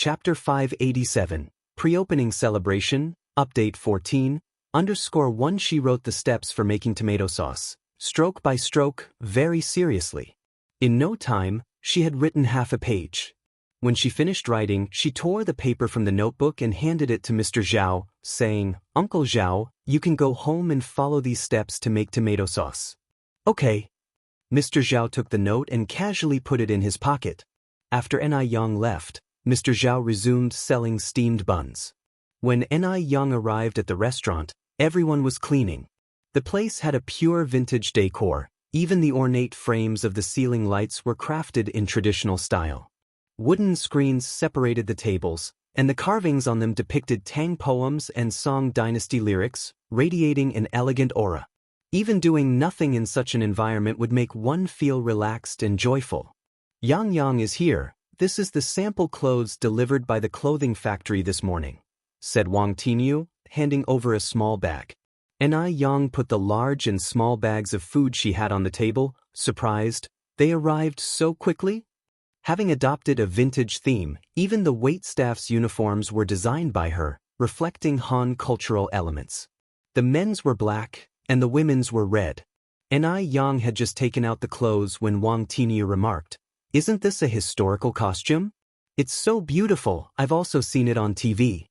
Chapter 587, Pre-Opening Celebration, Update 14, _1. She wrote the steps for making tomato sauce, stroke by stroke, very seriously. In no time, she had written half a page. When she finished writing, she tore the paper from the notebook and handed it to Mr. Zhao, saying, "Uncle Zhao, you can go home and follow these steps to make tomato sauce." "Okay." Mr. Zhao took the note and casually put it in his pocket. After Ni Yang left, Mr. Zhao resumed selling steamed buns. When Ni Yang arrived at the restaurant, everyone was cleaning. The place had a pure vintage decor. Even the ornate frames of the ceiling lights were crafted in traditional style. Wooden screens separated the tables, and the carvings on them depicted Tang poems and Song dynasty lyrics, radiating an elegant aura. Even doing nothing in such an environment would make one feel relaxed and joyful. "Yang Yang is here. This is the sample clothes delivered by the clothing factory this morning," said Wang Tinyu, handing over a small bag. Ni Yang put the large and small bags of food she had on the table, surprised. They arrived so quickly? Having adopted a vintage theme, even the waitstaff's uniforms were designed by her, reflecting Han cultural elements. The men's were black, and the women's were red. Ni Yang had just taken out the clothes when Wang Tinyu remarked, "Isn't this a historical costume? It's so beautiful, I've also seen it on TV."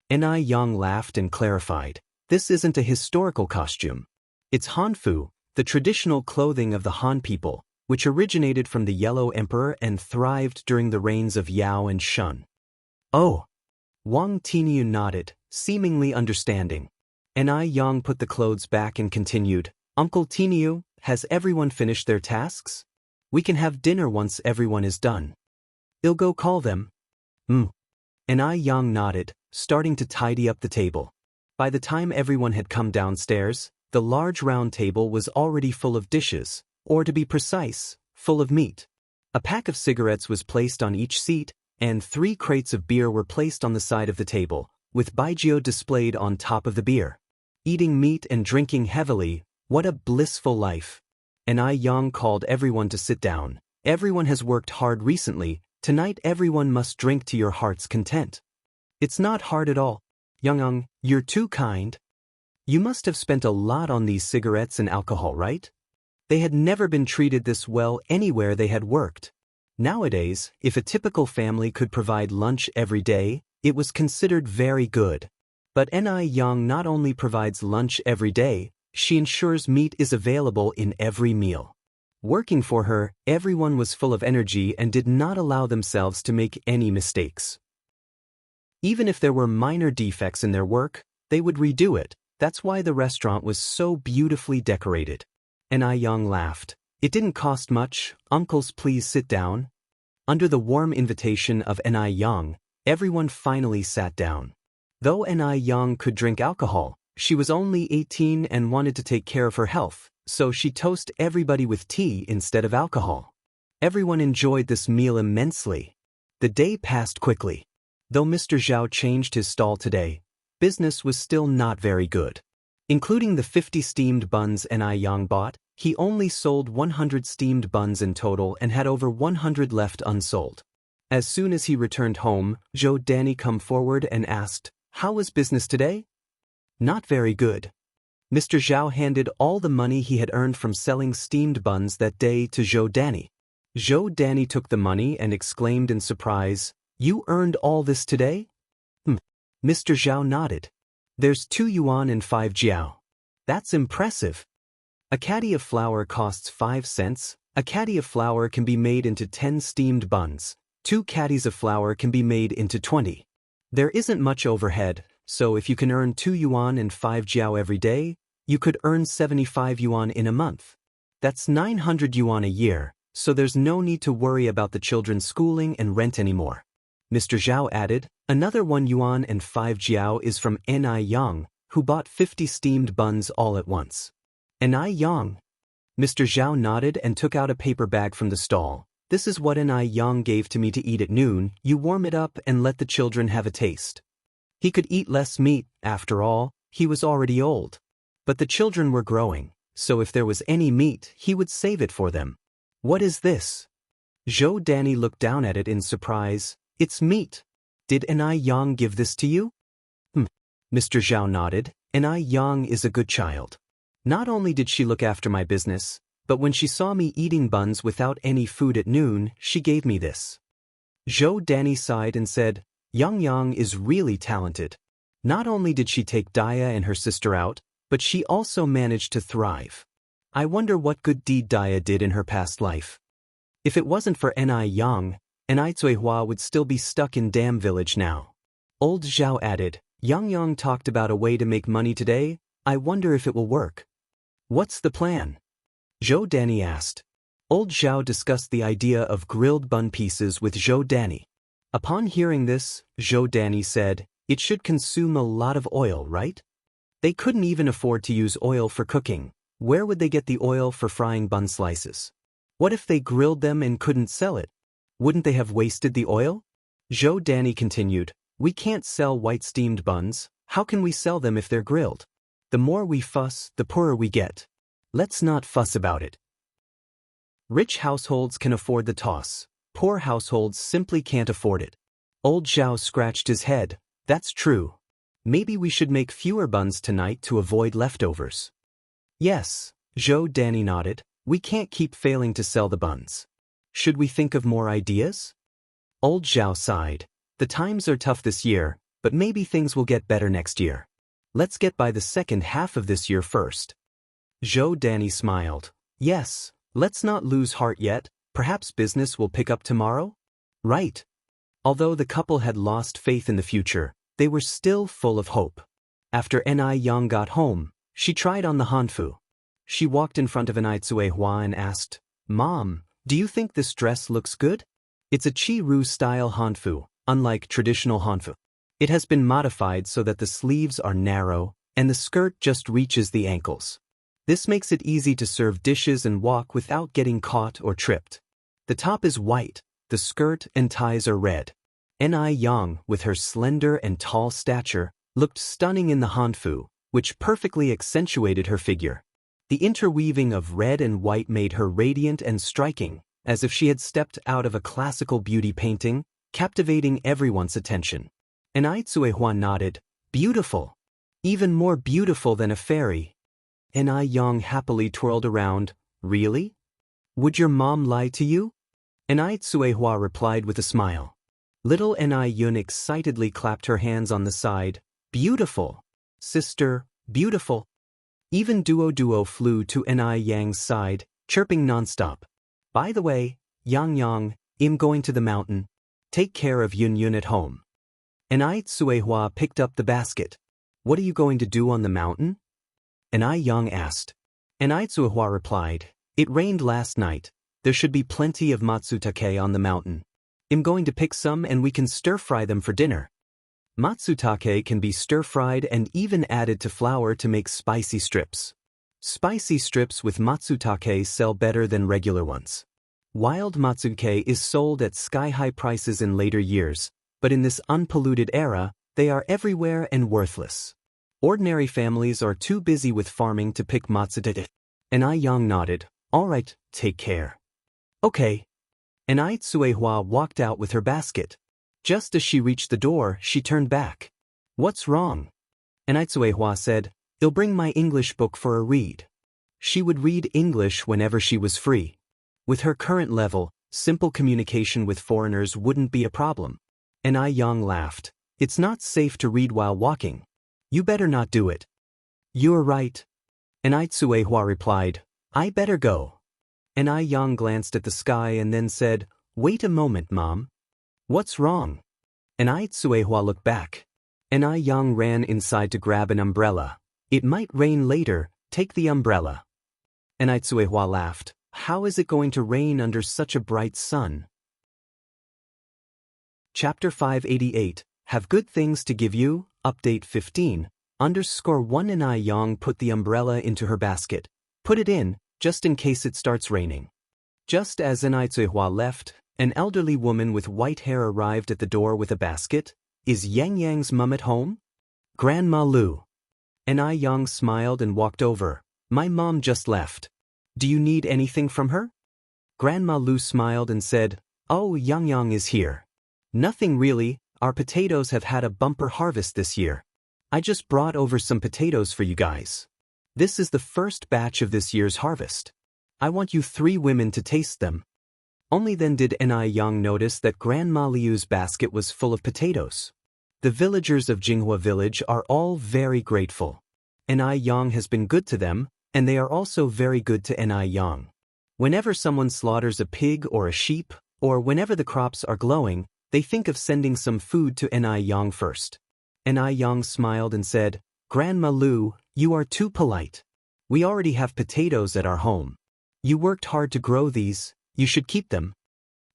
Ni Yang laughed and clarified, "This isn't a historical costume. It's Hanfu, the traditional clothing of the Han people, which originated from the Yellow Emperor and thrived during the reigns of Yao and Shun." "Oh." Wang Tinyu nodded, seemingly understanding. Ni Yang put the clothes back and continued, "Uncle Tinyu, has everyone finished their tasks? We can have dinner once everyone is done. I'll go call them." Ni Yang nodded, starting to tidy up the table. By the time everyone had come downstairs, the large round table was already full of dishes, or to be precise, full of meat. A pack of cigarettes was placed on each seat, and 3 crates of beer were placed on the side of the table, with baijiu displayed on top of the beer. Eating meat and drinking heavily, what a blissful life. Ni Yang called everyone to sit down. "Everyone has worked hard recently. Tonight everyone must drink to your heart's content." "It's not hard at all. Yang, you're too kind. You must have spent a lot on these cigarettes and alcohol, right?" They had never been treated this well anywhere they had worked. Nowadays, if a typical family could provide lunch every day, it was considered very good. But Ni Yang not only provides lunch every day, she ensures meat is available in every meal. Working for her, everyone was full of energy and did not allow themselves to make any mistakes. Even if there were minor defects in their work, they would redo it. That's why the restaurant was so beautifully decorated. Ni Yang laughed. "It didn't cost much. Uncles, please sit down." Under the warm invitation of Ni Yang, everyone finally sat down. Though Ni Yang could drink alcohol, she was only 18 and wanted to take care of her health, so she toasted everybody with tea instead of alcohol. Everyone enjoyed this meal immensely. The day passed quickly. Though Mr. Zhao changed his stall today, business was still not very good. Including the 50 steamed buns Ni Yang bought, he only sold 100 steamed buns in total and had over 100 left unsold. As soon as he returned home, Zhou Danny came forward and asked, "How was business today?" "Not very good." Mr. Zhao handed all the money he had earned from selling steamed buns that day to Zhou Danny. Zhou Danny took the money and exclaimed in surprise, "You earned all this today?" Mr. Zhao nodded. "There's 2 yuan and 5 jiao. That's impressive. A caddy of flour costs 5 cents. A caddy of flour can be made into 10 steamed buns. 2 caddies of flour can be made into 20. There isn't much overhead, so if you can earn 2 yuan and 5 jiao every day, you could earn 75 yuan in a month. That's 900 yuan a year, so there's no need to worry about the children's schooling and rent anymore." Mr. Zhao added, "Another 1 yuan and 5 jiao is from Ni Yang, who bought 50 steamed buns all at once." "Ni Yang?" Mr. Zhao nodded and took out a paper bag from the stall. "This is what Ni Yang gave to me to eat at noon. You warm it up and let the children have a taste." He could eat less meat, after all, he was already old. But the children were growing, so if there was any meat, he would save it for them. "What is this?" Zhou Danny looked down at it in surprise. "It's meat." Did Enai Yang give this to you? Mr. Zhao nodded. Enai Yang is a good child. Not only did she look after my business, but when she saw me eating buns without any food at noon, she gave me this. Zhou Danny sighed and said, Yang Yang is really talented. Not only did she take Daya and her sister out, but she also managed to thrive. I wonder what good deed Daya did in her past life. If it wasn't for Enai Yang, Enai Cuihua would still be stuck in Dam Village now. Old Zhao added, Yang Yang talked about a way to make money today. I wonder if it will work. What's the plan? Zhou Danny asked. Old Zhao discussed the idea of grilled bun pieces with Zhou Danny. Upon hearing this, Zhou Danny said, it should consume a lot of oil, right? They couldn't even afford to use oil for cooking. Where would they get the oil for frying bun slices? What if they grilled them and couldn't sell it? Wouldn't they have wasted the oil? Zhou Danny continued, we can't sell white steamed buns. How can we sell them if they're grilled? The more we fuss, the poorer we get. Let's not fuss about it. Rich households can afford the toss. Poor households simply can't afford it. Old Zhao scratched his head. That's true. Maybe we should make fewer buns tonight to avoid leftovers. Yes, Zhou Danny nodded. We can't keep failing to sell the buns. Should we think of more ideas? Old Zhao sighed. The times are tough this year, but maybe things will get better next year. Let's get by the second half of this year first. Zhou Danny smiled. Yes, let's not lose heart yet. Perhaps business will pick up tomorrow? Right. Although the couple had lost faith in the future, they were still full of hope. After Enai Yang got home, she tried on the hanfu. She walked in front of Enai Cuihua and asked, Mom, do you think this dress looks good? It's a Chi-Ru-style hanfu, unlike traditional hanfu. It has been modified so that the sleeves are narrow and the skirt just reaches the ankles. This makes it easy to serve dishes and walk without getting caught or tripped. The top is white, the skirt and ties are red. Enai Yang, with her slender and tall stature, looked stunning in the hanfu, which perfectly accentuated her figure. The interweaving of red and white made her radiant and striking, as if she had stepped out of a classical beauty painting, captivating everyone's attention. Enai Cuihua nodded, beautiful. Even more beautiful than a fairy. Enai Yang happily twirled around, really? Would your mom lie to you? Enai Cuihua replied with a smile. Little Enai Yun excitedly clapped her hands on the side. Beautiful. Sister, beautiful. Even Duo flew to Enai Yang's side, chirping nonstop. By the way, Yang, I'm going to the mountain. Take care of Yun at home. Enai Cuihua picked up the basket. What are you going to do on the mountain? Enai Yang asked. Enai Cuihua replied, it rained last night. There should be plenty of matsutake on the mountain. I'm going to pick some and we can stir-fry them for dinner. Matsutake can be stir-fried and even added to flour to make spicy strips. Spicy strips with matsutake sell better than regular ones. Wild matsutake is sold at sky-high prices in later years, but in this unpolluted era, they are everywhere and worthless. Ordinary families are too busy with farming to pick matsutake. Enai Yang nodded. All right, take care. Okay. Enai Cuihua walked out with her basket. Just as she reached the door, she turned back. What's wrong? Enai Cuihua said, I'll bring my English book for a read. She would read English whenever she was free. With her current level, simple communication with foreigners wouldn't be a problem. Enai Yang laughed. It's not safe to read while walking. You better not do it. You're right. Enai Cuihua replied, I better go. Enai Yang glanced at the sky and then said, Wait a moment, Mom. What's wrong? Enai Cuihua looked back. Enai Yang ran inside to grab an umbrella. It might rain later, take the umbrella. Enai Cuihua laughed. How is it going to rain under such a bright sun? Chapter 588, Have Good Things to Give You, Update 15, _1 Enai Yang put the umbrella into her basket. Put it in, just in case it starts raining. Just as Enai Cuihua left, an elderly woman with white hair arrived at the door with a basket. Is Yang's mum at home? Grandma Lu. Enai Yang smiled and walked over. My mom just left. Do you need anything from her? Grandma Lu smiled and said, Oh, Yang is here. Nothing really, our potatoes have had a bumper harvest this year. I just brought over some potatoes for you guys. This is the first batch of this year's harvest. I want you 3 women to taste them." Only then did Yang notice that Grandma Liu's basket was full of potatoes. The villagers of Jinghua village are all very grateful. Yang has been good to them, and they are also very good to Yang. Whenever someone slaughters a pig or a sheep, or whenever the crops are glowing, they think of sending some food to Yang first. Yang smiled and said, "Grandma Lu, you are too polite. We already have potatoes at our home. You worked hard to grow these, you should keep them."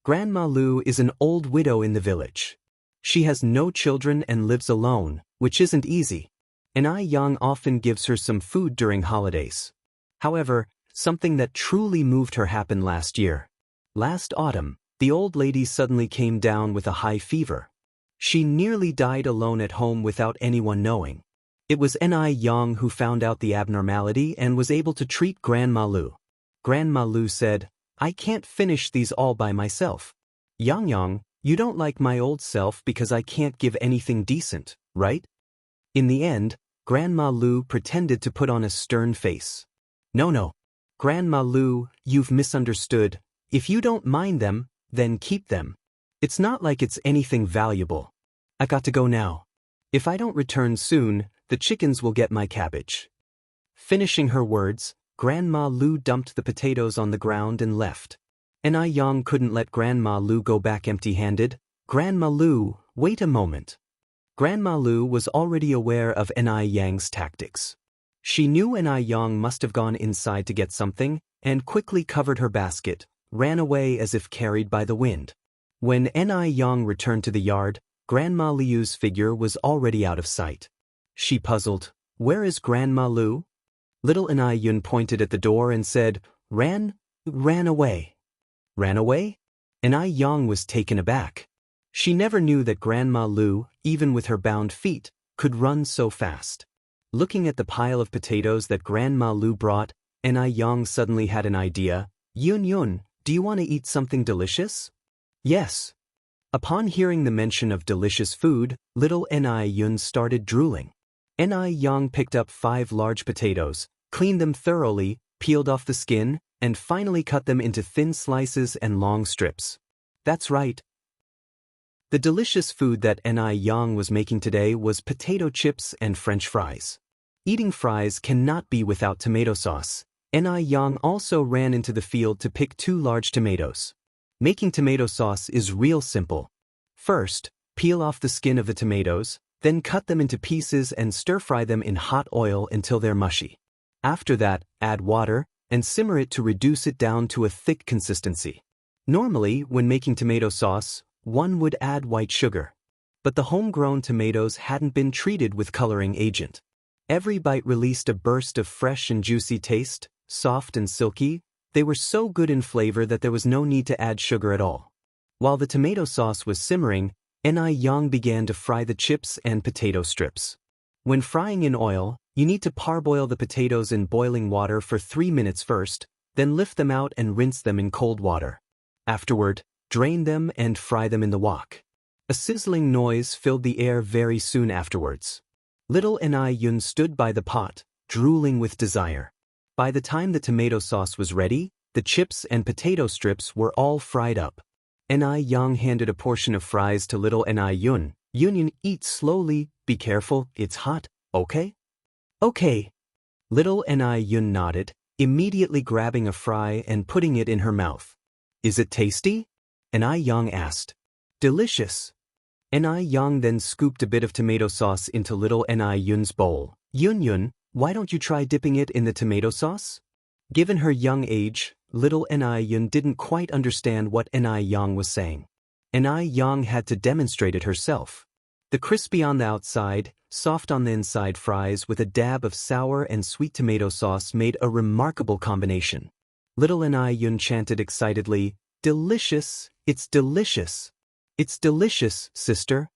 Grandma Lu is an old widow in the village. She has no children and lives alone, which isn't easy. Yang often gives her some food during holidays. However, something that truly moved her happened last year. Last autumn, the old lady suddenly came down with a high fever. She nearly died alone at home without anyone knowing. It was Yang who found out the abnormality and was able to treat Grandma Lu. Grandma Lu said, "I can't finish these all by myself. Yang, you don't like my old self because I can't give anything decent, right?" In the end, Grandma Lu pretended to put on a stern face. No, Grandma Lu, you've misunderstood. If you don't mind them, then keep them. It's not like it's anything valuable. I got to go now. If I don't return soon, the chickens will get my cabbage." Finishing her words, Grandma Lu dumped the potatoes on the ground and left. Yang couldn't let Grandma Lu go back empty-handed. "Grandma Lu, wait a moment." Grandma Lu was already aware of Yang's tactics. She knew Yang must have gone inside to get something, and quickly covered her basket, ran away as if carried by the wind. When Yang returned to the yard, Grandma Liu's figure was already out of sight. She puzzled, "Where is Grandma Lu?" Little Yun pointed at the door and said, Ran away." "Ran away?" Yang was taken aback. She never knew that Grandma Lu, even with her bound feet, could run so fast. Looking at the pile of potatoes that Grandma Lu brought, Yang suddenly had an idea. Yun, do you want to eat something delicious?" "Yes." Upon hearing the mention of delicious food, little Yun started drooling. Yang picked up 5 large potatoes, cleaned them thoroughly, peeled off the skin, and finally cut them into thin slices and long strips. That's right. The delicious food that Yang was making today was potato chips and French fries. Eating fries cannot be without tomato sauce. Yang also ran into the field to pick 2 large tomatoes. Making tomato sauce is real simple. First, peel off the skin of the tomatoes, then cut them into pieces and stir-fry them in hot oil until they're mushy. After that, add water and simmer it to reduce it down to a thick consistency. Normally, when making tomato sauce, one would add white sugar. But the homegrown tomatoes hadn't been treated with coloring agent. Every bite released a burst of fresh and juicy taste, soft and silky. They were so good in flavor that there was no need to add sugar at all. While the tomato sauce was simmering, Yang began to fry the chips and potato strips. When frying in oil, you need to parboil the potatoes in boiling water for 3 minutes first, then lift them out and rinse them in cold water. Afterward, drain them and fry them in the wok. A sizzling noise filled the air very soon afterwards. Little Yun stood by the pot, drooling with desire. By the time the tomato sauce was ready, the chips and potato strips were all fried up. Yang handed a portion of fries to little Yun. "Yun, eat slowly, be careful, it's hot, okay?" "Okay." Little Yun nodded, immediately grabbing a fry and putting it in her mouth. "Is it tasty?" Yang asked. "Delicious." Yang then scooped a bit of tomato sauce into little Yun's bowl. Yun, why don't you try dipping it in the tomato sauce?" Given her young age, little Yun didn't quite understand what Yang was saying. Yang had to demonstrate it herself. The crispy on the outside, soft on the inside fries with a dab of sour and sweet tomato sauce made a remarkable combination. Little Yun chanted excitedly, "Delicious, it's delicious. It's delicious, sister."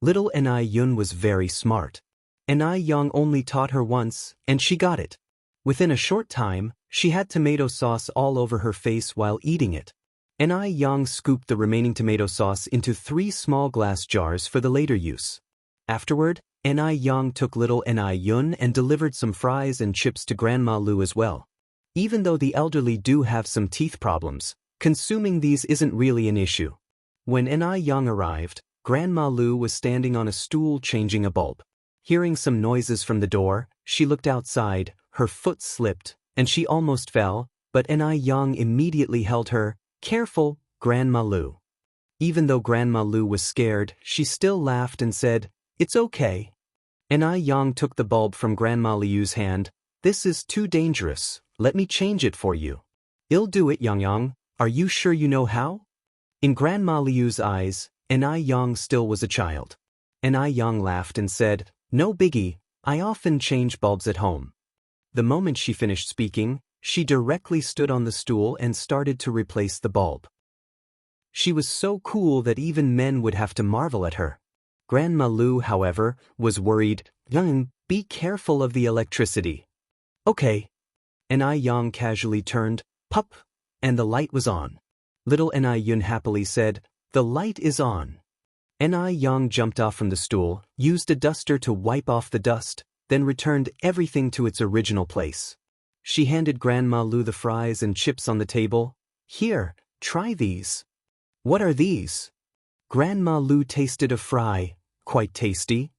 Little Yun was very smart. Yang only taught her once, and she got it. Within a short time, she had tomato sauce all over her face while eating it. Yang scooped the remaining tomato sauce into 3 small glass jars for the later use. Afterward, Yang took little Yun and delivered some fries and chips to Grandma Lu as well. Even though the elderly do have some teeth problems, consuming these isn't really an issue. When Yang arrived, Grandma Lu was standing on a stool changing a bulb. Hearing some noises from the door, she looked outside, her foot slipped, and she almost fell, but Yang immediately held her. "Careful, Grandma Lu." Even though Grandma Lu was scared, she still laughed and said, "It's okay." Yang took the bulb from Grandma Liu's hand. "This is too dangerous, let me change it for you." "I'll do it, Yang. Are you sure you know how?" In Grandma Liu's eyes, Yang still was a child. Yang laughed and said, "No biggie, I often change bulbs at home." The moment she finished speaking, she directly stood on the stool and started to replace the bulb. She was so cool that even men would have to marvel at her. Grandma Lu, however, was worried. "Young, be careful of the electricity." "Okay." Yang casually turned, "Pup," and the light was on. Little Yun happily said, "The light is on." Yang jumped off from the stool, used a duster to wipe off the dust, then returned everything to its original place. She handed Grandma Lu the fries and chips on the table. "Here, try these." "What are these?" Grandma Lu tasted a fry. "Quite tasty."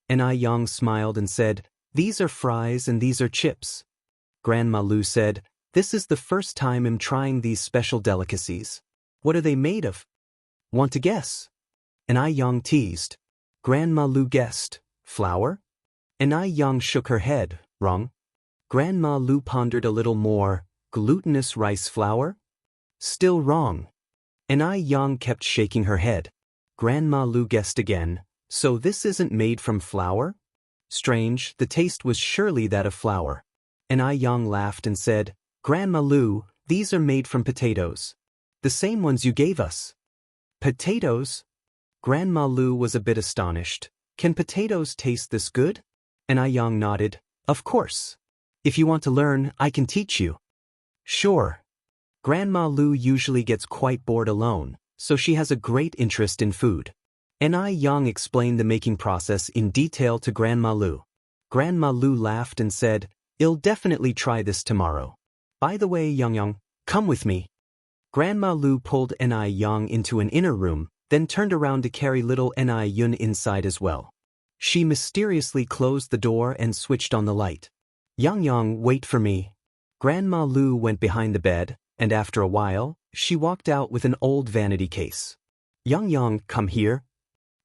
Yang smiled and said, "These are fries and these are chips." Grandma Lu said, "This is the first time I'm trying these special delicacies. What are they made of?" "Want to guess?" Yang teased. Grandma Lu guessed, "Flour?" Yang shook her head, "Wrong." Grandma Lu pondered a little more, "Glutinous rice flour?" "Still wrong." Yang kept shaking her head. Grandma Lu guessed again, "So this isn't made from flour?" Strange, the taste was surely that of flour. Yang laughed and said, "Grandma Lu, these are made from potatoes. The same ones you gave us." "Potatoes?" Grandma Lu was a bit astonished. "Can potatoes taste this good?" Yang nodded, "Of course. If you want to learn, I can teach you." "Sure." Grandma Lu usually gets quite bored alone, so she has a great interest in food. Yang explained the making process in detail to Grandma Lu. Grandma Lu laughed and said, "I'll definitely try this tomorrow. By the way, Yang, come with me." Grandma Lu pulled Yang into an inner room, then turned around to carry little Yun inside as well. She mysteriously closed the door and switched on the light. "Yang, wait for me." Grandma Lu went behind the bed, and after a while, she walked out with an old vanity case. "Yang, come here."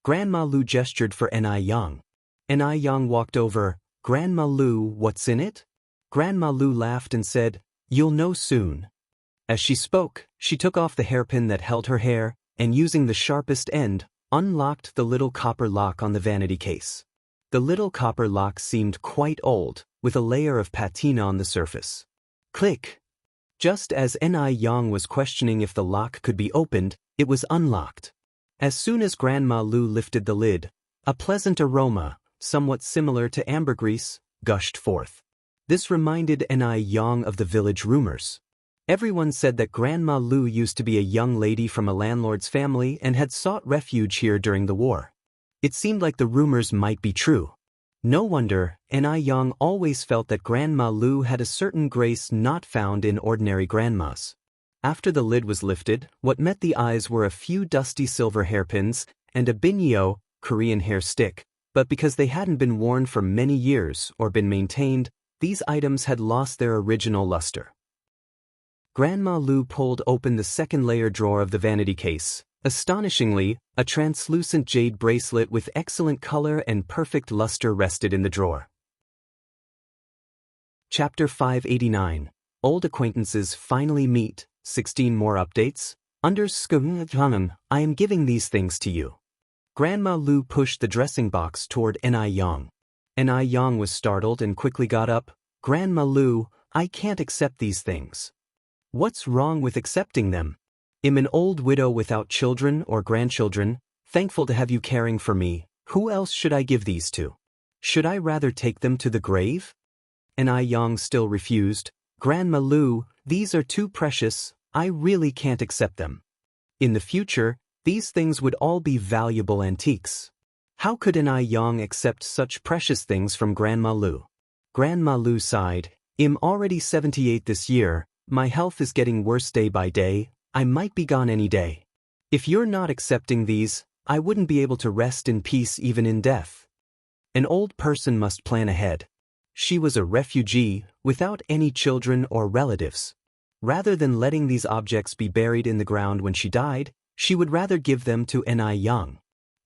Grandma Lu gestured for Yang. Yang walked over. "Grandma Lu, what's in it?" Grandma Lu laughed and said, "You'll know soon." As she spoke, she took off the hairpin that held her hair, and using the sharpest end, unlocked the little copper lock on the vanity case. The little copper lock seemed quite old, with a layer of patina on the surface. Click! Just as Yang was questioning if the lock could be opened, it was unlocked. As soon as Grandma Lu lifted the lid, a pleasant aroma, somewhat similar to ambergris, gushed forth. This reminded Yang of the village rumors. Everyone said that Grandma Lu used to be a young lady from a landlord's family and had sought refuge here during the war. It seemed like the rumors might be true. No wonder, Yang always felt that Grandma Lu had a certain grace not found in ordinary grandmas. After the lid was lifted, what met the eyes were a few dusty silver hairpins and a binyeo, Korean hair stick, but because they hadn't been worn for many years or been maintained, these items had lost their original luster. Grandma Lu pulled open the second layer drawer of the vanity case. Astonishingly, a translucent jade bracelet with excellent color and perfect luster rested in the drawer. Chapter 589. Old Acquaintances Finally Meet, 16 More Updates. I am giving these things to you. Grandma Lu pushed the dressing box toward Yang. Yang was startled and quickly got up. "Grandma Lu, I can't accept these things." "What's wrong with accepting them? I'm an old widow without children or grandchildren, thankful to have you caring for me. Who else should I give these to? Should I rather take them to the grave?" Yang still refused. "Grandma Lu, these are too precious, I really can't accept them. In the future, these things would all be valuable antiques. How could an Yang accept such precious things from Grandma Lu? Grandma Lu sighed. I'm already 78 this year, my health is getting worse day by day, I might be gone any day. If you're not accepting these, I wouldn't be able to rest in peace even in death. An old person must plan ahead. She was a refugee, without any children or relatives. Rather than letting these objects be buried in the ground when she died, she would rather give them to Yang.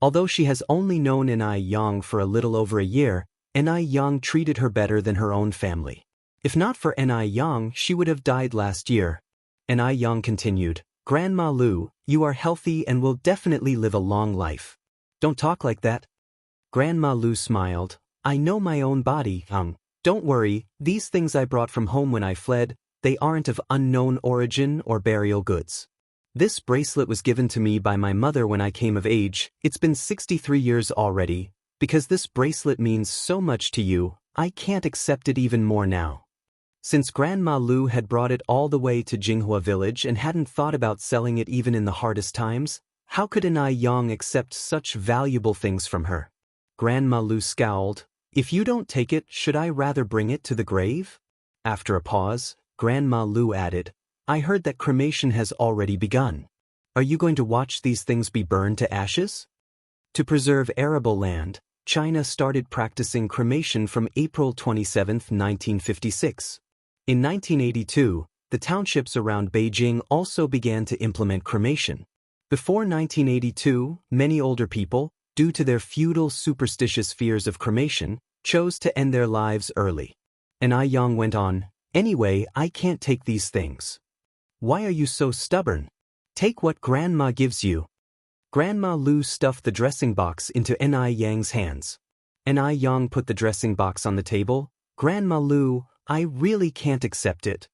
Although she has only known Yang for a little over a year, Yang treated her better than her own family. If not for Yang, she would have died last year. Yang continued, Grandma Lu, you are healthy and will definitely live a long life. Don't talk like that. Grandma Lu smiled. I know my own body, Don't worry, these things I brought from home when I fled, they aren't of unknown origin or burial goods. This bracelet was given to me by my mother when I came of age. It's been 63 years already. Because this bracelet means so much to you, I can't accept it even more now. Since Grandma Lu had brought it all the way to Jinghua village and hadn't thought about selling it even in the hardest times, how could an Yang accept such valuable things from her? Grandma Lu scowled. If you don't take it, should I rather bring it to the grave? After a pause, Grandma Lu added, I heard that cremation has already begun. Are you going to watch these things be burned to ashes? To preserve arable land, China started practicing cremation from April 27, 1956. In 1982, the townships around Beijing also began to implement cremation. Before 1982, many older people, due to their feudal superstitious fears of cremation, chose to end their lives early. Yang went on, Anyway, I can't take these things. Why are you so stubborn? Take what Grandma gives you. Grandma Lu stuffed the dressing box into Yang's hands. Yang put the dressing box on the table. Grandma Lu, I really can't accept it.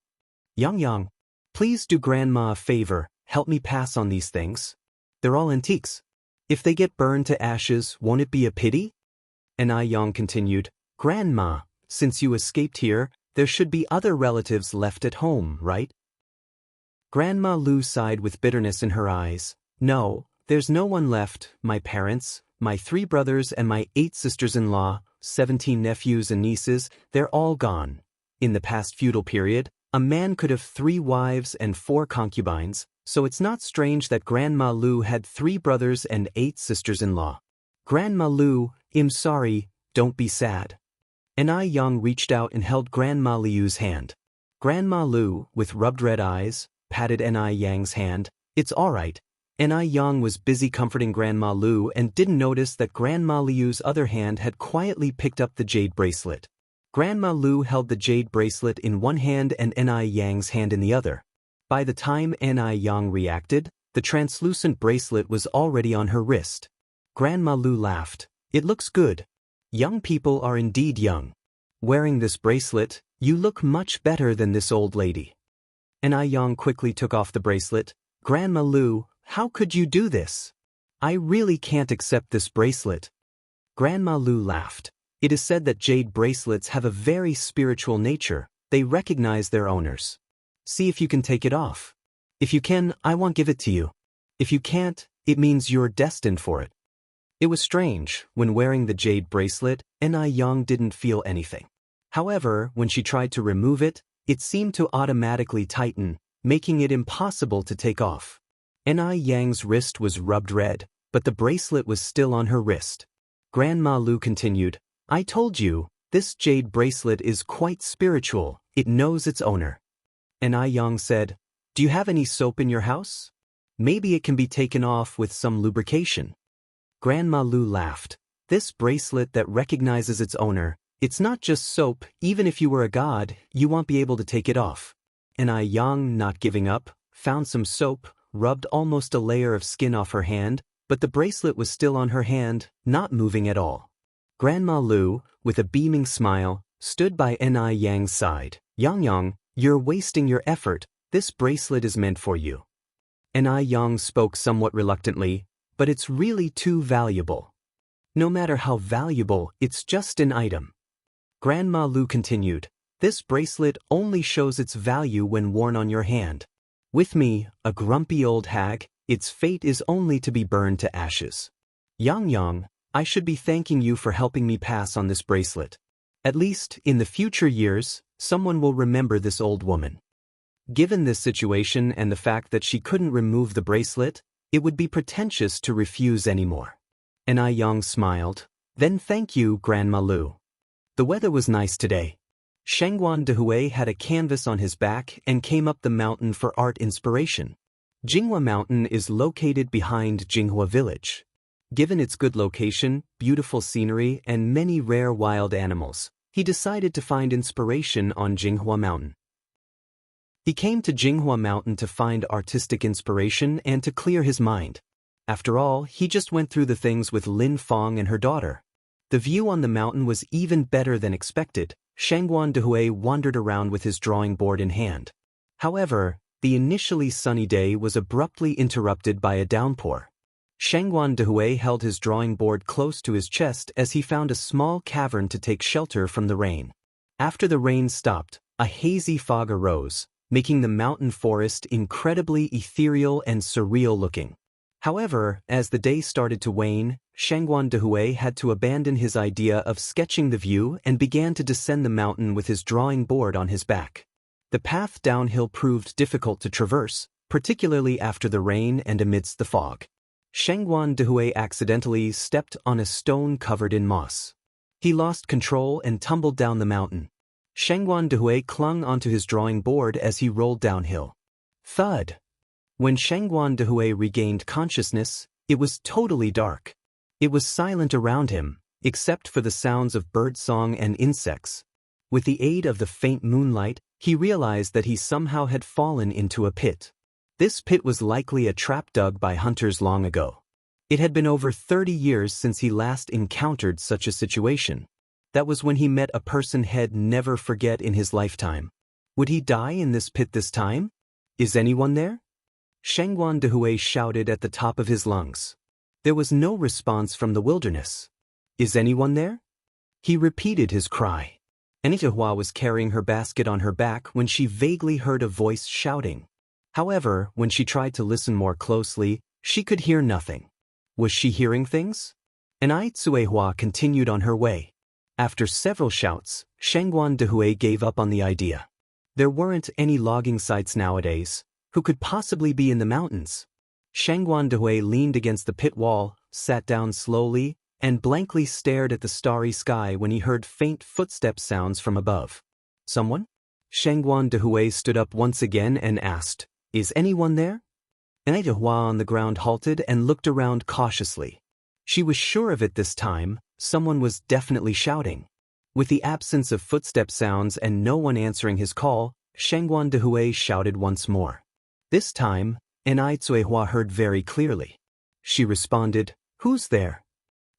Yang, please do Grandma a favor, help me pass on these things. They're all antiques. If they get burned to ashes, won't it be a pity? Yang continued, Grandma, since you escaped here, there should be other relatives left at home, right? Grandma Lu sighed with bitterness in her eyes. No, there's no one left, my parents, my 3 brothers and my 8 sisters-in-law, 17 nephews and nieces, they're all gone. In the past feudal period, a man could have 3 wives and 4 concubines, so it's not strange that Grandma Lu had 3 brothers and 8 sisters-in-law. Grandma Lu, I'm sorry, don't be sad. Yang reached out and held Grandma Liu's hand. Grandma Lu, with rubbed red eyes, patted Yang's hand. It's all right. Yang was busy comforting Grandma Lu and didn't notice that Grandma Liu's other hand had quietly picked up the jade bracelet. Grandma Lu held the jade bracelet in one hand and Yang's hand in the other. By the time Yang reacted, the translucent bracelet was already on her wrist. Grandma Lu laughed. It looks good. Young people are indeed young. Wearing this bracelet, you look much better than this old lady. Yang quickly took off the bracelet. Grandma Lu, how could you do this? I really can't accept this bracelet. Grandma Lu laughed. It is said that jade bracelets have a very spiritual nature. They recognize their owners. See if you can take it off. If you can, I won't give it to you. If you can't, it means you're destined for it. It was strange, when wearing the jade bracelet, Yang didn't feel anything. However, when she tried to remove it, it seemed to automatically tighten, making it impossible to take off. Yang's wrist was rubbed red, but the bracelet was still on her wrist. Grandma Lu continued, I told you, this jade bracelet is quite spiritual, it knows its owner. Yang said, Do you have any soap in your house? Maybe it can be taken off with some lubrication. Grandma Lu laughed. This bracelet that recognizes its owner, it's not just soap, even if you were a god, you won't be able to take it off. Yang, not giving up, found some soap, rubbed almost a layer of skin off her hand, but the bracelet was still on her hand, not moving at all. Grandma Lu, with a beaming smile, stood by Yang's side. Yang, you're wasting your effort, this bracelet is meant for you. Yang spoke somewhat reluctantly, but it's really too valuable. No matter how valuable, it's just an item. Grandma Lu continued, this bracelet only shows its value when worn on your hand. With me, a grumpy old hag, its fate is only to be burned to ashes. Yang, I should be thanking you for helping me pass on this bracelet. At least, in the future years, someone will remember this old woman. Given this situation and the fact that she couldn't remove the bracelet, it would be pretentious to refuse anymore. And Yang smiled. Then thank you, Grandma Lu. The weather was nice today. Shangguan Dehui had a canvas on his back and came up the mountain for art inspiration. Jinghua Mountain is located behind Jinghua Village. Given its good location, beautiful scenery, and many rare wild animals, he decided to find inspiration on Jinghua Mountain. He came to Jinghua Mountain to find artistic inspiration and to clear his mind. After all, he just went through the things with Lin Fong and her daughter. The view on the mountain was even better than expected. Shangguan Dehui wandered around with his drawing board in hand. However, the initially sunny day was abruptly interrupted by a downpour. Shangguan Dehui held his drawing board close to his chest as he found a small cavern to take shelter from the rain. After the rain stopped, a hazy fog arose, making the mountain forest incredibly ethereal and surreal looking. However, as the day started to wane, Shangguan Dehui had to abandon his idea of sketching the view and began to descend the mountain with his drawing board on his back. The path downhill proved difficult to traverse, particularly after the rain and amidst the fog. Shangguan Dehui accidentally stepped on a stone covered in moss. He lost control and tumbled down the mountain. Shangguan Dehui clung onto his drawing board as he rolled downhill. Thud! When Shangguan Dehui regained consciousness, it was totally dark. It was silent around him, except for the sounds of birdsong and insects. With the aid of the faint moonlight, he realized that he somehow had fallen into a pit. This pit was likely a trap dug by hunters long ago. It had been over 30 years since he last encountered such a situation. That was when he met a person he'd never forget in his lifetime. Would he die in this pit this time? Is anyone there? Shangguan Dehui shouted at the top of his lungs. There was no response from the wilderness. Is anyone there? He repeated his cry. Anita Hua was carrying her basket on her back when she vaguely heard a voice shouting. However, when she tried to listen more closely, she could hear nothing. Was she hearing things? Anai Hua continued on her way. After several shouts, Shangguan Dehui gave up on the idea. There weren't any logging sites nowadays. Who could possibly be in the mountains? Shangguan Dehui leaned against the pit wall, sat down slowly, and blankly stared at the starry sky when he heard faint footstep sounds from above. Someone? Shangguan Dehui stood up once again and asked, Is anyone there? Anita Hua on the ground halted and looked around cautiously. She was sure of it this time, someone was definitely shouting. With the absence of footstep sounds and no one answering his call, Shangguan Dehui shouted once more. This time, Anai Hua heard very clearly. She responded, Who's there?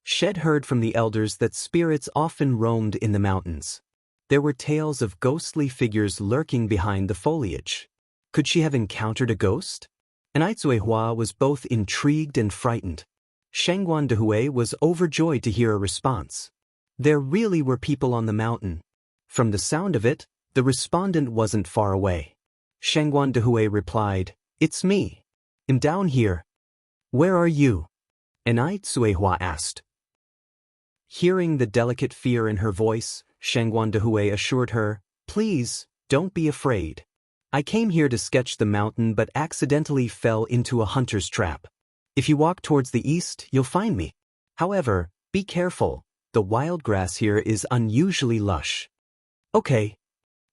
Shed heard from the elders that spirits often roamed in the mountains. There were tales of ghostly figures lurking behind the foliage. Could she have encountered a ghost? Anai Hua was both intrigued and frightened. Shangguan Dehui was overjoyed to hear a response. There really were people on the mountain. From the sound of it, the respondent wasn't far away. Shangguan Dehui replied, It's me. I'm down here. Where are you? Anai Hua asked. Hearing the delicate fear in her voice, Shangguan Dehui assured her, Please, don't be afraid. I came here to sketch the mountain but accidentally fell into a hunter's trap. If you walk towards the east, you'll find me. However, be careful. The wild grass here is unusually lush. Okay.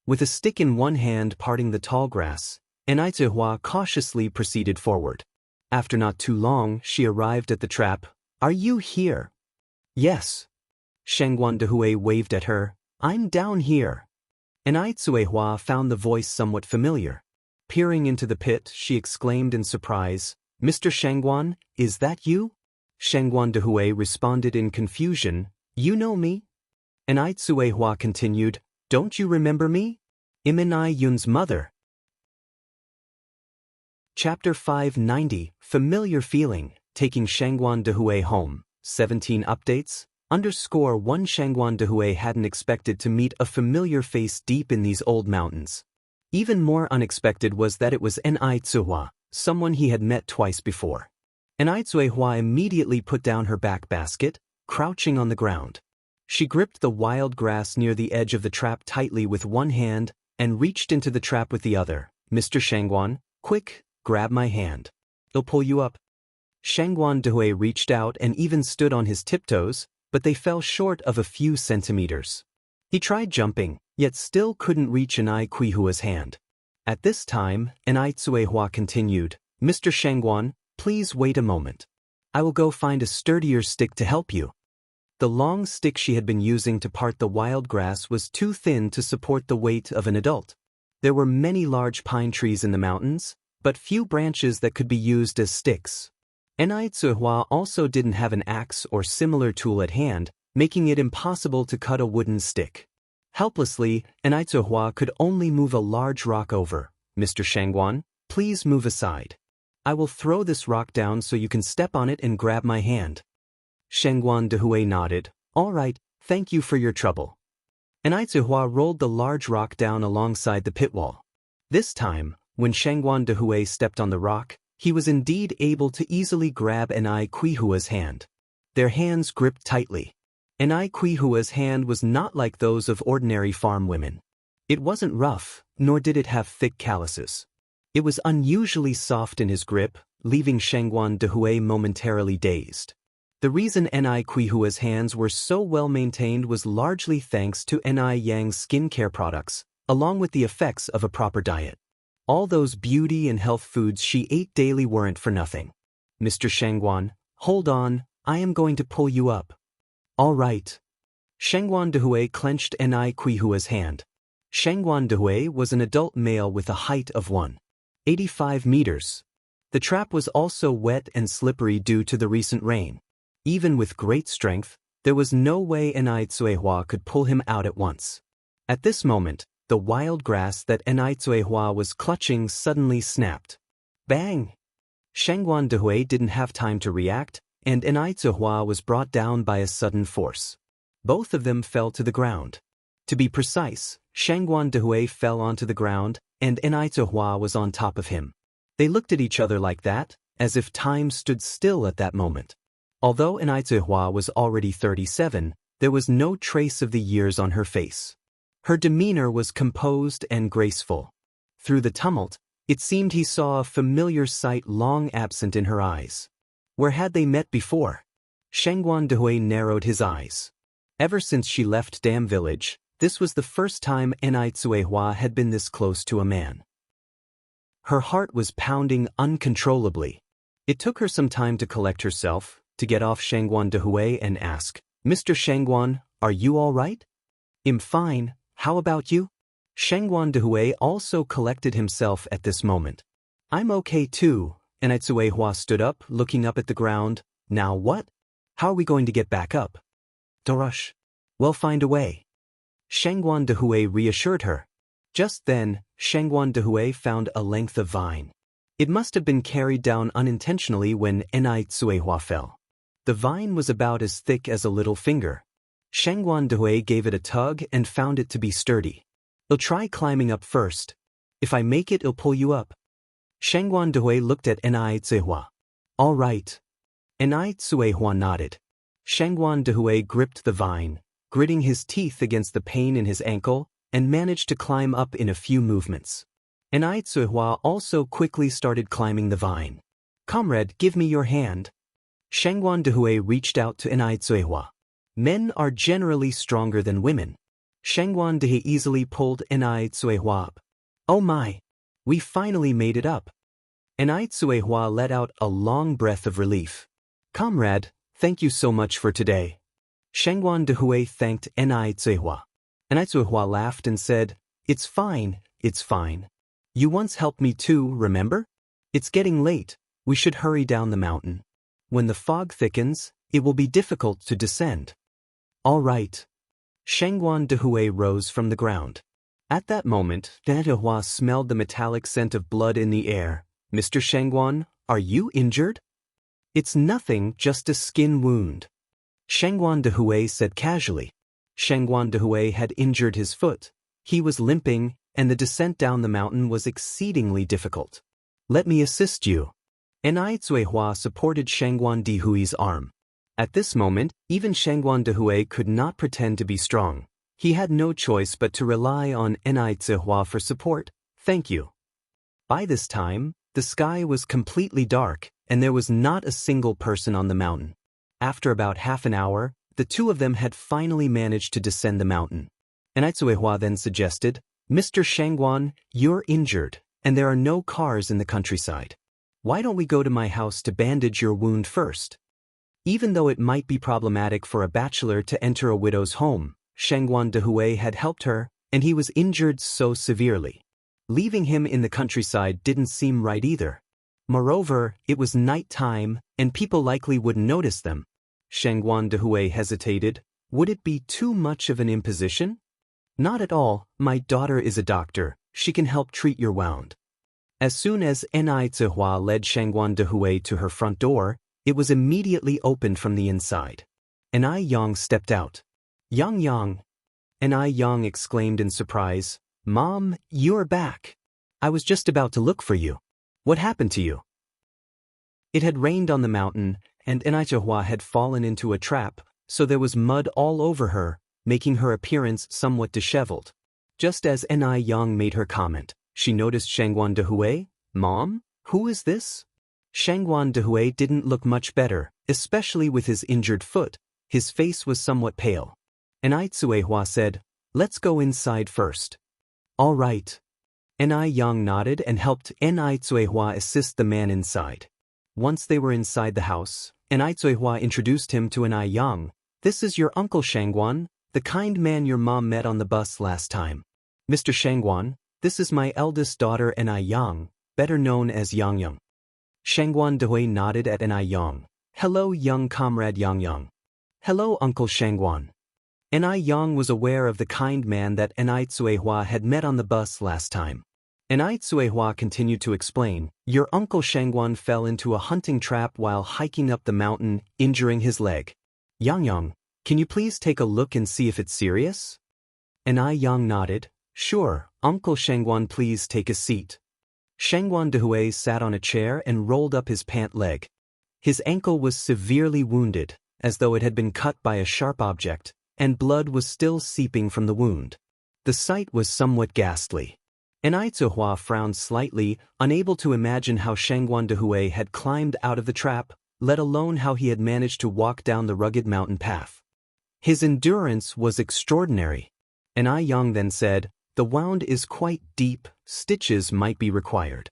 With a stick in one hand parting the tall grass, Anai Hua cautiously proceeded forward. After not too long, she arrived at the trap. Are you here? Yes. Shangguan Dehui waved at her. I'm down here. Anai Hua found the voice somewhat familiar. Peering into the pit, she exclaimed in surprise, Mr. Shangguan, is that you? Shangguan Dehui responded in confusion, You know me? Anai Hua continued, Don't you remember me? Iminai Yun's mother. Chapter 590, Familiar Feeling, Taking Shangguan Dehui Home, 17 updates, _1 Shangguan Dehui hadn't expected to meet a familiar face deep in these old mountains. Even more unexpected was that it was Ni Tsuhua, someone he had met twice before. Ni Tsuhua immediately put down her back basket, crouching on the ground. She gripped the wild grass near the edge of the trap tightly with one hand and reached into the trap with the other. Mr. Shangguan, quick, grab my hand. I'll pull you up. Shangguan Dehui reached out and even stood on his tiptoes, but they fell short of a few centimeters. He tried jumping, yet still couldn't reach Ni Kuihua's hand. At this time, Ni Tsuehua continued, Mr. Shangguan, please wait a moment. I will go find a sturdier stick to help you. The long stick she had been using to part the wild grass was too thin to support the weight of an adult. There were many large pine trees in the mountains, but few branches that could be used as sticks. Ni Tsuehua also didn't have an axe or similar tool at hand, making it impossible to cut a wooden stick. Helplessly, Ni Tsuehua could only move a large rock over. Mr. Shangguan, please move aside. I will throw this rock down so you can step on it and grab my hand. Shangguan Dehui nodded. All right, thank you for your trouble. Ni Tsuehua rolled the large rock down alongside the pit wall. This time, when Shangguan Dehui stepped on the rock, he was indeed able to easily grab Ni Kuihua's hand. Their hands gripped tightly. Ni Kuihua's hand was not like those of ordinary farm women. It wasn't rough, nor did it have thick calluses. It was unusually soft in his grip, leaving Shangguan Dehui momentarily dazed. The reason Ni Kuihua's hands were so well maintained was largely thanks to Ni Yang's skincare products, along with the effects of a proper diet. All those beauty and health foods she ate daily weren't for nothing. Mr. Shangguan, hold on, I am going to pull you up. All right. Shangguan Dehui clenched Ni Kuihua's hand. Shangguan Dehui was an adult male with a height of 1.85 meters. The trap was also wet and slippery due to the recent rain. Even with great strength, there was no way Ni Tsuehua could pull him out at once. At this moment, the wild grass that Ni Tsuehua was clutching suddenly snapped. Bang! Shangguan Dehui didn't have time to react, and Ni Tsuehua was brought down by a sudden force. Both of them fell to the ground. To be precise, Shangguan Dehui fell onto the ground, and Ni Tsuehua was on top of him. They looked at each other like that, as if time stood still at that moment. Although Ni Tsuehua was already 37, there was no trace of the years on her face. Her demeanor was composed and graceful. Through the tumult, it seemed he saw a familiar sight long absent in her eyes. Where had they met before? Shangguan Dehui narrowed his eyes. Ever since she left Dam Village, this was the first time Ni Tsuehua had been this close to a man. Her heart was pounding uncontrollably. It took her some time to collect herself, to get off Shangguan Dehui and ask, Mr. Shangguan, are you all right? I'm fine, how about you? Shangguan Dehui also collected himself at this moment. I'm okay too. Ni Tsuehua stood up, looking up at the ground. Now what? How are we going to get back up? Don't rush. We'll find a way. Shangguan Dehui reassured her. Just then, Shangguan Dehui found a length of vine. It must have been carried down unintentionally when Ni Tsuehua fell. The vine was about as thick as a little finger. Shangguan Dehui gave it a tug and found it to be sturdy. I'll try climbing up first. If I make it, I'll pull you up. Shangguan Dehui looked at Ni Tsuehua. All right. Ni Tsuehua nodded. Shangguan Dehui gripped the vine, gritting his teeth against the pain in his ankle, and managed to climb up in a few movements. Ni Tsuehua also quickly started climbing the vine. Comrade, give me your hand. Shangguan Dehui reached out to Ni Tsuehua. Men are generally stronger than women. Shangguan Dehui easily pulled Ni Tsuehua up. Oh my! We finally made it up. Ni Tsuehua let out a long breath of relief. Comrade, thank you so much for today. Shangguan Dehui thanked Ni Tsuehua. Ni Tsuehua laughed and said, It's fine, it's fine. You once helped me too, remember? It's getting late, we should hurry down the mountain. When the fog thickens, it will be difficult to descend. All right. Shangguan Dehui rose from the ground. At that moment, Ni Tsuehua smelled the metallic scent of blood in the air. Mr. Shangguan, are you injured? It's nothing, just a skin wound. Shangguan Dehui said casually. Shangguan Dehui had injured his foot. He was limping, and the descent down the mountain was exceedingly difficult. Let me assist you. Nai Zuihua supported Shangguan Dihui's arm. At this moment, even Shangguan Dihui could not pretend to be strong. He had no choice but to rely on Nai Zuihua for support. Thank you. By this time, the sky was completely dark, and there was not a single person on the mountain. After about half an hour, the two of them had finally managed to descend the mountain. Nai Zuihua then suggested, Mr. Shangguan, you're injured, and there are no cars in the countryside. Why don't we go to my house to bandage your wound first? Even though it might be problematic for a bachelor to enter a widow's home, Shangguan Dihui had helped her, and he was injured so severely. Leaving him in the countryside didn't seem right either. Moreover, it was night time, and people likely wouldn't notice them. Shangguan Dihui hesitated. Would it be too much of an imposition? Not at all. My daughter is a doctor. She can help treat your wound. As soon as Nai Zuihua led Shangguan Dihui to her front door, it was immediately opened from the inside. Nai Yang stepped out. Yang. Nai Yang exclaimed in surprise, Mom, you're back. I was just about to look for you. What happened to you? It had rained on the mountain, and Nai Zuihua had fallen into a trap, so there was mud all over her, making her appearance somewhat disheveled. Just as Nai Yang made her comment, she noticed Shangguan Dihui. Mom, who is this? Shangguan Dihui didn't look much better, especially with his injured foot. His face was somewhat pale. Nai Zuihua said, Let's go inside first. All right. Nai Yang nodded and helped Nai Zuihua assist the man inside. Once they were inside the house, Nai Zuihua introduced him to Nai Yang. This is your uncle Shangguan, the kind man your mom met on the bus last time. Mr. Shangguan, this is my eldest daughter Nai Yang, better known as Yang. Shangguan Dihui nodded at Nai Yang. Hello young comrade Yang. Hello Uncle Shangguan. Nai Yang was aware of the kind man that Nai Zuihua had met on the bus last time. Nai Zuihua continued to explain, Your uncle Shangguan fell into a hunting trap while hiking up the mountain, injuring his leg. Yang, can you please take a look and see if it's serious? Nai Yang nodded. Sure, Uncle Shangguan, please take a seat. Shangguan Dihui sat on a chair and rolled up his pant leg. His ankle was severely wounded, as though it had been cut by a sharp object, and blood was still seeping from the wound. The sight was somewhat ghastly. Nai Zuihua frowned slightly, unable to imagine how Shangguan Dihui had climbed out of the trap, let alone how he had managed to walk down the rugged mountain path. His endurance was extraordinary. Nai Yang then said, The wound is quite deep, stitches might be required.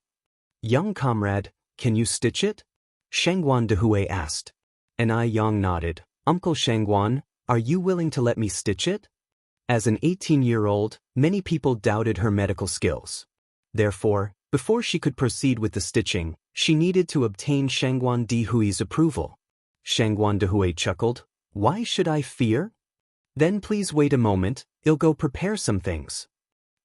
Young comrade, can you stitch it? Shangguan Dihui asked. Nai Yang nodded. Uncle Shangguan, are you willing to let me stitch it? As an 18-year-old, many people doubted her medical skills. Therefore, before she could proceed with the stitching, she needed to obtain Shangguan Dihui's approval. Shangguan Dihui chuckled. Why should I fear? Then please wait a moment, I'll go prepare some things.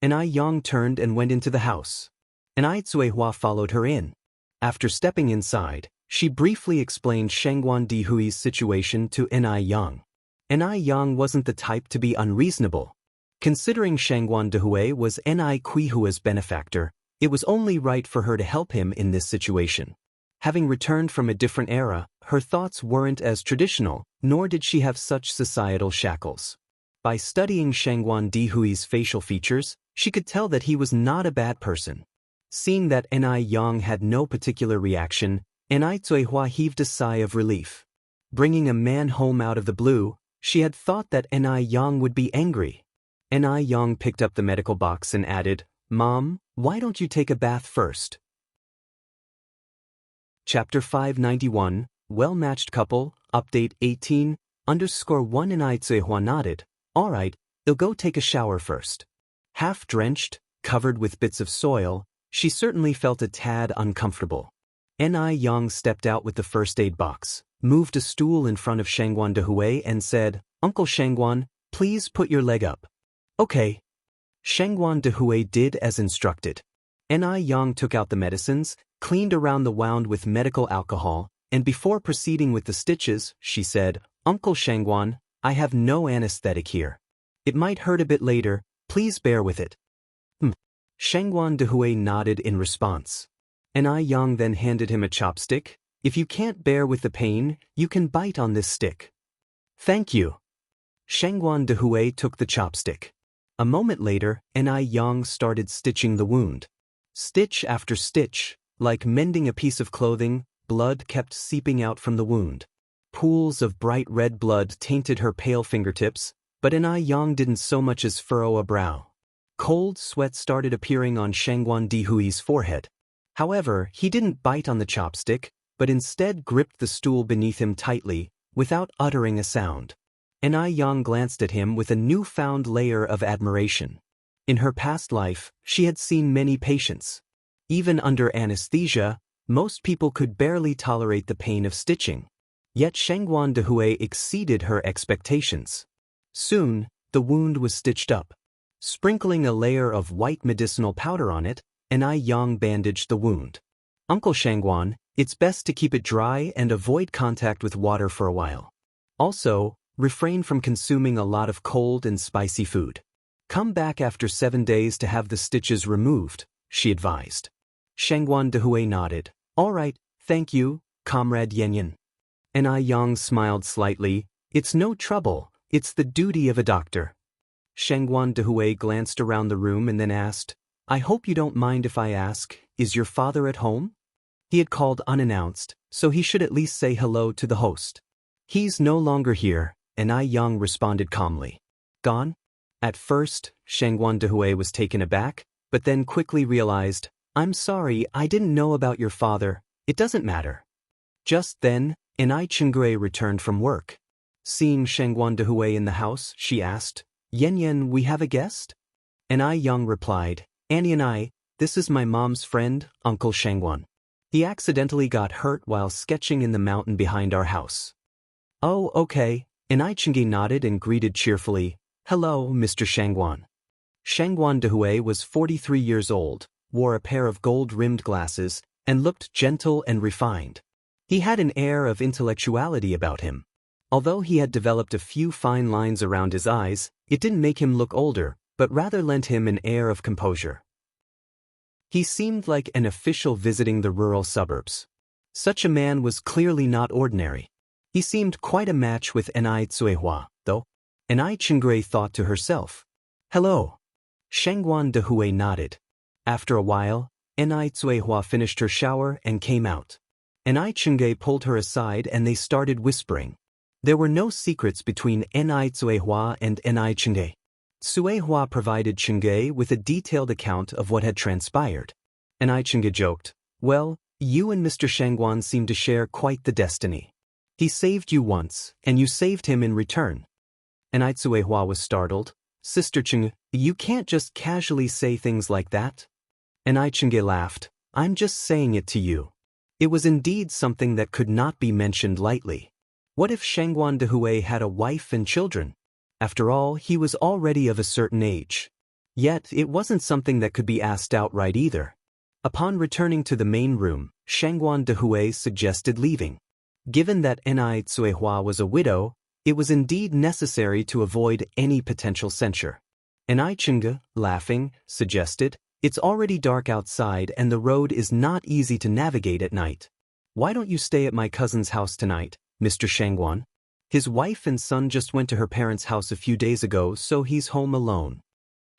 Nai Yang turned and went into the house. Nai Zuihua followed her in. After stepping inside, she briefly explained Shangguan Dihui's situation to Nai Yang. Nai Yang wasn't the type to be unreasonable. Considering Shangguan Dihui was Nai Qihua's benefactor, it was only right for her to help him in this situation. Having returned from a different era, her thoughts weren't as traditional, nor did she have such societal shackles. By studying Shangguan Dihui's facial features, she could tell that he was not a bad person. Seeing that Nai Yang had no particular reaction, Nai Zuihua heaved a sigh of relief. Bringing a man home out of the blue, she had thought that Nai Yang would be angry. Nai Yang picked up the medical box and added, Mom, why don't you take a bath first? Chapter 591, Well-Matched Couple, Update 18, _1 Nai Zuihua nodded. Alright, I'll go take a shower first. Half drenched, covered with bits of soil, she certainly felt a tad uncomfortable. Nai Yang stepped out with the first aid box, moved a stool in front of Shangguan Dihui and said, Uncle Shangguan, please put your leg up. Okay. Shangguan Dihui did as instructed. Nai Yang took out the medicines, cleaned around the wound with medical alcohol, and before proceeding with the stitches, she said, Uncle Shangguan, I have no anesthetic here. It might hurt a bit later, please bear with it. Shangguan Dehui nodded in response. Enai Yang then handed him a chopstick. If you can't bear with the pain, you can bite on this stick. Thank you. Shangguan Dehui took the chopstick. A moment later, Enai Yang started stitching the wound. Stitch after stitch, like mending a piece of clothing, blood kept seeping out from the wound. Pools of bright red blood tainted her pale fingertips, but Enai Yang didn't so much as furrow a brow. Cold sweat started appearing on Shangguan Dehui's forehead. However, he didn't bite on the chopstick, but instead gripped the stool beneath him tightly, without uttering a sound. Enai Yang glanced at him with a newfound layer of admiration. In her past life, she had seen many patients. Even under anesthesia, most people could barely tolerate the pain of stitching. Yet Shangguan Dehui exceeded her expectations. Soon, the wound was stitched up. Sprinkling a layer of white medicinal powder on it, Enai Yang bandaged the wound. Uncle Shangguan, it's best to keep it dry and avoid contact with water for a while. Also, refrain from consuming a lot of cold and spicy food. Come back after 7 days to have the stitches removed, she advised. Shangguan Dehui nodded. All right, thank you, Comrade Yanyan. Enai Yang smiled slightly. It's no trouble, it's the duty of a doctor. Shangguan Dehui glanced around the room and then asked, I hope you don't mind if I ask, is your father at home? He had called unannounced, so he should at least say hello to the host. He's no longer here, Enai Yang responded calmly. Gone? At first, Shangguan Dehui was taken aback, but then quickly realized, I'm sorry, I didn't know about your father, it doesn't matter. Just then, Enai Chengui returned from work. Seeing Shangguan Dehui in the house, she asked, Yan, we have a guest? Enai Yang replied, Annie and I, this is my mom's friend, Uncle Shangguan. He accidentally got hurt while sketching in the mountain behind our house. Oh, okay, Enai Chengui nodded and greeted cheerfully, Hello, Mr. Shangguan. Shangguan Dehui was 43 years old, wore a pair of gold-rimmed glasses, and looked gentle and refined. He had an air of intellectuality about him. Although he had developed a few fine lines around his eyes, it didn't make him look older, but rather lent him an air of composure. He seemed like an official visiting the rural suburbs. Such a man was clearly not ordinary. He seemed quite a match with Enai Tsuehua, though. Enai Chengui thought to herself. Hello. Shangguan Dehui nodded. After a while, Enai Tsuehua finished her shower and came out. Enai Chengui pulled her aside and they started whispering. There were no secrets between Enai Tsuehua and Enai Chengui. Tsuehua provided Chengui with a detailed account of what had transpired. Enai Chengui joked, Well, you and Mr. Shangguan seem to share quite the destiny. He saved you once, and you saved him in return. Enai Tsuehua was startled. Sister Chengui, you can't just casually say things like that. Enai Chengui laughed. I'm just saying it to you. It was indeed something that could not be mentioned lightly. What if Shangguan Dehui had a wife and children? After all, he was already of a certain age. Yet, it wasn't something that could be asked outright either. Upon returning to the main room, Shangguan Dehui suggested leaving. Given that Enai Tsuehua was a widow, it was indeed necessary to avoid any potential censure. Enai Chengui, laughing, suggested, It's already dark outside and the road is not easy to navigate at night. Why don't you stay at my cousin's house tonight, Mr. Shangguan? His wife and son just went to her parents' house a few days ago, so he's home alone.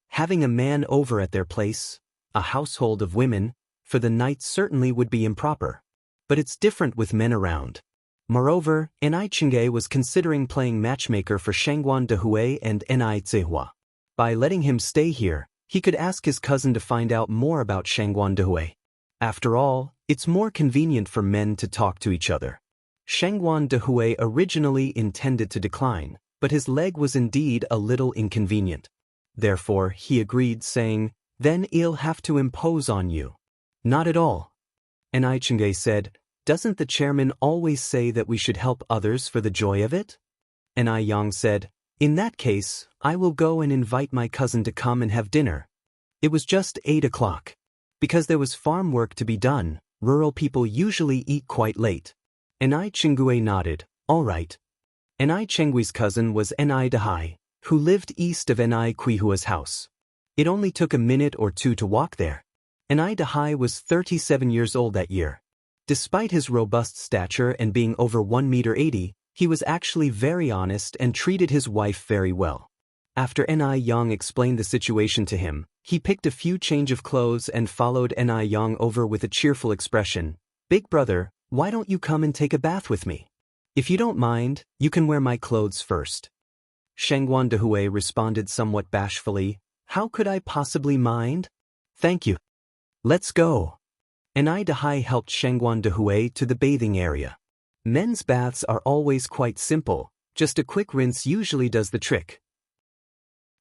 Having a man over at their place, a household of women, for the night certainly would be improper. But it's different with men around. Moreover, Enai Chengui was considering playing matchmaker for Shangguan Dehui and Enai Tsuehua. By letting him stay here, he could ask his cousin to find out more about Shangguan Dehui. After all, it's more convenient for men to talk to each other. Shangguan Dehui originally intended to decline, but his leg was indeed a little inconvenient. Therefore, he agreed, saying, Then he'll have to impose on you. Not at all. Enai Chengui said, Doesn't the chairman always say that we should help others for the joy of it? Enai Yang said, In that case, I will go and invite my cousin to come and have dinner. It was just 8 o'clock. Because there was farm work to be done, rural people usually eat quite late. Enai Chengui nodded, All right. Enai Chengui's cousin was Enai Dehai, who lived east of Enai Kuihua's house. It only took a minute or two to walk there. Enai Dahai was 37 years old that year. Despite his robust stature and being over 1 meter 80, he was actually very honest and treated his wife very well. After Enai Yang explained the situation to him, he picked a few change of clothes and followed Enai Yang over with a cheerful expression. "Big brother, why don't you come and take a bath with me? If you don't mind, you can wear my clothes first." Shangguan Dehui responded somewhat bashfully, "How could I possibly mind? Thank you. Let's go." Enai Dahai helped Shangguan Dehui to the bathing area. Men's baths are always quite simple, just a quick rinse usually does the trick.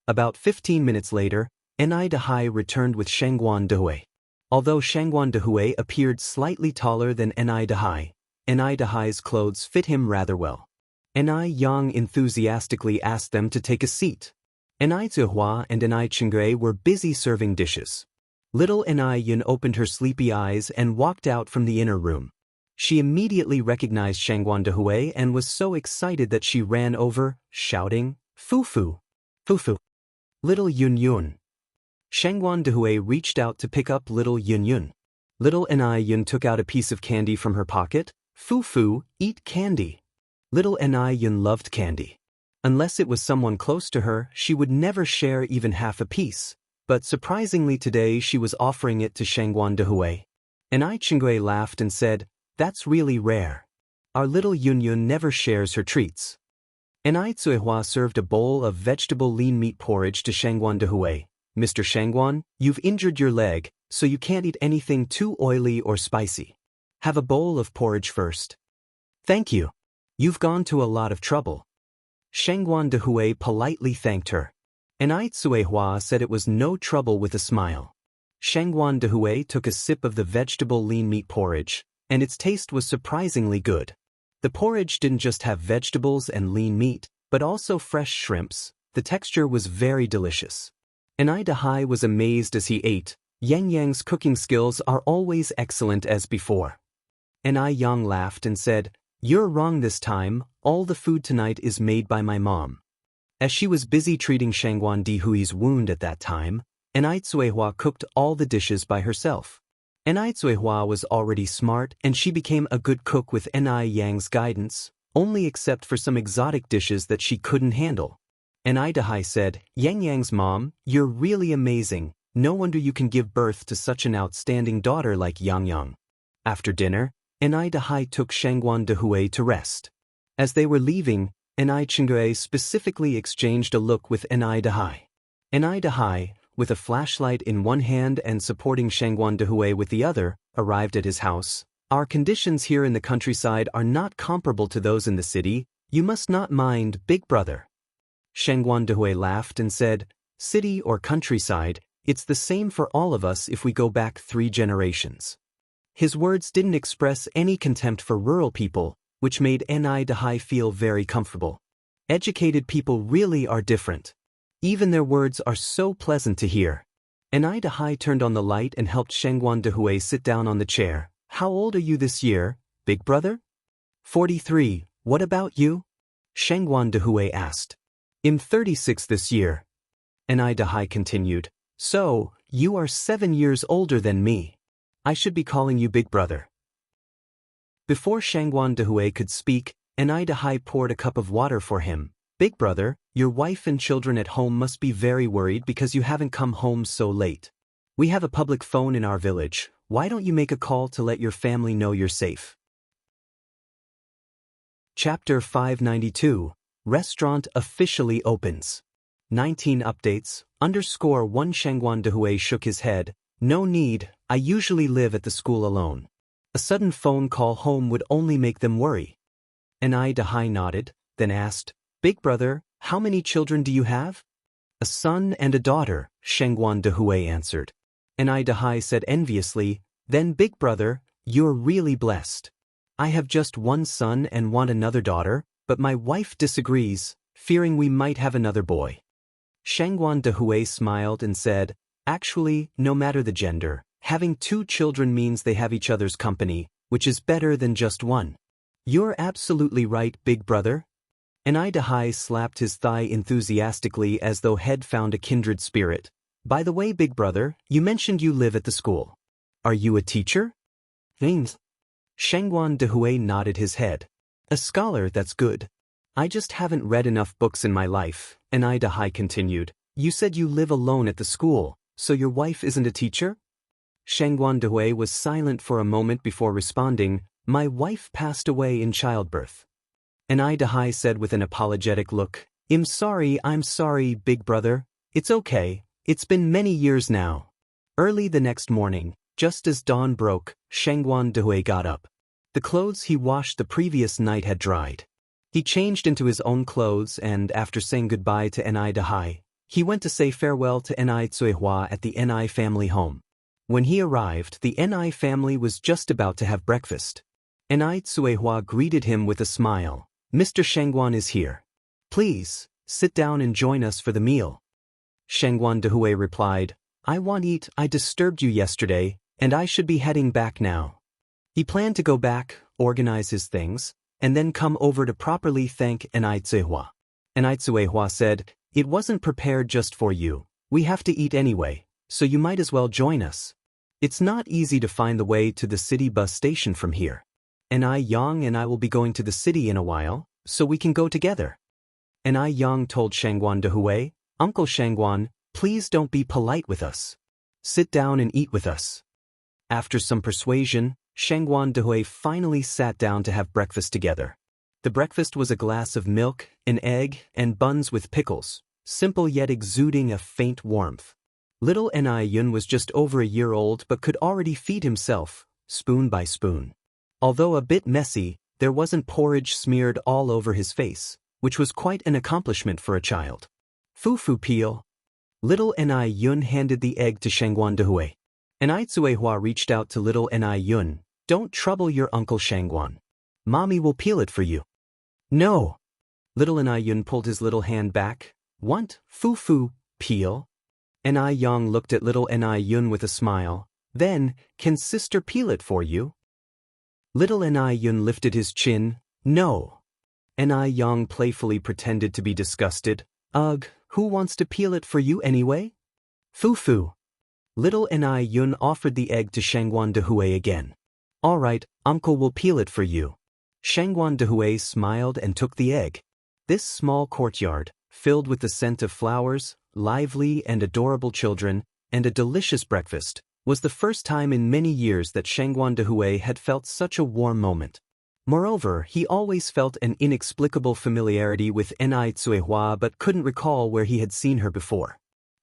About 15 minutes later, Enai Dahai returned with Shangguan Dehui. Although Shangguan Dehui appeared slightly taller than Enai Dahai's clothes fit him rather well. Enai Yang enthusiastically asked them to take a seat. Enai Zihua and Enai Chingui were busy serving dishes. Little Enai Yun opened her sleepy eyes and walked out from the inner room. She immediately recognized Shangguan Dehui and was so excited that she ran over, shouting, "Fufu! Fufu! Little Yun Yun!" Shangguan Dehui reached out to pick up little Yun Yun. Little Enai Yun took out a piece of candy from her pocket. "Fufu, eat candy." Little Enai Yun loved candy. Unless it was someone close to her, she would never share even half a piece. But surprisingly today she was offering it to Shangguan Dehui. Enai Chingui laughed and said, "That's really rare. Our little Yun Yun never shares her treats." Enai Zuihua served a bowl of vegetable lean meat porridge to Shangguan Dehui. "Mr. Shangguan, you've injured your leg, so you can't eat anything too oily or spicy. Have a bowl of porridge first." "Thank you. You've gone to a lot of trouble." Shangguan Dehui politely thanked her. Enai Zuihua said it was no trouble with a smile. Shangguan Dehui took a sip of the vegetable lean meat porridge, and its taste was surprisingly good. The porridge didn't just have vegetables and lean meat, but also fresh shrimps. The texture was very delicious. Enai Dahai was amazed as he ate. Yang Yang's cooking skills are always excellent as before. Enai Yang laughed and said, "You're wrong this time, all the food tonight is made by my mom." As she was busy treating Shangguan Dehui's wound at that time, Enai Zuihua cooked all the dishes by herself. Enai Zuihua was already smart and she became a good cook with Enai Yang's guidance, only except for some exotic dishes that she couldn't handle. Enai Dahai said, "Yang Yang's mom, you're really amazing. No wonder you can give birth to such an outstanding daughter like Yang Yang." After dinner, Enai Dahai took Shangguan Dehui to rest. As they were leaving, Enai Chingui specifically exchanged a look with Enai Dahai. Enai Dahai, with a flashlight in one hand and supporting Shangguan Dehui with the other, arrived at his house. "Our conditions here in the countryside are not comparable to those in the city. You must not mind, big brother." Shangguan Dehui laughed and said, "City or countryside, it's the same for all of us if we go back 3 generations." His words didn't express any contempt for rural people, which made Enai Dahai feel very comfortable. Educated people really are different. Even their words are so pleasant to hear. Enai Dahai turned on the light and helped Shangguan Dehui sit down on the chair. "How old are you this year, big brother?" 43. What about you?" Shangguan Dehui asked. "I'm 36 this year." Enai Dahai continued, "So, you are 7 years older than me. I should be calling you big brother." Before Shangguan Dehui could speak, Enai Dahai poured a cup of water for him. "Big brother, your wife and children at home must be very worried because you haven't come home so late. We have a public phone in our village. Why don't you make a call to let your family know you're safe?" Chapter 592. Restaurant officially opens. 19 updates, _1 Shangguan Dehui shook his head. "No need, I usually live at the school alone. A sudden phone call home would only make them worry." Enai Dahai nodded, then asked, "Big brother, how many children do you have?" "A son and a daughter," Shangguan Dehui answered. Enai Dahai said enviously, "Then big brother, you're really blessed. I have just one son and want another daughter, but my wife disagrees, fearing we might have another boy." Shangguan Dehui smiled and said, "Actually, no matter the gender, having 2 children means they have each other's company, which is better than just one." "You're absolutely right, big brother." Enai Dahai slapped his thigh enthusiastically as though he'd found a kindred spirit. By the way, big brother, you mentioned you live at the school. Are you a teacher? Things. Shangguan Dehui nodded his head. A scholar, that's good. I just haven't read enough books in my life, and Dahai continued. You said you live alone at the school, so your wife isn't a teacher? Shangguan Dehui was silent for a moment before responding, my wife passed away in childbirth. And Dahai said with an apologetic look, I'm sorry, big brother. It's okay, it's been many years now. Early the next morning, just as dawn broke, Shangguan Dehui got up. The clothes he washed the previous night had dried. He changed into his own clothes and, after saying goodbye to Ni Dahai, he went to say farewell to Ni Tsuehua at the Ni family home. When he arrived, the Ni family was just about to have breakfast. Ni Tsuehua greeted him with a smile. Mr. Shangguan is here. Please, sit down and join us for the meal. Shangguan Dehui replied, I want to eat. I disturbed you yesterday, and I should be heading back now. He planned to go back, organize his things, and then come over to properly thank Ni Tsuehua. Ni Tsuehua said, it wasn't prepared just for you. We have to eat anyway, so you might as well join us. It's not easy to find the way to the city bus station from here. Yang and I will be going to the city in a while, so we can go together. Yang told Shangguan Dehui, Uncle Shangguan, please don't be polite with us. Sit down and eat with us. After some persuasion, Shangguan Dehui finally sat down to have breakfast together. The breakfast was a glass of milk, an egg, and buns with pickles, simple yet exuding a faint warmth. Little Ni Yun was just over a year old but could already feed himself, spoon by spoon. Although a bit messy, there wasn't porridge smeared all over his face, which was quite an accomplishment for a child. Fufu peel. Little Ni Yun handed the egg to Shangguan Dehui. Ni Tsuehua reached out to little Ni Yun. Don't trouble your Uncle Shangguan. Mommy will peel it for you. No. Little Ni Yun pulled his little hand back. Want fufu peel? Ni Yang looked at little Ni Yun with a smile. Then, can sister peel it for you? Little Ni Yun lifted his chin. No. Ni Yang playfully pretended to be disgusted. Ugh, who wants to peel it for you anyway? Fufu. Little Ni Yun offered the egg to Shangguan Dehui again. All right, Uncle will peel it for you. Shangguan Dehui smiled and took the egg. This small courtyard, filled with the scent of flowers, lively and adorable children, and a delicious breakfast, was the first time in many years that Shangguan Dehui had felt such a warm moment. Moreover, he always felt an inexplicable familiarity with Ni Tsuehua but couldn't recall where he had seen her before.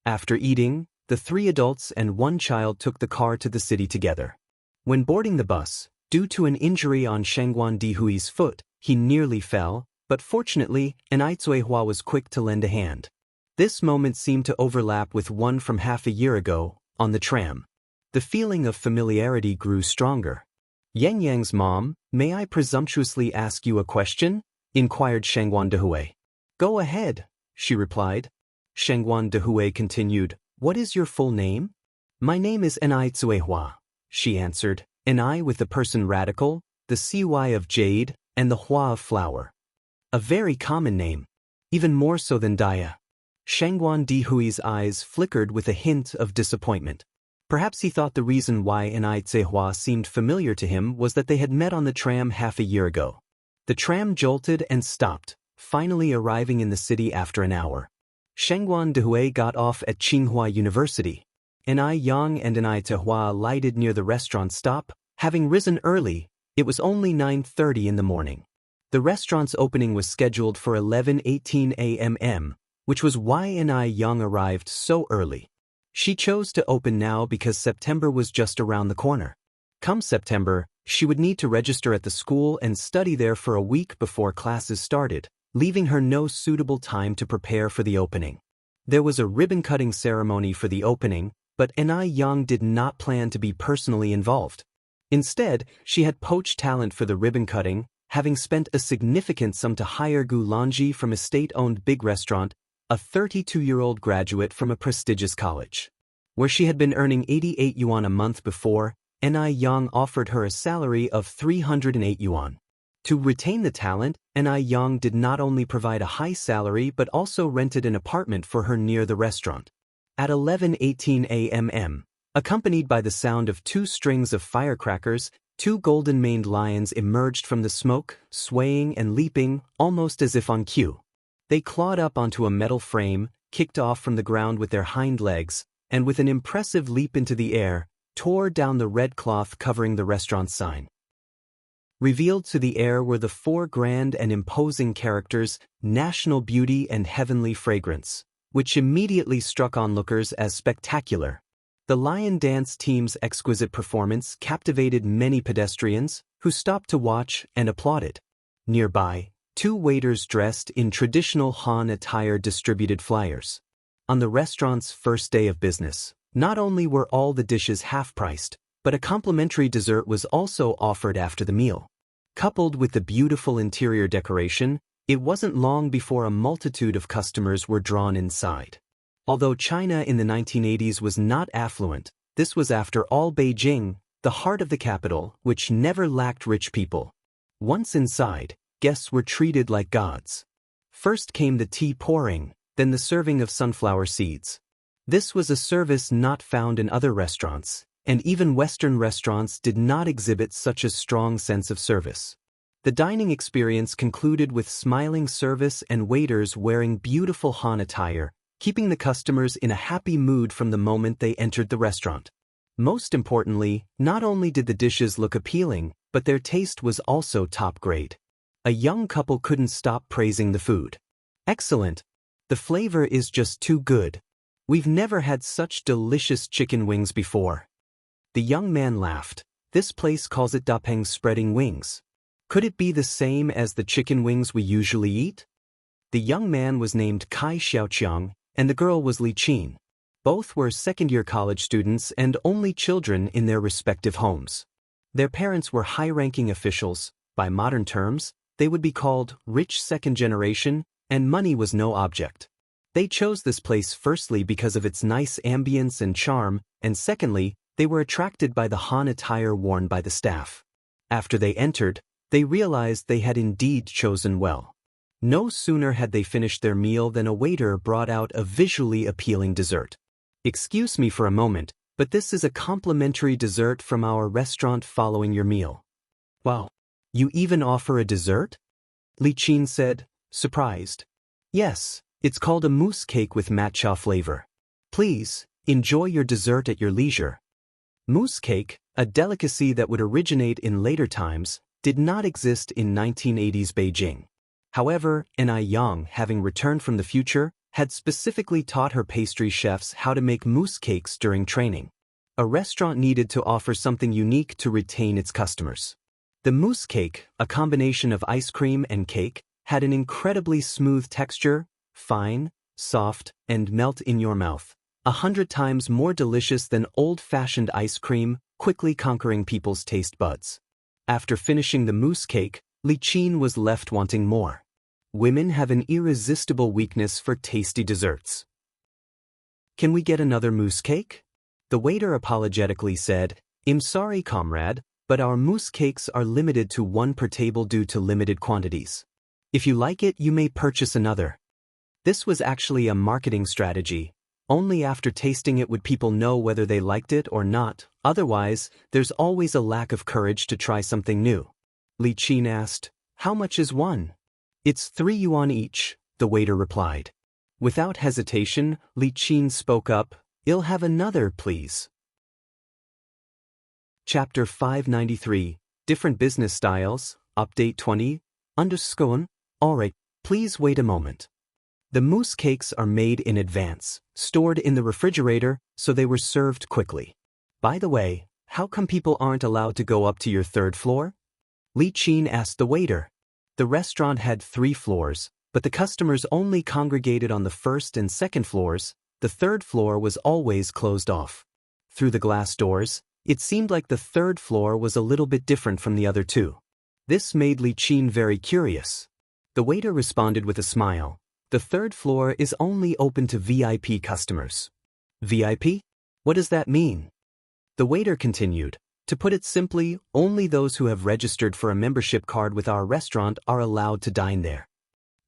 After eating, the 3 adults and 1 child took the car to the city together. When boarding the bus, due to an injury on Shangguan Dehui's foot, he nearly fell, but fortunately, Ni Tsuehua was quick to lend a hand. This moment seemed to overlap with one from half a year ago, on the tram. The feeling of familiarity grew stronger. Yang Yang's mom, may I presumptuously ask you a question? Inquired Shangguan Dehui. Go ahead, she replied. Shangguan Dehui continued, what is your full name? My name is Ni Tsuehua, she answered, Ni with the person radical, the Cy of jade, and the Hua of flower. A very common name, even more so than Daya. Shangguan Dehui's eyes flickered with a hint of disappointment. Perhaps he thought the reason why Ni Tsuehua seemed familiar to him was that they had met on the tram half a year ago. The tram jolted and stopped, finally arriving in the city after an hour. Shangguan Dehui got off at Tsinghua University. Ni Yang and Ni Tsuehua alighted near the restaurant stop. Having risen early, it was only 9:30 in the morning. The restaurant's opening was scheduled for 11:18 a.m., which was why Ni Yang arrived so early. She chose to open now because September was just around the corner. Come September, she would need to register at the school and study there for a week before classes started, leaving her no suitable time to prepare for the opening. There was a ribbon-cutting ceremony for the opening, but Ni Yang did not plan to be personally involved. Instead, she had poached talent for the ribbon-cutting, having spent a significant sum to hire Gu Lanji from a state-owned big restaurant, a 32-year-old graduate from a prestigious college. Where she had been earning 88 yuan a month before, Ni Yang offered her a salary of 308 yuan. To retain the talent, Ni Yang did not only provide a high salary but also rented an apartment for her near the restaurant. At 11:18 a.m., accompanied by the sound of 2 strings of firecrackers, 2 golden-maned lions emerged from the smoke, swaying and leaping, almost as if on cue. They clawed up onto a metal frame, kicked off from the ground with their hind legs, and with an impressive leap into the air, tore down the red cloth covering the restaurant's sign. Revealed to the air were the 4 grand and imposing characters, national beauty and heavenly fragrance, which immediately struck onlookers as spectacular. The lion dance team's exquisite performance captivated many pedestrians, who stopped to watch and applauded. Nearby, 2 waiters dressed in traditional Han attire distributed flyers. On the restaurant's first day of business, not only were all the dishes half-priced, but a complimentary dessert was also offered after the meal. Coupled with the beautiful interior decoration, it wasn't long before a multitude of customers were drawn inside. Although China in the 1980s was not affluent, this was after all Beijing, the heart of the capital, which never lacked rich people. Once inside, guests were treated like gods. First came the tea pouring, then the serving of sunflower seeds. This was a service not found in other restaurants, and even Western restaurants did not exhibit such a strong sense of service. The dining experience concluded with smiling service and waiters wearing beautiful Han attire, keeping the customers in a happy mood from the moment they entered the restaurant. Most importantly, not only did the dishes look appealing, but their taste was also top grade. A young couple couldn't stop praising the food. Excellent. The flavor is just too good. We've never had such delicious chicken wings before. The young man laughed. This place calls it dapeng spreading wings. Could it be the same as the chicken wings we usually eat? The young man was named Kai Xiaoqiang, and the girl was Li Qin. Both were second-year college students and only children in their respective homes. Their parents were high-ranking officials. By modern terms, they would be called rich second generation, and money was no object. They chose this place firstly because of its nice ambience and charm, and secondly, they were attracted by the Han attire worn by the staff. After they entered, they realized they had indeed chosen well. No sooner had they finished their meal than a waiter brought out a visually appealing dessert. Excuse me for a moment, but this is a complimentary dessert from our restaurant following your meal. Wow. You even offer a dessert? Li Qin said, surprised. Yes, it's called a mousse cake with matcha flavor. Please, enjoy your dessert at your leisure. Mousse cake, a delicacy that would originate in later times, did not exist in 1980s Beijing. However, N.I. Yang, having returned from the future, had specifically taught her pastry chefs how to make mousse cakes during training. A restaurant needed to offer something unique to retain its customers. The mousse cake, a combination of ice cream and cake, had an incredibly smooth texture, fine, soft, and melt in your mouth, 100 times more delicious than old-fashioned ice cream, quickly conquering people's taste buds. After finishing the mousse cake, Li Qin was left wanting more. Women have an irresistible weakness for tasty desserts. Can we get another mousse cake? The waiter apologetically said, I'm sorry, comrade, but our mousse cakes are limited to 1 per table due to limited quantities. If you like it, you may purchase another. This was actually a marketing strategy. Only after tasting it would people know whether they liked it or not, otherwise, there's always a lack of courage to try something new. Li Qin asked, how much is one? It's 3 yuan each, the waiter replied. Without hesitation, Li Qin spoke up, I'll have another, please. Chapter 593, Different Business Styles, Update 20, Alright, please wait a moment. The mousse cakes are made in advance, stored in the refrigerator, so they were served quickly. By the way, how come people aren't allowed to go up to your 3rd floor? Li Qin asked the waiter. The restaurant had 3 floors, but the customers only congregated on the 1st and 2nd floors. The 3rd floor was always closed off. Through the glass doors, it seemed like the 3rd floor was a little bit different from the other 2. This made Li Qin very curious. The waiter responded with a smile. The 3rd floor is only open to VIP customers. VIP? What does that mean? The waiter continued. To put it simply, only those who have registered for a membership card with our restaurant are allowed to dine there.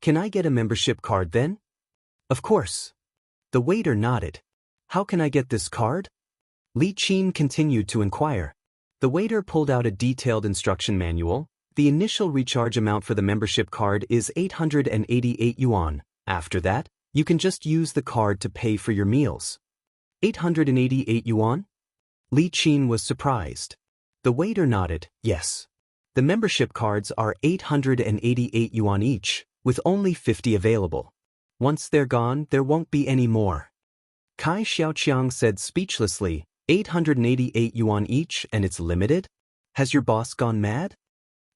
Can I get a membership card then? Of course. The waiter nodded. How can I get this card? Li Qin continued to inquire. The waiter pulled out a detailed instruction manual. The initial recharge amount for the membership card is 888 yuan. After that, you can just use the card to pay for your meals. 888 yuan? Li Qin was surprised. The waiter nodded, yes. The membership cards are 888 yuan each, with only 50 available. Once they're gone, there won't be any more. Kai Xiaoqiang said speechlessly, 888 yuan each and it's limited? Has your boss gone mad?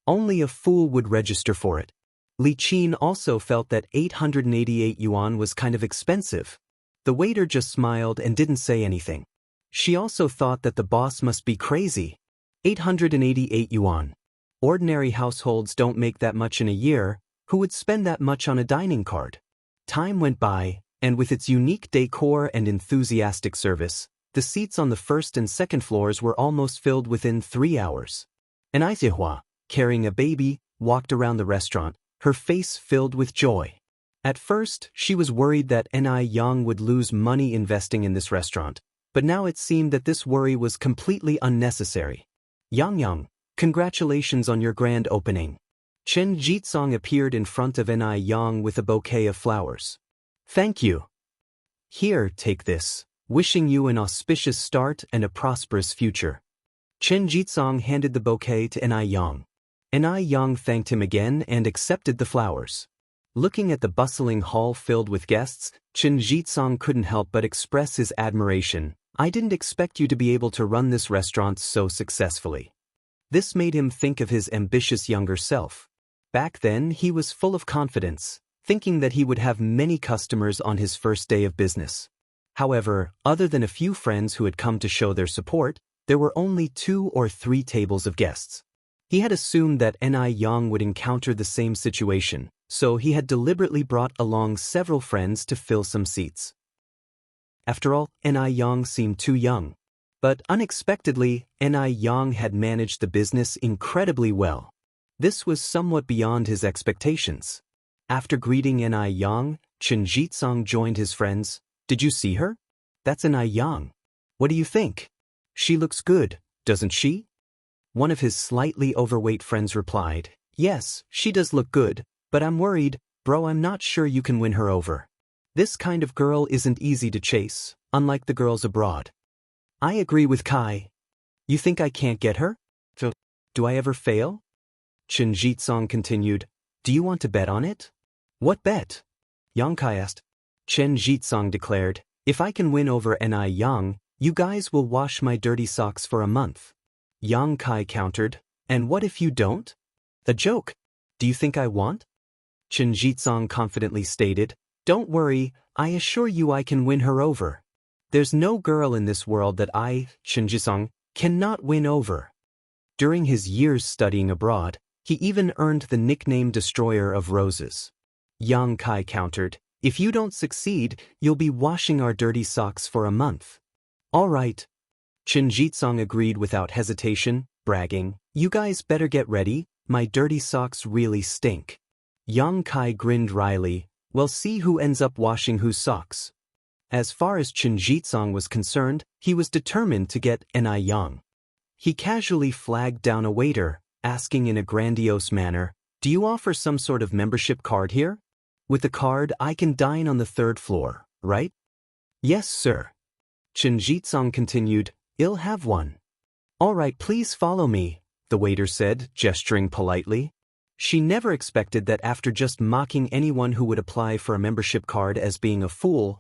Only a fool would register for it. Li Qin also felt that 888 yuan was kind of expensive. The waiter just smiled and didn't say anything. She also thought that the boss must be crazy. 888 yuan. Ordinary households don't make that much in a year. Who would spend that much on a dining card? Time went by, and with its unique decor and enthusiastic service, the seats on the first and second floors were almost filled within 3 hours. And Aizihua, carrying a baby, walked around the restaurant, her face filled with joy. At first, she was worried that Ni Yang would lose money investing in this restaurant, but now it seemed that this worry was completely unnecessary. Yang, congratulations on your grand opening. Chen Jitsong appeared in front of Ni Yang with a bouquet of flowers. Thank you. Here, take this, wishing you an auspicious start and a prosperous future. Chen Jitsong handed the bouquet to Ni Yang. Ni Yang thanked him again and accepted the flowers. Looking at the bustling hall filled with guests, Chen Jitsong couldn't help but express his admiration. I didn't expect you to be able to run this restaurant so successfully. This made him think of his ambitious younger self. Back then, he was full of confidence, thinking that he would have many customers on his first day of business. However, other than a few friends who had come to show their support, there were only 2 or 3 tables of guests. He had assumed that Ni Yang would encounter the same situation, so he had deliberately brought along several friends to fill some seats. After all, Ni Yang seemed too young. But unexpectedly, Ni Yang had managed the business incredibly well. This was somewhat beyond his expectations. After greeting Ni Yang, Chen Jitsong joined his friends. Did you see her? That's Ni Yang. What do you think? She looks good, doesn't she? One of his slightly overweight friends replied, yes, she does look good, but I'm worried, bro, I'm not sure you can win her over. This kind of girl isn't easy to chase, unlike the girls abroad. I agree with Kai. You think I can't get her? Do I ever fail? Chen Jitsong continued, do you want to bet on it? What bet? Yang Kai asked. Chen Jitsong declared, if I can win over Ni Yang, you guys will wash my dirty socks for a month. Yang Kai countered, and what if you don't? A joke. Do you think I want? Chen Jitsong confidently stated, don't worry, I assure you I can win her over. There's no girl in this world that I, Chen Jitsong, cannot win over. During his years studying abroad, he even earned the nickname Destroyer of Roses. Yang Kai countered, if you don't succeed, you'll be washing our dirty socks for a month. All right. Chen Jitsong agreed without hesitation, bragging, you guys better get ready, my dirty socks really stink. Yang Kai grinned wryly, we'll see who ends up washing whose socks. As far as Chen Jitsong was concerned, he was determined to get Ni Yang. He casually flagged down a waiter, asking in a grandiose manner, do you offer some sort of membership card here? With the card, I can dine on the 3rd floor, right? Yes, sir. Chen Jitsong continued, I'll have one. All right, please follow me, the waiter said, gesturing politely. She never expected that after just mocking anyone who would apply for a membership card as being a fool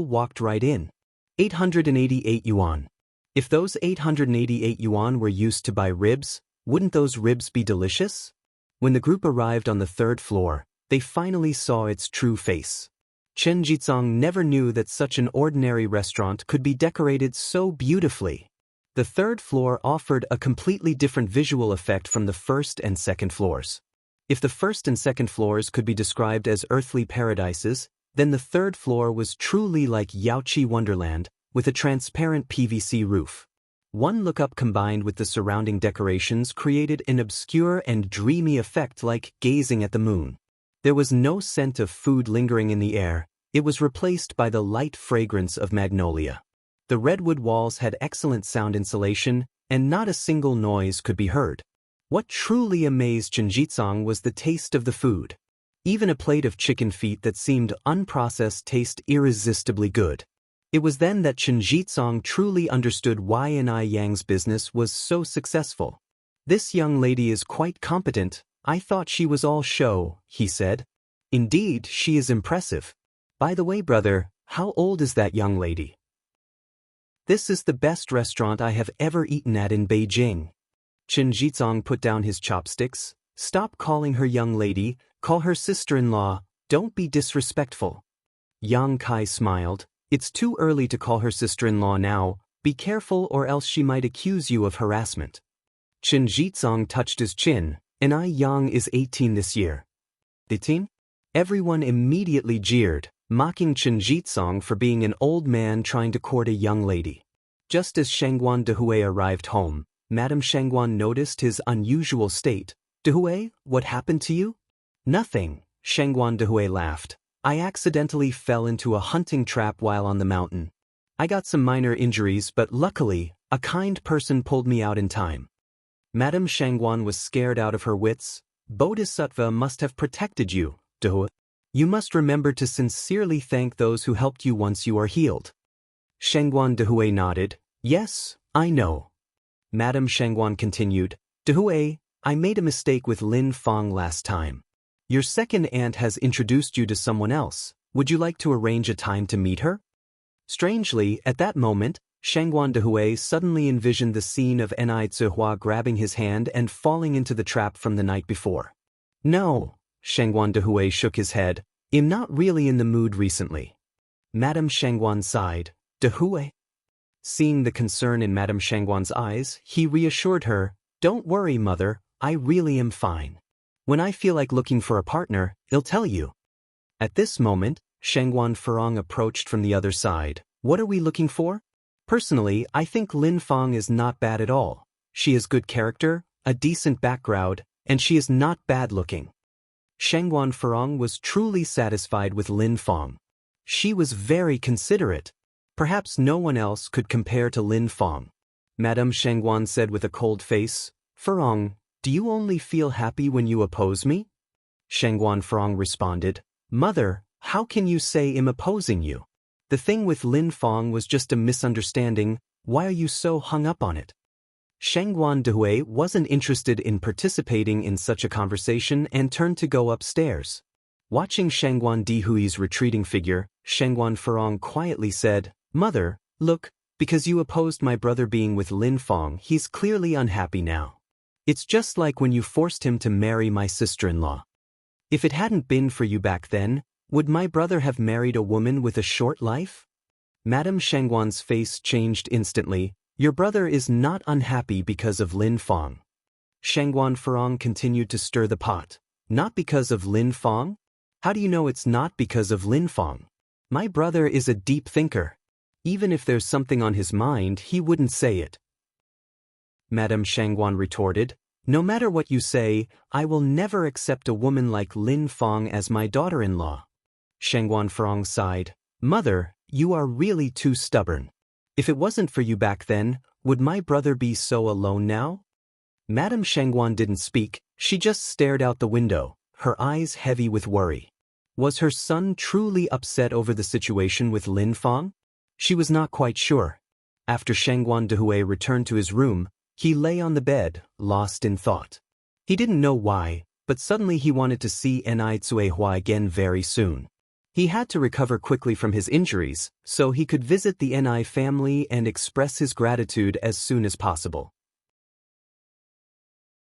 walked right in. 888 yuan. If those 888 yuan were used to buy ribs, wouldn't those ribs be delicious? When the group arrived on the 3rd floor, they finally saw its true face. Chen Jitsong never knew that such an ordinary restaurant could be decorated so beautifully. The 3rd floor offered a completely different visual effect from the 1st and 2nd floors. If the 1st and 2nd floors could be described as earthly paradises, then the 3rd floor was truly like Yaoqi Wonderland, with a transparent PVC roof. One look-up combined with the surrounding decorations created an obscure and dreamy effect like gazing at the moon. There was no scent of food lingering in the air, It was replaced by the light fragrance of magnolia. The redwood walls had excellent sound insulation, and not a single noise could be heard. What truly amazed Chen Jizong was the taste of the food. Even a plate of chicken feet that seemed unprocessed tasted irresistibly good. It was then that Chen Jizong truly understood why Yang's business was so successful. "This young lady is quite competent. I thought she was all show," he said. "Indeed, she is impressive. By the way, brother, how old is that young lady?" "This is the best restaurant I have ever eaten at in Beijing." Chen Jizong put down his chopsticks. "Stop calling her young lady, call her sister-in-law, don't be disrespectful." Yang Kai smiled. "It's too early to call her sister-in-law now, be careful or else she might accuse you of harassment." Chen Jizong touched his chin. Yang is 18 this year." 18? Everyone immediately jeered, mocking Chen Jizong for being an old man trying to court a young lady. Just as Shangguan Dehui arrived home, Madame Shangguan noticed his unusual state. "Dehui, what happened to you?" "Nothing," Shangguan Dehui laughed. "I accidentally fell into a hunting trap while on the mountain. I got some minor injuries, but luckily, a kind person pulled me out in time." Madame Shangguan was scared out of her wits. "Bodhisattva must have protected you, Dehui. You must remember to sincerely thank those who helped you once you are healed." Shangguan Dehui nodded. "Yes, I know." Madame Shangguan continued. "Dehui, I made a mistake with Lin Fang last time. Your second aunt has introduced you to someone else. Would you like to arrange a time to meet her?" Strangely, at that moment, Shangguan Dehui suddenly envisioned the scene of Ni Zihua grabbing his hand and falling into the trap from the night before. "No," Shangguan Dehui shook his head. "I'm not really in the mood recently." Madame Shangguan sighed. "Dehui?" Seeing the concern in Madame Shangguan's eyes, he reassured her. "Don't worry, mother, I really am fine. When I feel like looking for a partner, I'll tell you." At this moment, Shangguan Furong approached from the other side. "What are we looking for?" "Personally, I think Lin Fang is not bad at all. She has good character, a decent background, and she is not bad looking." Shangguan Furong was truly satisfied with Lin Fang. She was very considerate. Perhaps no one else could compare to Lin Fang. Madame Shangguan said with a cold face, "Furong, do you only feel happy when you oppose me?" Shangguan Furong responded, "Mother, how can you say I'm opposing you? The thing with Lin Fang was just a misunderstanding. Why are you so hung up on it?" Shangguan Dehui wasn't interested in participating in such a conversation and turned to go upstairs. Watching Shangguan Dehui's retreating figure, Shangguan Furong quietly said, "Mother, look, because you opposed my brother being with Lin Fang, he's clearly unhappy now. It's just like when you forced him to marry my sister-in-law. If it hadn't been for you back then, would my brother have married a woman with a short life?" Madame Shangguan's face changed instantly. "Your brother is not unhappy because of Lin Fang." Shangguan Furong continued to stir the pot. "Not because of Lin Fang? How do you know it's not because of Lin Fang? My brother is a deep thinker. Even if there's something on his mind, he wouldn't say it." Madame Shangguan retorted, "No matter what you say, I will never accept a woman like Lin Fang as my daughter-in-law." Shangguan Furong sighed. "Mother, you are really too stubborn. If it wasn't for you back then, would my brother be so alone now?" Madame Shangguan didn't speak, she just stared out the window, her eyes heavy with worry. Was her son truly upset over the situation with Lin Fang? She was not quite sure. After Shangguan Dehui returned to his room, he lay on the bed, lost in thought. He didn't know why, but suddenly he wanted to see Ni Zihua again very soon. He had to recover quickly from his injuries, so he could visit the Ni family and express his gratitude as soon as possible.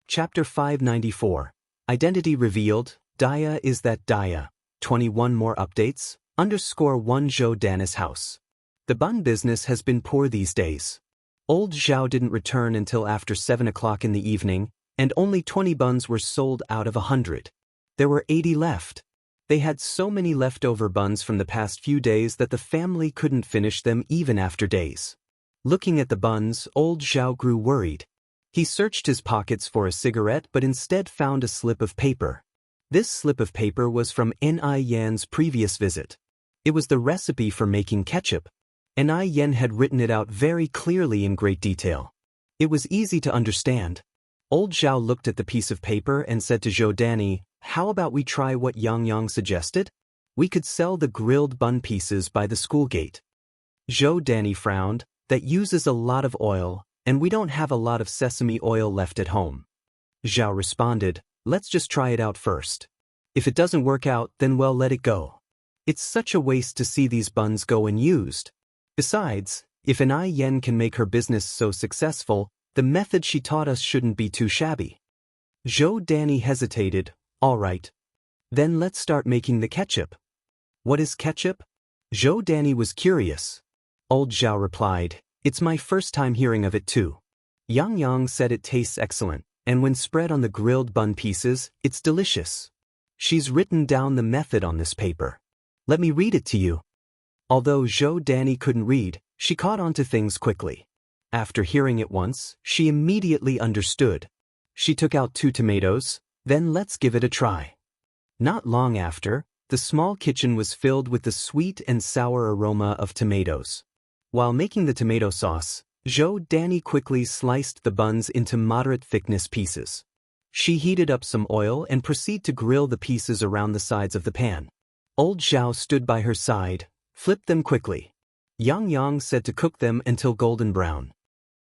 Chapter 594. Identity Revealed. Daya is that Daya. 21 more updates. _1 Zhou Danis house. The bun business has been poor these days. Old Zhao didn't return until after 7 o'clock in the evening, and only 20 buns were sold out of 100. There were 80 left. They had so many leftover buns from the past few days that the family couldn't finish them even after days. Looking at the buns, old Zhao grew worried. He searched his pockets for a cigarette but instead found a slip of paper. This slip of paper was from Ni Yan's previous visit. It was the recipe for making ketchup, and Yen had written it out very clearly in great detail. It was easy to understand. Old Zhao looked at the piece of paper and said to Zhou Danny, "How about we try what Yang suggested? We could sell the grilled bun pieces by the school gate." Zhou Danny frowned. "That uses a lot of oil, and we don't have a lot of sesame oil left at home." Zhao responded, "Let's just try it out first. If it doesn't work out, then well, let it go. It's such a waste to see these buns go unused. Besides, if an Yen can make her business so successful, the method she taught us shouldn't be too shabby." Zhou Danny hesitated. "All right. Then let's start making the ketchup." "What is ketchup?" Zhou Danny was curious. Old Zhao replied, "It's my first time hearing of it too. Yang said it tastes excellent, and when spread on the grilled bun pieces, it's delicious. She's written down the method on this paper. Let me read it to you." Although Zhou Danny couldn't read, she caught on to things quickly. After hearing it once, she immediately understood. She took out 2 tomatoes, "Then let's give it a try." Not long after, the small kitchen was filled with the sweet and sour aroma of tomatoes. While making the tomato sauce, Zhou Danny quickly sliced the buns into moderate thickness pieces. She heated up some oil and proceeded to grill the pieces around the sides of the pan. Old Zhao stood by her side. "Flip them quickly." Yang said to cook them until golden brown.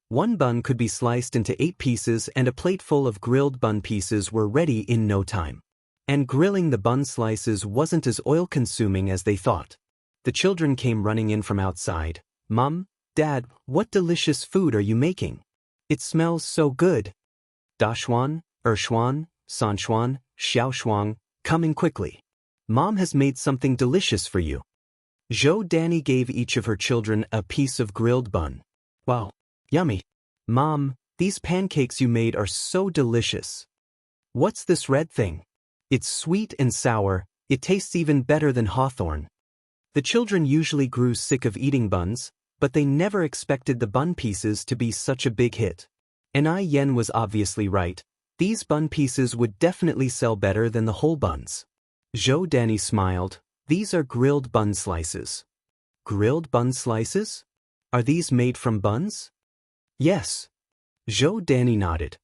1 bun could be sliced into 8 pieces and a plateful of grilled bun pieces were ready in no time. And grilling the bun slices wasn't as oil-consuming as they thought. The children came running in from outside. "Mom, Dad, what delicious food are you making? It smells so good." Daxuan, Ershuan, Sanxuan, Xiaoshuang, coming quickly. "Mom has made something delicious for you." Zhou Danny gave each of her children a piece of grilled bun. "Wow, yummy. Mom, these pancakes you made are so delicious. What's this red thing? It's sweet and sour, it tastes even better than hawthorn." The children usually grew sick of eating buns, but they never expected the bun pieces to be such a big hit. And Yen was obviously right. These bun pieces would definitely sell better than the whole buns. Zhou Danny smiled. "These are grilled bun slices." "Grilled bun slices? Are these made from buns?" "Yes." Zhou Danny nodded.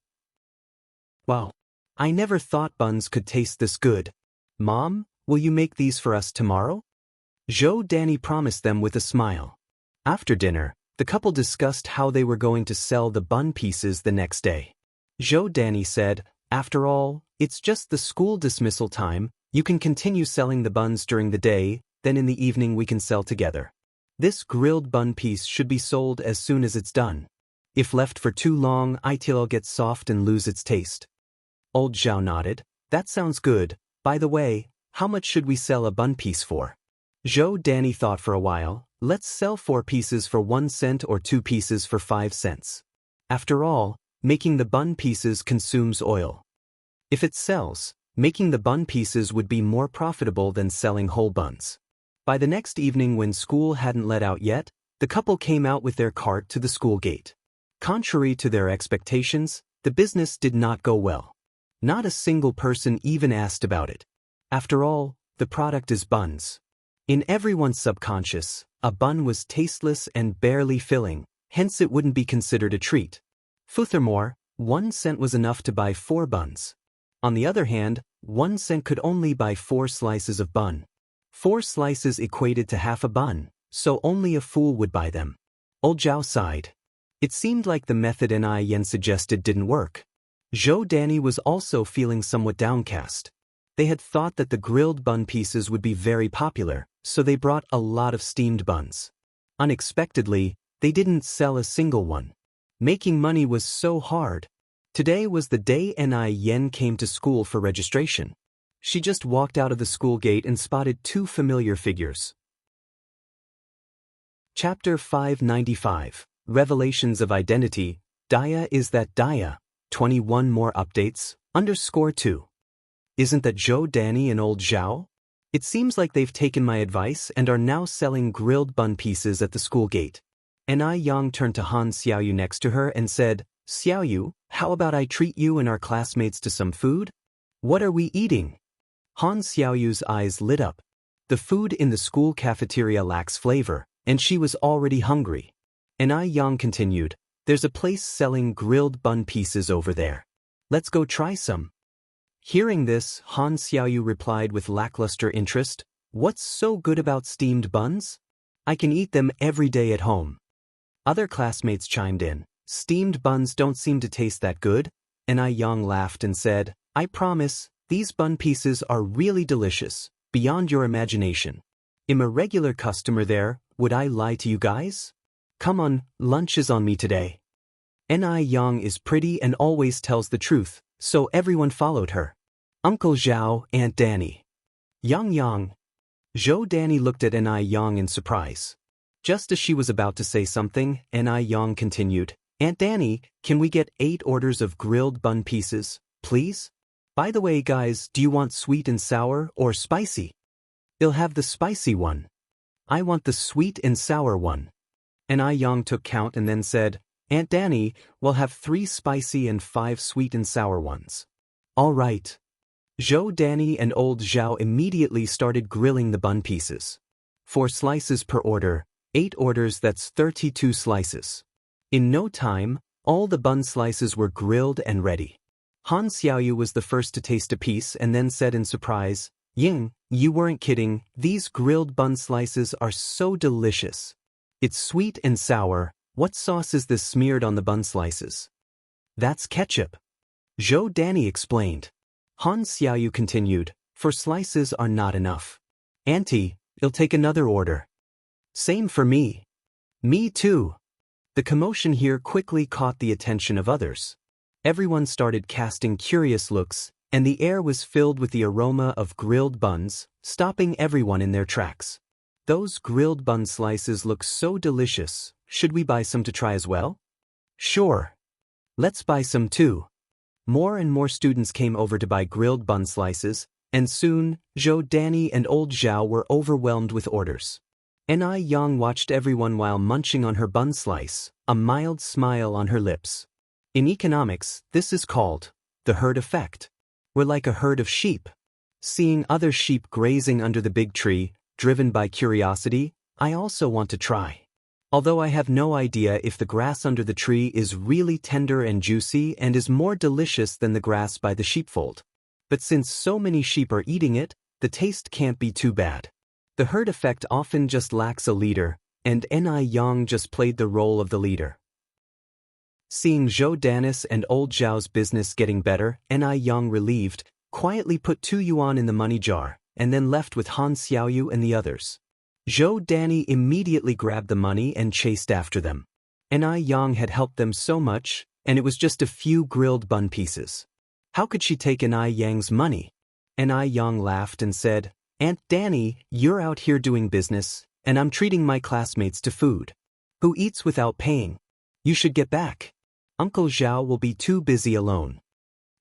"Wow. I never thought buns could taste this good. Mom, will you make these for us tomorrow?" Zhou Danny promised them with a smile. After dinner, the couple discussed how they were going to sell the bun pieces the next day. Zhou Danny said, "After all, it's just the school dismissal time. You can continue selling the buns during the day, then in the evening we can sell together. This grilled bun piece should be sold as soon as it's done. If left for too long, it'll get soft and lose its taste." Old Zhao nodded. "That sounds good. By the way, how much should we sell a bun piece for?" Zhou Danny thought for a while. "Let's sell 4 pieces for 1 cent or 2 pieces for 5 cents. After all, making the bun pieces consumes oil. If it sells, making the bun pieces would be more profitable than selling whole buns." By the next evening when school hadn't let out yet, the couple came out with their cart to the school gate. Contrary to their expectations, the business did not go well. Not a single person even asked about it. After all, the product is buns. In everyone's subconscious, a bun was tasteless and barely filling, hence it wouldn't be considered a treat. Furthermore, 1 cent was enough to buy 4 buns. On the other hand, 1 cent could only buy 4 slices of bun. 4 slices equated to half a bun, so only a fool would buy them. Old Zhao sighed. It seemed like the method Yen suggested didn't work. Zhou Danny was also feeling somewhat downcast. They had thought that the grilled bun pieces would be very popular, so they brought a lot of steamed buns. Unexpectedly, they didn't sell a single one. Making money was so hard. Today was the day Yen came to school for registration. She just walked out of the school gate and spotted 2 familiar figures. Chapter 595, Revelations of Identity, Daya is that Daya, 21 more updates, _2. Isn't that Zhou Danny and Old Zhao? It seems like they've taken my advice and are now selling grilled bun pieces at the school gate. And Yang turned to Han Xiaoyu next to her and said, "Xiaoyu, how about I treat you and our classmates to some food? What are we eating?" Han Xiaoyu's eyes lit up. The food in the school cafeteria lacks flavor, and she was already hungry. And Yang continued, there's a place selling grilled bun pieces over there. Let's go try some. Hearing this, Han Xiaoyu replied with lackluster interest, what's so good about steamed buns? I can eat them every day at home. Other classmates chimed in, steamed buns don't seem to taste that good, and Yang laughed and said, I promise, these bun pieces are really delicious, beyond your imagination. I'm a regular customer there, would I lie to you guys? Come on, lunch is on me today. Yang is pretty and always tells the truth, so everyone followed her. Uncle Zhao, Aunt Danny. Yang. Zhou Danny looked at Yang in surprise. Just as she was about to say something, Yang continued, Aunt Danny, can we get 8 orders of grilled bun pieces, please? By the way guys, do you want sweet and sour or spicy? I'll have the spicy one. I want the sweet and sour one. Yang took count and then said, Aunt Danny, we'll have 3 spicy and 5 sweet and sour ones. All right. Zhou Danny and old Zhao immediately started grilling the bun pieces. 4 slices per order, 8 orders, that's 32 slices. In no time, all the bun slices were grilled and ready. Han Xiaoyu was the first to taste a piece and then said in surprise, Ying, you weren't kidding, these grilled bun slices are so delicious. It's sweet and sour. What sauce is this smeared on the bun slices? That's ketchup. Zhou Danny explained. Han Xiaoyu continued, 4 slices are not enough. Auntie, I'll take another order. Same for me. Me too. The commotion here quickly caught the attention of others. Everyone started casting curious looks, and the air was filled with the aroma of grilled buns, stopping everyone in their tracks. Those grilled bun slices look so delicious, should we buy some to try as well? Sure. Let's buy some too. More and more students came over to buy grilled bun slices, and soon, Zhou Danny and old Zhao were overwhelmed with orders. Yang watched everyone while munching on her bun slice, a mild smile on her lips. In economics, this is called the herd effect. We're like a herd of sheep. Seeing other sheep grazing under the big tree, driven by curiosity, I also want to try. Although I have no idea if the grass under the tree is really tender and juicy and is more delicious than the grass by the sheepfold. But since so many sheep are eating it, the taste can't be too bad. The herd effect often just lacks a leader, and Yang just played the role of the leader. Seeing Zhou Danis and old Zhao's business getting better, Yang, relieved, quietly put 2 yuan in the money jar, and then left with Han Xiaoyu and the others. Zhou Danny immediately grabbed the money and chased after them. Yang had helped them so much, and it was just a few grilled bun pieces. How could she take Yang's money? Yang laughed and said, Aunt Danny, you're out here doing business, and I'm treating my classmates to food. Who eats without paying? You should get back. Uncle Zhao will be too busy alone.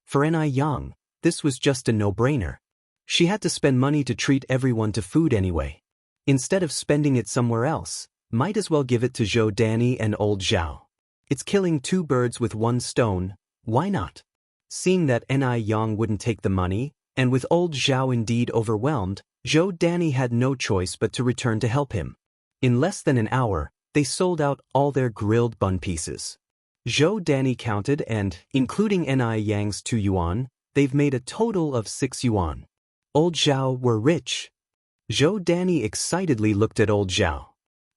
For Yang, this was just a no-brainer. She had to spend money to treat everyone to food anyway. Instead of spending it somewhere else, might as well give it to Zhou Danny and old Zhao. It's killing 2 birds with 1 stone, why not? Seeing that Yang wouldn't take the money, and with old Zhao indeed overwhelmed, Zhou Danny had no choice but to return to help him. In less than an hour, they sold out all their grilled bun pieces. Zhou Danny counted and, including Yang's 2 yuan, they've made a total of 6 yuan. Old Zhao were rich. Zhou Danny excitedly looked at old Zhao.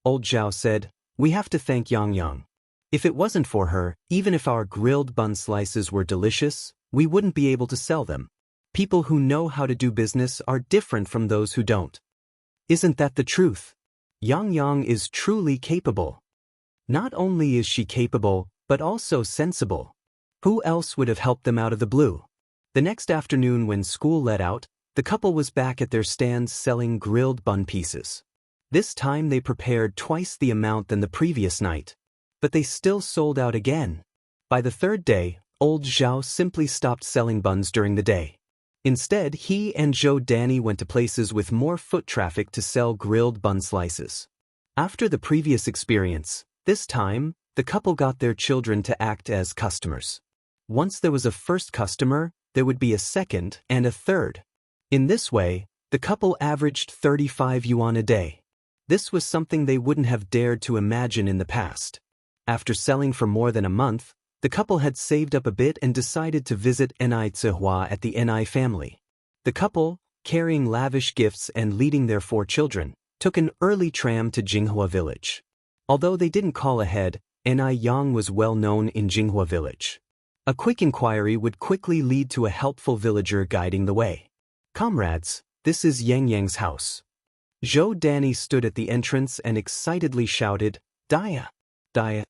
Old Zhao said, we have to thank Yang. If it wasn't for her, even if our grilled bun slices were delicious, we wouldn't be able to sell them. People who know how to do business are different from those who don't. Isn't that the truth? Yang is truly capable. Not only is she capable, but also sensible. Who else would have helped them out of the blue? The next afternoon when school let out, the couple was back at their stands selling grilled bun pieces. This time they prepared twice the amount than the previous night. But they still sold out again. By the 3rd day, old Zhao simply stopped selling buns during the day. Instead, he and Zhou Danny went to places with more foot traffic to sell grilled bun slices. After the previous experience, this time, the couple got their children to act as customers. Once there was a first customer, there would be a second and a third. In this way, The couple averaged 35 yuan a day. This was something they wouldn't have dared to imagine in the past. After selling for more than a month, the couple had saved up a bit and decided to visit Ni Zihua at the Ni family. The couple, carrying lavish gifts and leading their 4 children, took an early tram to Jinghua village. Although they didn't call ahead, Ni Yang was well known in Jinghua village. A quick inquiry would quickly lead to a helpful villager guiding the way. Comrades, this is Yang Yang's house. Zhou Danny stood at the entrance and excitedly shouted, Daya! Daya!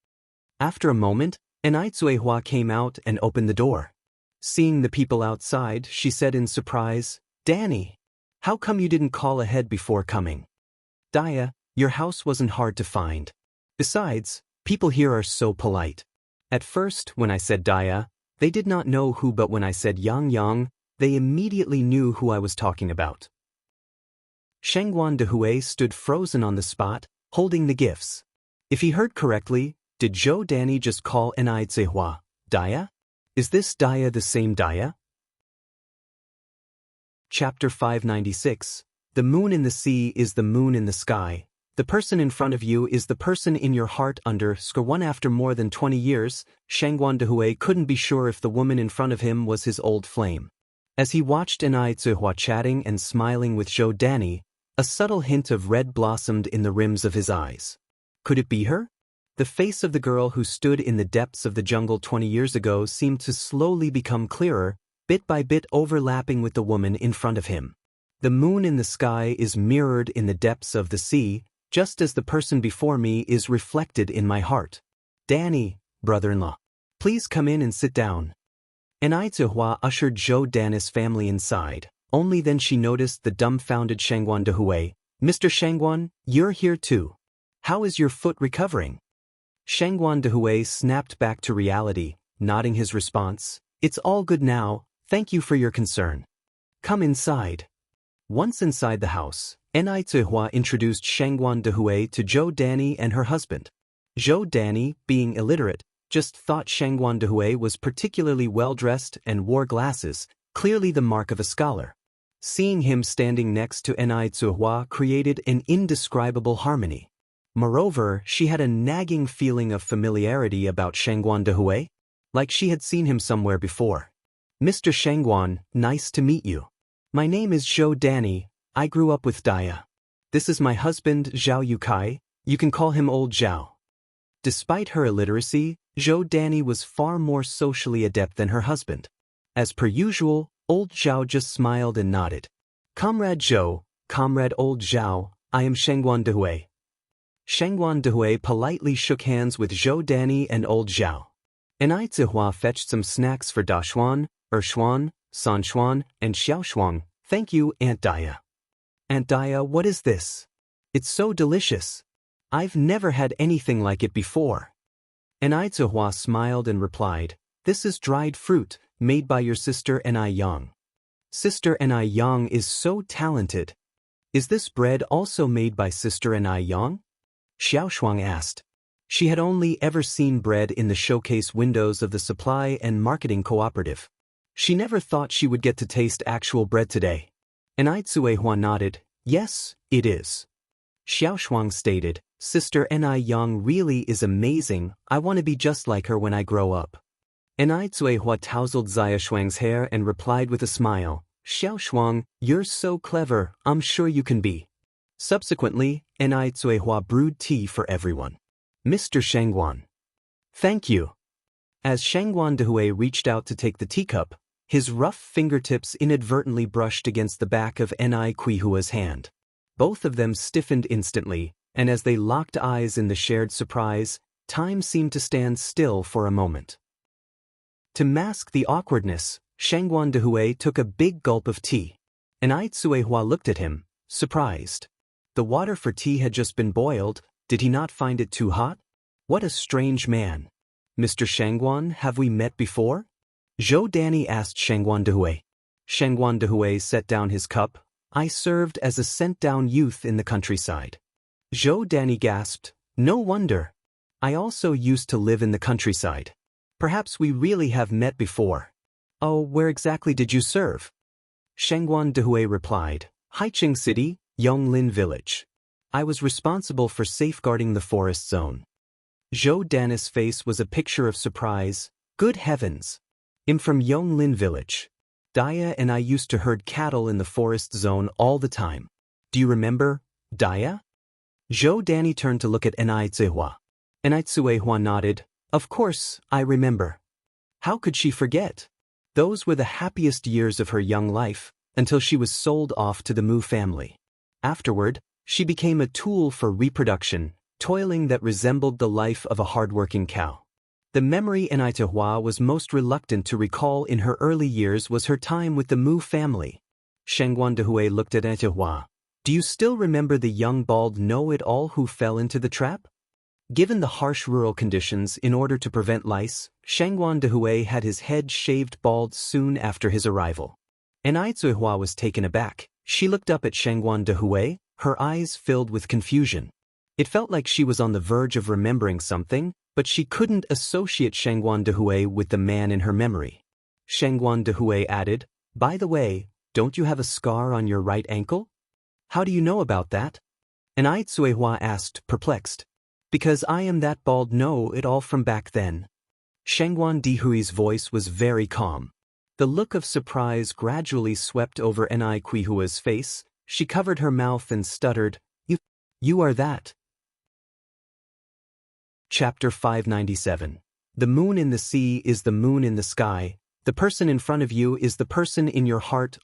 After a moment, Ni Zuihua came out and opened the door. Seeing the people outside, she said in surprise, Danny, how come you didn't call ahead before coming? Daya, your house wasn't hard to find. Besides, people here are so polite. At first, when I said Daya, they did not know who, but when I said Yang Yang, they immediately knew who I was talking about. Shengguan Dehui stood frozen on the spot, holding the gifts. If he heard correctly, did Zhou Danny just call Ni Zihua Daya? Is this Daya the same Daya? Chapter 596. The moon in the sea is the moon in the sky. The person in front of you is the person in your heart. _1 After more than 20 years, Shengguan Dehui couldn't be sure if the woman in front of him was his old flame. As he watched Ni Zihua chatting and smiling with Zhou Danny, a subtle hint of red blossomed in the rims of his eyes. Could it be her? The face of the girl who stood in the depths of the jungle 20 years ago seemed to slowly become clearer, bit by bit overlapping with the woman in front of him. The moon in the sky is mirrored in the depths of the sea, just as the person before me is reflected in my heart. Danny, brother-in-law, please come in and sit down. Ni Zihua ushered Zhou Danny's family inside. Only then she noticed the dumbfounded Shengguan Dehui. Mr. Shengguan, you're here too. How is your foot recovering? Shengguan Dehui snapped back to reality, nodding his response. It's all good now, thank you for your concern. Come inside. Once inside the house, Ni Zihua introduced Shengguan Dehui to Zhou Danny and her husband. Zhou Danny, being illiterate, just thought Shengguan Dehui was particularly well-dressed and wore glasses, clearly the mark of a scholar. Seeing him standing next to Ni Zihua created an indescribable harmony. Moreover, she had a nagging feeling of familiarity about Shengguan Dehui, like she had seen him somewhere before. Mr. Shengguan, nice to meet you. My name is Zhou Danny, I grew up with Daya. This is my husband Zhao Yukai, you can call him Old Zhao. Despite her illiteracy, Zhou Danny was far more socially adept than her husband. As per usual, Old Zhao just smiled and nodded. Comrade Zhou, Comrade Old Zhao, I am Shengguan Dehui. Shengguan Dehui politely shook hands with Zhou Danny and Old Zhao. Ni Zihua fetched some snacks for Dashuan, Ershuan, Sanshuan, and Xiaoshuang. Thank you, Aunt Daya. Aunt Daya, what is this? It's so delicious. I've never had anything like it before. Ni Zihua smiled and replied, this is dried fruit, made by your sister Ni Yang. Sister Ni Yang is so talented. Is this bread also made by Sister Ni Yang? Xiaoshuang asked. She had only ever seen bread in the showcase windows of the supply and marketing cooperative. She never thought she would get to taste actual bread today. Ni Zihua nodded, yes, it is. Xiaoshuang stated, Sister Ni Yang really is amazing, I want to be just like her when I grow up. Ni Zihua tousled Xiaoshuang's hair and replied with a smile, Xiaoshuang, you're so clever, I'm sure you can be. Subsequently, Ni Zihua brewed tea for everyone. Mr. Shengguan. Thank you. As Shengguan Dehui reached out to take the teacup, his rough fingertips inadvertently brushed against the back of Ni Qihua's hand. Both of them stiffened instantly, and as they locked eyes in the shared surprise, time seemed to stand still for a moment. To mask the awkwardness, Shengguan Dehui took a big gulp of tea. Ni Zihua looked at him, surprised. The water for tea had just been boiled, did he not find it too hot? What a strange man. Mr. Shengguan, have we met before? Zhou Danny asked Shengguan Dehui. Shengguan Dehui set down his cup. I served as a sent-down youth in the countryside. Zhou Danny gasped, no wonder. I also used to live in the countryside. Perhaps we really have met before. Oh, where exactly did you serve? Shengguan Dehui replied, Haicheng City, Wang Lin Village. I was responsible for safeguarding the forest zone. Zhou Dan's face was a picture of surprise. Good heavens! I'm from Wang Lin Village. Daya and I used to herd cattle in the forest zone all the time. Do you remember, Daya? Zhou Dan turned to look at Enai-Zihua. Enai-Zihua nodded. Of course, I remember. How could she forget? Those were the happiest years of her young life, until she was sold off to the Mu family. Afterward, she became a tool for reproduction, toiling that resembled the life of a hardworking cow. The memory Enai-Zihua was most reluctant to recall in her early years was her time with the Mu family. Shengguan Dehui looked at Enai-Zihua. Do you still remember the young bald know-it-all who fell into the trap? Given the harsh rural conditions, in order to prevent lice, Shengguan Dehui had his head shaved bald soon after his arrival. Enai-Zihua was taken aback. She looked up at Shengguan Dehui, her eyes filled with confusion. It felt like she was on the verge of remembering something, but she couldn't associate Shengguan Dehui with the man in her memory. Shengguan Dehui added, By the way, don't you have a scar on your right ankle? How do you know about that? Enai-Zihua asked, perplexed. Because I am that bald know-it-all from back then. Shengguan Dehui's voice was very calm. The look of surprise gradually swept over Enai-Zihua's face. She covered her mouth and stuttered, You are that. Chapter 597. The moon in the sea is the moon in the sky. The person in front of you is the person in your heart.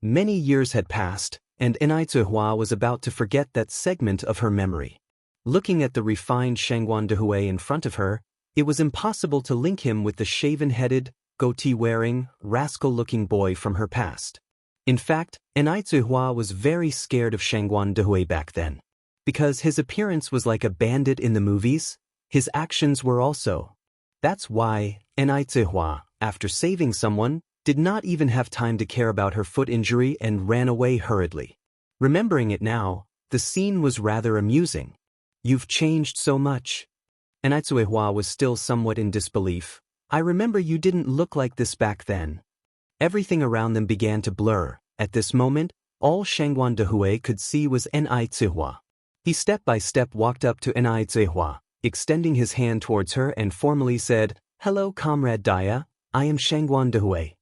Many years had passed, and Enai-Zihua was about to forget that segment of her memory. Looking at the refined Shengguan Dehui in front of her, it was impossible to link him with the shaven-headed, goatee-wearing, rascal-looking boy from her past. In fact, Enai-Zihua was very scared of Shengguan Dehui back then. Because his appearance was like a bandit in the movies, his actions were also. That's why Enai-Zihua, after saving someone, did not even have time to care about her foot injury and ran away hurriedly. Remembering it now, the scene was rather amusing. You've changed so much. Enai-Zihua was still somewhat in disbelief. I remember you didn't look like this back then. Everything around them began to blur. At this moment, all Shengguan Dehui could see was Enai-Zihua. He step by step walked up to Enai-Zihua, extending his hand towards her and formally said, Hello, Comrade Daya, I am Shengguan Dehui.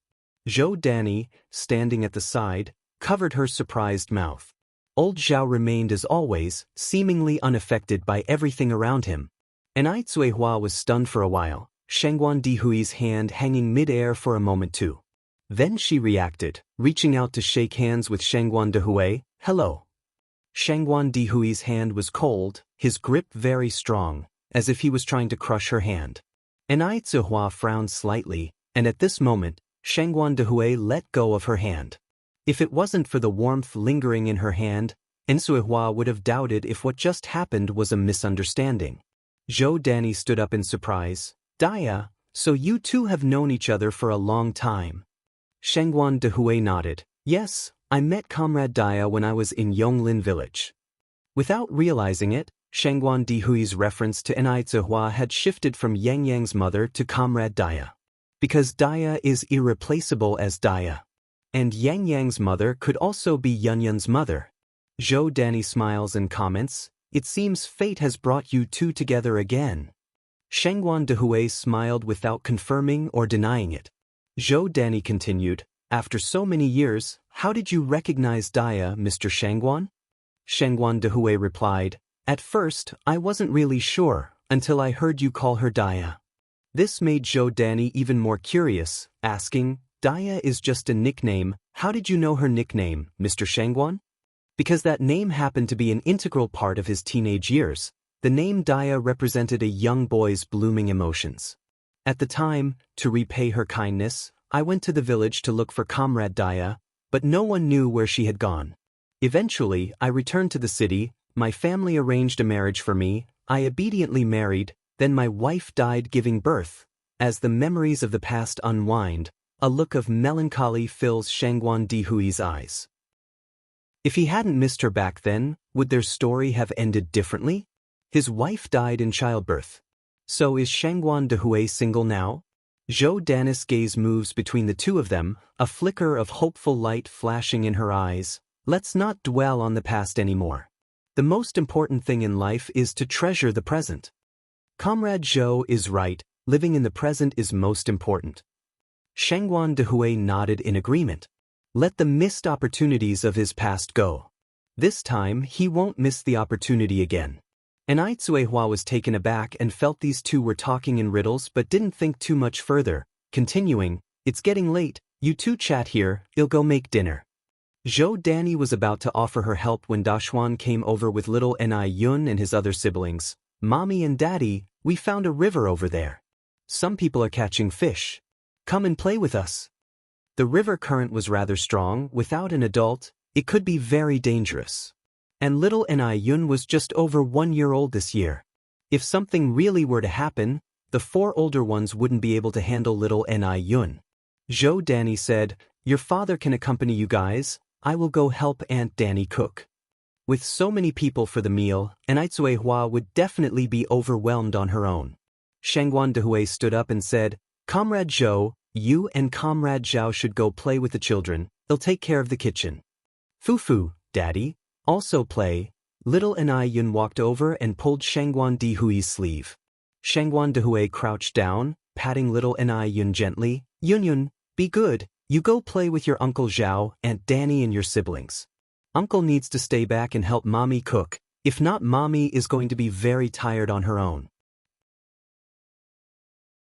Zhou Dan, standing at the side, covered her surprised mouth. Old Zhao remained as always, seemingly unaffected by everything around him. Enai-Zihua was stunned for a while, Shengguan Dehui's hand hanging mid-air for a moment too. Then she reacted, reaching out to shake hands with Shengguan Dehui. Hello. Shengguan Dehui's hand was cold, his grip very strong, as if he was trying to crush her hand. Enai-Zihua frowned slightly, and at this moment, Shengguan Dehui let go of her hand. If it wasn't for the warmth lingering in her hand, Enai-Zihua would have doubted if what just happened was a misunderstanding. Zhou Dan stood up in surprise. Daya, so you two have known each other for a long time. Shengguan Dehui nodded. Yes, I met Comrade Daya when I was in Wang Lin Village. Without realizing it, Shengguan Dehui's reference to Enai-Zihua had shifted from Yang Yang's mother to Comrade Daya. Because Daya is irreplaceable as Daya. And Yang Yang's mother could also be Yun Yun's mother. Zhou Dan smiles and comments, It seems fate has brought you two together again. Shengguan Dehui smiled without confirming or denying it. Zhou Dan continued, After so many years, how did you recognize Daya, Mr. Shengguan? Shengguan Dehui replied, At first, I wasn't really sure, until I heard you call her Daya. This made Zhou Dan even more curious, asking, Daya is just a nickname, how did you know her nickname, Mr. Shengguan? Because that name happened to be an integral part of his teenage years, the name Daya represented a young boy's blooming emotions. At the time, to repay her kindness, I went to the village to look for Comrade Daya, but no one knew where she had gone. Eventually, I returned to the city, my family arranged a marriage for me, I obediently married, then my wife died giving birth. As the memories of the past unwind, a look of melancholy fills Shengguan Dehui's eyes. If he hadn't missed her back then, would their story have ended differently? His wife died in childbirth. So is Shengguan Dehui single now? Zhou Danis' gaze moves between the two of them, a flicker of hopeful light flashing in her eyes. Let's not dwell on the past anymore. The most important thing in life is to treasure the present. Comrade Zhou is right, living in the present is most important. Shangguan Dehui nodded in agreement. Let the missed opportunities of his past go. This time, he won't miss the opportunity again. And Ai Cuehua was taken aback and felt these two were talking in riddles but didn't think too much further, continuing, it's getting late, you two chat here, I'll go make dinner. Zhou Danny was about to offer her help when Dashuan came over with little Ni Yun and his other siblings. Mommy and Daddy, we found a river over there. Some people are catching fish. Come and play with us. The river current was rather strong. Without an adult, it could be very dangerous. And little Ni Yun was just over 1 year old this year. If something really were to happen, the 4 older ones wouldn't be able to handle little Ni Yun. Zhou Danny said, your father can accompany you guys, I will go help Aunt Danny cook. With so many people for the meal, Ai Cuehua would definitely be overwhelmed on her own. Shangguan Dehui stood up and said, Comrade Zhou, you and Comrade Zhao should go play with the children, they'll take care of the kitchen. Fufu, Daddy, also play. Little Ni Yun walked over and pulled Shangguan Dehui's sleeve. Shangguan Dehui crouched down, patting little Ni Yun gently. Yun, be good, you go play with your Uncle Zhao, Aunt Danny and your siblings. Uncle needs to stay back and help Mommy cook, if not Mommy is going to be very tired on her own.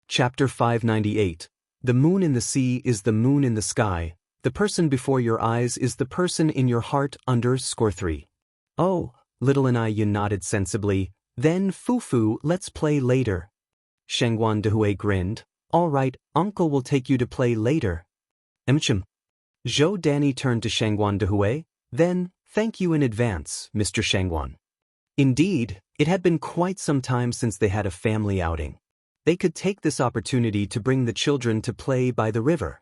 Chapter 598. The moon in the sea is the moon in the sky. The person before your eyes is the person in your heart. _3. Oh, little Ni Yun nodded sensibly. Then Fufu, let's play later. Shangguan Dehui grinned. All right, Uncle will take you to play later. Zhou Danny turned to Shangguan Dehui. Then, thank you in advance, Mr. Shangguan. Indeed, it had been quite some time since they had a family outing. They could take this opportunity to bring the children to play by the river.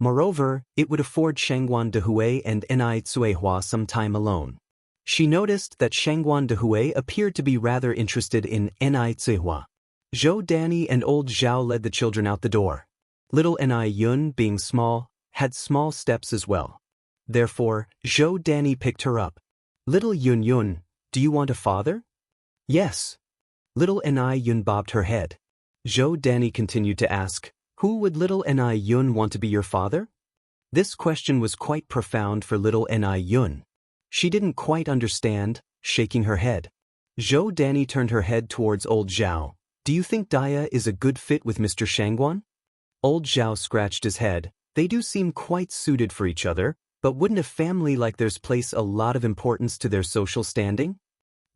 Moreover, it would afford Shangguan Dehui and Ai Cuehua some time alone. She noticed that Shangguan Dehui appeared to be rather interested in Ai Cuehua. Zhou Danny and old Zhao led the children out the door. Little Ni Yun, being small, had small steps as well. Therefore, Zhou Danny picked her up. Little Yun, do you want a father? Yes. Little Ni Yun bobbed her head. Zhou Danny continued to ask, who would little Ni Yun want to be your father? This question was quite profound for little Ni Yun. She didn't quite understand, shaking her head. Zhou Danny turned her head towards old Zhao. Do you think Daya is a good fit with Mr. Shangguan? Old Zhao scratched his head. They do seem quite suited for each other, but wouldn't a family like theirs place a lot of importance to their social standing?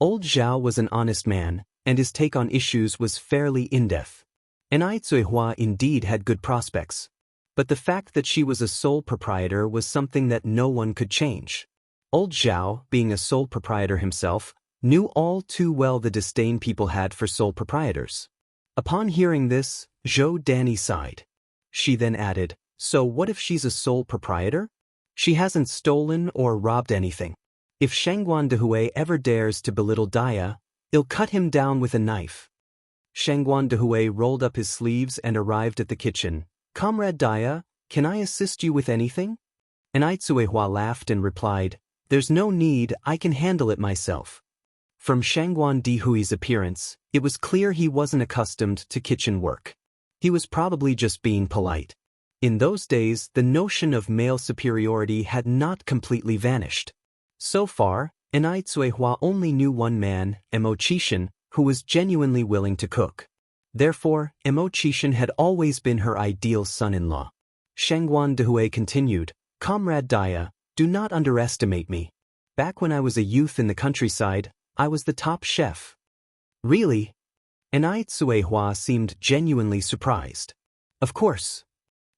Old Zhao was an honest man, and his take on issues was fairly in-depth. Ai Cuehua indeed had good prospects. But the fact that she was a sole proprietor was something that no one could change. Old Zhao, being a sole proprietor himself, knew all too well the disdain people had for sole proprietors. Upon hearing this, Zhou Danny sighed. She then added, so what if she's a sole proprietor? She hasn't stolen or robbed anything. If Shangguan Dehui ever dares to belittle Daya, I'll cut him down with a knife. Shangguan Dehui rolled up his sleeves and arrived at the kitchen. Comrade Daya, can I assist you with anything? Ai Cuehua laughed and replied, there's no need, I can handle it myself. From Shangguan Dehui's appearance, it was clear he wasn't accustomed to kitchen work. He was probably just being polite. In those days, the notion of male superiority had not completely vanished. So far, Ai Cuehua only knew one man, Immortal, who was genuinely willing to cook. Therefore, Immortal had always been her ideal son-in-law. Shangguan Dehui continued, Comrade Daya, do not underestimate me. Back when I was a youth in the countryside, I was the top chef. Really? Ai Cuehua seemed genuinely surprised. Of course.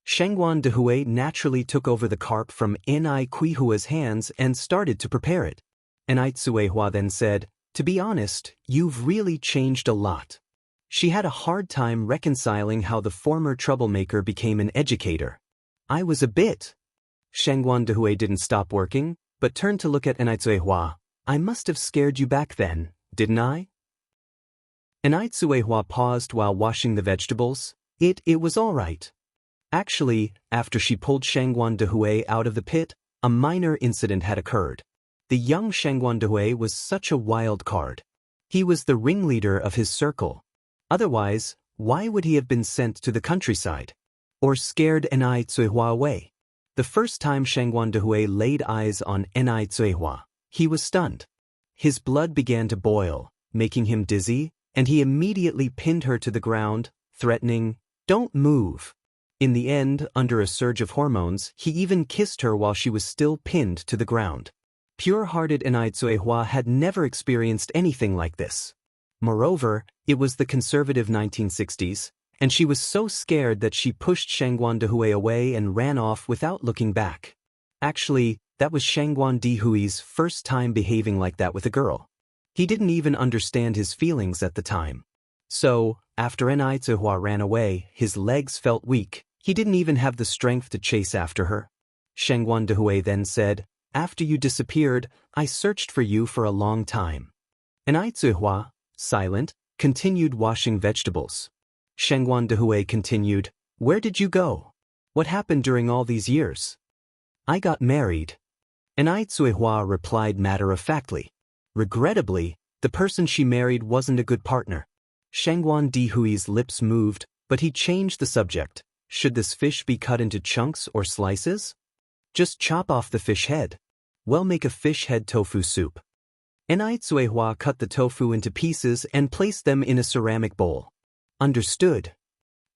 Shangguan Dehui naturally took over the carp from Ai Cuehua's hands and started to prepare it. Ai Cuehua then said, to be honest, you've really changed a lot. She had a hard time reconciling how the former troublemaker became an educator. I was a bit. Shangguan Dehui didn't stop working, but turned to look at Ai Cuehua. I must have scared you back then, didn't I? Ai Cuehua paused while washing the vegetables. It was all right. Actually, after she pulled Shangguan Dehui out of the pit, a minor incident had occurred. The young Shangguan Dehui was such a wild card. He was the ringleader of his circle. Otherwise, why would he have been sent to the countryside? Or scared Enai Cuihua away? The first time Shangguan Dehui laid eyes on Enai Cuihua, he was stunned. His blood began to boil, making him dizzy, and he immediately pinned her to the ground, threatening, "Don't move." In the end, under a surge of hormones, he even kissed her while she was still pinned to the ground. Pure-hearted Enai Cuihua had never experienced anything like this. Moreover, it was the conservative 1960s, and she was so scared that she pushed Shangguan Dehui away and ran off without looking back. Actually, that was Shangguan Dehui's first time behaving like that with a girl. He didn't even understand his feelings at the time. So, after Enai Cuihua ran away, his legs felt weak. He didn't even have the strength to chase after her. Shangguan Dehui then said, "After you disappeared, I searched for you for a long time." Enai Cuihua, silent, continued washing vegetables. Shangguan Dehui continued, "Where did you go? What happened during all these years?" "I got married." Enai Cuihua replied matter-of-factly. Regrettably, the person she married wasn't a good partner. Shangguan Dehui's lips moved, but he changed the subject. "Should this fish be cut into chunks or slices?" "Just chop off the fish head." "Well, make a fish head tofu soup." Enai Cuihua cut the tofu into pieces and placed them in a ceramic bowl. "Understood."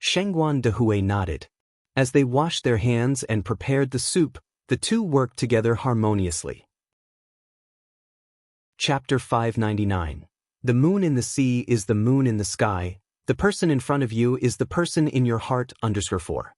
Shangguan Dehui nodded. As they washed their hands and prepared the soup, the two worked together harmoniously. Chapter 599. The moon in the sea is the moon in the sky. The person in front of you is the person in your heart _4.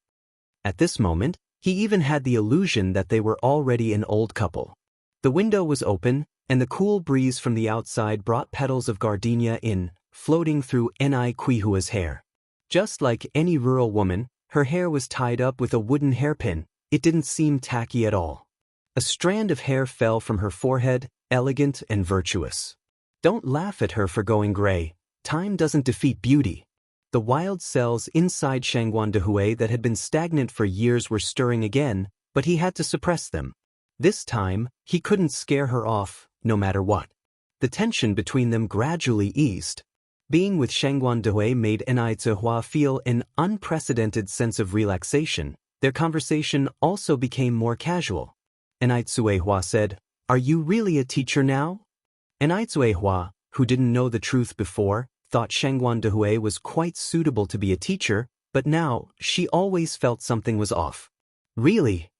At this moment, he even had the illusion that they were already an old couple. The window was open, and the cool breeze from the outside brought petals of gardenia in, floating through Enai Cuihua's hair. Just like any rural woman, her hair was tied up with a wooden hairpin. It didn't seem tacky at all. A strand of hair fell from her forehead, elegant and virtuous. Don't laugh at her for going gray. Time doesn't defeat beauty. The wild cells inside Shangguan Dehui that had been stagnant for years were stirring again, but he had to suppress them. This time, he couldn't scare her off, no matter what. The tension between them gradually eased. Being with Shangguan Dehui made Enai Cuihua feel an unprecedented sense of relaxation. Their conversation also became more casual. Enai Cuihua said, "Are you really a teacher now?" Enai Cuihua, who didn't know the truth before, thought Shangguan Dehui was quite suitable to be a teacher, but now she always felt something was off. "Really?"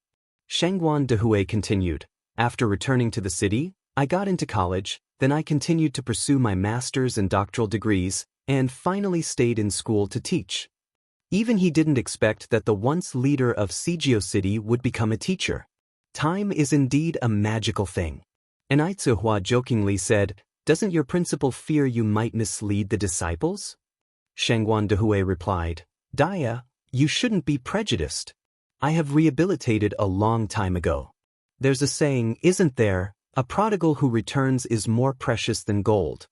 Shangguan Dehui continued, "After returning to the city, I got into college, then I continued to pursue my master's and doctoral degrees, and finally stayed in school to teach." Even he didn't expect that the once leader of Sijio City would become a teacher. Time is indeed a magical thing. Enai Cuihua jokingly said, "Doesn't your principal fear you might mislead the disciples?" Shangguan Dehui replied, "Daya, you shouldn't be prejudiced. I have rehabilitated a long time ago. There's a saying, isn't there, a prodigal who returns is more precious than gold."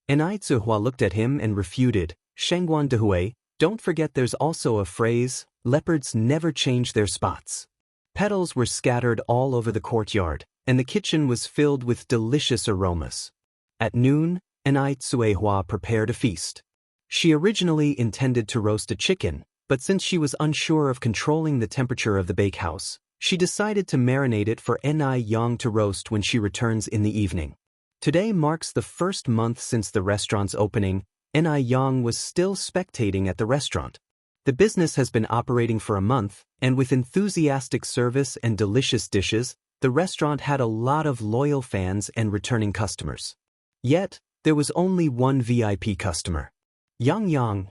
Enai Cuihua looked at him and refuted, "Shangguan Dehui, don't forget there's also a phrase, leopards never change their spots." Petals were scattered all over the courtyard, and the kitchen was filled with delicious aromas. At noon, Enai Cuihua prepared a feast. She originally intended to roast a chicken, but since she was unsure of controlling the temperature of the bakehouse, she decided to marinate it for Enai Yang to roast when she returns in the evening. Today marks the first month since the restaurant's opening. Enai Yang was still spectating at the restaurant. The business has been operating for a month, and with enthusiastic service and delicious dishes, the restaurant had a lot of loyal fans and returning customers. Yet, there was only one VIP customer. "Yang Yang."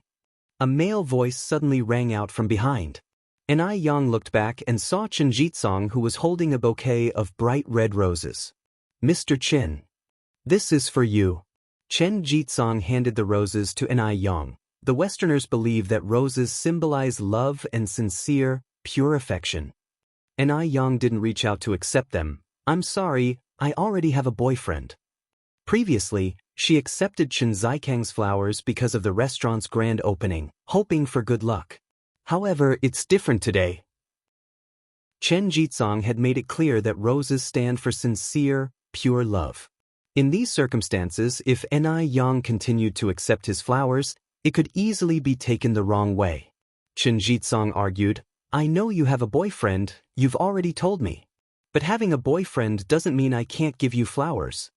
A male voice suddenly rang out from behind. Enai Yang looked back and saw Chen Jitsong, who was holding a bouquet of bright red roses. "Mr. Chen. This is for you." Chen Jitsong handed the roses to Enai Yang. The Westerners believe that roses symbolize love and sincere, pure affection. Enai Yang didn't reach out to accept them. "I'm sorry, I already have a boyfriend." Previously, she accepted Chen Zikang's flowers because of the restaurant's grand opening, hoping for good luck. However, it's different today. Chen Jitsong had made it clear that roses stand for sincere, pure love. In these circumstances, if Ni Yang continued to accept his flowers, it could easily be taken the wrong way. Chen Jitsong argued, "I know you have a boyfriend, you've already told me. But having a boyfriend doesn't mean I can't give you flowers."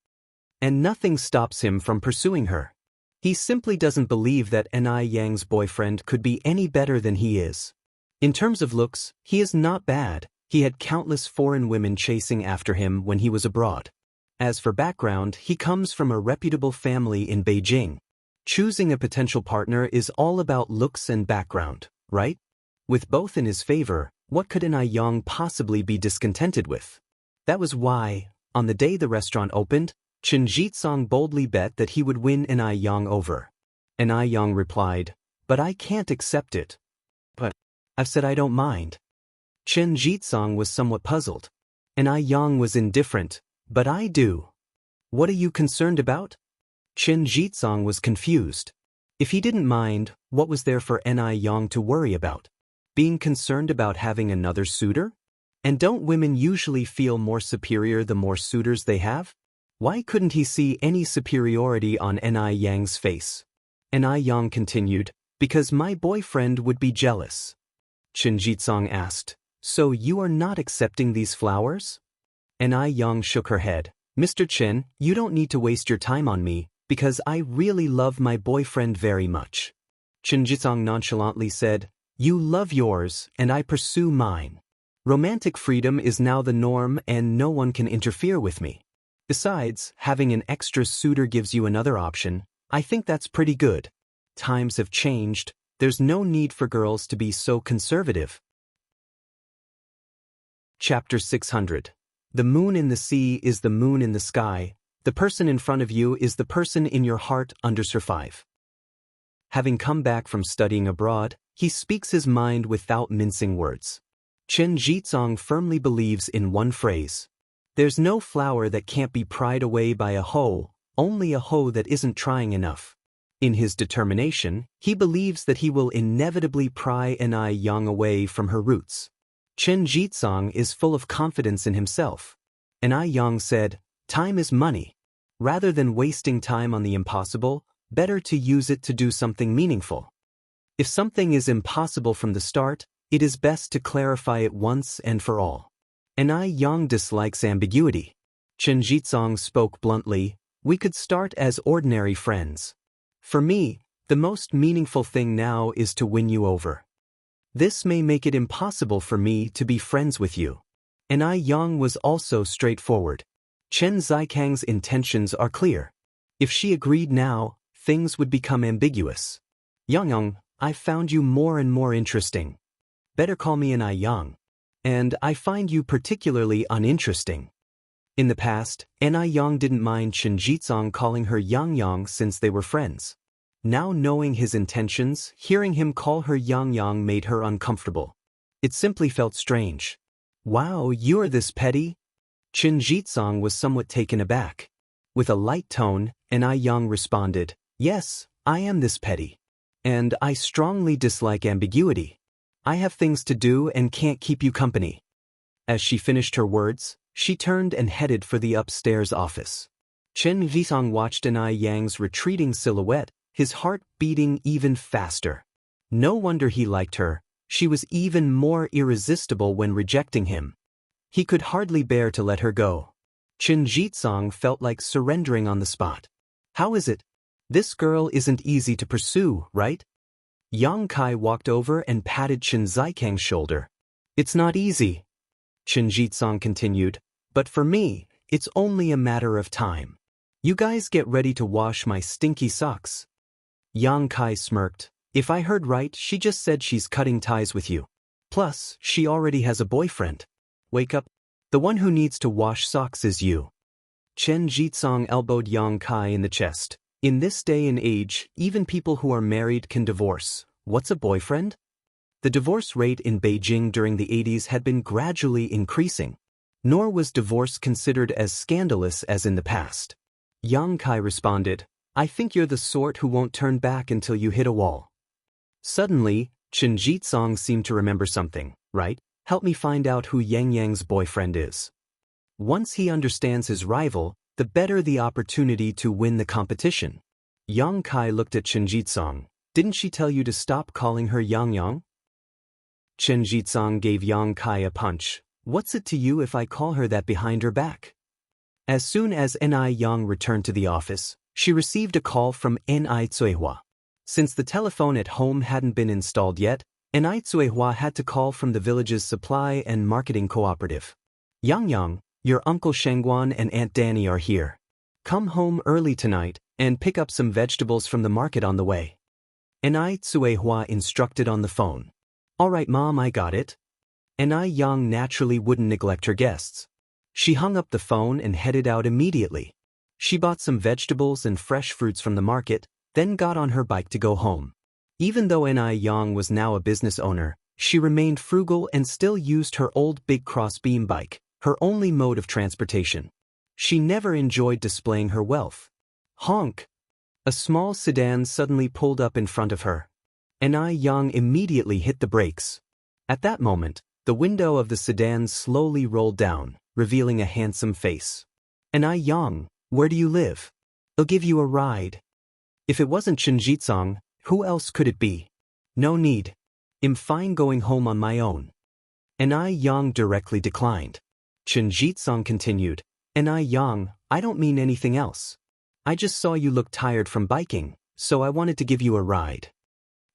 And nothing stops him from pursuing her. He simply doesn't believe that Ni Yang's boyfriend could be any better than he is. In terms of looks, he is not bad. He had countless foreign women chasing after him when he was abroad. As for background, he comes from a reputable family in Beijing. Choosing a potential partner is all about looks and background, right? With both in his favor, what could Ni Yang possibly be discontented with? That was why, on the day the restaurant opened, Chen Jitsong boldly bet that he would win Ni Yang over. Ni Yang replied, "But I can't accept it." "But I've said I don't mind." Chen Jitsong was somewhat puzzled. Ni Yang was indifferent, "But I do." "What are you concerned about?" Chen Jitsong was confused. If he didn't mind, what was there for Ni Yang to worry about? Being concerned about having another suitor? And don't women usually feel more superior the more suitors they have? Why couldn't he see any superiority on Ni Yang's face? Ni Yang continued, "Because my boyfriend would be jealous." Chen Jitsong asked, "So you are not accepting these flowers?" Ni Yang shook her head. "Mr. Chen, you don't need to waste your time on me, because I really love my boyfriend very much." Chen Jitsong nonchalantly said, "You love yours, and I pursue mine. Romantic freedom is now the norm and no one can interfere with me. Besides, having an extra suitor gives you another option. I think that's pretty good. Times have changed, there's no need for girls to be so conservative." Chapter 600. The moon in the sea is the moon in the sky. The person in front of you is the person in your heart. Under 5. Having come back from studying abroad, he speaks his mind without mincing words. Chen Jitsong firmly believes in one phrase. There's no flower that can't be pried away by a hoe, only a hoe that isn't trying enough. In his determination, he believes that he will inevitably pry Ni Yang away from her roots. Chen Jitsong is full of confidence in himself. Ni Yang said, "Time is money. Rather than wasting time on the impossible, better to use it to do something meaningful. If something is impossible from the start, it is best to clarify it once and for all." Ni Yang dislikes ambiguity. Chen Jitsong spoke bluntly, "We could start as ordinary friends. For me, the most meaningful thing now is to win you over. This may make it impossible for me to be friends with you." Ni Yang was also straightforward. Chen Zikang's intentions are clear. If she agreed now, things would become ambiguous. "Yang, I found you more and more interesting. Better call me Ni Yang. And I find you particularly uninteresting." In the past, Ni Yang didn't mind Chen Jitsong calling her Yang since they were friends. Now knowing his intentions, hearing him call her Yang made her uncomfortable. It simply felt strange. "Wow, you're this petty?" Chen Jitsong was somewhat taken aback. With a light tone, Ni Yang responded, "Yes, I am this petty. And I strongly dislike ambiguity. I have things to do and can't keep you company." As she finished her words, she turned and headed for the upstairs office. Chen Jitsong watched Ni Yang's retreating silhouette, his heart beating even faster. No wonder he liked her. She was even more irresistible when rejecting him. He could hardly bear to let her go. Chen Jitsong felt like surrendering on the spot. "How is it? This girl isn't easy to pursue, right?" Yang Kai walked over and patted Chen Zikang's shoulder. "It's not easy," Chen Jitsong continued, "but for me, it's only a matter of time. You guys get ready to wash my stinky socks." Yang Kai smirked. "If I heard right, she just said she's cutting ties with you. Plus, she already has a boyfriend. Wake up. The one who needs to wash socks is you." Chen Jitsong elbowed Yang Kai in the chest. "In this day and age, even people who are married can divorce. What's a boyfriend?" The divorce rate in Beijing during the 80s had been gradually increasing. Nor was divorce considered as scandalous as in the past. Yang Kai responded, I think you're the sort who won't turn back until you hit a wall. Suddenly, Chen Jitsong seemed to remember something, right? Help me find out who Yang Yang's boyfriend is. Once he understands his rival, the better the opportunity to win the competition. Yang Kai looked at Chen Jitsong. Didn't she tell you to stop calling her Yang Yang? Chen Jitsong gave Yang Kai a punch. What's it to you if I call her that behind her back? As soon as Ni Yang returned to the office, she received a call from Ni Tsuehua. Since the telephone at home hadn't been installed yet, Ni Tsuehua had to call from the village's supply and marketing cooperative. Yang Yang, your Uncle Shengguan and Aunt Danny are here. Come home early tonight and pick up some vegetables from the market on the way. Ni Tsuehua instructed on the phone. All right, Mom, I got it. Ni Yang naturally wouldn't neglect her guests. She hung up the phone and headed out immediately. She bought some vegetables and fresh fruits from the market, then got on her bike to go home. Even though Ni Yang was now a business owner, she remained frugal and still used her old big crossbeam bike, her only mode of transportation. She never enjoyed displaying her wealth. Honk! A small sedan suddenly pulled up in front of her. Ni Yang immediately hit the brakes. At that moment, the window of the sedan slowly rolled down, revealing a handsome face. Ni Yang, where do you live? I'll give you a ride. If it wasn't Chen Jitsong, who else could it be? No need. I'm fine going home on my own. Ni Yang directly declined. Chen Jitsong continued, Ni Yang, I don't mean anything else. I just saw you look tired from biking, so I wanted to give you a ride.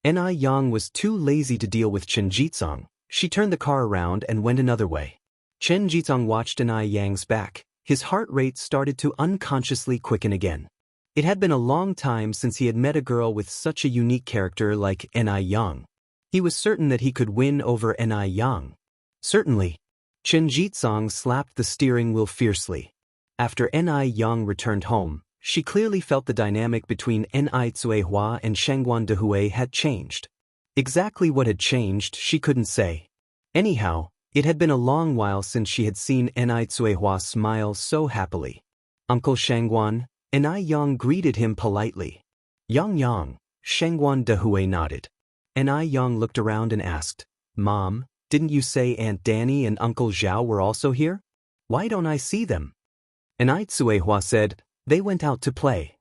Ni Yang was too lazy to deal with Chen Jitsong. She turned the car around and went another way. Chen Jitsong watched Ni Yang's back. His heart rate started to unconsciously quicken again. It had been a long time since he had met a girl with such a unique character like Ni Yang. He was certain that he could win over Ni Yang. Certainly. Chen Jitsong slapped the steering wheel fiercely. After Ni Yang returned home, she clearly felt the dynamic between Ni Tsuehua and Shengguan Dehui had changed. Exactly what had changed she couldn't say. Anyhow, it had been a long while since she had seen Ni Tsuehua smile so happily. Uncle Shengguan, Ni Yang greeted him politely. Yang Yang, Shengguan Dehui nodded. Ni Yang looked around and asked, Mom, didn't you say Aunt Danny and Uncle Zhao were also here? Why don't I see them? Ni Tsuehua said, they went out to play.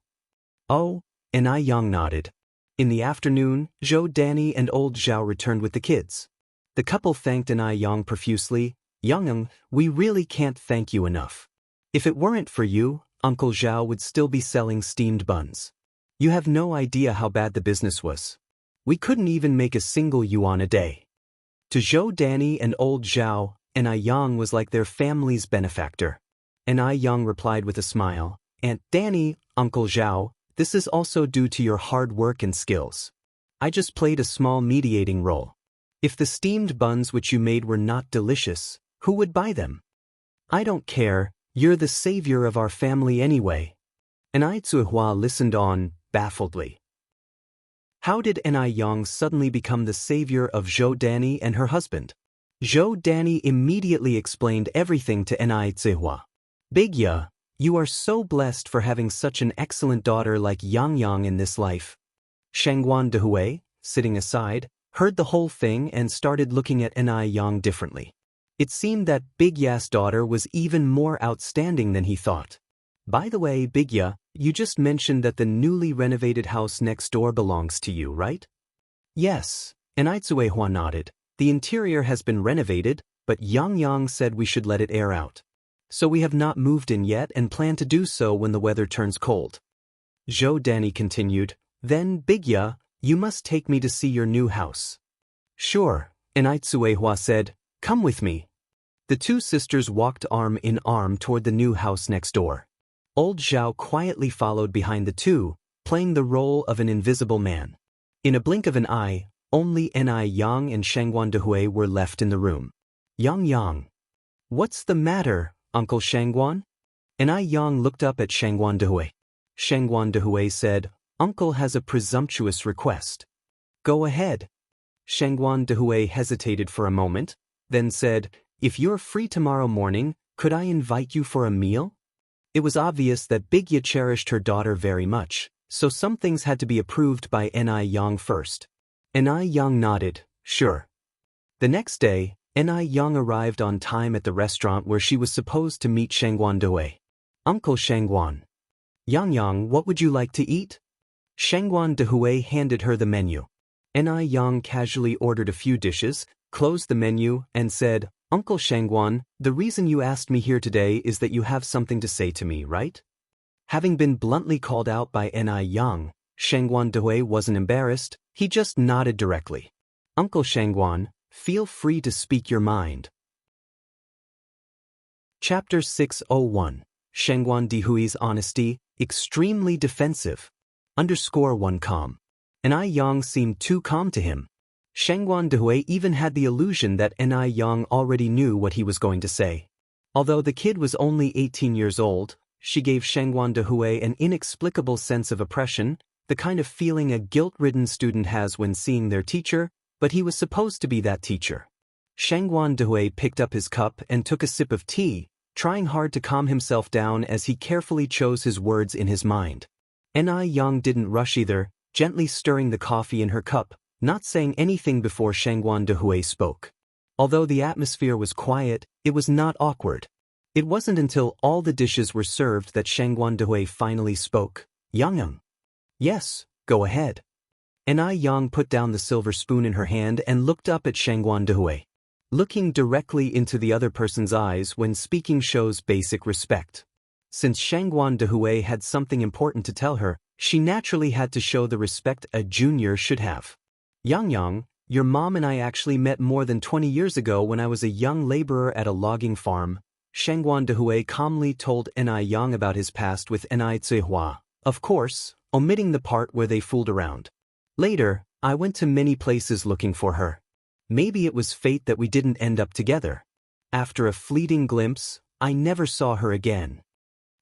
Oh, Ni Yang nodded. In the afternoon, Zhou Danny and old Zhao returned with the kids. The couple thanked Ni Yang profusely. Yang, we really can't thank you enough. If it weren't for you, Uncle Zhao would still be selling steamed buns. You have no idea how bad the business was. We couldn't even make a single yuan a day. To Zhou Danny and old Zhao, Ni Yang was like their family's benefactor. Ni Yang replied with a smile, Aunt Danny, Uncle Zhao, this is also due to your hard work and skills. I just played a small mediating role. If the steamed buns which you made were not delicious, who would buy them? I don't care, you're the savior of our family anyway. Ni Tsuehua listened on, baffledly. How did Ni Yang suddenly become the savior of Zhou Danny and her husband? Zhou Danny immediately explained everything to Ni Tsuehua. Big Ya, you are so blessed for having such an excellent daughter like Yang Yang in this life. Shengguan Dehui, sitting aside, heard the whole thing and started looking at Ni Yang differently. It seemed that Big Ya's daughter was even more outstanding than he thought. By the way, Big Ya, you just mentioned that the newly renovated house next door belongs to you, right? Yes, Ni Tsuehua nodded. The interior has been renovated, but Yang Yang said we should let it air out. So we have not moved in yet and plan to do so when the weather turns cold. Zhou Danny continued, then, Big Ya, you must take me to see your new house. Sure, Ni Tsuehua said, come with me. The two sisters walked arm in arm toward the new house next door. Old Zhao quietly followed behind the two, playing the role of an invisible man. In a blink of an eye, only Ni Yang and Shengguan Dehui were left in the room. Yang Yang. What's the matter, Uncle Shengguan? Ni Yang looked up at Shengguan Dehui. Shengguan Dehui said, Uncle has a presumptuous request. Go ahead. Shengguan Dehui hesitated for a moment, then said, if you're free tomorrow morning, could I invite you for a meal? It was obvious that Big Ye cherished her daughter very much, so some things had to be approved by Ni Yang first. Ni Yang nodded, sure. The next day, Ni Yang arrived on time at the restaurant where she was supposed to meet Shangguan Dui. Uncle Shangguan. Yang, what would you like to eat? Shangguan Dehui handed her the menu. Ni Yang casually ordered a few dishes, closed the menu, and said, Uncle Shangguan, the reason you asked me here today is that you have something to say to me, right? Having been bluntly called out by Ni Yang, Shangguan Dehui wasn't embarrassed, he just nodded directly. Uncle Shangguan, feel free to speak your mind. Chapter 601. Shangguan Dehui's honesty, extremely defensive. _1 calm. Ni Yang seemed too calm to him. Shangguan Dehui even had the illusion that Ni Yang already knew what he was going to say. Although the kid was only 18 years old, she gave Shangguan Dehui an inexplicable sense of oppression, the kind of feeling a guilt-ridden student has when seeing their teacher, but he was supposed to be that teacher. Shangguan Dehui picked up his cup and took a sip of tea, trying hard to calm himself down as he carefully chose his words in his mind. Ni Yang didn't rush either, gently stirring the coffee in her cup, not saying anything before Shangguan Dehui spoke. Although the atmosphere was quiet, it was not awkward. It wasn't until all the dishes were served that Shangguan Dehui finally spoke. Yang. Yes, go ahead. Ni Yang put down the silver spoon in her hand and looked up at Shangguan Dehui. Looking directly into the other person's eyes when speaking shows basic respect. Since Shangguan Dehui had something important to tell her, she naturally had to show the respect a junior should have. Yang, your mom and I actually met more than 20 years ago when I was a young laborer at a logging farm. Shangguan Dehui calmly told Ni Yang about his past with Ni Zihua, of course, omitting the part where they fooled around. Later, I went to many places looking for her. Maybe it was fate that we didn't end up together. After a fleeting glimpse, I never saw her again.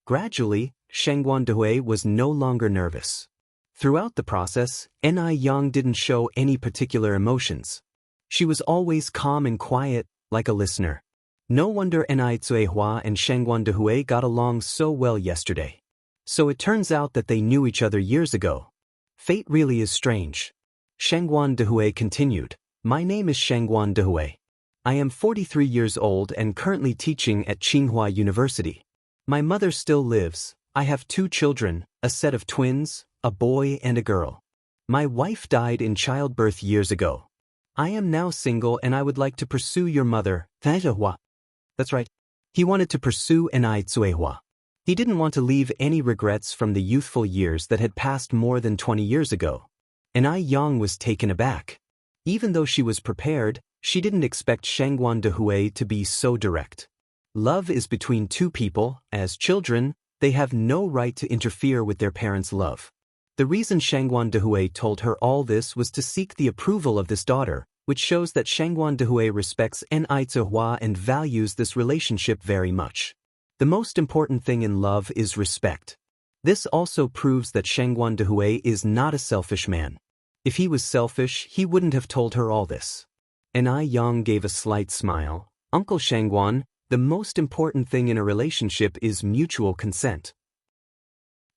Gradually, Shangguan Dehui was no longer nervous. Throughout the process, Ni Yang didn't show any particular emotions. She was always calm and quiet, like a listener. No wonder Ni Zihua and Shangguan Dehui got along so well yesterday. So it turns out that they knew each other years ago. Fate really is strange. Shangguan Dehui continued, My name is Shangguan Dehui. I am 43 years old and currently teaching at Tsinghua University. My mother still lives. I have 2 children, a set of twins, a boy and a girl. My wife died in childbirth years ago. I am now single and I would like to pursue your mother, Zihua. That's right. He wanted to pursue Ni Zihua. He didn't want to leave any regrets from the youthful years that had passed more than 20 years ago. Ni Yang was taken aback. Even though she was prepared, she didn't expect Shangguan Dehui to be so direct. Love is between 2 people. As children, they have no right to interfere with their parents' love. The reason Shangguan Dehui told her all this was to seek the approval of this daughter, which shows that Shangguan Dehui respects Ni Zihua and values this relationship very much. The most important thing in love is respect. This also proves that Shangguan Dehui is not a selfish man. If he was selfish, he wouldn't have told her all this. Ni Yang gave a slight smile. Uncle Shangguan, the most important thing in a relationship is mutual consent.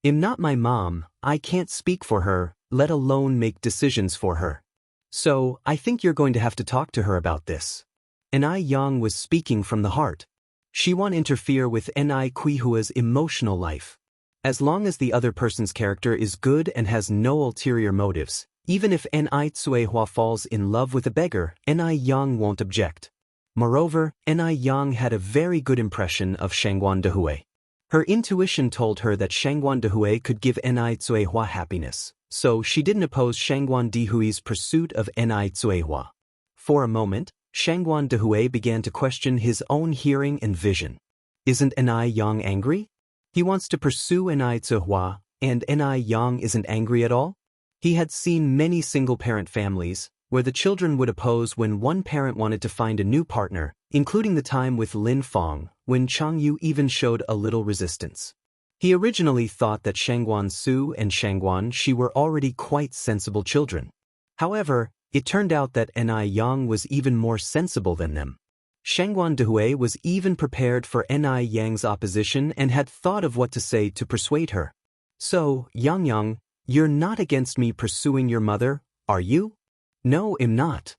I'm not my mom, I can't speak for her, let alone make decisions for her. So, I think you're going to have to talk to her about this. Ni Yang was speaking from the heart. She won't interfere with Ni Qihua's emotional life. As long as the other person's character is good and has no ulterior motives, even if Ni Zihua falls in love with a beggar, Ni Yang won't object. Moreover, Ni Yang had a very good impression of Shangguan Dehui. Her intuition told her that Shangguan Dehui could give Ni Zihua happiness, so she didn't oppose Shangguan Dehui's pursuit of Ni Zihua. For a moment, Shangguan Dehui began to question his own hearing and vision. Isn't Ni Yang angry? He wants to pursue Ni Zihua, and Ni Yang isn't angry at all? He had seen many single-parent families, where the children would oppose when one parent wanted to find a new partner, including the time with Lin Fong, when Chang Yu even showed a little resistance. He originally thought that Shangguan Su and Shangguan Shi were already quite sensible children. However, it turned out that Ni Yang was even more sensible than them. Shangguan Dehui was even prepared for Ni Yang's opposition and had thought of what to say to persuade her. So, Yang, you're not against me pursuing your mother, are you? No, I'm not.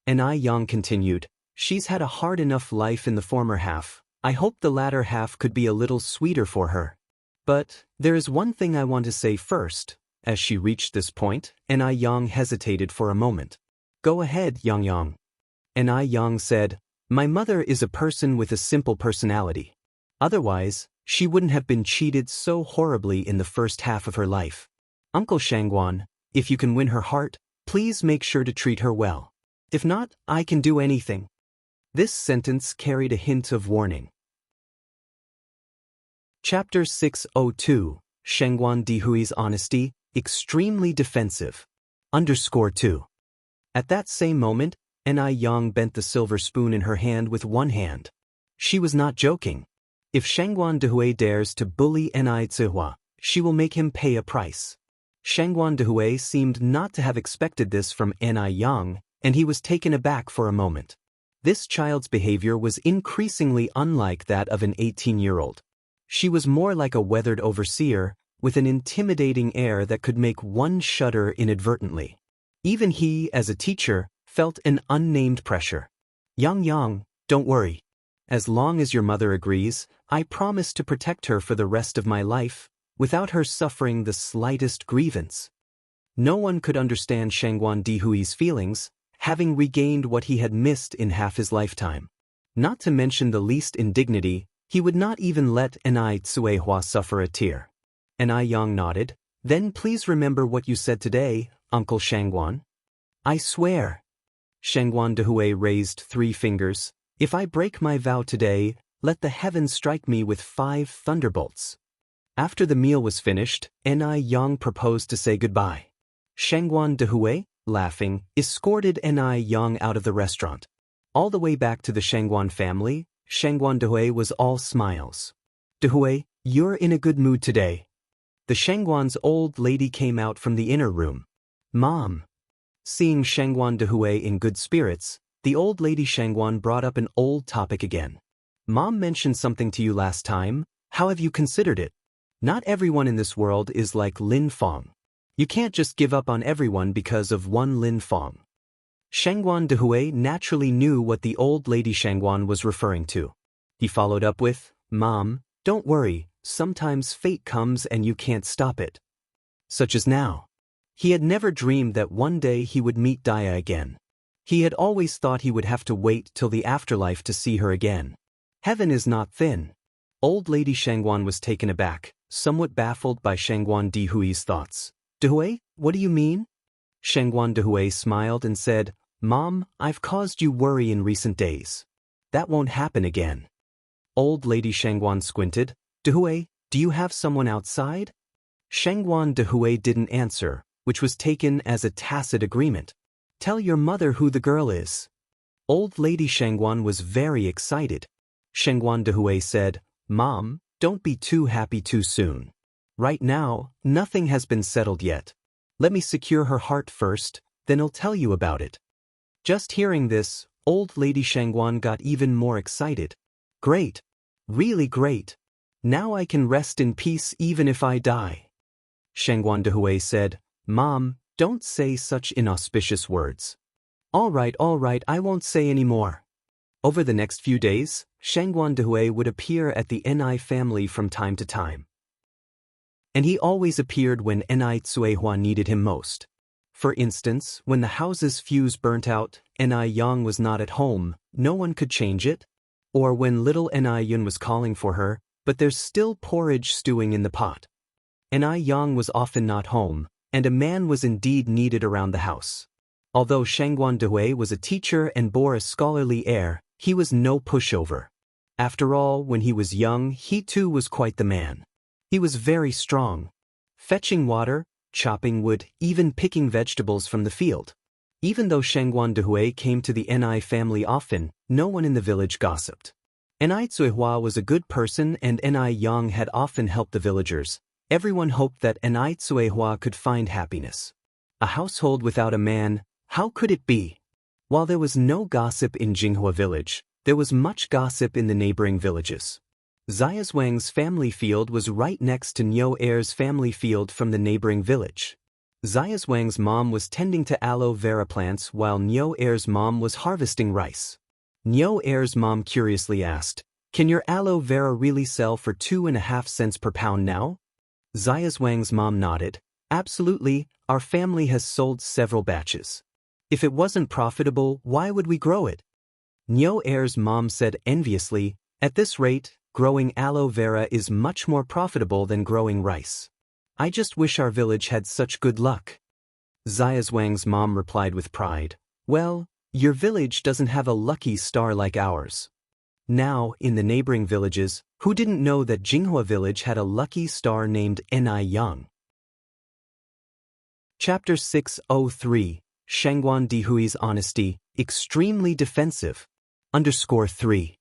Ni Yang continued, she's had a hard enough life in the former half. I hope the latter half could be a little sweeter for her. But, there is one thing I want to say first. As she reached this point, Ni Yang hesitated for a moment. Go ahead, Yang. Ni Yang said, my mother is a person with a simple personality. Otherwise, she wouldn't have been cheated so horribly in the first half of her life. Uncle Shangguan, if you can win her heart, please make sure to treat her well. If not, I can do anything. This sentence carried a hint of warning. Chapter 602, Shangguan Dehui's Honesty, Extremely Defensive. _2. At that same moment, Ni Yang bent the silver spoon in her hand with one hand. She was not joking. If Shangguan Dehui dares to bully Ni Zihua, she will make him pay a price. Shangguan Dehui seemed not to have expected this from Ni Yang, and he was taken aback for a moment. This child's behavior was increasingly unlike that of an 18-year-old. She was more like a weathered overseer, with an intimidating air that could make one shudder inadvertently. Even he, as a teacher, felt an unnamed pressure. Yang, don't worry. As long as your mother agrees, I promise to protect her for the rest of my life, without her suffering the slightest grievance. No one could understand Shangguan Dehui's feelings, having regained what he had missed in half his lifetime. Not to mention the least indignity, he would not even let Ni Zuehua suffer a tear. Ni Yang nodded. Then please remember what you said today, Uncle Shangguan. I swear. Shangguan Dehui raised 3 fingers. If I break my vow today, let the heavens strike me with 5 thunderbolts. After the meal was finished, Ni Yang proposed to say goodbye. Shangguan Dehui, laughing, escorted Ni Yang out of the restaurant. All the way back to the Shangguan family, Shangguan Dehui was all smiles. Dehui, you're in a good mood today. The Shangguan's old lady came out from the inner room. Mom. Seeing Shangguan Dehui in good spirits, the old lady Shangguan brought up an old topic again. Mom mentioned something to you last time. How have you considered it? Not everyone in this world is like Lin Fong. You can't just give up on everyone because of one Lin Fong. Shangguan Dehui naturally knew what the old lady Shangguan was referring to. He followed up with, Mom, don't worry, sometimes fate comes and you can't stop it. Such as now. He had never dreamed that one day he would meet Daya again. He had always thought he would have to wait till the afterlife to see her again. Heaven is not thin. Old lady Shangguan was taken aback, somewhat baffled by Shangguan Dehui's thoughts. Dehui, what do you mean? Shangguan Dehui smiled and said, Mom, I've caused you worry in recent days. That won't happen again. Old lady Shangguan squinted. Dehui, do you have someone outside? Shangguan Dehui didn't answer, which was taken as a tacit agreement. Tell your mother who the girl is. Old lady Shangguan was very excited. Shangguan Dehui said, Mom, don't be too happy too soon. Right now, nothing has been settled yet. Let me secure her heart first, then I'll tell you about it. Just hearing this, old lady Shangguan got even more excited. Great. Really great. Now I can rest in peace even if I die. Shangguan Dehui said, Mom, don't say such inauspicious words. All right, I won't say any more. Over the next few days, Shangguan Dehui would appear at the Ni family from time to time. And he always appeared when Ni Zuehua needed him most. For instance, when the house's fuse burnt out, Ni Yang was not at home, no one could change it. Or when little Ni Yun was calling for her, but there's still porridge stewing in the pot. Ni Yang was often not home, and a man was indeed needed around the house. Although Shangguan Dehui was a teacher and bore a scholarly air, he was no pushover. After all, when he was young, he too was quite the man. He was very strong. Fetching water, chopping wood, even picking vegetables from the field. Even though Shangguan Dehui came to the Ni family often, no one in the village gossiped. Ni Zuehua was a good person and Ni Yang had often helped the villagers. Everyone hoped that Ni Zuehua could find happiness. A household without a man, how could it be? While there was no gossip in Jinghua village, There was much gossip in the neighboring villages. Xiaozhuang's family field was right next to Niu Er's family field from the neighboring village. Xiaozhuang's mom was tending to aloe vera plants while Niu Er's mom was harvesting rice. Niu Er's mom curiously asked, "Can your aloe vera really sell for 2.5 cents per pound now?" Xiaozhuang's mom nodded. "Absolutely, our family has sold several batches. If it wasn't profitable, why would we grow it?" Niu Er's mom said enviously, "At this rate, growing aloe vera is much more profitable than growing rice. I just wish our village had such good luck." Xiaozhuang's mom replied with pride, "Well, your village doesn't have a lucky star like ours." Now, in the neighboring villages, who didn't know that Jinghua village had a lucky star named Ni Yang? Chapter 603, Shangguan Dihui's Honesty, Extremely Defensive. _3.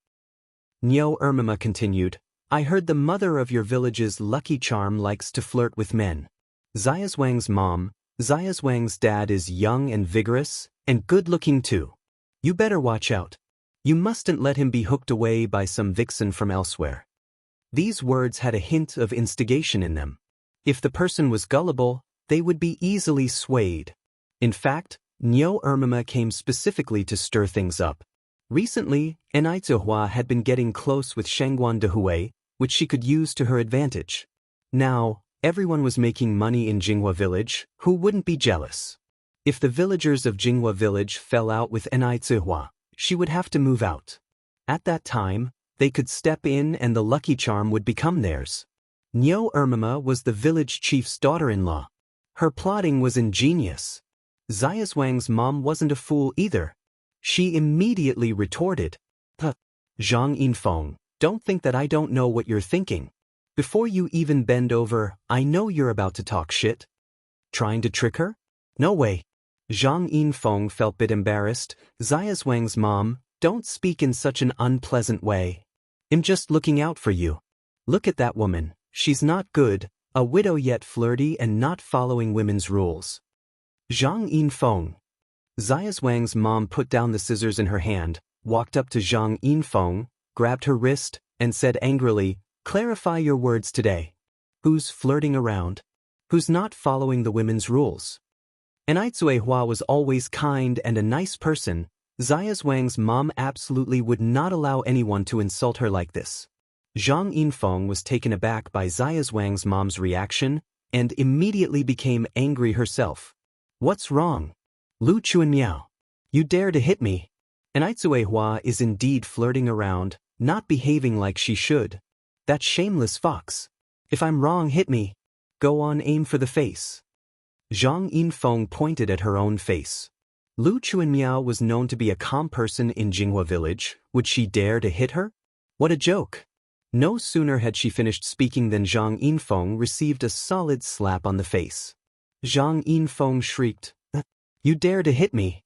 Niu Ermima continued, "I heard the mother of your village's lucky charm likes to flirt with men. Xiaozhuang's mom, Xiaozhuang's dad is young and vigorous, and good-looking too. You better watch out. You mustn't let him be hooked away by some vixen from elsewhere." These words had a hint of instigation in them. If the person was gullible, they would be easily swayed. In fact, Niu Ermima came specifically to stir things up. Recently, Enai had been getting close with Shangguan Dihui, which she could use to her advantage. Now, everyone was making money in Jinghua village, who wouldn't be jealous? If the villagers of Jinghua village fell out with Enai, she would have to move out. At that time, they could step in and the lucky charm would become theirs. Niu Ermima was the village chief's daughter-in-law. Her plotting was ingenious. Xiaozhuang's mom wasn't a fool either. She immediately retorted, "Zhang Yinfeng, don't think that I don't know what you're thinking. Before you even bend over, I know you're about to talk shit." Trying to trick her? No way. Zhang Yinfeng felt a bit embarrassed. "Xiaozhuang's mom, don't speak in such an unpleasant way. I'm just looking out for you. Look at that woman, she's not good, a widow yet flirty and not following women's rules." Zhang Yinfeng. Xiaozhuang's mom put down the scissors in her hand, walked up to Zhang Yinfeng, grabbed her wrist, and said angrily, "Clarify your words today. Who's flirting around? Who's not following the women's rules?" Enai was always kind and a nice person. Xiaozhuang's mom absolutely would not allow anyone to insult her like this. Zhang Yinfeng was taken aback by Xiaozhuang's mom's reaction and immediately became angry herself. "What's wrong? Lu Chuanmiao, you dare to hit me?" Enai is indeed flirting around, not behaving like she should. That shameless fox. If I'm wrong, hit me. Go on, aim for the face. Zhang Yinfeng pointed at her own face. Lu Chuanmiao was known to be a calm person in Jinghua village. Would she dare to hit her? What a joke. No sooner had she finished speaking than Zhang Yinfeng received a solid slap on the face. Zhang Yinfeng shrieked, "You dare to hit me?"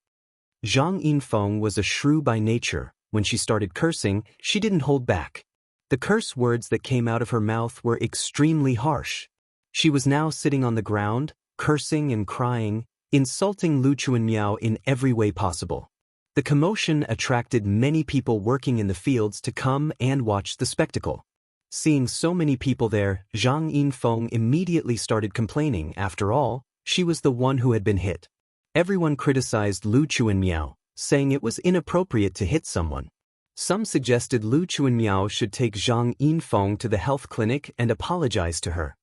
Zhang Yinfeng was a shrew by nature. When she started cursing, she didn't hold back. The curse words that came out of her mouth were extremely harsh. She was now sitting on the ground, cursing and crying, insulting Lu Chuanmiao in every way possible. The commotion attracted many people working in the fields to come and watch the spectacle. Seeing so many people there, Zhang Yinfeng immediately started complaining. After all, she was the one who had been hit. Everyone criticized Lu Chuanmiao, saying it was inappropriate to hit someone. Some suggested Lu Chuanmiao should take Zhang Yinfeng to the health clinic and apologize to her.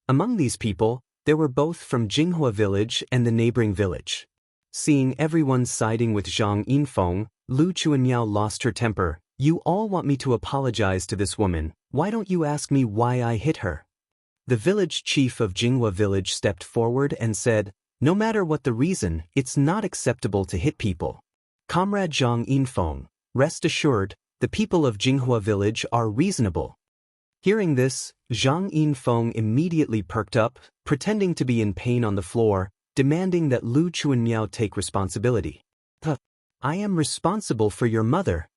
Among these people, there were both from Jinghua village and the neighboring village. Seeing everyone siding with Zhang Yinfeng, Lu Chuanmiao lost her temper. "You all want me to apologize to this woman, why don't you ask me why I hit her?" The village chief of Jinghua village stepped forward and said, "No matter what the reason, it's not acceptable to hit people. Comrade Zhang Yinfeng, rest assured, the people of Jinghua village are reasonable." Hearing this, Zhang Yinfeng immediately perked up, pretending to be in pain on the floor, demanding that Lu Chuanmiao take responsibility. "I am responsible for your mother."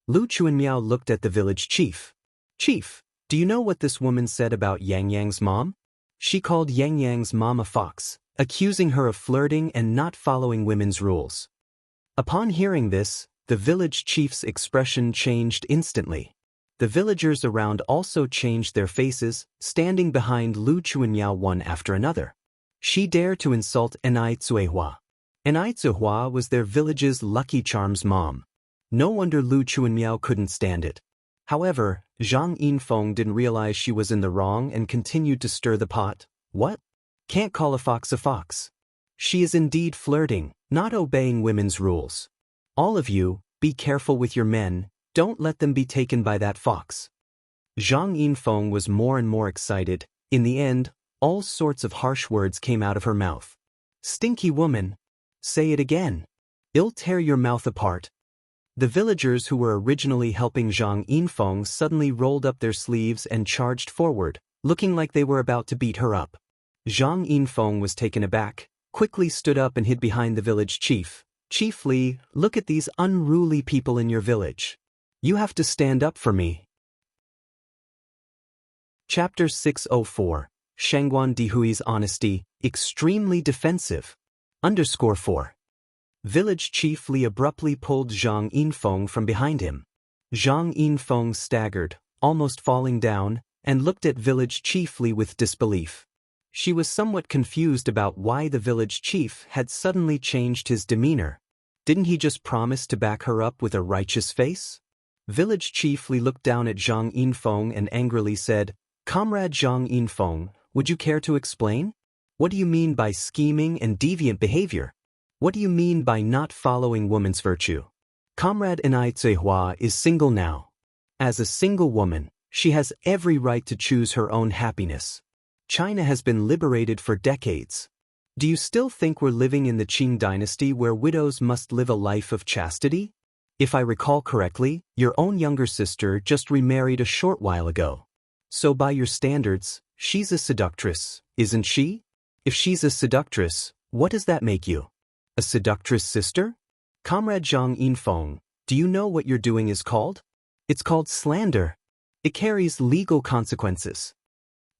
Lu Chuanmiao looked at the village chief. "Chief, do you know what this woman said about Yang Yang's mom? She called Yang Yang's mom a fox, accusing her of flirting and not following women's rules." Upon hearing this, The village chief's expression changed instantly. The villagers around also changed their faces, standing behind Lu Chuanyao one after another. She dared to insult Enai Cuehua. Enai Cuehua was their village's Lucky Charms mom. No wonder Lu Chuanyao couldn't stand it. However, Zhang Yinfeng didn't realize she was in the wrong and continued to stir the pot. What? Can't call a fox a fox. She is indeed flirting, not obeying women's rules. All of you, be careful with your men, don't let them be taken by that fox. Zhang Yinfeng was more and more excited. In the end, all sorts of harsh words came out of her mouth. Stinky woman. Say it again. I'll tear your mouth apart. The villagers who were originally helping Zhang Yinfeng suddenly rolled up their sleeves and charged forward, looking like they were about to beat her up. Zhang Yinfeng was taken aback, quickly stood up and hid behind the village chief. Chief Li, look at these unruly people in your village. You have to stand up for me. Chapter 604. Shangguan Dihui's Honesty, Extremely Defensive. _4. Village Chief Li abruptly pulled Zhang Yinfeng from behind him. Zhang Yinfeng staggered, almost falling down, and looked at Village Chief Li with disbelief. She was somewhat confused about why the village chief had suddenly changed his demeanor. Didn't he just promise to back her up with a righteous face? Village Chief Li looked down at Zhang Yinfeng and angrily said, Comrade Zhang Yinfeng, would you care to explain? What do you mean by scheming and deviant behavior? What do you mean by not following woman's virtue? Comrade Enai Cuehua is single now. As a single woman, she has every right to choose her own happiness. China has been liberated for decades. Do you still think we're living in the Qing dynasty where widows must live a life of chastity? If I recall correctly, your own younger sister just remarried a short while ago. So by your standards, she's a seductress, isn't she? If she's a seductress, what does that make you? A seductress sister? Comrade Zhang Yinfeng, do you know what you're doing is called? It's called slander. It carries legal consequences.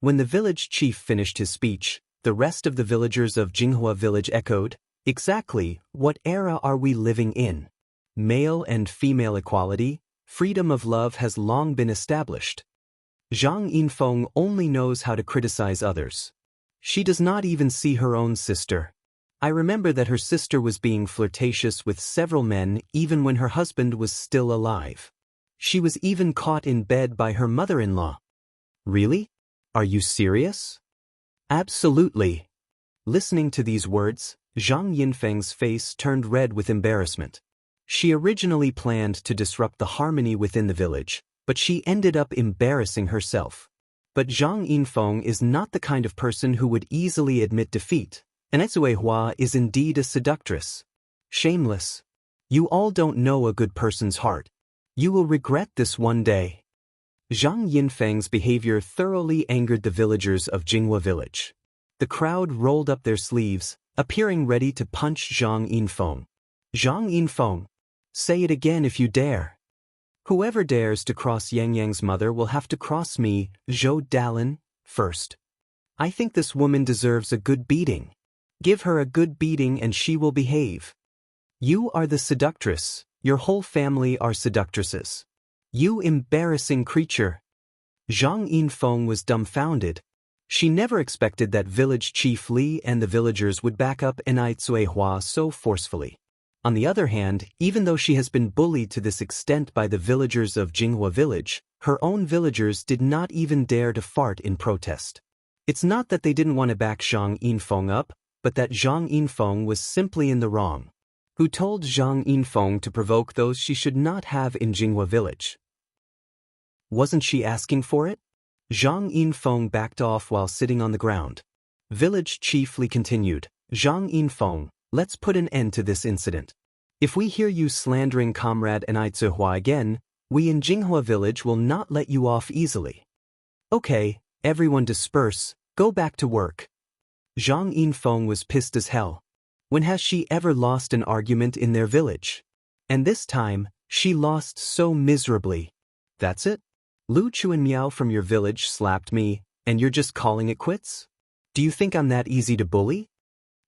When the village chief finished his speech, the rest of the villagers of Jinghua village echoed, exactly, what era are we living in? Male and female equality, freedom of love has long been established. Zhang Yinfeng only knows how to criticize others. She does not even see her own sister. I remember that her sister was being flirtatious with several men even when her husband was still alive. She was even caught in bed by her mother-in-law. Really? Are you serious? Absolutely. Listening to these words, Zhang Yinfeng's face turned red with embarrassment. She originally planned to disrupt the harmony within the village, but she ended up embarrassing herself. But Zhang Yinfeng is not the kind of person who would easily admit defeat. Enai Cuehua is indeed a seductress. Shameless. You all don't know a good person's heart. You will regret this one day. Zhang Yinfeng's behavior thoroughly angered the villagers of Jinghua village. The crowd rolled up their sleeves, appearing ready to punch Zhang Yinfeng. Zhang Yinfeng, say it again if you dare. Whoever dares to cross Yang Yang's mother will have to cross me, Zhou Dalin, first. I think this woman deserves a good beating. Give her a good beating and she will behave. You are the seductress. Your whole family are seductresses. You embarrassing creature. Zhang Yinfeng was dumbfounded. She never expected that village chief Li and the villagers would back up Enai Cuehua so forcefully. On the other hand, even though she has been bullied to this extent by the villagers of Jinghua village, her own villagers did not even dare to fart in protest. It's not that they didn't want to back Zhang Yinfeng up, but that Zhang Yinfeng was simply in the wrong. Who told Zhang Yinfeng to provoke those she should not have in Jinghua village? Wasn't she asking for it? Zhang Yinfeng backed off while sitting on the ground. Village Chief Li continued, Zhang Yinfeng, let's put an end to this incident. If we hear you slandering Comrade Enai Cuehua again, we in Jinghua village will not let you off easily. Okay, everyone disperse, go back to work. Zhang Yinfeng was pissed as hell. When has she ever lost an argument in their village? And this time, she lost so miserably. That's it? Lu Chuanyao from your village slapped me, and you're just calling it quits? Do you think I'm that easy to bully?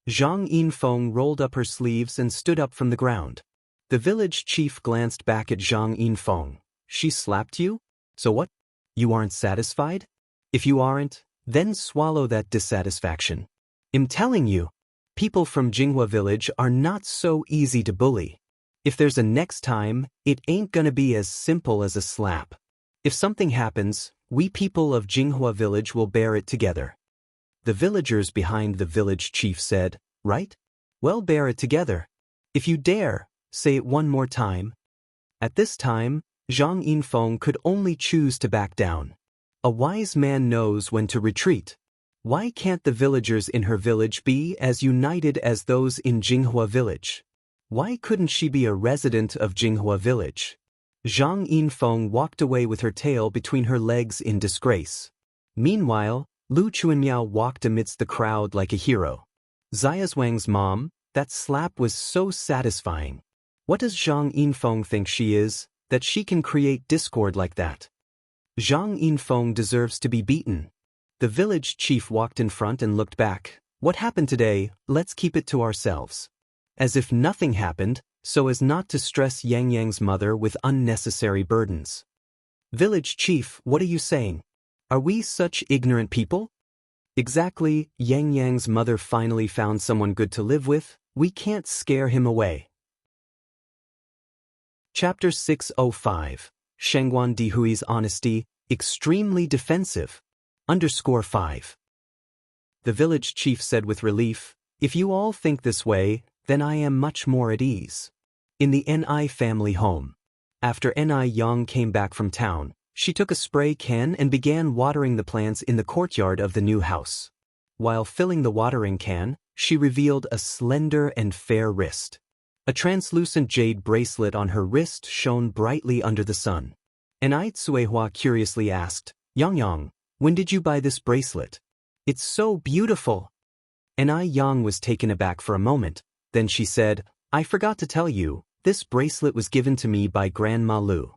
Zhang Yinfeng rolled up her sleeves and stood up from the ground. The village chief glanced back at Zhang Yinfeng. She slapped you? So what? You aren't satisfied? If you aren't, then swallow that dissatisfaction. I'm telling you, people from Jinghua village are not so easy to bully. If there's a next time, it ain't gonna be as simple as a slap. If something happens, we people of Jinghua village will bear it together. The villagers behind the village chief said, right? Well, bear it together. If you dare, say it one more time. At this time, Zhang Yinfeng could only choose to back down. A wise man knows when to retreat. Why can't the villagers in her village be as united as those in Jinghua village? Why couldn't she be a resident of Jinghua village? Zhang Yinfeng walked away with her tail between her legs in disgrace. Meanwhile, Lu Chuanmiao walked amidst the crowd like a hero. Xiaozhuang's mom, that slap was so satisfying. What does Zhang Yinfeng think she is, that she can create discord like that? Zhang Yinfeng deserves to be beaten. The village chief walked in front and looked back. What happened today? Let's keep it to ourselves. As if nothing happened, so as not to stress Yang Yang's mother with unnecessary burdens. Village chief, what are you saying? Are we such ignorant people? Exactly, Yang Yang's mother finally found someone good to live with. We can't scare him away. Chapter 605. Shengguan Dihui's honesty, extremely defensive. _5. The village chief said with relief, if you all think this way, then I am much more at ease. In the Ni family home. After Ni Yang came back from town, she took a spray can and began watering the plants in the courtyard of the new house. While filling the watering can, she revealed a slender and fair wrist. A translucent jade bracelet on her wrist shone brightly under the sun. Ni Tsuehua curiously asked, Yang, when did you buy this bracelet? It's so beautiful. Ni Yang was taken aback for a moment. Then she said, I forgot to tell you, this bracelet was given to me by Grandma Lu.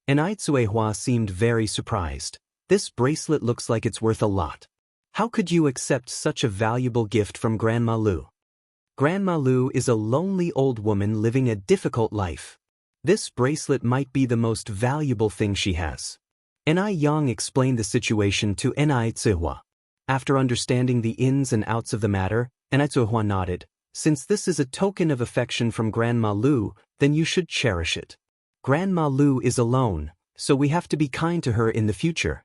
Ni Tsuehua seemed very surprised. This bracelet looks like it's worth a lot. How could you accept such a valuable gift from Grandma Lu? Grandma Lu is a lonely old woman living a difficult life. This bracelet might be the most valuable thing she has. Ni Yang explained the situation to Ni Tsuehua. After understanding the ins and outs of the matter, Ni Tsuehua nodded. Since this is a token of affection from Grandma Lu, then you should cherish it. Grandma Lu is alone, so we have to be kind to her in the future.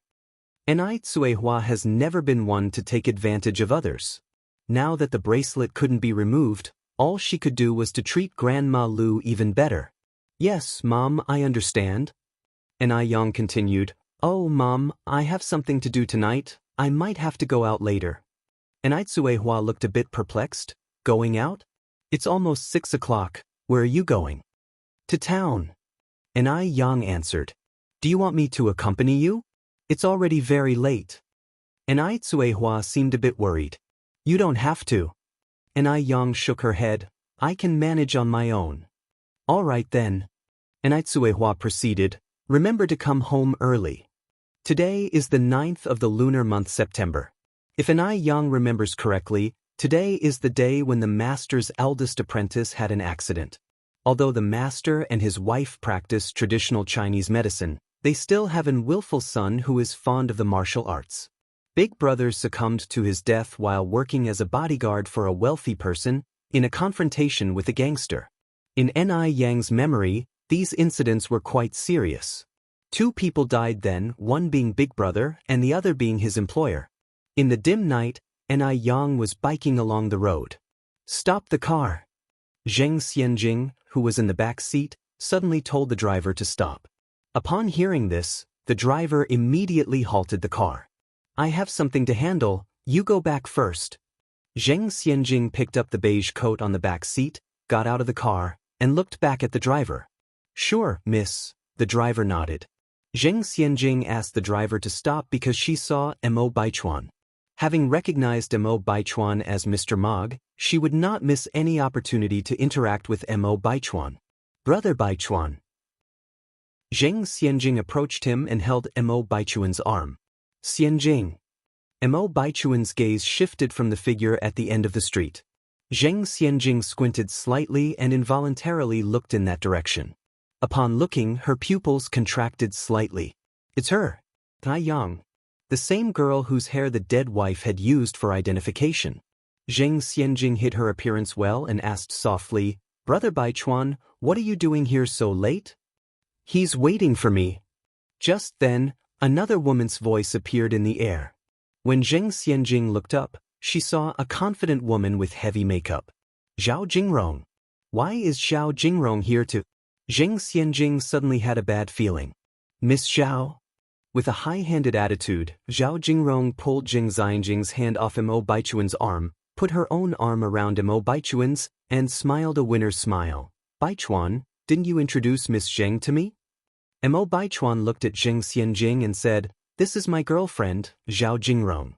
Ni Tsuehua has never been one to take advantage of others. Now that the bracelet couldn't be removed, all she could do was to treat Grandma Lu even better. Yes, Mom, I understand. Ni Yang continued, Oh, Mom, I have something to do tonight. I might have to go out later. Ni Tsuehua looked a bit perplexed. Going out? It's almost 6 o'clock. Where are you going? To town. Ni Yang answered. Do you want me to accompany you? It's already very late. Ni Tsuehua seemed a bit worried. You don't have to. Ni Yang shook her head. I can manage on my own. All right then. Ni Tsuehua proceeded. Remember to come home early. Today is the 9th of the lunar month September. If Ni Yang remembers correctly, today is the day when the master's eldest apprentice had an accident. Although the master and his wife practice traditional Chinese medicine, they still have an willful son who is fond of the martial arts. Big Brother succumbed to his death while working as a bodyguard for a wealthy person in a confrontation with a gangster. In Ni Yang's memory, these incidents were quite serious. 2 people died then, one being Big Brother and the other being his employer. In the dim night, Ni Yang was biking along the road. Stop the car. Zheng Xianjing, who was in the back seat, suddenly told the driver to stop. Upon hearing this, the driver immediately halted the car. I have something to handle, you go back first. Zheng Xianjing picked up the beige coat on the back seat, got out of the car, and looked back at the driver. Sure, miss, the driver nodded. Zheng Xianjing asked the driver to stop because she saw Mo Baichuan. Having recognized Mo Baichuan as Mr. Mog, she would not miss any opportunity to interact with Mo Baichuan. Brother Baichuan. Zheng Xianjing approached him and held Mo Baichuan's arm. Xianjing. Mo Baichuan's gaze shifted from the figure at the end of the street. Zheng Xianjing squinted slightly and involuntarily looked in that direction. Upon looking, her pupils contracted slightly. It's her, Tai Yang. The same girl whose hair the dead wife had used for identification. Zheng Xianjing hid her appearance well and asked softly, "Brother Baichuan, what are you doing here so late?" "He's waiting for me." Just then, another woman's voice appeared in the air. When Zheng Xianjing looked up, she saw a confident woman with heavy makeup. Zhao Jingrong. Why is Zhao Jingrong here to? Zheng Xianjing suddenly had a bad feeling. Miss Zhao? With a high-handed attitude, Zhao Jingrong pulled Zheng Xianjing's hand off Mo Baichuan's arm, put her own arm around Mo Baichuan's, and smiled a winner's smile. "Baichuan, didn't you introduce Miss Zheng to me?" Mo Baichuan looked at Zheng Xianjing and said, "This is my girlfriend, Zhao Jingrong."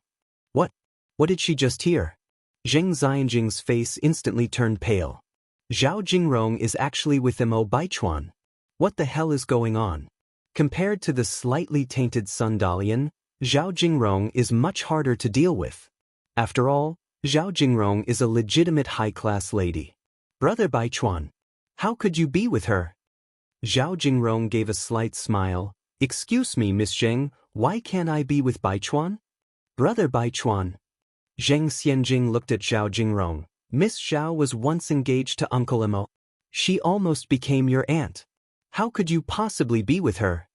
What? What did she just hear? Zheng Xianjing's face instantly turned pale. Zhao Jingrong is actually with Mo Baichuan. What the hell is going on? Compared to the slightly tainted Sun Dalian, Zhao Jingrong is much harder to deal with. After all, Zhao Jingrong is a legitimate high-class lady. "Brother Baichuan, how could you be with her?" Zhao Jingrong gave a slight smile. "Excuse me, Miss Zheng, why can't I be with Baichuan?" "Brother Baichuan." Zheng Xianjing looked at Zhao Jingrong. "Miss Zhao was once engaged to Uncle Mo. She almost became your aunt. How could you possibly be with her?"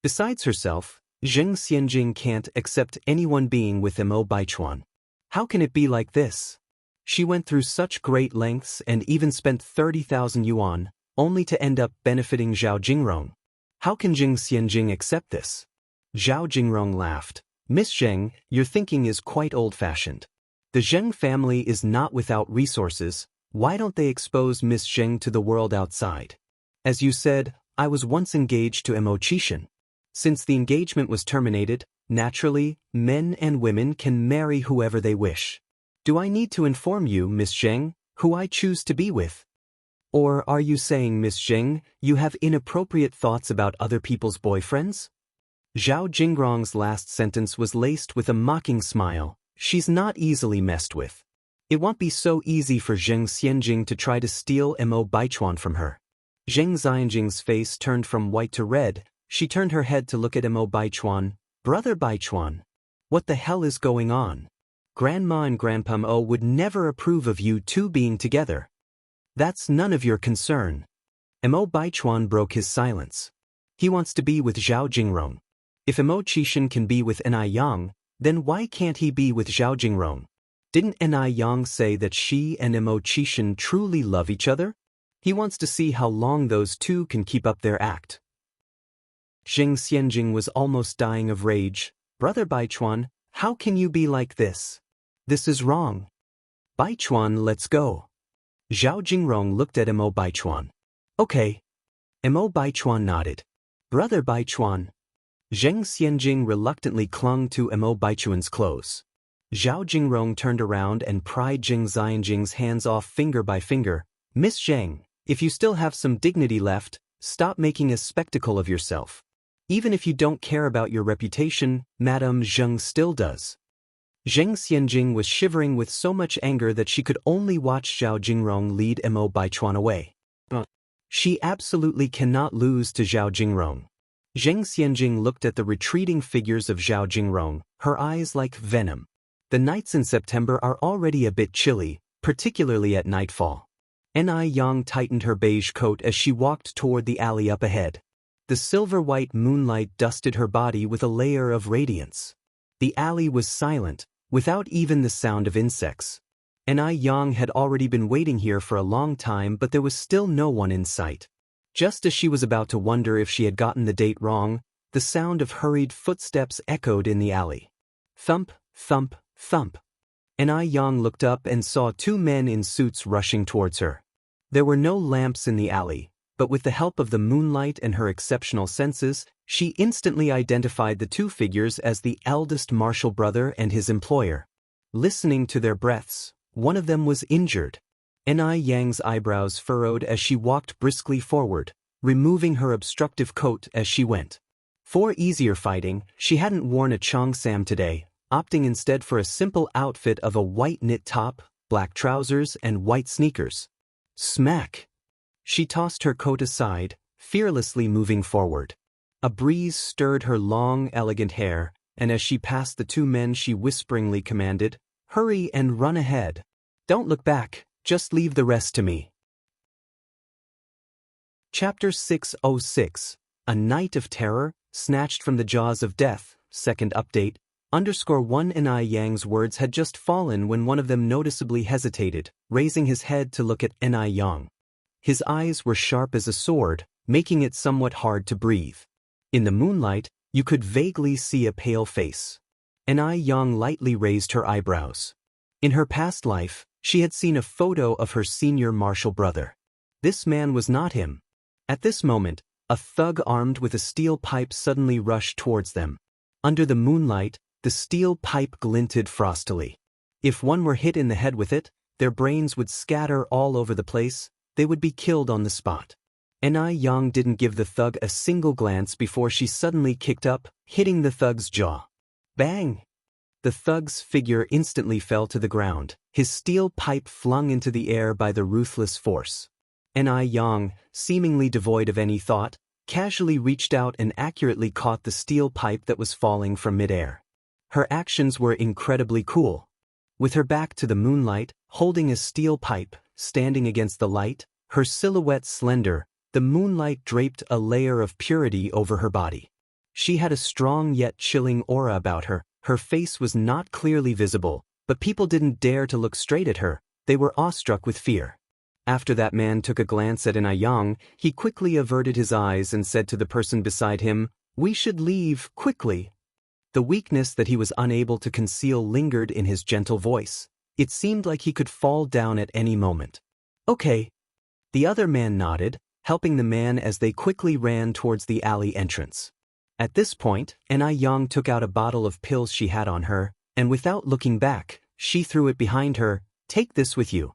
Besides herself, Zheng Xianjing can't accept anyone being with Mo Baichuan. How can it be like this? She went through such great lengths and even spent 30,000 yuan, only to end up benefiting Zhao Jingrong. How can Zheng Xianjing accept this? Zhao Jingrong laughed. "Miss Zheng, your thinking is quite old-fashioned. The Zheng family is not without resources. Why don't they expose Miss Zheng to the world outside? As you said, I was once engaged to Mo Qishan. Since the engagement was terminated, naturally, men and women can marry whoever they wish. Do I need to inform you, Miss Zheng, who I choose to be with? Or are you saying, Miss Zheng, you have inappropriate thoughts about other people's boyfriends?" Zhao Jingrong's last sentence was laced with a mocking smile. She's not easily messed with. It won't be so easy for Zheng Xianjing to try to steal Mo Baichuan from her. Zheng Xianjing's face turned from white to red. She turned her head to look at Mo Baichuan. "Brother Baichuan, what the hell is going on? Grandma and Grandpa Mo would never approve of you two being together. That's none of your concern." Mo Baichuan broke his silence. He wants to be with Zhao Jingrong. If Mo Qishan can be with Ni Yang, then why can't he be with Zhao Jingrong? Didn't Ni Yang say that she and Mo Qishan truly love each other? He wants to see how long those two can keep up their act. Zheng Xianjing was almost dying of rage. "Brother Baichuan, how can you be like this? This is wrong. Baichuan, let's go." Zhao Jingrong looked at Mo Baichuan. "Okay." Mo Baichuan nodded. "Brother Baichuan." Zheng Xianjing reluctantly clung to Mo Baichuan's clothes. Zhao Jingrong turned around and pried Zheng Xianjing's hands off finger by finger. "Miss Zheng, if you still have some dignity left, stop making a spectacle of yourself. Even if you don't care about your reputation, Madame Zheng still does." Zheng Xianjing was shivering with so much anger that she could only watch Zhao Jingrong lead Mo Baichuan away. She absolutely cannot lose to Zhao Jingrong. Zheng Xianjing looked at the retreating figures of Zhao Jingrong, her eyes like venom. The nights in September are already a bit chilly, particularly at nightfall. Ni Yang tightened her beige coat as she walked toward the alley up ahead. The silver-white moonlight dusted her body with a layer of radiance. The alley was silent, without even the sound of insects. Ni Yang had already been waiting here for a long time, but there was still no one in sight. Just as she was about to wonder if she had gotten the date wrong, the sound of hurried footsteps echoed in the alley. Thump, thump, thump. Ni Yang looked up and saw two men in suits rushing towards her. There were no lamps in the alley, but with the help of the moonlight and her exceptional senses, she instantly identified the two figures as the eldest Marshall brother and his employer. Listening to their breaths, one of them was injured. Ni Yang's eyebrows furrowed as she walked briskly forward, removing her obstructive coat as she went. For easier fighting, she hadn't worn a cheongsam today, opting instead for a simple outfit of a white knit top, black trousers and white sneakers. Smack! She tossed her coat aside, fearlessly moving forward. A breeze stirred her long, elegant hair, and as she passed the two men she whisperingly commanded, "Hurry and run ahead. Don't look back, just leave the rest to me." Chapter 606, A Night of Terror, Snatched from the Jaws of Death, second update, _1 Ni Yang's words had just fallen when one of them noticeably hesitated, raising his head to look at Ni Yang. His eyes were sharp as a sword, making it somewhat hard to breathe. In the moonlight, you could vaguely see a pale face. Ni Yang lightly raised her eyebrows. In her past life, she had seen a photo of her senior martial brother. This man was not him. At this moment, a thug armed with a steel pipe suddenly rushed towards them. Under the moonlight, the steel pipe glinted frostily. If one were hit in the head with it, their brains would scatter all over the place, they would be killed on the spot. Ni Yang didn't give the thug a single glance before she suddenly kicked up, hitting the thug's jaw. Bang! The thug's figure instantly fell to the ground, his steel pipe flung into the air by the ruthless force. Ni Yang, seemingly devoid of any thought, casually reached out and accurately caught the steel pipe that was falling from midair. Her actions were incredibly cool. With her back to the moonlight, holding a steel pipe, standing against the light, her silhouette slender, the moonlight draped a layer of purity over her body. She had a strong yet chilling aura about her. Her face was not clearly visible, but people didn't dare to look straight at her. They were awestruck with fear. After that man took a glance at Ni Yang, he quickly averted his eyes and said to the person beside him, "We should leave, quickly." The weakness that he was unable to conceal lingered in his gentle voice. It seemed like he could fall down at any moment. "Okay." The other man nodded, helping the man as they quickly ran towards the alley entrance. At this point, Ni Yang took out a bottle of pills she had on her, and without looking back, she threw it behind her. "Take this with you."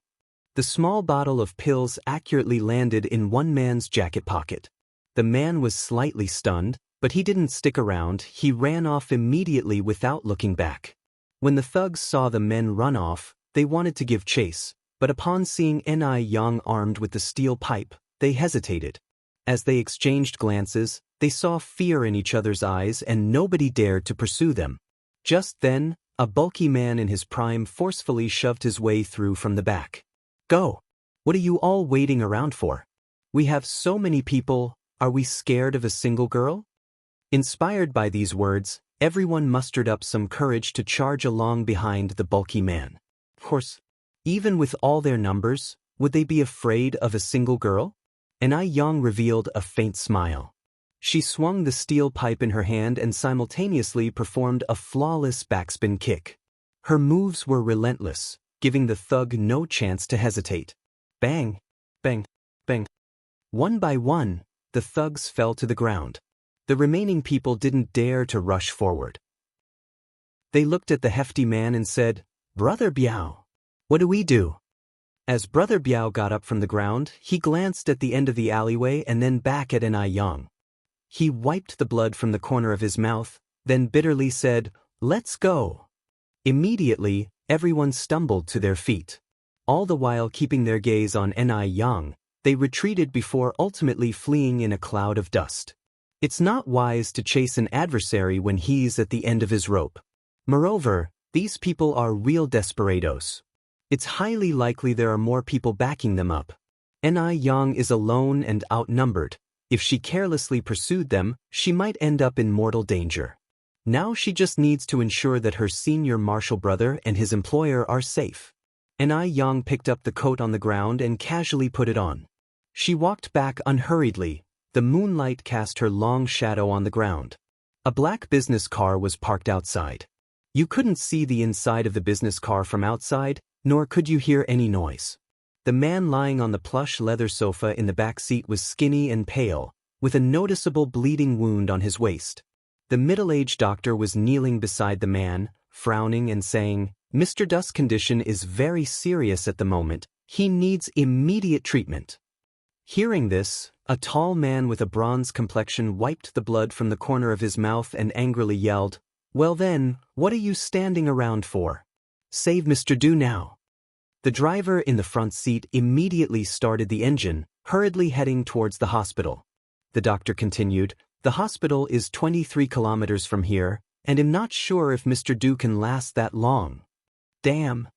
The small bottle of pills accurately landed in one man's jacket pocket. The man was slightly stunned, but he didn't stick around. He ran off immediately without looking back. When the thugs saw the men run off, they wanted to give chase, but upon seeing Ni Yang armed with the steel pipe, they hesitated. As they exchanged glances, they saw fear in each other's eyes and nobody dared to pursue them. Just then, a bulky man in his prime forcefully shoved his way through from the back. "Go! What are you all waiting around for? We have so many people, are we scared of a single girl?" Inspired by these words, everyone mustered up some courage to charge along behind the bulky man. Of course, even with all their numbers, would they be afraid of a single girl? Ni Yang revealed a faint smile. She swung the steel pipe in her hand and simultaneously performed a flawless backspin kick. Her moves were relentless, giving the thug no chance to hesitate. Bang! Bang! Bang! One by one, the thugs fell to the ground. The remaining people didn't dare to rush forward. They looked at the hefty man and said, "Brother Biao, what do we do?" As Brother Biao got up from the ground, he glanced at the end of the alleyway and then back at Ni Yang. He wiped the blood from the corner of his mouth, then bitterly said, "Let's go." Immediately, everyone stumbled to their feet. All the while keeping their gaze on Ni Yang, they retreated before ultimately fleeing in a cloud of dust. It's not wise to chase an adversary when he's at the end of his rope. Moreover, these people are real desperados. It's highly likely there are more people backing them up. Ni Yang is alone and outnumbered. If she carelessly pursued them, she might end up in mortal danger. Now she just needs to ensure that her senior martial brother and his employer are safe. Ni Yang picked up the coat on the ground and casually put it on. She walked back unhurriedly. The moonlight cast her long shadow on the ground. A black business car was parked outside. You couldn't see the inside of the business car from outside, nor could you hear any noise. The man lying on the plush leather sofa in the back seat was skinny and pale, with a noticeable bleeding wound on his waist. The middle-aged doctor was kneeling beside the man, frowning and saying, "Mr. Dusk's condition is very serious at the moment. He needs immediate treatment." Hearing this, a tall man with a bronze complexion wiped the blood from the corner of his mouth and angrily yelled, "Well then, what are you standing around for? Save Mr. Du now." The driver in the front seat immediately started the engine, hurriedly heading towards the hospital. The doctor continued, "The hospital is 23 kilometers from here, and I'm not sure if Mr. Du can last that long." "Damn."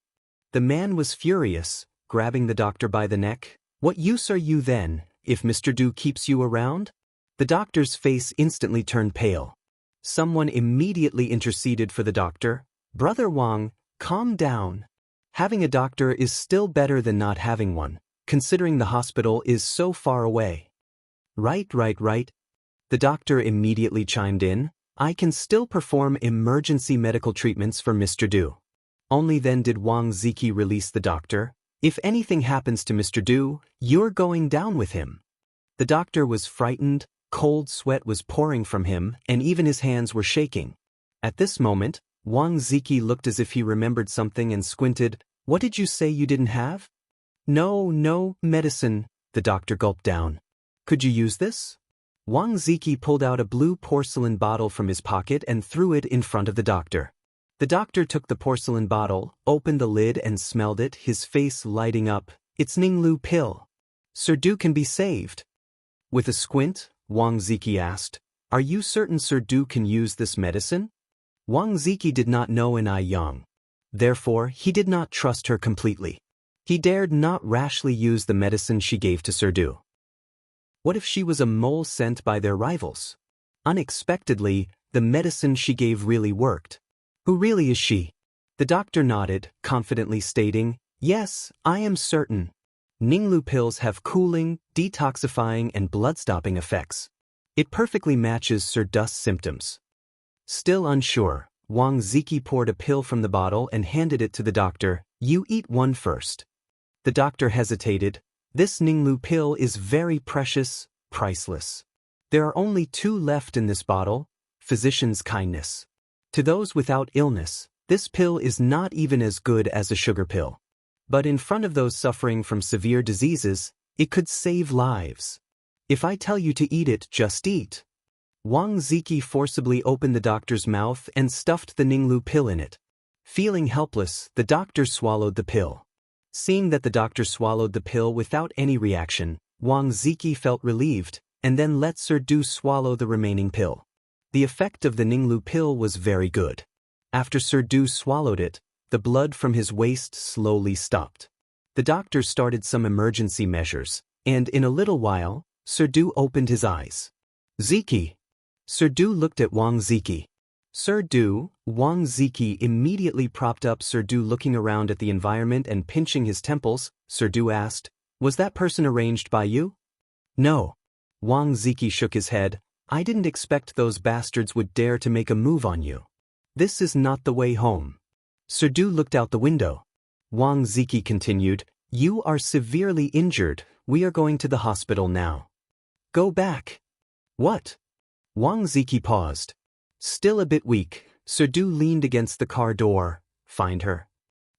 The man was furious, grabbing the doctor by the neck. "What use are you then, if Mr. Du keeps you around?" The doctor's face instantly turned pale. Someone immediately interceded for the doctor. "Brother Wang, calm down. Having a doctor is still better than not having one, considering the hospital is so far away." Right. The doctor immediately chimed in. "I can still perform emergency medical treatments for Mr. Du." Only then did Wang Ziki release the doctor. "If anything happens to Mr. Du, you're going down with him." The doctor was frightened, cold sweat was pouring from him, and even his hands were shaking. At this moment, Wang Ziki looked as if he remembered something and squinted. "What did you say you didn't have?" No, medicine," the doctor gulped down. "Could you use this?" Wang Ziki pulled out a blue porcelain bottle from his pocket and threw it in front of the doctor. The doctor took the porcelain bottle, opened the lid and smelled it, his face lighting up. "It's Ninglu pill. Sir Du can be saved." With a squint, Wang Ziki asked, "Are you certain Sir Du can use this medicine?" Wang Ziki did not know Ai Yang. Therefore, he did not trust her completely. He dared not rashly use the medicine she gave to Sir Du. What if she was a mole sent by their rivals? Unexpectedly, the medicine she gave really worked. "Who really is she?" The doctor nodded, confidently stating, "Yes, I am certain. Ninglu pills have cooling, detoxifying and blood-stopping effects. It perfectly matches Sir Du's symptoms." Still unsure, Wang Ziki poured a pill from the bottle and handed it to the doctor. "You eat one first." The doctor hesitated. "This Ninglu pill is very precious, priceless. There are only 2 left in this bottle. Physician's kindness. To those without illness, this pill is not even as good as a sugar pill. But in front of those suffering from severe diseases, it could save lives. If I tell you to eat it, just eat." Wang Ziki forcibly opened the doctor's mouth and stuffed the Ninglu pill in it. Feeling helpless, the doctor swallowed the pill. Seeing that the doctor swallowed the pill without any reaction, Wang Ziki felt relieved, and then let Sir Du swallow the remaining pill. The effect of the Ninglu pill was very good. After Sir Du swallowed it, the blood from his waist slowly stopped. The doctor started some emergency measures, and in a little while, Sir Du opened his eyes. "Ziki." Sir Du looked at Wang Ziki. "Sir Du." Wang Ziki immediately propped up Sir Du, looking around at the environment and pinching his temples. Sir Du asked, "Was that person arranged by you?" "No." Wang Ziki shook his head. "I didn't expect those bastards would dare to make a move on you. This is not the way home." Sir Du looked out the window. Wang Ziki continued, "You are severely injured. We are going to the hospital now." "Go back." "What?" Wang Ziki paused. Still a bit weak, Sir Du leaned against the car door. "Find her."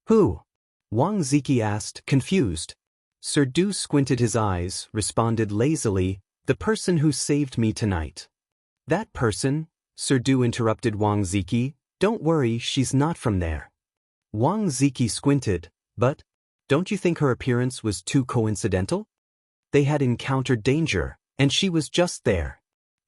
"Who?" Wang Ziki asked, confused. Sir Du squinted his eyes, responded lazily, "The person who saved me tonight." "That person?" Sir Du interrupted Wang Ziki. "Don't worry, she's not from there." Wang Ziki squinted. "But, don't you think her appearance was too coincidental? They had encountered danger, and she was just there.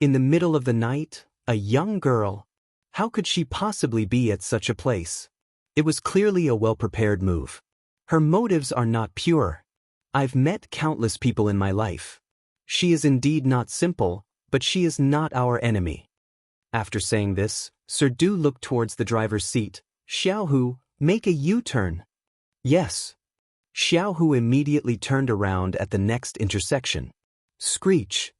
In the middle of the night, a young girl. How could she possibly be at such a place? It was clearly a well-prepared move. Her motives are not pure. I've met countless people in my life. She is indeed not simple, but she is not our enemy." After saying this, Sir Du looked towards the driver's seat. "Xiaohu, make a U-turn." "Yes." Xiaohu immediately turned around at the next intersection. Screech.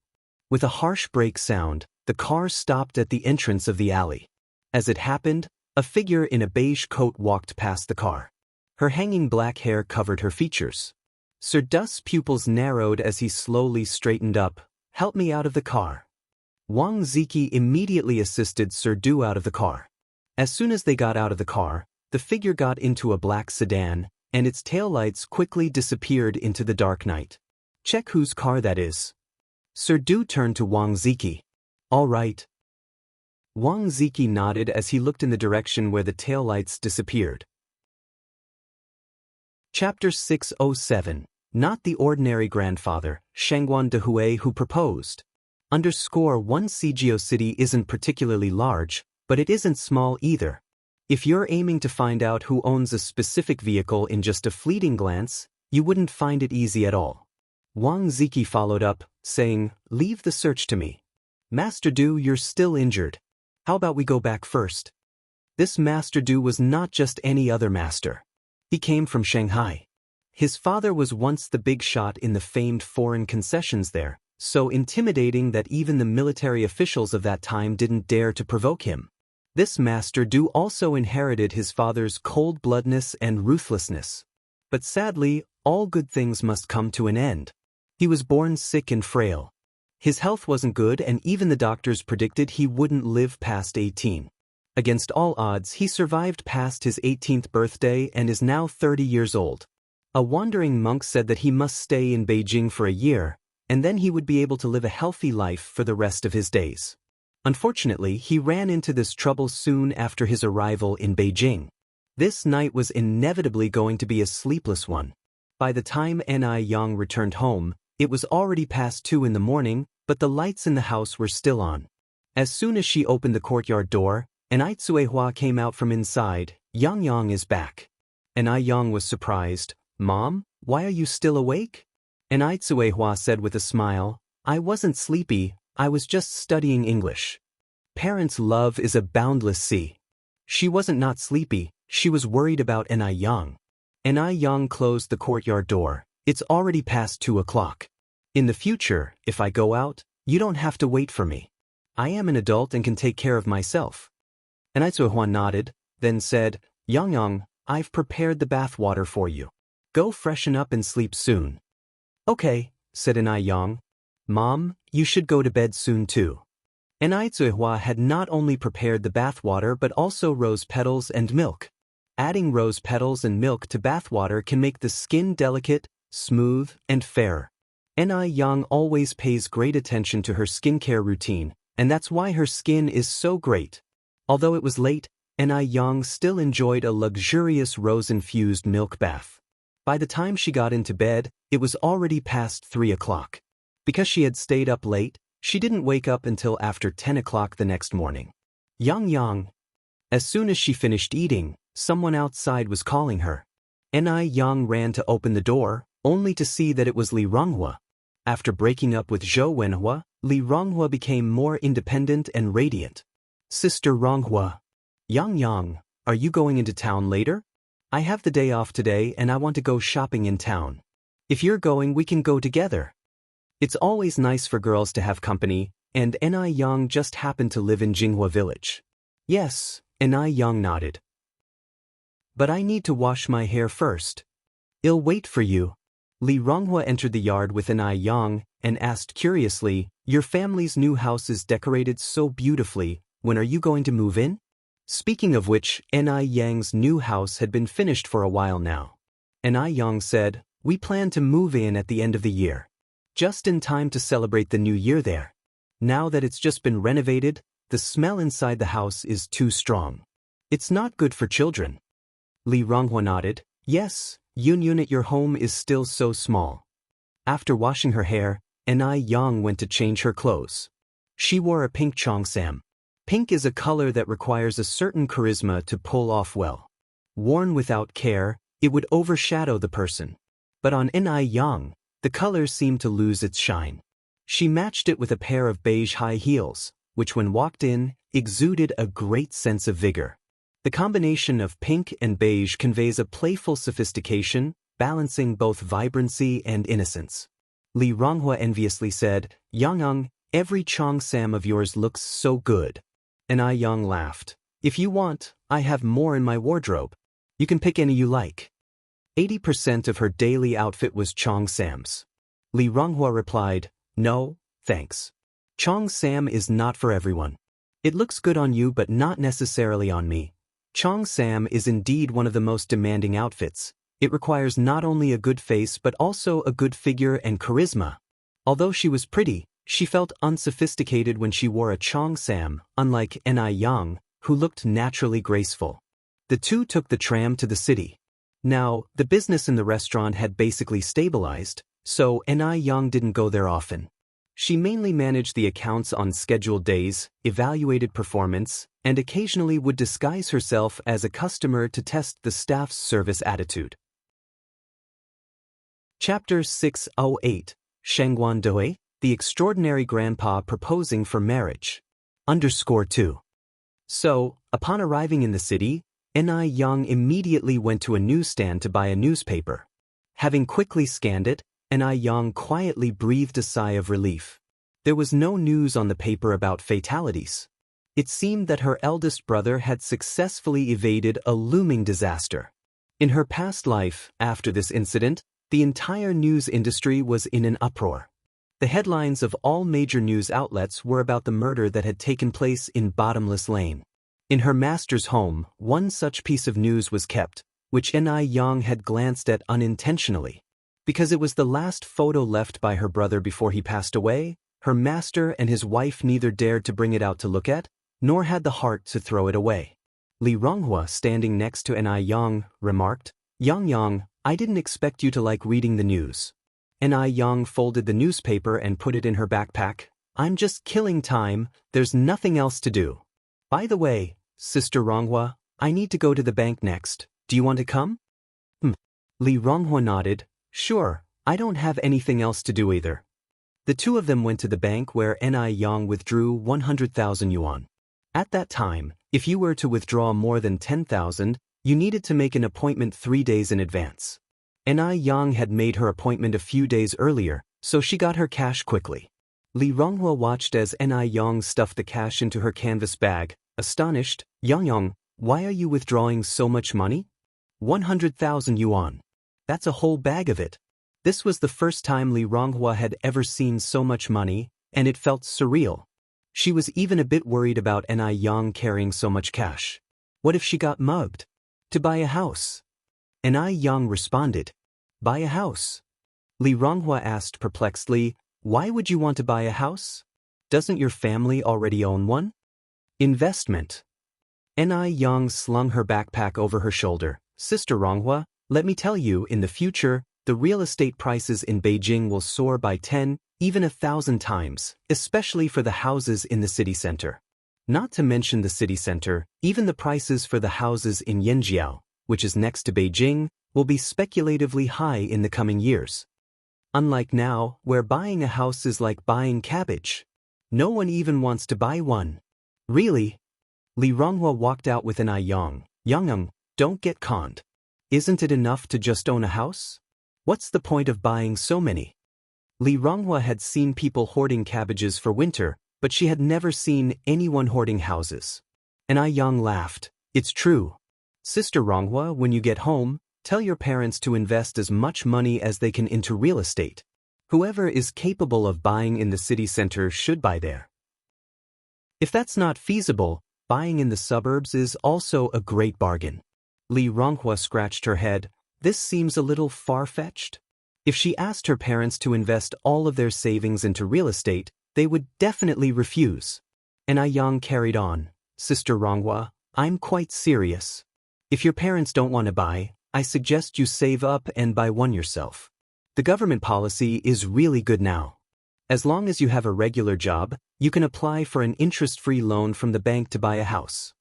With a harsh brake sound, the car stopped at the entrance of the alley. As it happened, a figure in a beige coat walked past the car. Her hanging black hair covered her features. Sir Du's pupils narrowed as he slowly straightened up. "Help me out of the car." Wang Ziki immediately assisted Sir Du out of the car. As soon as they got out of the car, the figure got into a black sedan, and its taillights quickly disappeared into the dark night. "Check whose car that is." Sir Du turned to Wang Ziki. "All right." Wang Ziki nodded as he looked in the direction where the taillights disappeared. Chapter 607. Not the ordinary grandfather, Shangguan Dehui who proposed. Underscore 1 Cgeo City isn't particularly large, but it isn't small either. If you're aiming to find out who owns a specific vehicle in just a fleeting glance, you wouldn't find it easy at all. Wang Ziki followed up, saying, "Leave the search to me. Master Du, you're still injured. How about we go back first?" This Master Du was not just any other master. He came from Shanghai. His father was once the big shot in the famed foreign concessions there, so intimidating that even the military officials of that time didn't dare to provoke him. This Master Du also inherited his father's cold-bloodedness and ruthlessness. But sadly, all good things must come to an end. He was born sick and frail. His health wasn't good and even the doctors predicted he wouldn't live past 18. Against all odds, he survived past his 18th birthday and is now 30 years old. A wandering monk said that he must stay in Beijing for a year, and then he would be able to live a healthy life for the rest of his days. Unfortunately, he ran into this trouble soon after his arrival in Beijing. This night was inevitably going to be a sleepless one. By the time Ni Yang returned home, it was already past 2 in the morning, but the lights in the house were still on. As soon as she opened the courtyard door, Ni Tsuehua came out from inside. "Yang Yang is back." Ni Yang was surprised. "Mom, why are you still awake?" Ni Tsuehua said with a smile, "I wasn't sleepy, I was just studying English. Parents' love is a boundless sea." She wasn't not sleepy, she was worried about Ni Yang. Ni Yang closed the courtyard door. "It's already past 2 o'clock. In the future, if I go out, you don't have to wait for me. I am an adult and can take care of myself." Ni Tsuehua nodded, then said, "Yang Yang, I've prepared the bath water for you. Go freshen up and sleep soon." "Okay," said Ni Yang. "Mom, you should go to bed soon too." Ni Tsuehua had not only prepared the bath water but also rose petals and milk. Adding rose petals and milk to bath water can make the skin delicate, smooth, and fair. Ni Yang always pays great attention to her skincare routine, and that's why her skin is so great. Although it was late, Ni Yang still enjoyed a luxurious rose-infused milk bath. By the time she got into bed, it was already past 3 o'clock. Because she had stayed up late, she didn't wake up until after 10 o'clock the next morning. "Yang Yang." As soon as she finished eating, someone outside was calling her. Ni Yang ran to open the door, only to see that it was Li Ronghua. After breaking up with Zhou Wenhua, Li Ronghua became more independent and radiant. "Sister Ronghua." "Yang Yang, are you going into town later? I have the day off today and I want to go shopping in town. If you're going, we can go together." It's always nice for girls to have company, and Ni Yang just happened to live in Jinghua village. "Yes," Ni Yang nodded. "But I need to wash my hair first." "I'll wait for you." Li Ronghua entered the yard with Ni Yang and asked curiously, "Your family's new house is decorated so beautifully. When are you going to move in?" Speaking of which, Ni Yang's new house had been finished for a while now. Ni Yang said, "We plan to move in at the end of the year. Just in time to celebrate the new year there. Now that it's just been renovated, the smell inside the house is too strong. It's not good for children." Li Ronghua nodded, "Yes, Yun at your home is still so small." After washing her hair, Ni Yang went to change her clothes. She wore a pink cheongsam. Pink is a color that requires a certain charisma to pull off well. Worn without care, it would overshadow the person. But on Ni Yang, the color seemed to lose its shine. She matched it with a pair of beige high heels, which when walked in, exuded a great sense of vigor. The combination of pink and beige conveys a playful sophistication, balancing both vibrancy and innocence. Li Ronghua enviously said, "Yang Yang, every cheongsam of yours looks so good." Ni Yang laughed. "If you want, I have more in my wardrobe. You can pick any you like." 80% of her daily outfit was cheongsams. Li Ronghua replied, "No, thanks. Cheongsam is not for everyone. It looks good on you but not necessarily on me. Cheongsam is indeed one of the most demanding outfits. It requires not only a good face but also a good figure and charisma." Although she was pretty, she felt unsophisticated when she wore a cheongsam, unlike Ni Yang, who looked naturally graceful. The two took the tram to the city. Now, the business in the restaurant had basically stabilized, so Ni Yang didn't go there often. She mainly managed the accounts on scheduled days, evaluated performance, and occasionally would disguise herself as a customer to test the staff's service attitude. Chapter 608, Shengguan Dui, The Extraordinary Grandpa Proposing for Marriage. _2. So, upon arriving in the city, Ni Yang immediately went to a newsstand to buy a newspaper. Having quickly scanned it, Ni Yang quietly breathed a sigh of relief. There was no news on the paper about fatalities. It seemed that her eldest brother had successfully evaded a looming disaster. In her past life, after this incident, the entire news industry was in an uproar. The headlines of all major news outlets were about the murder that had taken place in Bottomless Lane. In her master's home, one such piece of news was kept, which Ni Yang had glanced at unintentionally. Because it was the last photo left by her brother before he passed away, her master and his wife neither dared to bring it out to look at, nor had the heart to throw it away. Li Ronghua, standing next to Ni Yang, remarked, Yang, I didn't expect you to like reading the news. Ni Yang folded the newspaper and put it in her backpack. I'm just killing time, there's nothing else to do. By the way, Sister Ronghua, I need to go to the bank next. Do you want to come? Li Ronghua nodded. Sure, I don't have anything else to do either. The two of them went to the bank where Ni Yang withdrew 100,000 yuan. At that time, if you were to withdraw more than 10,000, you needed to make an appointment 3 days in advance. Ni Yang had made her appointment a few days earlier, so she got her cash quickly. Li Ronghua watched as Ni Yang stuffed the cash into her canvas bag, astonished. Yang, why are you withdrawing so much money? 100,000 yuan. That's a whole bag of it. This was the first time Li Ronghua had ever seen so much money, and it felt surreal. She was even a bit worried about Ni Yang carrying so much cash. What if she got mugged? To buy a house. Ni Yang responded. Buy a house? Li Ronghua asked perplexedly, why would you want to buy a house? Doesn't your family already own one? Investment. Ni Yang slung her backpack over her shoulder. Sister Ronghua, let me tell you, in the future, the real estate prices in Beijing will soar by 10, even 1,000 times, especially for the houses in the city center. Not to mention the city center, even the prices for the houses in Yanjiao, which is next to Beijing, will be speculatively high in the coming years. Unlike now, where buying a house is like buying cabbage. No one even wants to buy one. Really? Li Ronghua walked out with Ni Yang. Yang, don't get conned. Isn't it enough to just own a house? What's the point of buying so many? Li Ronghua had seen people hoarding cabbages for winter, but she had never seen anyone hoarding houses. Ni Yang laughed. It's true. Sister Ronghua, when you get home, tell your parents to invest as much money as they can into real estate. Whoever is capable of buying in the city center should buy there. If that's not feasible, buying in the suburbs is also a great bargain. Li Ronghua scratched her head. This seems a little far-fetched. If she asked her parents to invest all of their savings into real estate, they would definitely refuse. Ni Yang carried on. Sister Ronghua, I'm quite serious. If your parents don't want to buy, I suggest you save up and buy one yourself. The government policy is really good now. As long as you have a regular job, you can apply for an interest-free loan from the bank to buy a house.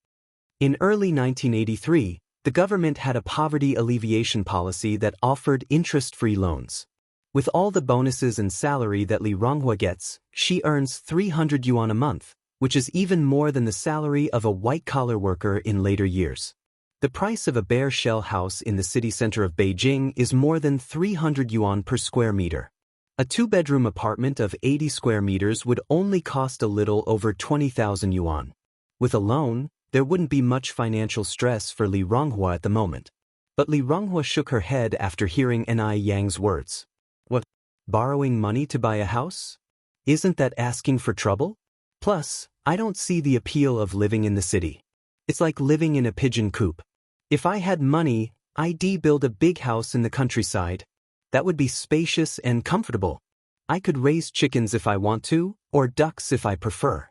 In early 1983, the government had a poverty alleviation policy that offered interest-free loans. With all the bonuses and salary that Li Ronghua gets, she earns 300 yuan a month, which is even more than the salary of a white-collar worker in later years. The price of a bare shell house in the city center of Beijing is more than 300 yuan per square meter. A two-bedroom apartment of 80 square meters would only cost a little over 20,000 yuan. With a loan, there wouldn't be much financial stress for Li Ronghua at the moment. But Li Ronghua shook her head after hearing Ni Yang's words. What? Borrowing money to buy a house? Isn't that asking for trouble? Plus, I don't see the appeal of living in the city. It's like living in a pigeon coop. If I had money, I'd build a big house in the countryside. That would be spacious and comfortable. I could raise chickens if I want to, or ducks if I prefer.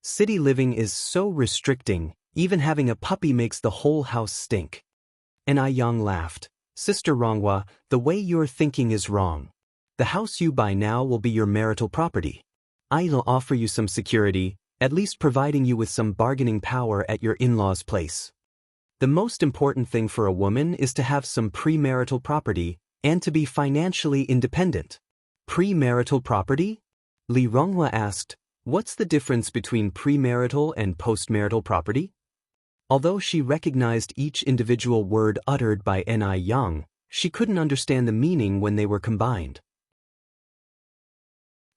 City living is so restricting, even having a puppy makes the whole house stink. Ni Yang laughed. Sister Ronghua, the way you're thinking is wrong. The house you buy now will be your marital property. I'll offer you some security, at least providing you with some bargaining power at your in-laws' place. The most important thing for a woman is to have some premarital property and to be financially independent. Premarital property? Li Ronghua asked, what's the difference between premarital and postmarital property? Although she recognized each individual word uttered by Ni Yang, she couldn't understand the meaning when they were combined.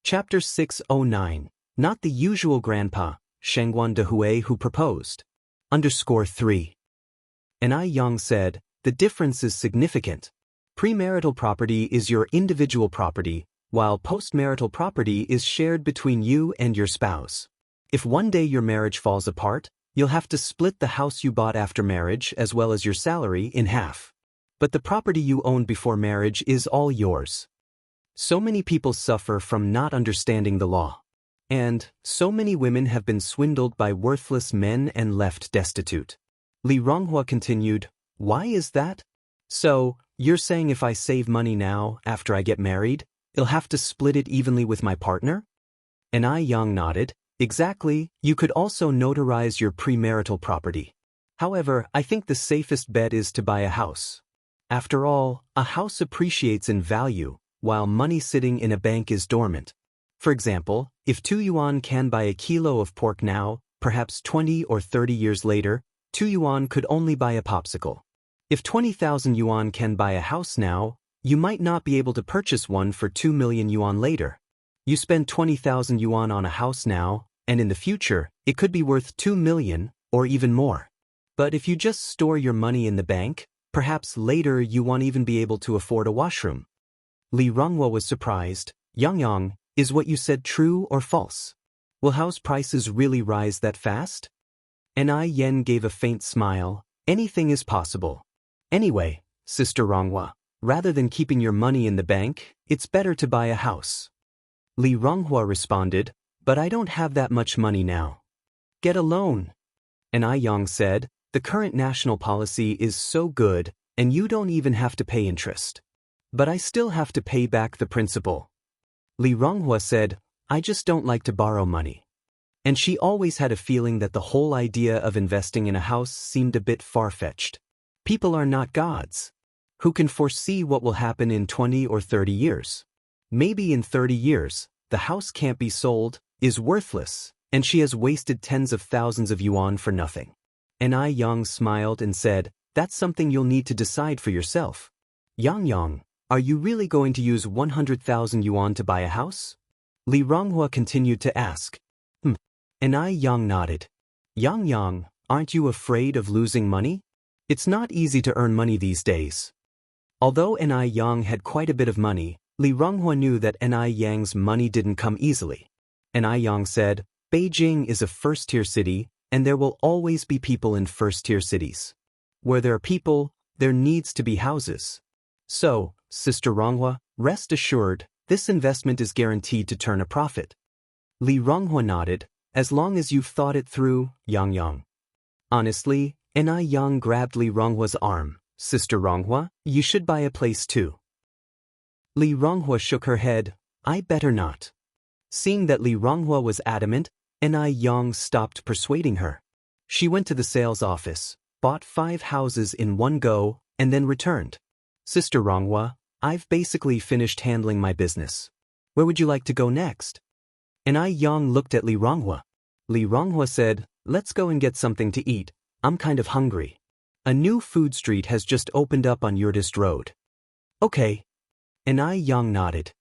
Chapter 609. Not the usual grandpa, Shengguan de Hui who proposed. _3. Ni Yang said, the difference is significant. Premarital property is your individual property, while postmarital property is shared between you and your spouse. If one day your marriage falls apart, you'll have to split the house you bought after marriage as well as your salary in half. But the property you owned before marriage is all yours. So many people suffer from not understanding the law. And so many women have been swindled by worthless men and left destitute. Li Ronghua continued, why is that? So, you're saying if I save money now, after I get married, I'll have to split it evenly with my partner? Ni Yang nodded. Exactly, you could also notarize your premarital property. However, I think the safest bet is to buy a house. After all, a house appreciates in value, while money sitting in a bank is dormant. For example, if 2 yuan can buy a kilo of pork now, perhaps 20 or 30 years later, 2 yuan could only buy a popsicle. If 20,000 yuan can buy a house now, you might not be able to purchase one for 2 million yuan later. You spend 20,000 yuan on a house now, and in the future, it could be worth 2 million or even more. But if you just store your money in the bank, perhaps later you won't even be able to afford a washroom. Li Ronghua was surprised. Yang, is what you said true or false? Will house prices really rise that fast? Ni Yen gave a faint smile. Anything is possible. Anyway, Sister Ronghua, rather than keeping your money in the bank, it's better to buy a house. Li Ronghua responded, but I don't have that much money now. Get a loan. Ni Yang said, the current national policy is so good, and you don't even have to pay interest. But I still have to pay back the principal. Li Ronghua said, I just don't like to borrow money. And she always had a feeling that the whole idea of investing in a house seemed a bit far-fetched. People are not gods. Who can foresee what will happen in 20 or 30 years? Maybe in 30 years, the house can't be sold, is worthless, and she has wasted tens of thousands of yuan for nothing. Ni Yang smiled and said, that's something you'll need to decide for yourself. Yang, are you really going to use 100,000 yuan to buy a house? Li Ronghua continued to ask. Ni Yang nodded. Yang, aren't you afraid of losing money? It's not easy to earn money these days. Although Ni Yang had quite a bit of money, Li Ronghua knew that Ni Yang's money didn't come easily. Ni Yang said, Beijing is a first-tier city, and there will always be people in first-tier cities. Where there are people, there needs to be houses. So, Sister Ronghua, rest assured, this investment is guaranteed to turn a profit. Li Ronghua nodded, as long as you've thought it through, Yang. Honestly, Ni Yang grabbed Li Ronghua's arm. Sister Ronghua, you should buy a place too. Li Ronghua shook her head. I better not. Seeing that Li Ronghua was adamant, Ni Yang stopped persuading her. She went to the sales office, bought 5 houses in one go, and then returned. Sister Ronghua, I've basically finished handling my business. Where would you like to go next? Ni Yang looked at Li Ronghua. Li Ronghua said, let's go and get something to eat. I'm kind of hungry. A new food street has just opened up on Yurtist Road. Okay. Ni Yang nodded.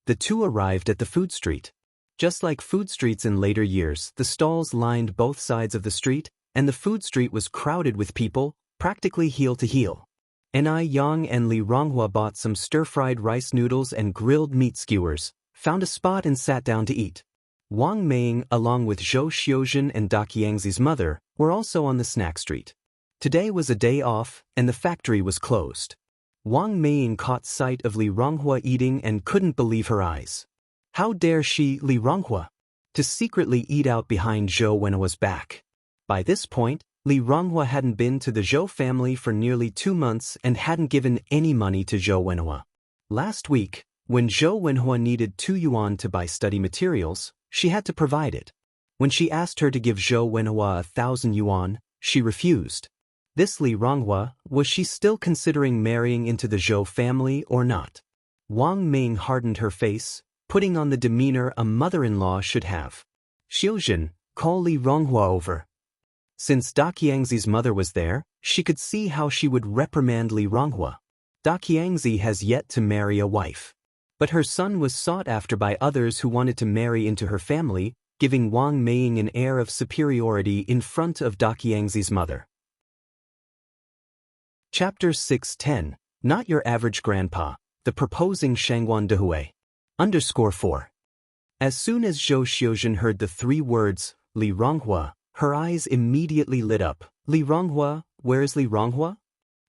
The two arrived at the food street. Just like food streets in later years, the stalls lined both sides of the street, and the food street was crowded with people, practically heel to heel. Ni Yang and Li Ronghua bought some stir-fried rice noodles and grilled meat skewers, found a spot and sat down to eat. Wang Ming, along with Zhou Xiuzhen and Da Qiangzi's mother, were also on the snack street. Today was a day off, and the factory was closed. Wang Ming caught sight of Li Ronghua eating and couldn't believe her eyes. How dare she, Li Ronghua, to secretly eat out behind Zhou Wenhua's back? By this point, Li Ronghua hadn't been to the Zhou family for nearly 2 months and hadn't given any money to Zhou Wenhua. Last week, when Zhou Wenhua needed 2 yuan to buy study materials, she had to provide it. When she asked her to give Zhou Wenhua 1,000 yuan, she refused. This Li Ronghua, was she still considering marrying into the Zhou family or not? Wang Ming hardened her face, putting on the demeanor a mother-in-law should have. Xiuzhen, call Li Ronghua over. Since Da Qiangzi's mother was there, she could see how she would reprimand Li Ronghua. Da Qiangzi has yet to marry a wife. But her son was sought after by others who wanted to marry into her family, giving Wang Ming an air of superiority in front of Da Qiangzi's mother. Chapter 610, Not Your Average Grandpa, The Proposing Shangguan Dehui. _4. As soon as Zhou Xiuzhen heard the 3 words, Li Ronghua, her eyes immediately lit up. Li Ronghua, where is Li Ronghua?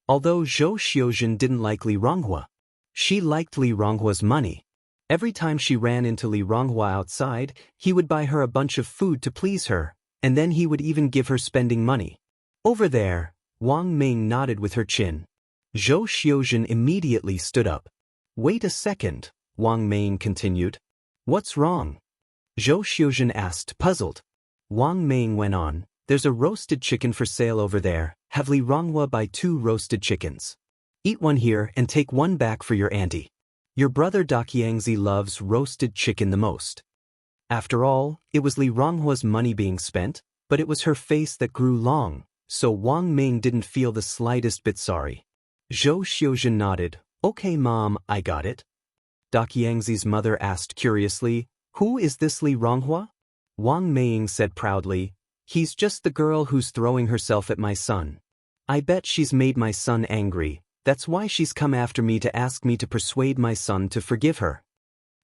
Although Zhou Xiuzhen didn't like Li Ronghua, she liked Li Ronghua's money. Every time she ran into Li Ronghua outside, he would buy her a bunch of food to please her, and then he would even give her spending money. Over there, Wang Ming nodded with her chin. Zhou Xiuzhen immediately stood up. Wait a second, Wang Ming continued. What's wrong? Zhou Xiuzhen asked, puzzled. Wang Ming went on, there's a roasted chicken for sale over there. Have Li Ronghua buy 2 roasted chickens. Eat one here and take one back for your auntie. Your brother Da Qiangzi loves roasted chicken the most. After all, it was Li Ronghua's money being spent, but it was her face that grew long, so Wang Ming didn't feel the slightest bit sorry. Zhou Xiuzhen nodded. Okay mom, I got it. Da Qiangzi's mother asked curiously, who is this Li Ronghua? Wang Ming said proudly, he's just the girl who's throwing herself at my son. I bet she's made my son angry, that's why she's come after me to ask me to persuade my son to forgive her.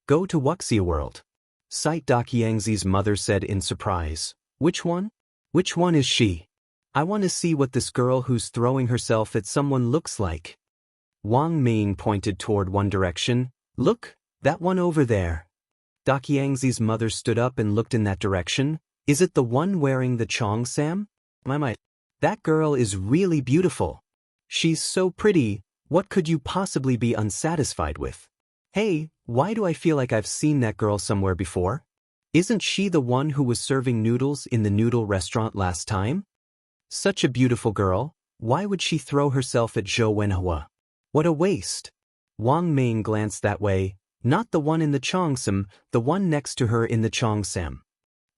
Go to Wuxia world. Sight Da Qiangzi's mother said in surprise. Which one? Which one is she? I want to see what this girl who's throwing herself at someone looks like. Wang Ming pointed toward one direction. Look, that one over there. Da Qiangzi's mother stood up and looked in that direction. Is it the one wearing the cheongsam? That girl is really beautiful. She's so pretty, what could you possibly be unsatisfied with? Hey, why do I feel like I've seen that girl somewhere before? Isn't she the one who was serving noodles in the noodle restaurant last time? Such a beautiful girl, why would she throw herself at Zhou Wenhua? What a waste. Wang Ming glanced that way, not the one in the cheongsam, the one next to her in the cheongsam.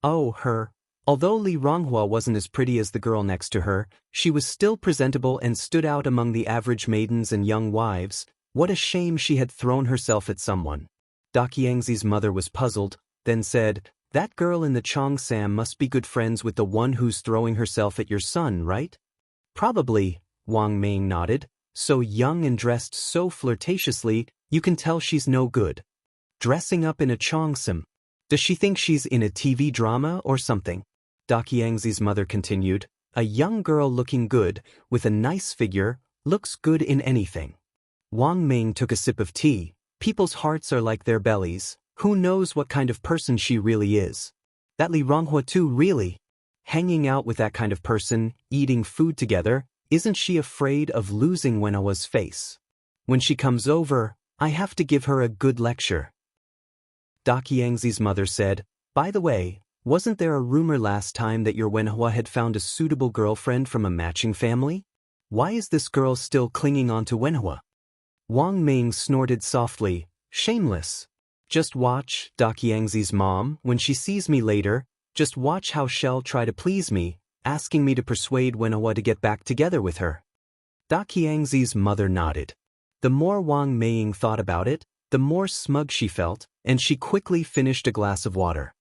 Oh, her. Although Li Ronghua wasn't as pretty as the girl next to her, she was still presentable and stood out among the average maidens and young wives. What a shame she had thrown herself at someone. Da Qiangzi's mother was puzzled, then said, that girl in the cheongsam must be good friends with the one who's throwing herself at your son, right? Probably, Wang Ming nodded. So young and dressed so flirtatiously, you can tell she's no good. Dressing up in a cheongsam. Does she think she's in a TV drama or something? Da Qiangzi's mother continued, a young girl looking good, with a nice figure, looks good in anything. Wang Ming took a sip of tea. People's hearts are like their bellies. Who knows what kind of person she really is? That Li Ronghua too, really? Hanging out with that kind of person, eating food together, isn't she afraid of losing Wenhua's face? When she comes over, I have to give her a good lecture. Da Qiangzi's mother said, by the way, wasn't there a rumor last time that your Wenhua had found a suitable girlfriend from a matching family? Why is this girl still clinging on to Wenhua? Wang Ming snorted softly, shameless. Just watch, Da Qiangzi's mom, when she sees me later, just watch how she'll try to please me, asking me to persuade Wenhua to get back together with her. Da Qiangzi's mother nodded. The more Wang Ming thought about it, the more smug she felt, and she quickly finished a glass of water.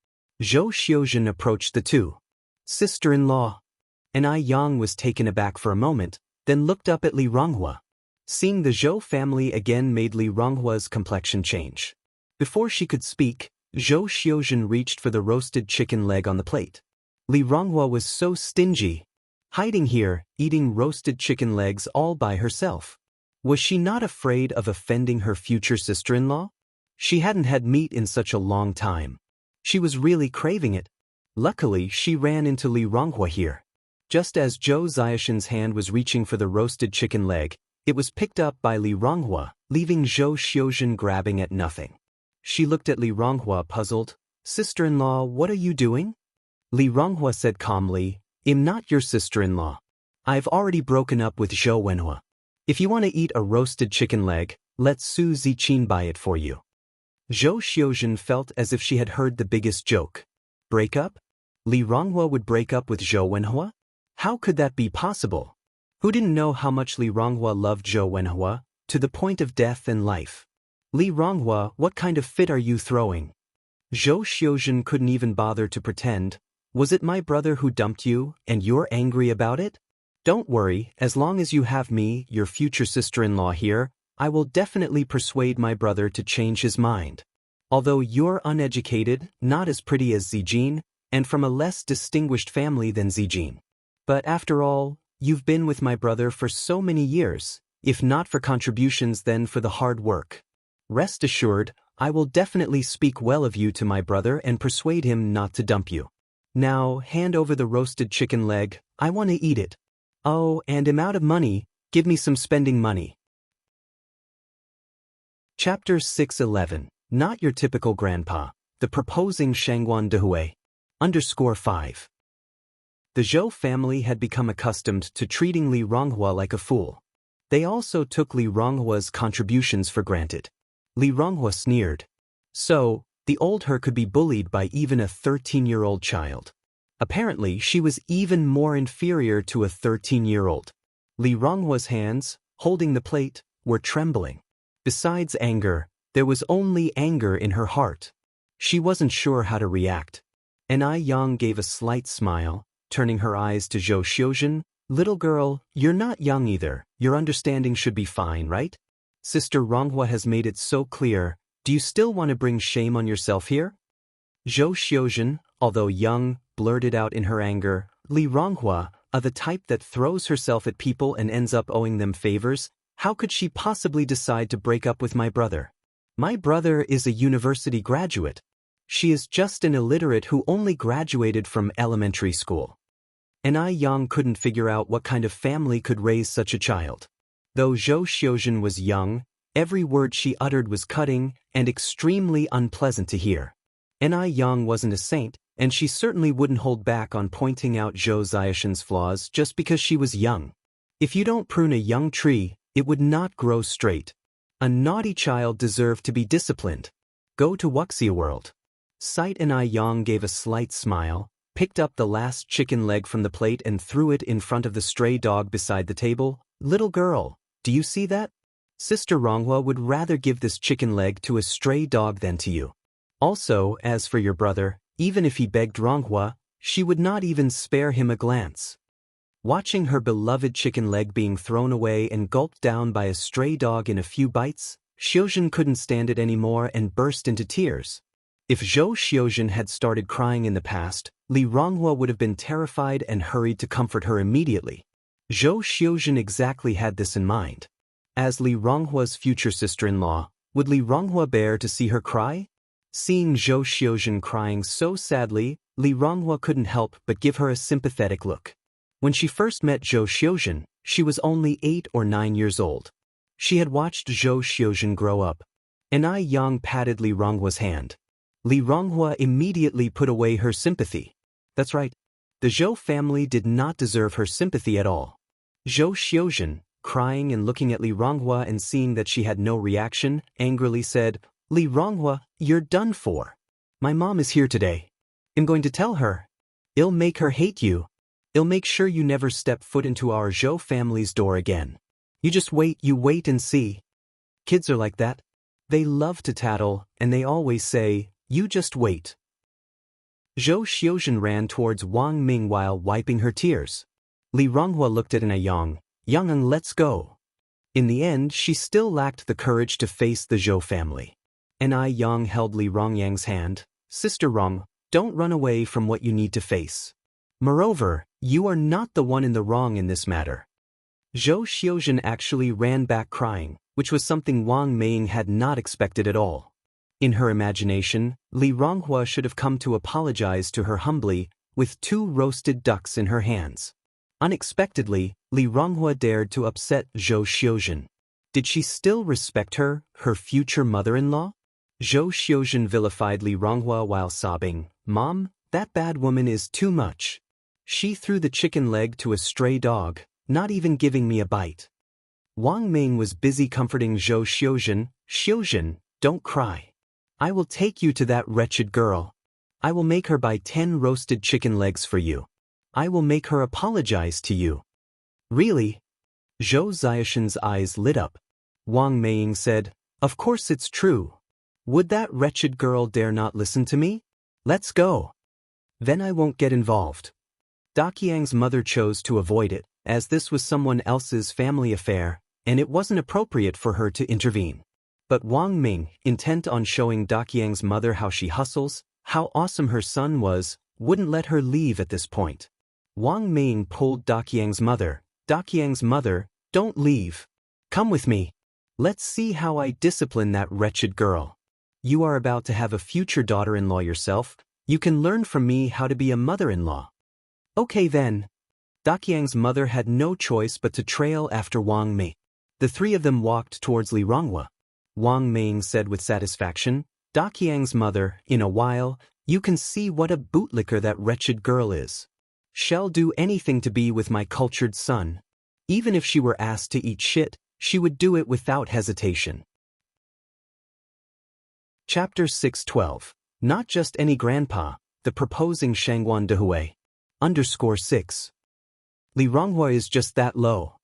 Zhou Xiuzhen approached the two. Sister-in-law. And Yang was taken aback for a moment, then looked up at Li Ronghua. Seeing the Zhou family again made Li Ronghua's complexion change. Before she could speak, Zhou Xiuzhen reached for the roasted chicken leg on the plate. Li Ronghua was so stingy. Hiding here, eating roasted chicken legs all by herself. Was she not afraid of offending her future sister-in-law? She hadn't had meat in such a long time. She was really craving it. Luckily, she ran into Li Ronghua here. Just as Zhou Ziaxin's hand was reaching for the roasted chicken leg, it was picked up by Li Ronghua, leaving Zhou Xiuzhen grabbing at nothing. She looked at Li Ronghua puzzled. "Sister-in-law, what are you doing?" Li Ronghua said calmly, "I'm not your sister-in-law. I've already broken up with Zhou Wenhua. If you want to eat a roasted chicken leg, let Su Ziqin buy it for you." Zhou Xiuzhen felt as if she had heard the biggest joke. Break up? Li Ronghua would break up with Zhou Wenhua? How could that be possible? Who didn't know how much Li Ronghua loved Zhou Wenhua, to the point of death and life? Li Ronghua, what kind of fit are you throwing? Zhou Xiuzhen couldn't even bother to pretend. Was it my brother who dumped you, and you're angry about it? Don't worry, as long as you have me, your future sister-in-law here, I will definitely persuade my brother to change his mind. Although you're uneducated, not as pretty as Zijin, and from a less distinguished family than Zijin. But after all, you've been with my brother for so many years, if not for contributions then for the hard work. Rest assured, I will definitely speak well of you to my brother and persuade him not to dump you. Now, hand over the roasted chicken leg, I want to eat it. Oh, and I'm out of money, give me some spending money. Chapter 611, Not Your Typical Grandpa, The Proposing Shangguan Dehui. _5. The Zhou family had become accustomed to treating Li Ronghua like a fool. They also took Li Ronghua's contributions for granted. Li Ronghua sneered. So, the old her could be bullied by even a 13-year-old child. Apparently, she was even more inferior to a 13-year-old. Li Ronghua's hands, holding the plate, were trembling. Besides anger, there was only anger in her heart. She wasn't sure how to react. Ai Yang gave a slight smile, turning her eyes to Zhou Xiuzhen. "Little girl, you're not young either, your understanding should be fine, right? Sister Ronghua has made it so clear, do you still want to bring shame on yourself here?" Zhou Xiuzhen, although young, blurted out in her anger, "Li Ronghua, the type that throws herself at people and ends up owing them favors, how could she possibly decide to break up with my brother? My brother is a university graduate. She is just an illiterate who only graduated from elementary school." Ai Yang couldn't figure out what kind of family could raise such a child. Though Zhou Xiuzhen was young, every word she uttered was cutting and extremely unpleasant to hear. Ai Yang wasn't a saint, and she certainly wouldn't hold back on pointing out Zhou Ziaxin's flaws just because she was young. If you don't prune a young tree, it would not grow straight. A naughty child deserved to be disciplined. Go to Wuxia world. Sight Ai Yang gave a slight smile, picked up the last chicken leg from the plate and threw it in front of the stray dog beside the table. "Little girl, do you see that? Sister Ronghua would rather give this chicken leg to a stray dog than to you. Also, as for your brother, even if he begged Ronghua, she would not even spare him a glance." Watching her beloved chicken leg being thrown away and gulped down by a stray dog in a few bites, Xiuzhen couldn't stand it anymore and burst into tears. If Zhou Xiuzhen had started crying in the past, Li Ronghua would have been terrified and hurried to comfort her immediately. Zhou Xiuzhen exactly had this in mind. As Li Ronghua's future sister-in-law, would Li Ronghua bear to see her cry? Seeing Zhou Xiuzhen crying so sadly, Li Ronghua couldn't help but give her a sympathetic look. When she first met Zhou Xiuzhen, she was only 8 or 9 years old. She had watched Zhou Xiuzhen grow up. Ai Yang patted Li Ronghua's hand. Li Ronghua immediately put away her sympathy. That's right. The Zhou family did not deserve her sympathy at all. Zhou Xiuzhen, crying and looking at Li Ronghua and seeing that she had no reaction, angrily said, "Li Ronghua, you're done for. My mom is here today. I'm going to tell her. I'll make her hate you. I'll make sure you never step foot into our Zhou family's door again. You wait and see." Kids are like that. They love to tattle, and they always say, "You just wait." Zhou Xiuzhen ran towards Wang Ming while wiping her tears. Li Ronghua looked at Ai Yang. "Yang, let's go." In the end, she still lacked the courage to face the Zhou family. Ai Yang held Li Rongyang's hand. "Sister Rong, don't run away from what you need to face. Moreover, you are not the one in the wrong in this matter." Zhou Xiuzhen actually ran back crying, which was something Wang Ming had not expected at all. In her imagination, Li Ronghua should have come to apologize to her humbly, with 2 roasted ducks in her hands. Unexpectedly, Li Ronghua dared to upset Zhou Xiuzhen. Did she still respect her, her future mother-in-law? Zhou Xiuzhen vilified Li Ronghua while sobbing, "Mom, that bad woman is too much. She threw the chicken leg to a stray dog, not even giving me a bite." Wang Ming was busy comforting Zhou Xiuzhen. "Xiuzhen, don't cry. I will take you to that wretched girl. I will make her buy 10 roasted chicken legs for you. I will make her apologize to you." "Really?" Zhou Xiuzhen's eyes lit up. Wang Ming said, "Of course it's true. Would that wretched girl dare not listen to me? Let's go. Then I won't get involved." Daqiang's mother chose to avoid it, as this was someone else's family affair, and it wasn't appropriate for her to intervene. But Wang Ming, intent on showing Daqiang's mother how she hustles, how awesome her son was, wouldn't let her leave at this point. Wang Ming pulled Daqiang's mother. "Daqiang's mother, don't leave. Come with me. Let's see how I discipline that wretched girl. You are about to have a future daughter-in-law yourself. You can learn from me how to be a mother-in-law." "Okay then." Daqiang's mother had no choice but to trail after Wang Ming. The three of them walked towards Li Ronghua. Wang Ming said with satisfaction, "Daqiang's mother, in a while, you can see what a bootlicker that wretched girl is. She'll do anything to be with my cultured son. Even if she were asked to eat shit, she would do it without hesitation." Chapter 612. Not just any grandpa, the proposing Shangguan Dehui. _6. Li Ronghua is just that low.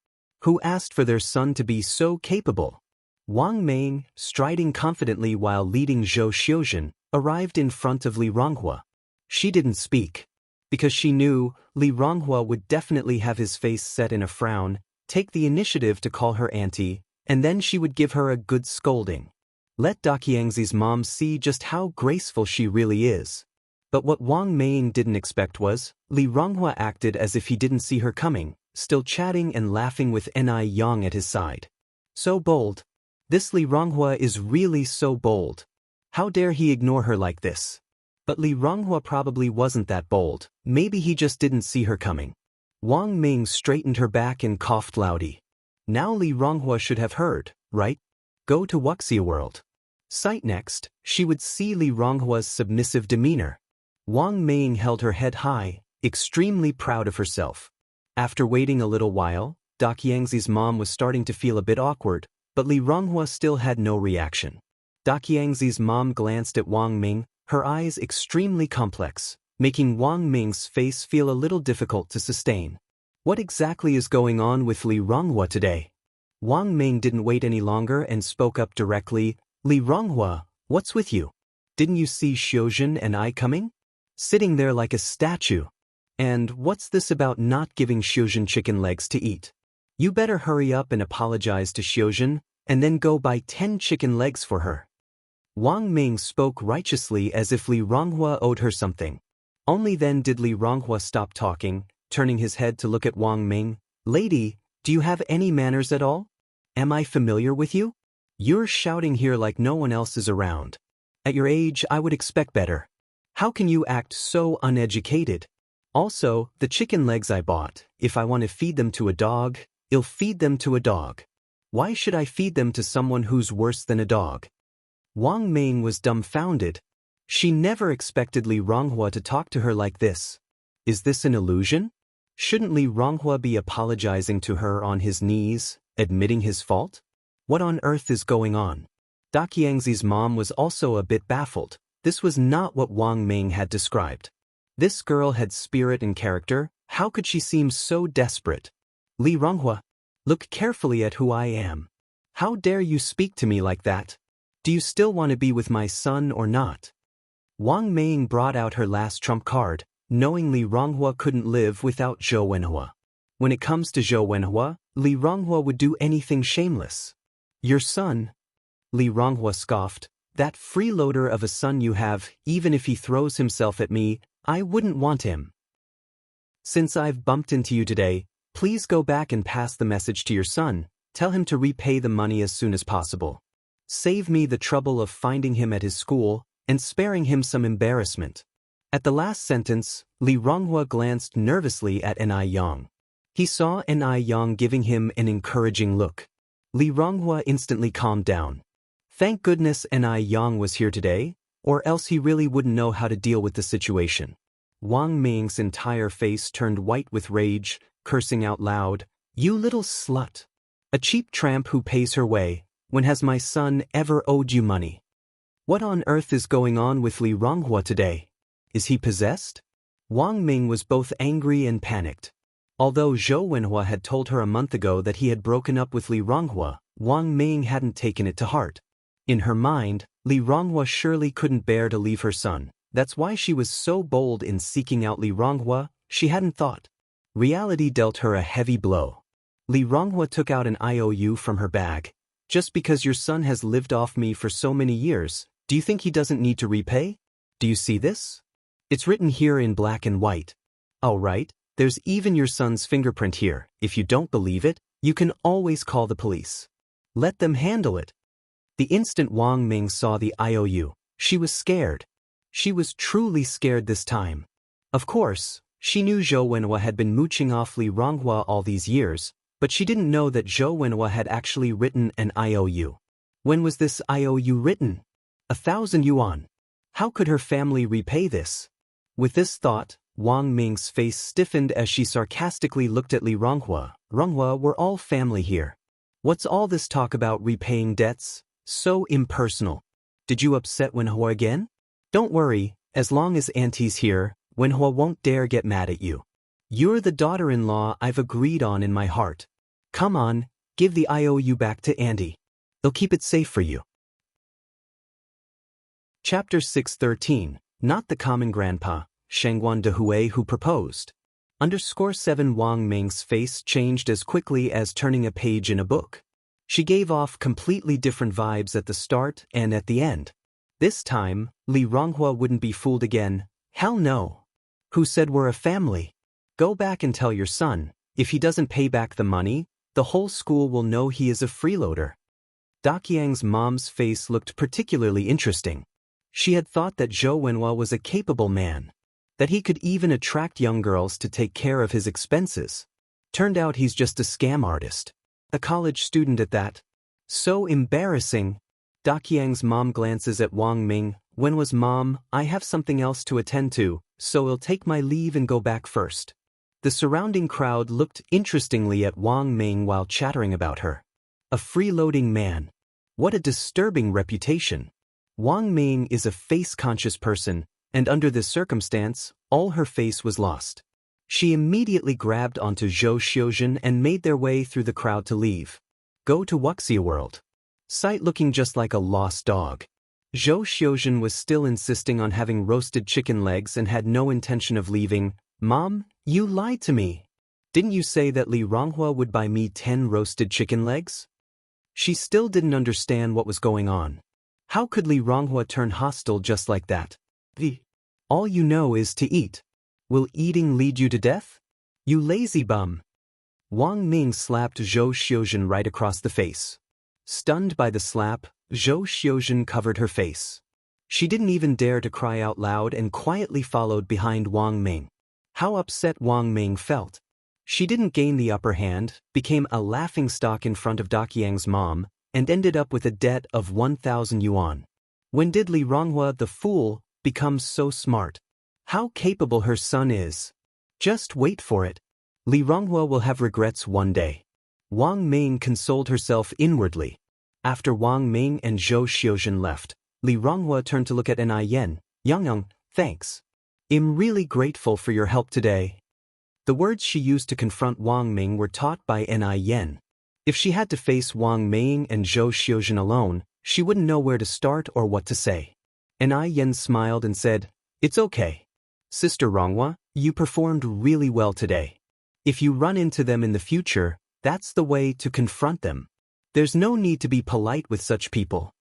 Who asked for their son to be so capable? Wang Ming, striding confidently while leading Zhou Xiuzhen, arrived in front of Li Ronghua. She didn't speak, because she knew Li Ronghua would definitely have his face set in a frown, take the initiative to call her auntie, and then she would give her a good scolding. Let Daqiang's mom see just how graceful she really is. But what Wang Ming didn't expect was, Li Ronghua acted as if he didn't see her coming, still chatting and laughing with Ni Yang at his side. So bold. This Li Ronghua is really so bold. How dare he ignore her like this? But Li Ronghua probably wasn't that bold. Maybe he just didn't see her coming. Wang Ming straightened her back and coughed loudly. Now Li Ronghua should have heard, right? Go to Wuxia world. Sight next, she would see Li Ronghua's submissive demeanor. Wang Ming held her head high, extremely proud of herself. After waiting a little while, Daqiang's mom was starting to feel a bit awkward, but Li Ronghua still had no reaction. Daqiang's mom glanced at Wang Ming, her eyes extremely complex, making Wang Ming's face feel a little difficult to sustain. What exactly is going on with Li Ronghua today? Wang Ming didn't wait any longer and spoke up directly. Li Ronghua, what's with you? Didn't you see Xiuzhen and I coming? Sitting there like a statue. And what's this about not giving Xiuzhen chicken legs to eat? You better hurry up and apologize to Xiuzhen, and then go buy 10 chicken legs for her. Wang Ming spoke righteously as if Li Ronghua owed her something. Only then did Li Ronghua stop talking, turning his head to look at Wang Ming. Lady, do you have any manners at all? Am I familiar with you? You're shouting here like no one else is around. At your age, I would expect better. How can you act so uneducated? Also, the chicken legs I bought, if I want to feed them to a dog, I'll feed them to a dog. Why should I feed them to someone who's worse than a dog? Wang Ming was dumbfounded. She never expected Li Ronghua to talk to her like this. Is this an illusion? Shouldn't Li Ronghua be apologizing to her on his knees, admitting his fault? What on earth is going on? Daqiang's mom was also a bit baffled. This was not what Wang Ming had described. This girl had spirit and character. How could she seem so desperate? Li Ronghua, look carefully at who I am. How dare you speak to me like that? Do you still want to be with my son or not? Wang Ming brought out her last trump card, knowing Li Ronghua couldn't live without Zhou Wenhua. When it comes to Zhou Wenhua, Li Ronghua would do anything shameless. Your son? Li Ronghua scoffed. That freeloader of a son you have, even if he throws himself at me, I wouldn't want him. Since I've bumped into you today, please go back and pass the message to your son. Tell him to repay the money as soon as possible. Save me the trouble of finding him at his school and sparing him some embarrassment. At the last sentence, Li Ronghua glanced nervously at Ni Yang. He saw Ni Yang giving him an encouraging look. Li Ronghua instantly calmed down. Thank goodness Ni Yang was here today, or else he really wouldn't know how to deal with the situation. Wang Ming's entire face turned white with rage, cursing out loud, "You little slut! A cheap tramp who pays her way. When has my son ever owed you money? What on earth is going on with Li Ronghua today? Is he possessed?" Wang Ming was both angry and panicked. Although Zhou Wenhua had told her a month ago that he had broken up with Li Ronghua, Wang Ming hadn't taken it to heart. In her mind, Li Ronghua surely couldn't bear to leave her son. That's why she was so bold in seeking out Li Ronghua. She hadn't thought. Reality dealt her a heavy blow. Li Ronghua took out an IOU from her bag. "Just because your son has lived off me for so many years, do you think he doesn't need to repay? Do you see this? It's written here in black and white. All right, there's even your son's fingerprint here. If you don't believe it, you can always call the police. Let them handle it." The instant Wang Ming saw the IOU, she was scared. She was truly scared this time. Of course, she knew Zhou Wenhua had been mooching off Li Ronghua all these years, but she didn't know that Zhou Wenhua had actually written an IOU. When was this IOU written? 1,000 yuan. How could her family repay this? With this thought, Wang Ming's face stiffened as she sarcastically looked at Li Ronghua. "Ronghua, we're all family here. What's all this talk about repaying debts? So impersonal. Did you upset Wenhua again? Don't worry, as long as Auntie's here, Wenhua won't dare get mad at you. You're the daughter-in-law I've agreed on in my heart. Come on, give the IOU back to Auntie. They'll keep it safe for you." Chapter 613, Not the Common Grandpa, Shangguan Dehui who proposed. _7 Wang Ming's face changed as quickly as turning a page in a book. She gave off completely different vibes at the start and at the end. This time, Li Ronghua wouldn't be fooled again. Hell no. Who said we're a family? Go back and tell your son, if he doesn't pay back the money, the whole school will know he is a freeloader. Daqiang's mom's face looked particularly interesting. She had thought that Zhou Wenhua was a capable man, that he could even attract young girls to take care of his expenses. Turned out he's just a scam artist. A college student at that. So embarrassing. Daqiang's mom glances at Wang Ming. "Wenhua's mom, I have something else to attend to, so I'll take my leave and go back first." The surrounding crowd looked interestingly at Wang Ming while chattering about her. A freeloading man. What a disturbing reputation. Wang Ming is a face-conscious person, and under this circumstance, all her face was lost. She immediately grabbed onto Zhou Xiuzhen and made their way through the crowd to leave. Go to Wuxia World. Sight looking just like a lost dog. Zhou Xiuzhen was still insisting on having roasted chicken legs and had no intention of leaving. "Mom, you lied to me. Didn't you say that Li Ronghua would buy me 10 roasted chicken legs?" She still didn't understand what was going on. How could Li Ronghua turn hostile just like that? All you know is to eat. Will eating lead you to death? You lazy bum. Wang Ming slapped Zhou Xiuzhen right across the face. Stunned by the slap, Zhou Xiuzhen covered her face. She didn't even dare to cry out loud and quietly followed behind Wang Ming. How upset Wang Ming felt. She didn't gain the upper hand, became a laughingstock in front of Daqiang's mom, and ended up with a debt of 1,000 yuan. When did Li Ronghua, the fool, become so smart? How capable her son is. Just wait for it. Li Ronghua will have regrets one day. Wang Ming consoled herself inwardly. After Wang Ming and Zhou Xiuzhen left, Li Ronghua turned to look at Ni. "Yang, thanks. I'm really grateful for your help today." The words she used to confront Wang Ming were taught by Ni. If she had to face Wang Ming and Zhou Xiuzhen alone, she wouldn't know where to start or what to say. Ni smiled and said, "It's okay. Sister Ronghua, you performed really well today. If you run into them in the future, that's the way to confront them. There's no need to be polite with such people."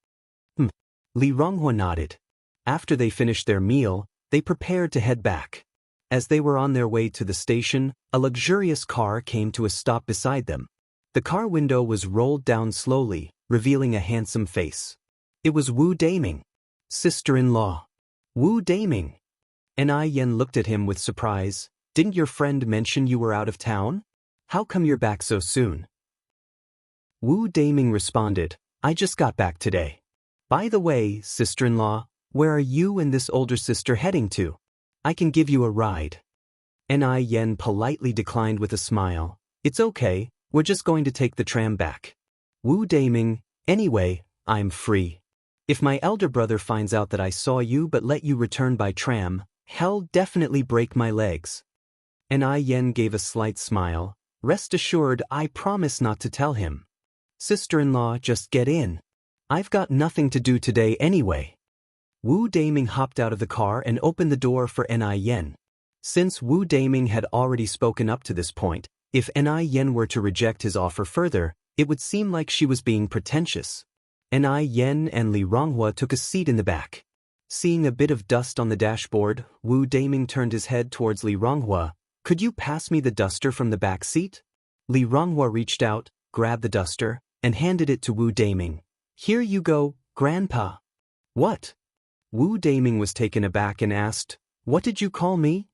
Li Ronghua nodded. After they finished their meal, they prepared to head back. As they were on their way to the station, a luxurious car came to a stop beside them. The car window was rolled down slowly, revealing a handsome face. It was Wu Daming. Sister-in-law. Wu Daming. Ni looked at him with surprise. "Didn't your friend mention you were out of town? How come you're back so soon? Wu Daming responded, I just got back today. By the way, sister-in-law, where are you and this older sister heading to? I can give you a ride. Ni Yen politely declined with a smile. It's okay, we're just going to take the tram back. Wu Daming, anyway, I'm free. If my elder brother finds out that I saw you but let you return by tram, he'll definitely break my legs. Ni Yen gave a slight smile. Rest assured, I promise not to tell him. Sister-in-law, just get in. I've got nothing to do today anyway. Wu Daming hopped out of the car and opened the door for Ni Yen. Since Wu Daming had already spoken up to this point, if Ni Yen were to reject his offer further, it would seem like she was being pretentious. Ni Yen and Li Ronghua took a seat in the back. Seeing a bit of dust on the dashboard, Wu Daming turned his head towards Li Ronghua. Could you pass me the duster from the back seat? Li Ronghua reached out, grabbed the duster, and handed it to Wu Daming. Here you go, Grandpa. What? Wu Daming was taken aback and asked, What did you call me?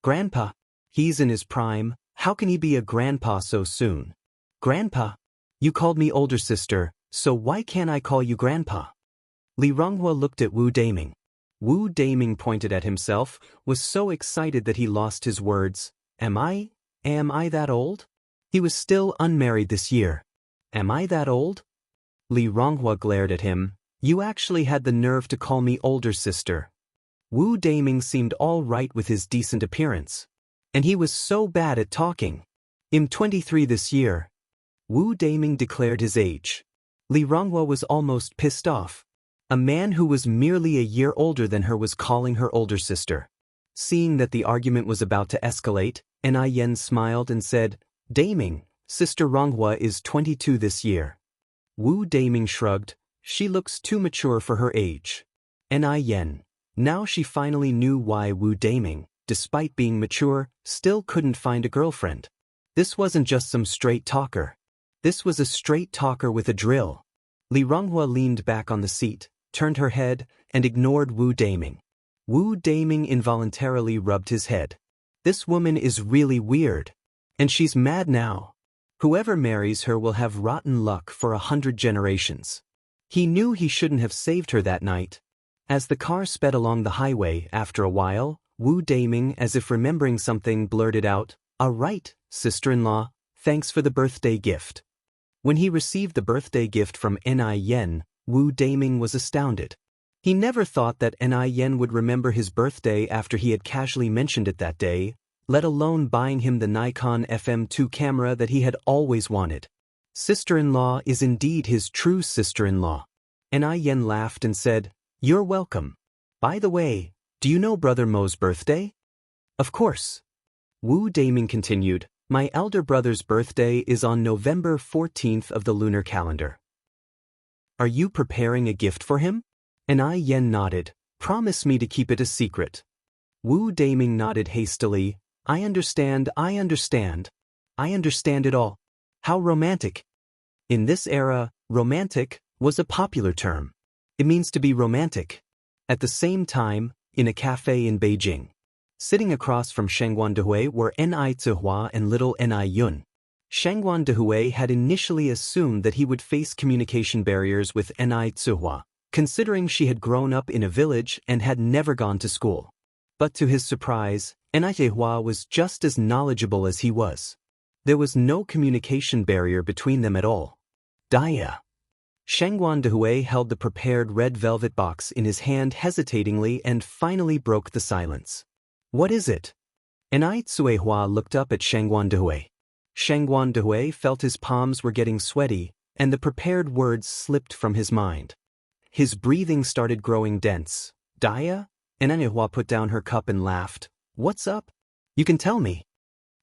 Grandpa. He's in his prime, how can he be a grandpa so soon? Grandpa. You called me older sister, so why can't I call you Grandpa? Li Ronghua looked at Wu Daming. Wu Daming pointed at himself, was so excited that he lost his words. Am I that old? He was still unmarried this year. Am I that old? Li Ronghua glared at him. You actually had the nerve to call me older sister. Wu Daming seemed all right with his decent appearance. And he was so bad at talking. I'm 23 this year. Wu Daming declared his age. Li Ronghua was almost pissed off. A man who was merely a year older than her was calling her older sister. Seeing that the argument was about to escalate, Ni Yen smiled and said, Daming, Sister Ronghua is 22 this year. Wu Daming shrugged. She looks too mature for her age. Ni Yen. Now she finally knew why Wu Daming, despite being mature, still couldn't find a girlfriend. This wasn't just some straight talker. This was a straight talker with a drill. Li Ronghua leaned back on the seat, turned her head, and ignored Wu Daming. Wu Daming involuntarily rubbed his head. This woman is really weird. And she's mad now. Whoever marries her will have rotten luck for 100 generations. He knew he shouldn't have saved her that night. As the car sped along the highway, after a while, Wu Daming, as if remembering something, blurted out, All right, sister-in-law, thanks for the birthday gift. When he received the birthday gift from Ni Yen, Wu Daming was astounded. He never thought that Ni Yen would remember his birthday after he had casually mentioned it that day, let alone buying him the Nikon FM2 camera that he had always wanted. Sister-in-law is indeed his true sister-in-law. Ni Yen laughed and said, You're welcome. By the way, do you know Brother Mo's birthday? Of course. Wu Daming continued, My elder brother's birthday is on November 14th of the lunar calendar. Are you preparing a gift for him? Ni Yen nodded. Promise me to keep it a secret. Wu Daming nodded hastily. I understand it all. How romantic. In this era, romantic was a popular term. It means to be romantic. At the same time, in a cafe in Beijing, sitting across from Shangguan Dehui were Ni Zihua and little Ni Yun. Shangguan Dehui had initially assumed that he would face communication barriers with Ni Zihua, considering she had grown up in a village and had never gone to school. But to his surprise, Ni Zihua was just as knowledgeable as he was. There was no communication barrier between them at all. Daya. Shangguan Dehui held the prepared red velvet box in his hand hesitatingly and finally broke the silence. What is it? Ni Zihua looked up at Shangguan Dehui. Shangguan Dehui felt his palms were getting sweaty, and the prepared words slipped from his mind. His breathing started growing dense. Daya? Ni Zihua put down her cup and laughed. What's up? You can tell me.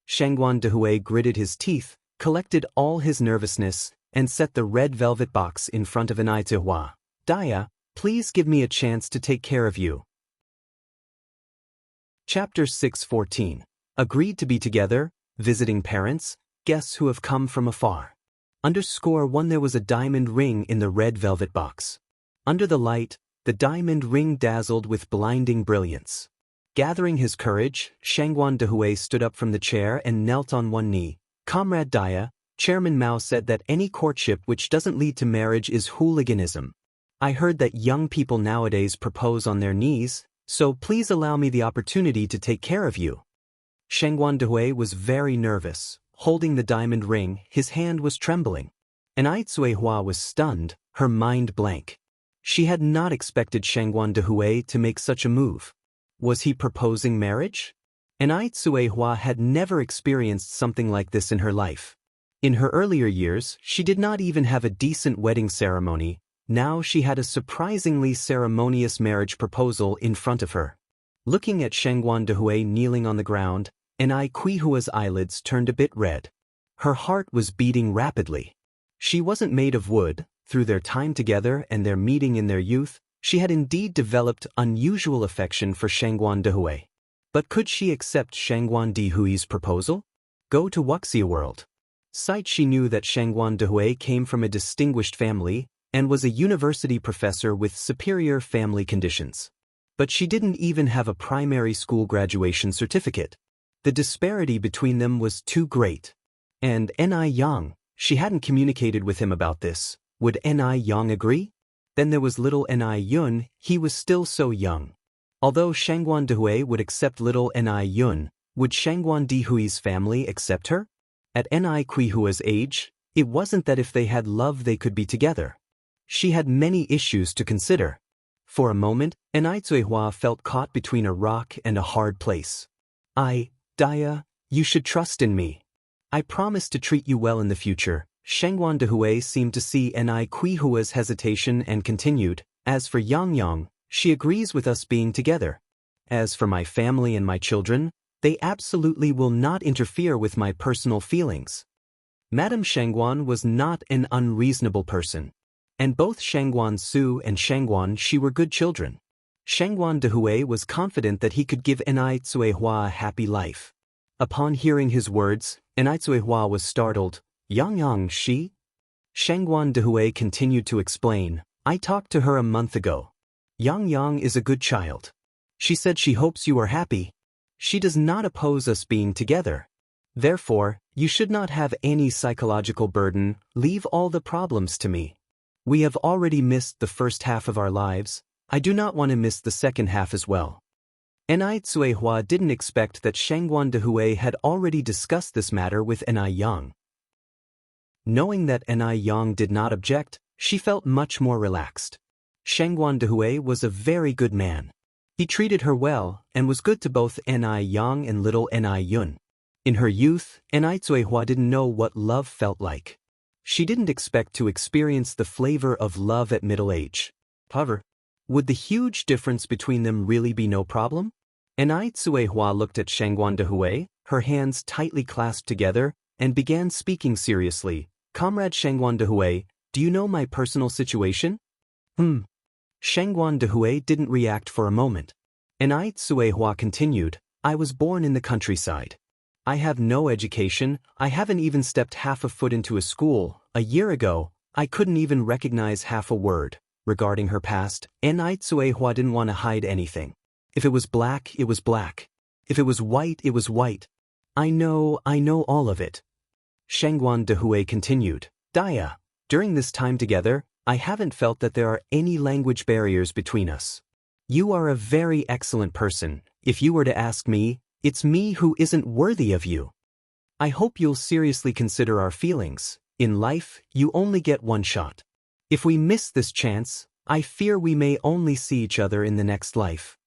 Shangguan Dehui gritted his teeth, collected all his nervousness, and set the red velvet box in front of Ni Zihua. Daya, please give me a chance to take care of you. Chapter 6:14. Agreed to be together, visiting parents, guests who have come from afar. _1 There was a diamond ring in the red velvet box. Under the light, the diamond ring dazzled with blinding brilliance. Gathering his courage, Shangguan Dehui stood up from the chair and knelt on one knee. Comrade Dia, Chairman Mao said that any courtship which doesn't lead to marriage is hooliganism. I heard that young people nowadays propose on their knees, so please allow me the opportunity to take care of you. Shengguan Dehui was very nervous. Holding the diamond ring, his hand was trembling. And Ai Hua was stunned, her mind blank. She had not expected Shengguan Dehui to make such a move. Was he proposing marriage? And Ai Hua had never experienced something like this in her life. In her earlier years, she did not even have a decent wedding ceremony. Now she had a surprisingly ceremonious marriage proposal in front of her. Looking at Shengguan Dehui kneeling on the ground, and Ai Hua's eyelids turned a bit red. Her heart was beating rapidly. She wasn't made of wood. Through their time together and their meeting in their youth, she had indeed developed unusual affection for Shengguan Dehui. But could she accept Shengguan Dehui's proposal? Go to Wuxia world. Sight she knew that Shengguan Dehui came from a distinguished family and was a university professor with superior family conditions. But she didn't even have a primary school graduation certificate. The disparity between them was too great. And Ni Yang, she hadn't communicated with him about this. Would Ni Yang agree? Then there was little Ni Yun, he was still so young. Although Shengguan Dehui would accept little Ni Yun, would Shengguan Dehui's family accept her? At Ni Hua's age, it wasn't that if they had love they could be together. She had many issues to consider. For a moment, Ni Hua felt caught between a rock and a hard place. Dia, you should trust in me. I promise to treat you well in the future. Shengguan Dehui seemed to see Ni Hua's hesitation and continued, as for Yang, she agrees with us being together. As for my family and my children, they absolutely will not interfere with my personal feelings. Madame Shengguan was not an unreasonable person. And both Shengguan Su and Shengguan Shi were good children. Shengguan Dehui was confident that he could give Ni Hua a happy life. Upon hearing his words, Ni Hua was startled. Yang Shi? Shengguan Dehui continued to explain, I talked to her a month ago. Yang is a good child. She said she hopes you are happy. She does not oppose us being together. Therefore, you should not have any psychological burden, leave all the problems to me. We have already missed the first half of our lives. I do not want to miss the second half as well. Ni Hua didn't expect that Shengguan Dehui had already discussed this matter with Ni Yang. Knowing that Ni Yang did not object, she felt much more relaxed. Shengguan Dehui was a very good man. He treated her well and was good to both Ni Yang and little Ni Yun. In her youth, Ni Hua didn't know what love felt like. She didn't expect to experience the flavor of love at middle age. However, would the huge difference between them really be no problem? Ni Hua looked at Shengguan Dehui, her hands tightly clasped together, and began speaking seriously. Comrade Shengguan Dehui, do you know my personal situation? Shengguan Dehui didn't react for a moment. Ni Hua continued, I was born in the countryside. I have no education, I haven't even stepped half a foot into a school. A year ago, I couldn't even recognize half a word. Regarding her past, Ni Hua didn't want to hide anything. If it was black, it was black. If it was white, it was white. I know all of it. Shengguan Dehui continued, Dia, during this time together, I haven't felt that there are any language barriers between us. You are a very excellent person. If you were to ask me, it's me who isn't worthy of you. I hope you'll seriously consider our feelings. In life, you only get one shot. If we miss this chance, I fear we may only see each other in the next life.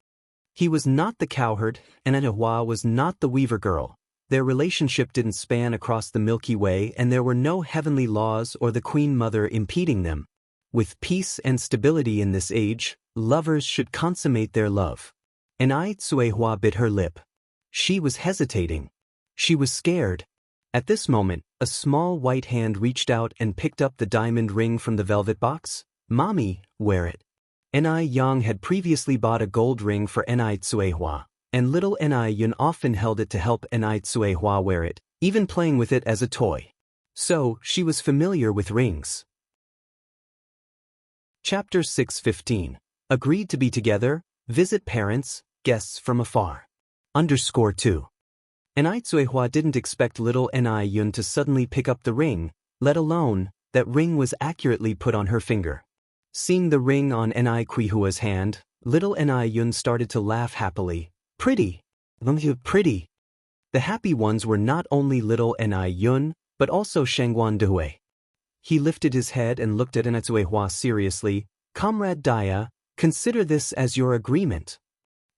He was not the cowherd, and Hua was not the weaver girl. Their relationship didn't span across the Milky Way, and there were no heavenly laws or the Queen Mother impeding them. With peace and stability in this age, lovers should consummate their love. Ni Hua bit her lip. She was hesitating. She was scared. At this moment, a small white hand reached out and picked up the diamond ring from the velvet box. Mommy, wear it. Ni Yang had previously bought a gold ring for Ni Hua, and little Ni Yun often held it to help Ni Hua wear it, even playing with it as a toy. So, she was familiar with rings. Chapter 6:15. Agreed to be together, visit parents, guests from afar. _2. And Ai Zuihua didn't expect little Ni Yun to suddenly pick up the ring, let alone that ring was accurately put on her finger. Seeing the ring on Ni Kuihua's hand, little Ni Yun started to laugh happily. Pretty. Pretty. The happy ones were not only little Ni Yun, but also Shangguan Dehui. He lifted his head and looked at Ni Zuihua seriously. Comrade Daya, consider this as your agreement.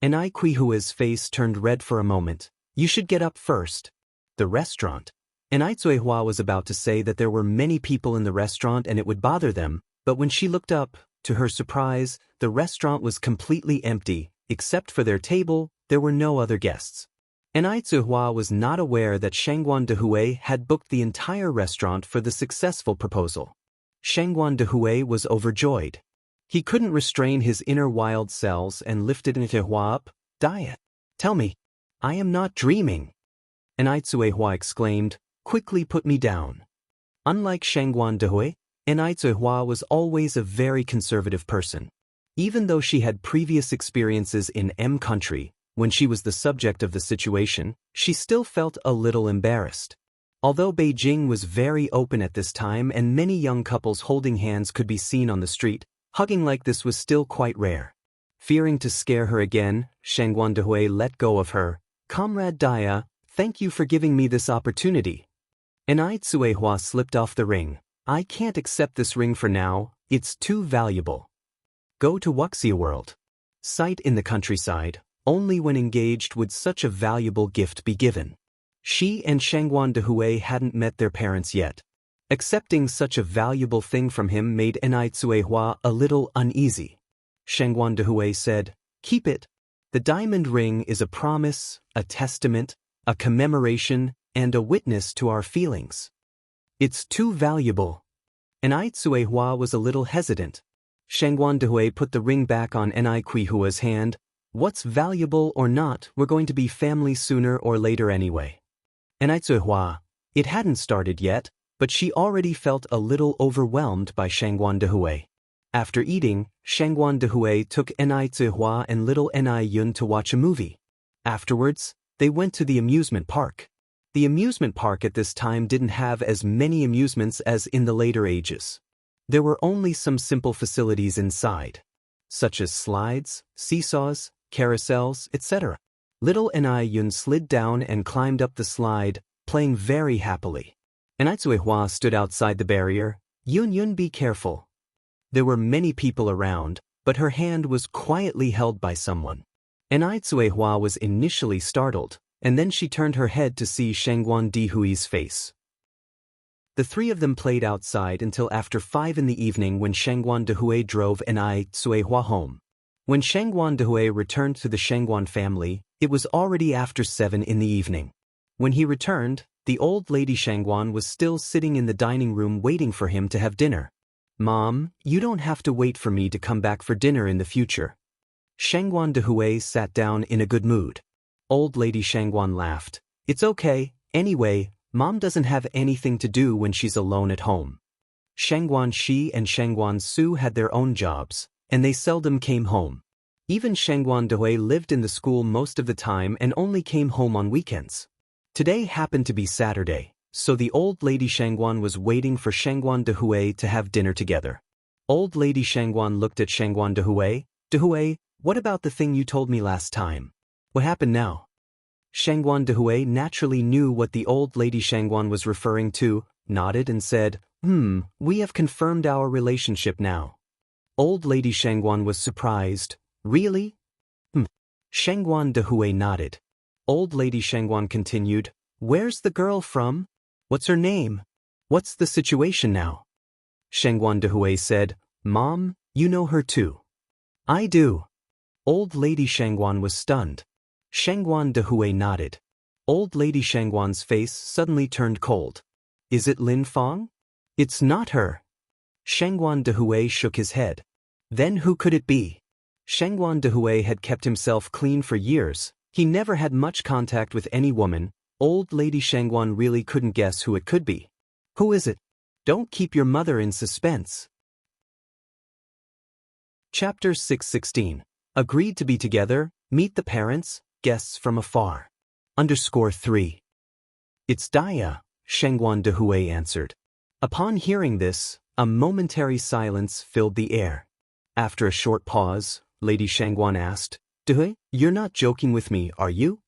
Ni Kuihua's face turned red for a moment. You should get up first. The restaurant. Ni Zuihua was about to say that there were many people in the restaurant and it would bother them, but when she looked up, to her surprise, the restaurant was completely empty. Except for their table, there were no other guests. Ni Zuihua was not aware that Shangguan Dehui had booked the entire restaurant for the successful proposal. Shangguan Dehui was overjoyed. He couldn't restrain his inner wild selves and lifted Ni Zuihua up. Daya, tell me, I am not dreaming. Ni Zuihua exclaimed, quickly put me down. Unlike Shangguan Dehui, Ni Zuihua was always a very conservative person. Even though she had previous experiences in M country, when she was the subject of the situation, she still felt a little embarrassed. Although Beijing was very open at this time and many young couples holding hands could be seen on the street, hugging like this was still quite rare. Fearing to scare her again, Shangguan Dehui let go of her. Comrade Daya, thank you for giving me this opportunity. Ni Zuihua slipped off the ring. I can't accept this ring for now, it's too valuable. Go to Wuxia world. Site in the countryside, only when engaged would such a valuable gift be given. She and Shangguan Dehui hadn't met their parents yet. Accepting such a valuable thing from him made Ni Zuihua a little uneasy. Shangguan Dehui said, keep it. The diamond ring is a promise, a testament, a commemoration, and a witness to our feelings. It's too valuable. Ni Zuihua was a little hesitant. Shangguan Dehui put the ring back on Ni Kuihua's hand. What's valuable or not, we're going to be family sooner or later anyway. Ni Zuihua, it hadn't started yet, but she already felt a little overwhelmed by Shangguan Dehui. After eating, Shangguan Dehui took Ni Zuihua and little Ni Yun to watch a movie. Afterwards, they went to the amusement park. The amusement park at this time didn't have as many amusements as in the later ages. There were only some simple facilities inside, such as slides, seesaws, carousels, etc. Little Ni Yun slid down and climbed up the slide, playing very happily. Ni Zuihua stood outside the barrier. Yun, be careful. There were many people around, but her hand was quietly held by someone. Ni Zuihua was initially startled, and then she turned her head to see Shangguan Dehui's face. The three of them played outside until after 5 in the evening when Shangguan Dehui drove Ni Zuihua home. When Shangguan Dehui returned to the Shangguan family, it was already after 7 in the evening. When he returned, the old lady Shangguan was still sitting in the dining room waiting for him to have dinner. Mom, you don't have to wait for me to come back for dinner in the future. Shangguan Dehui sat down in a good mood. Old lady Shangguan laughed. It's okay, anyway, Mom doesn't have anything to do when she's alone at home. Shangguan Shi and Shangguan Su had their own jobs, and they seldom came home. Even Shangguan Dehui lived in the school most of the time and only came home on weekends. Today happened to be Saturday, so the old lady Shangguan was waiting for Shangguan Dehui to have dinner together. Old lady Shangguan looked at Shangguan Dehui. Dehui, what about the thing you told me last time? What happened now? Shangguan Dehui naturally knew what the old lady Shangguan was referring to, nodded and said, we have confirmed our relationship now. Old lady Shangguan was surprised. Really? Shangguan Dehui nodded. Old lady Shangguan continued, where's the girl from? What's her name? What's the situation now? Shangguan Dehui said, Mom, you know her too. I do. Old lady Shangguan was stunned. Shangguan Dehui nodded. Old lady Shangguan's face suddenly turned cold. Is it Lin Fang? It's not her. Shangguan Dehui shook his head. Then who could it be? Shangguan Dehui had kept himself clean for years. He never had much contact with any woman. Old lady Shangguan really couldn't guess who it could be. Who is it? Don't keep your mother in suspense. Chapter 616. Agreed to be together, meet the parents, guests from afar. _3. It's Daya, Shengguan Dehui answered. Upon hearing this, a momentary silence filled the air. After a short pause, Lady Shengguan asked, Dehui, you're not joking with me, are you?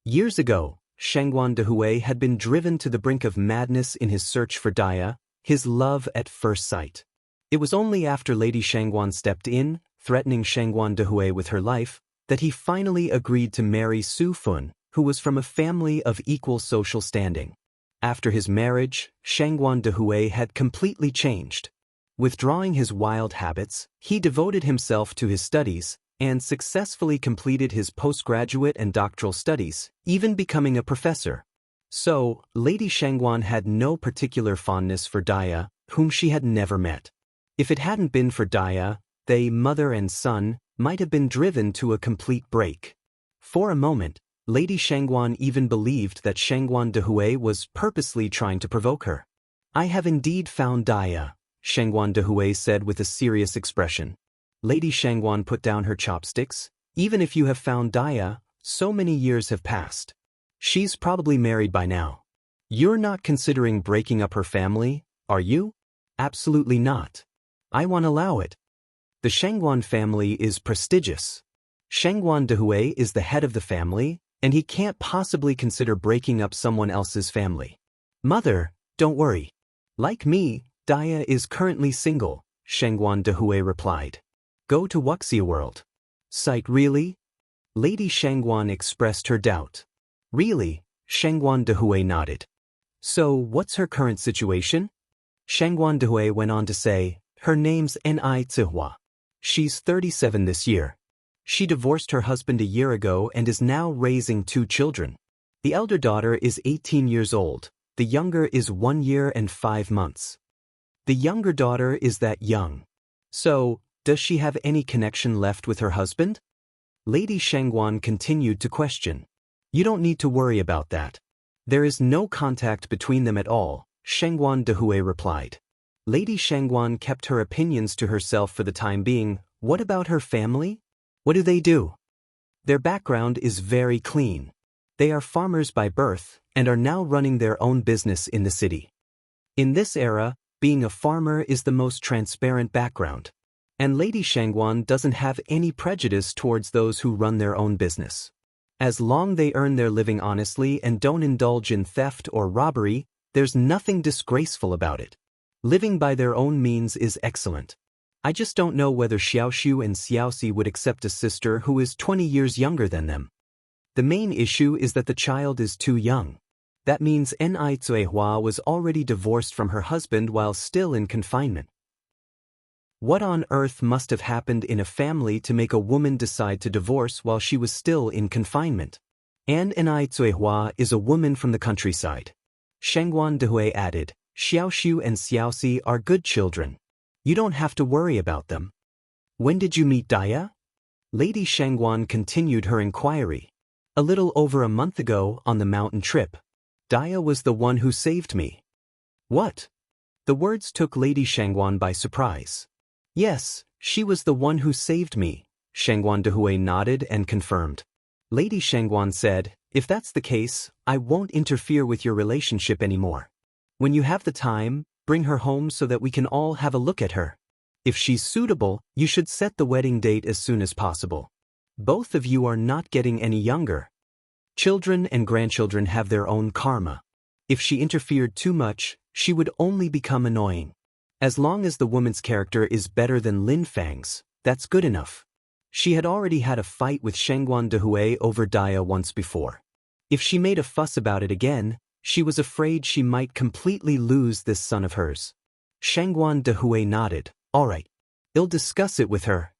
Years ago, Shengguan Dehui had been driven to the brink of madness in his search for Daya, his love at first sight. It was only after Lady Shengguan stepped in, threatening Shengguan Dehui with her life, that he finally agreed to marry Su Fun, who was from a family of equal social standing. After his marriage, Shengguan Dehui had completely changed. Withdrawing his wild habits, he devoted himself to his studies and successfully completed his postgraduate and doctoral studies, even becoming a professor. So, Lady Shengguan had no particular fondness for Daya, whom she had never met. If it hadn't been for Daya, they, mother and son, might have been driven to a complete break. For a moment, Lady Shengguan even believed that Shengguan Dehui was purposely trying to provoke her. I have indeed found Daya, Shengguan Dehui said with a serious expression. Lady Shengguan put down her chopsticks. Even if you have found Daya, so many years have passed. She's probably married by now. You're not considering breaking up her family, are you? Absolutely not. I won't allow it. The Shengguan family is prestigious. Shengguan Dehui is the head of the family, and he can't possibly consider breaking up someone else's family. Mother, don't worry. Like me, Daya is currently single, Shengguan Dehui replied. Go to Wuxia world. Sight really? Lady Shengguan expressed her doubt. Really? Shengguan Dehui nodded. So what's her current situation? Shengguan Dehui went on to say, her name's Ni Zihua. She's 37 this year. She divorced her husband a year ago and is now raising 2 children. The elder daughter is 18 years old, the younger is 1 year and 5 months. The younger daughter is that young. So, does she have any connection left with her husband? Lady Shengguan continued to question. You don't need to worry about that. There is no contact between them at all, Shengguan Dehui replied. Lady Shengguan kept her opinions to herself for the time being. What about her family? What do they do? Their background is very clean. They are farmers by birth and are now running their own business in the city. In this era, being a farmer is the most transparent background. And Lady Shengguan doesn't have any prejudice towards those who run their own business. As long they earn their living honestly and don't indulge in theft or robbery, there's nothing disgraceful about it. Living by their own means is excellent. I just don't know whether Xiaoxiu and Xiaoxi would accept a sister who is 20 years younger than them. The main issue is that the child is too young. That means Ni Zuihua was already divorced from her husband while still in confinement. What on earth must have happened in a family to make a woman decide to divorce while she was still in confinement? And Ni Zuihua is a woman from the countryside. Shengguan Dehui added, Xiaoxiu and Xiaoxi are good children. You don't have to worry about them. When did you meet Daya? Lady Shengguan continued her inquiry. A little over a month ago on the mountain trip. Daya was the one who saved me. What? The words took Lady Shengguan by surprise. Yes, she was the one who saved me, Shengguan Dehui nodded and confirmed. Lady Shengguan said, if that's the case, I won't interfere with your relationship anymore. When you have the time, bring her home so that we can all have a look at her. If she's suitable, you should set the wedding date as soon as possible. Both of you are not getting any younger. Children and grandchildren have their own karma. If she interfered too much, she would only become annoying. As long as the woman's character is better than Lin Fang's, that's good enough. She had already had a fight with Shengguan Dehui over Daya once before. If she made a fuss about it again, she was afraid she might completely lose this son of hers. Shengguan Dehui nodded. All right. I'll discuss it with her.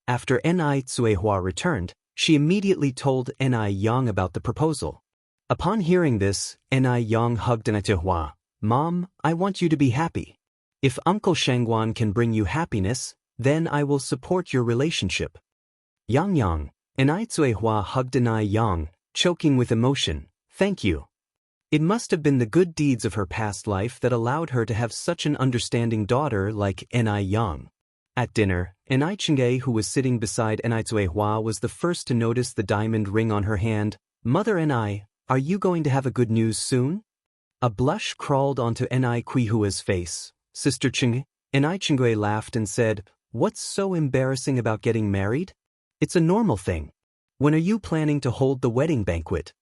After Ni Zuihua returned, she immediately told Ni Yang about the proposal. Upon hearing this, Ni Yang hugged Ni Zuihua. Mom, I want you to be happy. If Uncle Shengguan can bring you happiness, then I will support your relationship. Yang, Ni Zuihua hugged Ni Yang, choking with emotion. Thank you. It must have been the good deeds of her past life that allowed her to have such an understanding daughter like Ni Yang. At dinner, Ni Chengge, who was sitting beside Ni Zuihua, was the first to notice the diamond ring on her hand. Mother Ni, Are you going to have a good news soon? A blush crawled onto Ni Quihua's face. Sister Ching, Ni Chingui laughed and said, "What's so embarrassing about getting married? It's a normal thing. When are you planning to hold the wedding banquet?"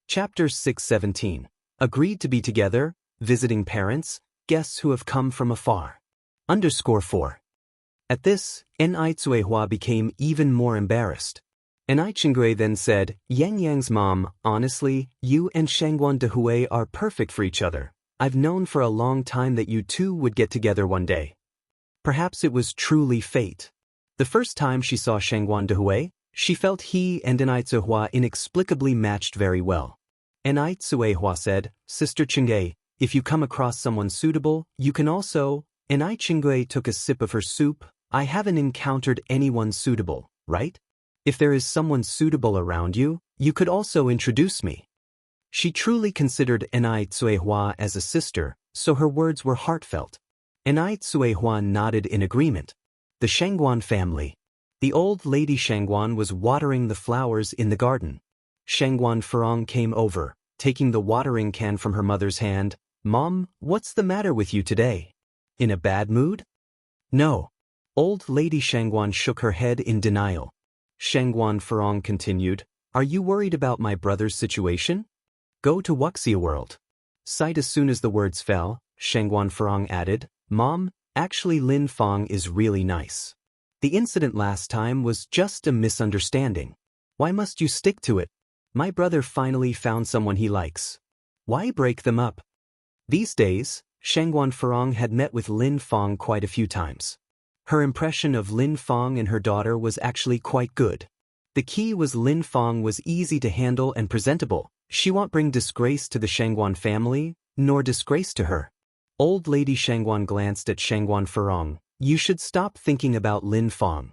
Chapter 617. Agreed to be together, visiting parents, guests who have come from afar. _4. At this, Ni Tsuehua became even more embarrassed. Ni Chingui then said, "Yang Yang's mom, honestly, you and Shangguan Dehui are perfect for each other. I've known for a long time that you two would get together one day." Perhaps it was truly fate. The first time she saw Shangguan Dehui, she felt he and Ni Tsuehua inexplicably matched very well. Ni Tsuehua said, "Sister Chingui, if you come across someone suitable, you can also..." Ni Chingui took a sip of her soup. "I haven't encountered anyone suitable, right? If there is someone suitable around you, you could also introduce me." She truly considered Ni Tsuehua as a sister, so her words were heartfelt. Ni Tsuehua nodded in agreement. The Shangguan family. The old lady Shangguan was watering the flowers in the garden. Shangguan Furong came over, taking the watering can from her mother's hand. "Mom, what's the matter with you today? In a bad mood?" "No." Old lady Shangguan shook her head in denial. Shangguan Furong continued, "Are you worried about my brother's situation? Go to Wuxia world." Sight as soon as the words fell, Shangguan Furong added, "Mom, actually Lin Fong is really nice. The incident last time was just a misunderstanding. Why must you stick to it? My brother finally found someone he likes. Why break them up?" These days, Shangguan Furong had met with Lin Fong quite a few times. Her impression of Lin Fong and her daughter was actually quite good. The key was Lin Fong was easy to handle and presentable. She won't bring disgrace to the Shangguan family, nor disgrace to her. Old lady Shangguan glanced at Shangguan Furong. "You should stop thinking about Lin Fong."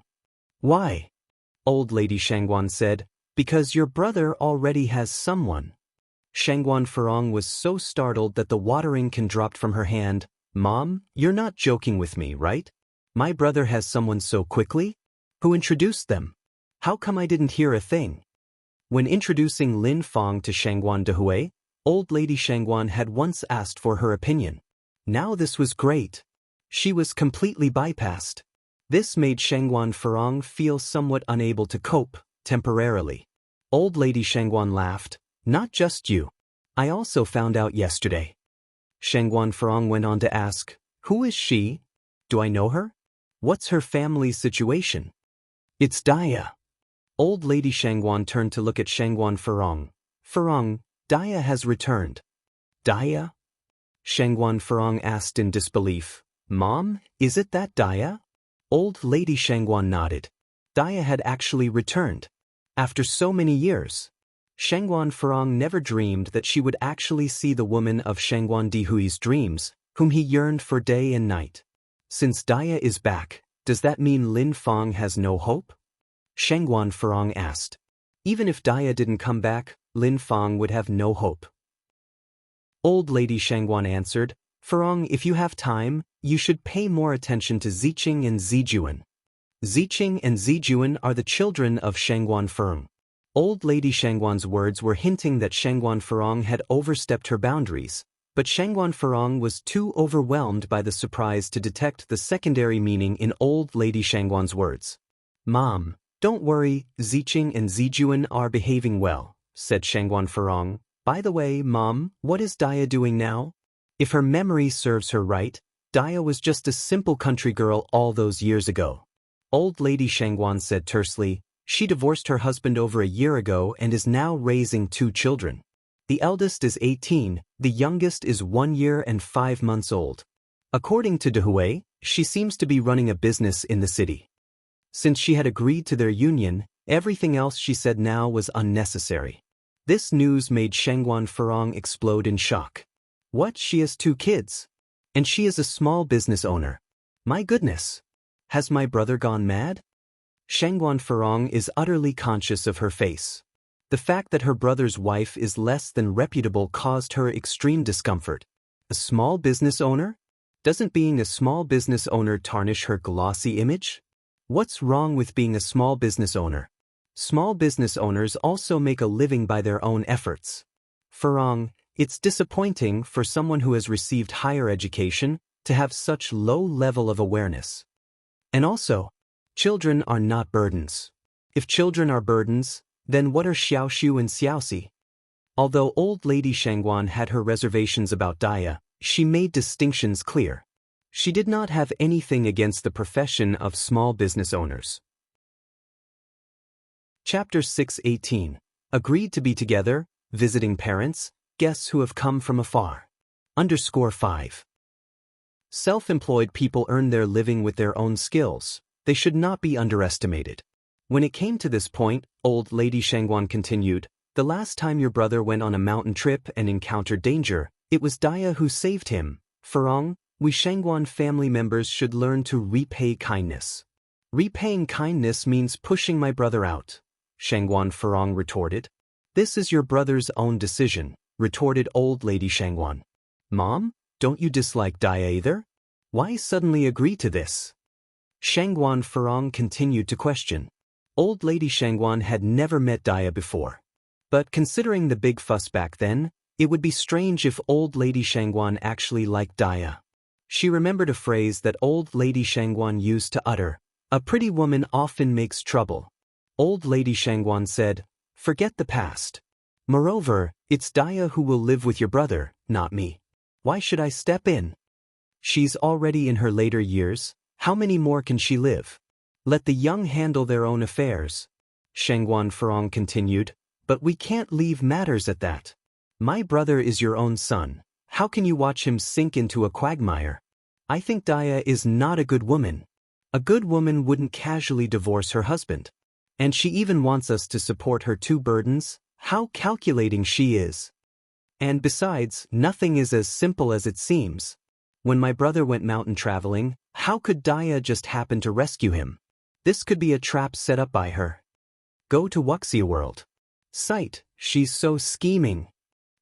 "Why?" Old lady Shangguan said, "Because your brother already has someone." Shangguan Furong was so startled that the watering can dropped from her hand. "Mom, you're not joking with me, right? My brother has someone so quickly? Who introduced them? How come I didn't hear a thing?" When introducing Lin Fong to Shangguan Dehui, old lady Shangguan had once asked for her opinion. Now this was great. She was completely bypassed. This made Shangguan Furong feel somewhat unable to cope, temporarily. Old lady Shangguan laughed. "Not just you. I also found out yesterday." Shangguan Furong went on to ask, "Who is she? Do I know her? What's her family's situation?" "It's Daya." Old lady Shangguan turned to look at Shangguan Furong. "Furong, Daya has returned." "Daya?" Shangguan Furong asked in disbelief. "Mom, is it that Daya?" Old lady Shangguan nodded. Daya had actually returned. After so many years. Shangguan Furong never dreamed that she would actually see the woman of Shangguan Dihui's dreams, whom he yearned for day and night. Since Daya is back, does that mean Lin Fong has no hope? Shangguan Furong asked. Even if Daya didn't come back, Lin Fong would have no hope. Old lady Shangguan answered, "Furong, if you have time, you should pay more attention to Ziqing and Zijuan." Ziqing and Zijuan are the children of Shangguan Furong. Old lady Shangguan's words were hinting that Shangguan Furong had overstepped her boundaries, but Shangguan Furong was too overwhelmed by the surprise to detect the secondary meaning in old lady Shangguan's words. "Mom, don't worry, Ziqing and Zijuan are behaving well," said Shangguan Furong. "By the way, Mom, what is Daya doing now? If her memory serves her right, Daya was just a simple country girl all those years ago." Old lady Shangguan said tersely, "She divorced her husband over a year ago and is now raising 2 children. The eldest is 18, the youngest is 1 year and 5 months old. According to Dehui, she seems to be running a business in the city." Since she had agreed to their union, everything else she said now was unnecessary. This news made Shangguan Furong explode in shock. What? She has 2 kids? And she is a small business owner. My goodness! Has my brother gone mad? Shangguan Furong is utterly conscious of her face. The fact that her brother's wife is less than reputable caused her extreme discomfort. A small business owner? Doesn't being a small business owner tarnish her glossy image? What's wrong with being a small business owner? Small business owners also make a living by their own efforts. Furong, it's disappointing for someone who has received higher education to have such low level of awareness. And also, children are not burdens. If children are burdens, then what are Xiaoxiu and Xiaoxi? Although old lady Shangguan had her reservations about Daya, she made distinctions clear. She did not have anything against the profession of small business owners. Chapter 6:18. Agreed to be together, visiting parents, guests who have come from afar. _5. Self-employed people earn their living with their own skills. They should not be underestimated. When it came to this point, old lady Shangguan continued, the last time your brother went on a mountain trip and encountered danger, it was Daya who saved him. Furong, we Shangguan family members should learn to repay kindness. Repaying kindness means pushing my brother out, Shangguan Furong retorted. This is your brother's own decision, retorted old lady Shangguan. Mom, don't you dislike Daya either? Why suddenly agree to this? Shangguan Furong continued to question. Old lady Shangguan had never met Daya before. But considering the big fuss back then, it would be strange if old lady Shangguan actually liked Daya. She remembered a phrase that old lady Shangguan used to utter, a pretty woman often makes trouble. Old lady Shangguan said, forget the past. Moreover, it's Daya who will live with your brother, not me. Why should I step in? She's already in her later years, how many more can she live? Let the young handle their own affairs. Shangguan Furong continued, but we can't leave matters at that. My brother is your own son. How can you watch him sink into a quagmire? I think Daya is not a good woman. A good woman wouldn't casually divorce her husband. And she even wants us to support her two burdens. How calculating she is. And besides, nothing is as simple as it seems. When my brother went mountain traveling, how could Daya just happen to rescue him? This could be a trap set up by her. Go to Wuxia world. Sight, she's so scheming.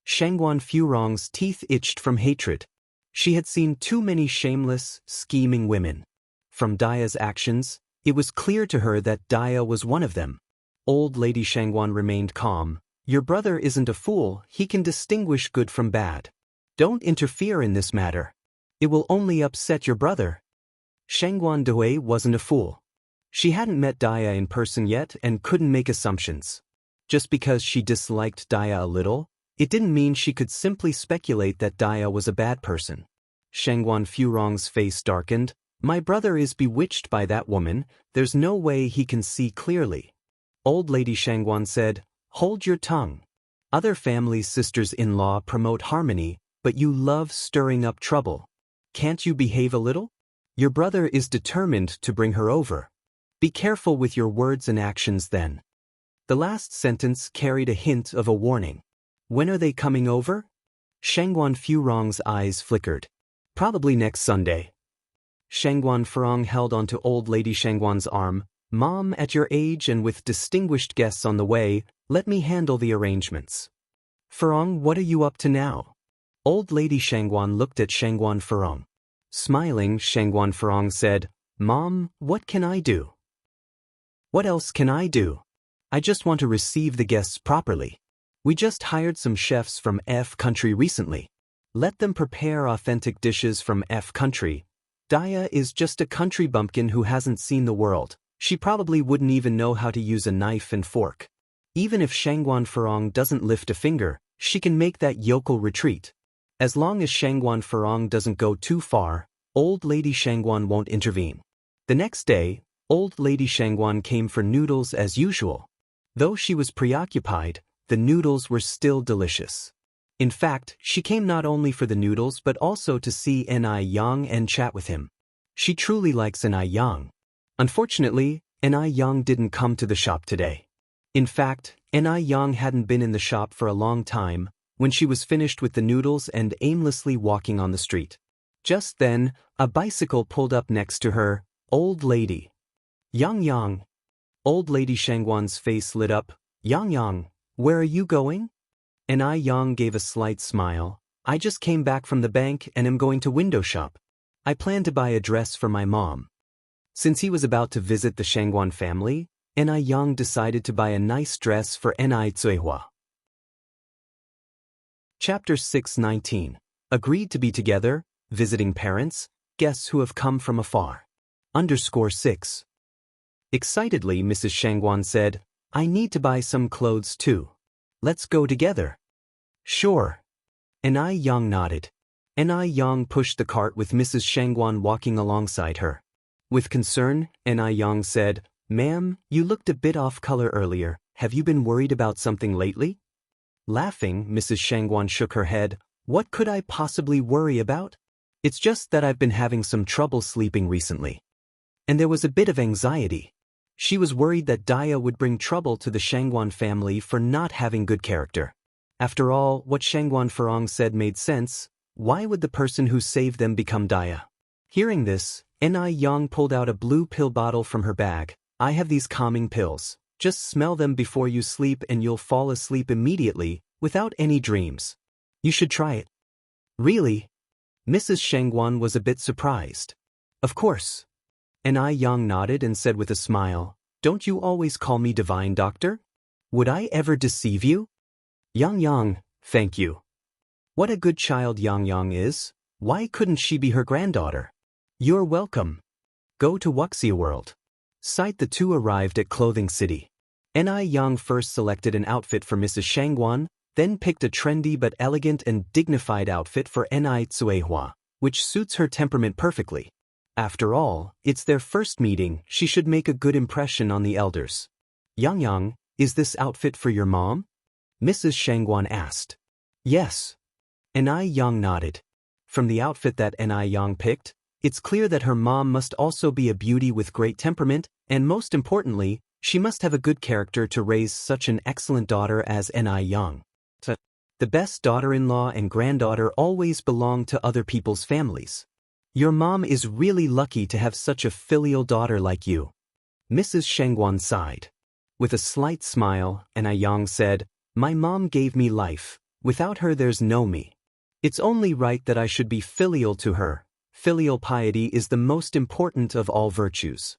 Shangguan Furong's teeth itched from hatred. She had seen too many shameless, scheming women. From Daya's actions, it was clear to her that Daya was one of them. Old lady Shangguan remained calm. Your brother isn't a fool, he can distinguish good from bad. Don't interfere in this matter. It will only upset your brother. Shangguan Dui wasn't a fool. She hadn't met Daya in person yet and couldn't make assumptions. Just because she disliked Daya a little, it didn't mean she could simply speculate that Daya was a bad person. Shangguan Furong's face darkened. My brother is bewitched by that woman, there's no way he can see clearly. Old lady Shangguan said, hold your tongue. Other families' sisters-in-law promote harmony, but you love stirring up trouble. Can't you behave a little? Your brother is determined to bring her over. Be careful with your words and actions then. The last sentence carried a hint of a warning. When are they coming over? Shangguan Furong's eyes flickered. Probably next Sunday. Shangguan Furong held onto old lady Shangguan's arm. Mom, at your age and with distinguished guests on the way, let me handle the arrangements. Furong, what are you up to now? Old lady Shangguan looked at Shangguan Furong. Smiling, Shangguan Furong said, Mom, what can I do? What else can I do? I just want to receive the guests properly. We just hired some chefs from F country recently. Let them prepare authentic dishes from F country. Daya is just a country bumpkin who hasn't seen the world. She probably wouldn't even know how to use a knife and fork. Even if Shangguan Furong doesn't lift a finger, she can make that yokel retreat. As long as Shangguan Furong doesn't go too far, old lady Shangguan won't intervene. The next day, old lady Shangguan came for noodles as usual. Though she was preoccupied, the noodles were still delicious. In fact, she came not only for the noodles but also to see Ni Yang and chat with him. She truly likes Ni Yang. Unfortunately, Ni Yang didn't come to the shop today. In fact, Ni Yang hadn't been in the shop for a long time, when she was finished with the noodles and aimlessly walking on the street. Just then, a bicycle pulled up next to her. Old lady. Yang Yang. Old lady Shangguan's face lit up. Yang Yang, where are you going? Ni Yang gave a slight smile. I just came back from the bank and am going to window shop. I plan to buy a dress for my mom. Since he was about to visit the Shangguan family, Ni Yang decided to buy a nice dress for Ni Zuihua. Chapter 619. Agreed to be together, visiting parents, guests who have come from afar. _6. Excitedly, Mrs. Shangguan said, I need to buy some clothes too. Let's go together. Sure. Ni Yang nodded. Ni Yang pushed the cart with Mrs. Shangguan walking alongside her. With concern, Ni Yang said, Ma'am, you looked a bit off color earlier. Have you been worried about something lately? Laughing, Mrs. Shangguan shook her head. What could I possibly worry about? It's just that I've been having some trouble sleeping recently. And there was a bit of anxiety. She was worried that Daya would bring trouble to the Shangguan family for not having good character. After all, what Shangguan Farong said made sense. Why would the person who saved them become Daya? Hearing this, Ni Yang pulled out a blue pill bottle from her bag. I have these calming pills. Just smell them before you sleep and you'll fall asleep immediately, without any dreams. You should try it. Really? Mrs. Shangguan was a bit surprised. Of course. Ni Yang nodded and said with a smile, Don't you always call me divine doctor? Would I ever deceive you? Yang, thank you. What a good child Yang is. Why couldn't she be her granddaughter? You're welcome. Go to Wuxia World. Sight the two arrived at Clothing City. Ni Yang first selected an outfit for Mrs. Shangguan, then picked a trendy but elegant and dignified outfit for Ni Zuihua, which suits her temperament perfectly. After all, it's their first meeting, she should make a good impression on the elders. Yang, is this outfit for your mom? Mrs. Shangguan asked. Yes. Ni Yang nodded. From the outfit that Ni Yang picked, it's clear that her mom must also be a beauty with great temperament, and most importantly, she must have a good character to raise such an excellent daughter as Ni Yang. The best daughter-in-law and granddaughter always belong to other people's families. Your mom is really lucky to have such a filial daughter like you. Mrs. Shangguan sighed. With a slight smile, Ni Yang said, My mom gave me life. Without her there's no me. It's only right that I should be filial to her. Filial piety is the most important of all virtues.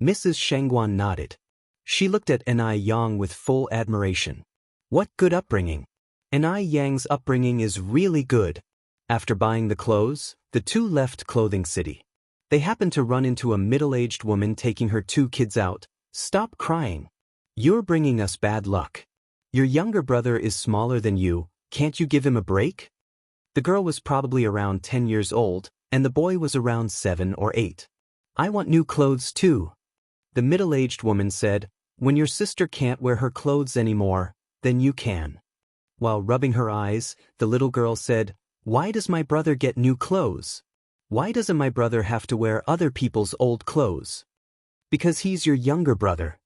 Mrs. Shangguan nodded. She looked at Ni Yang with full admiration. What good upbringing. Ni Yang's upbringing is really good. After buying the clothes, the two left Clothing City. They happened to run into a middle-aged woman taking her two kids out. Stop crying. You're bringing us bad luck. Your younger brother is smaller than you, can't you give him a break? The girl was probably around 10 years old, and the boy was around 7 or 8. I want new clothes too. The middle-aged woman said, When your sister can't wear her clothes anymore, then you can. While rubbing her eyes, the little girl said, Why does my brother get new clothes? Why doesn't my brother have to wear other people's old clothes? Because he's your younger brother.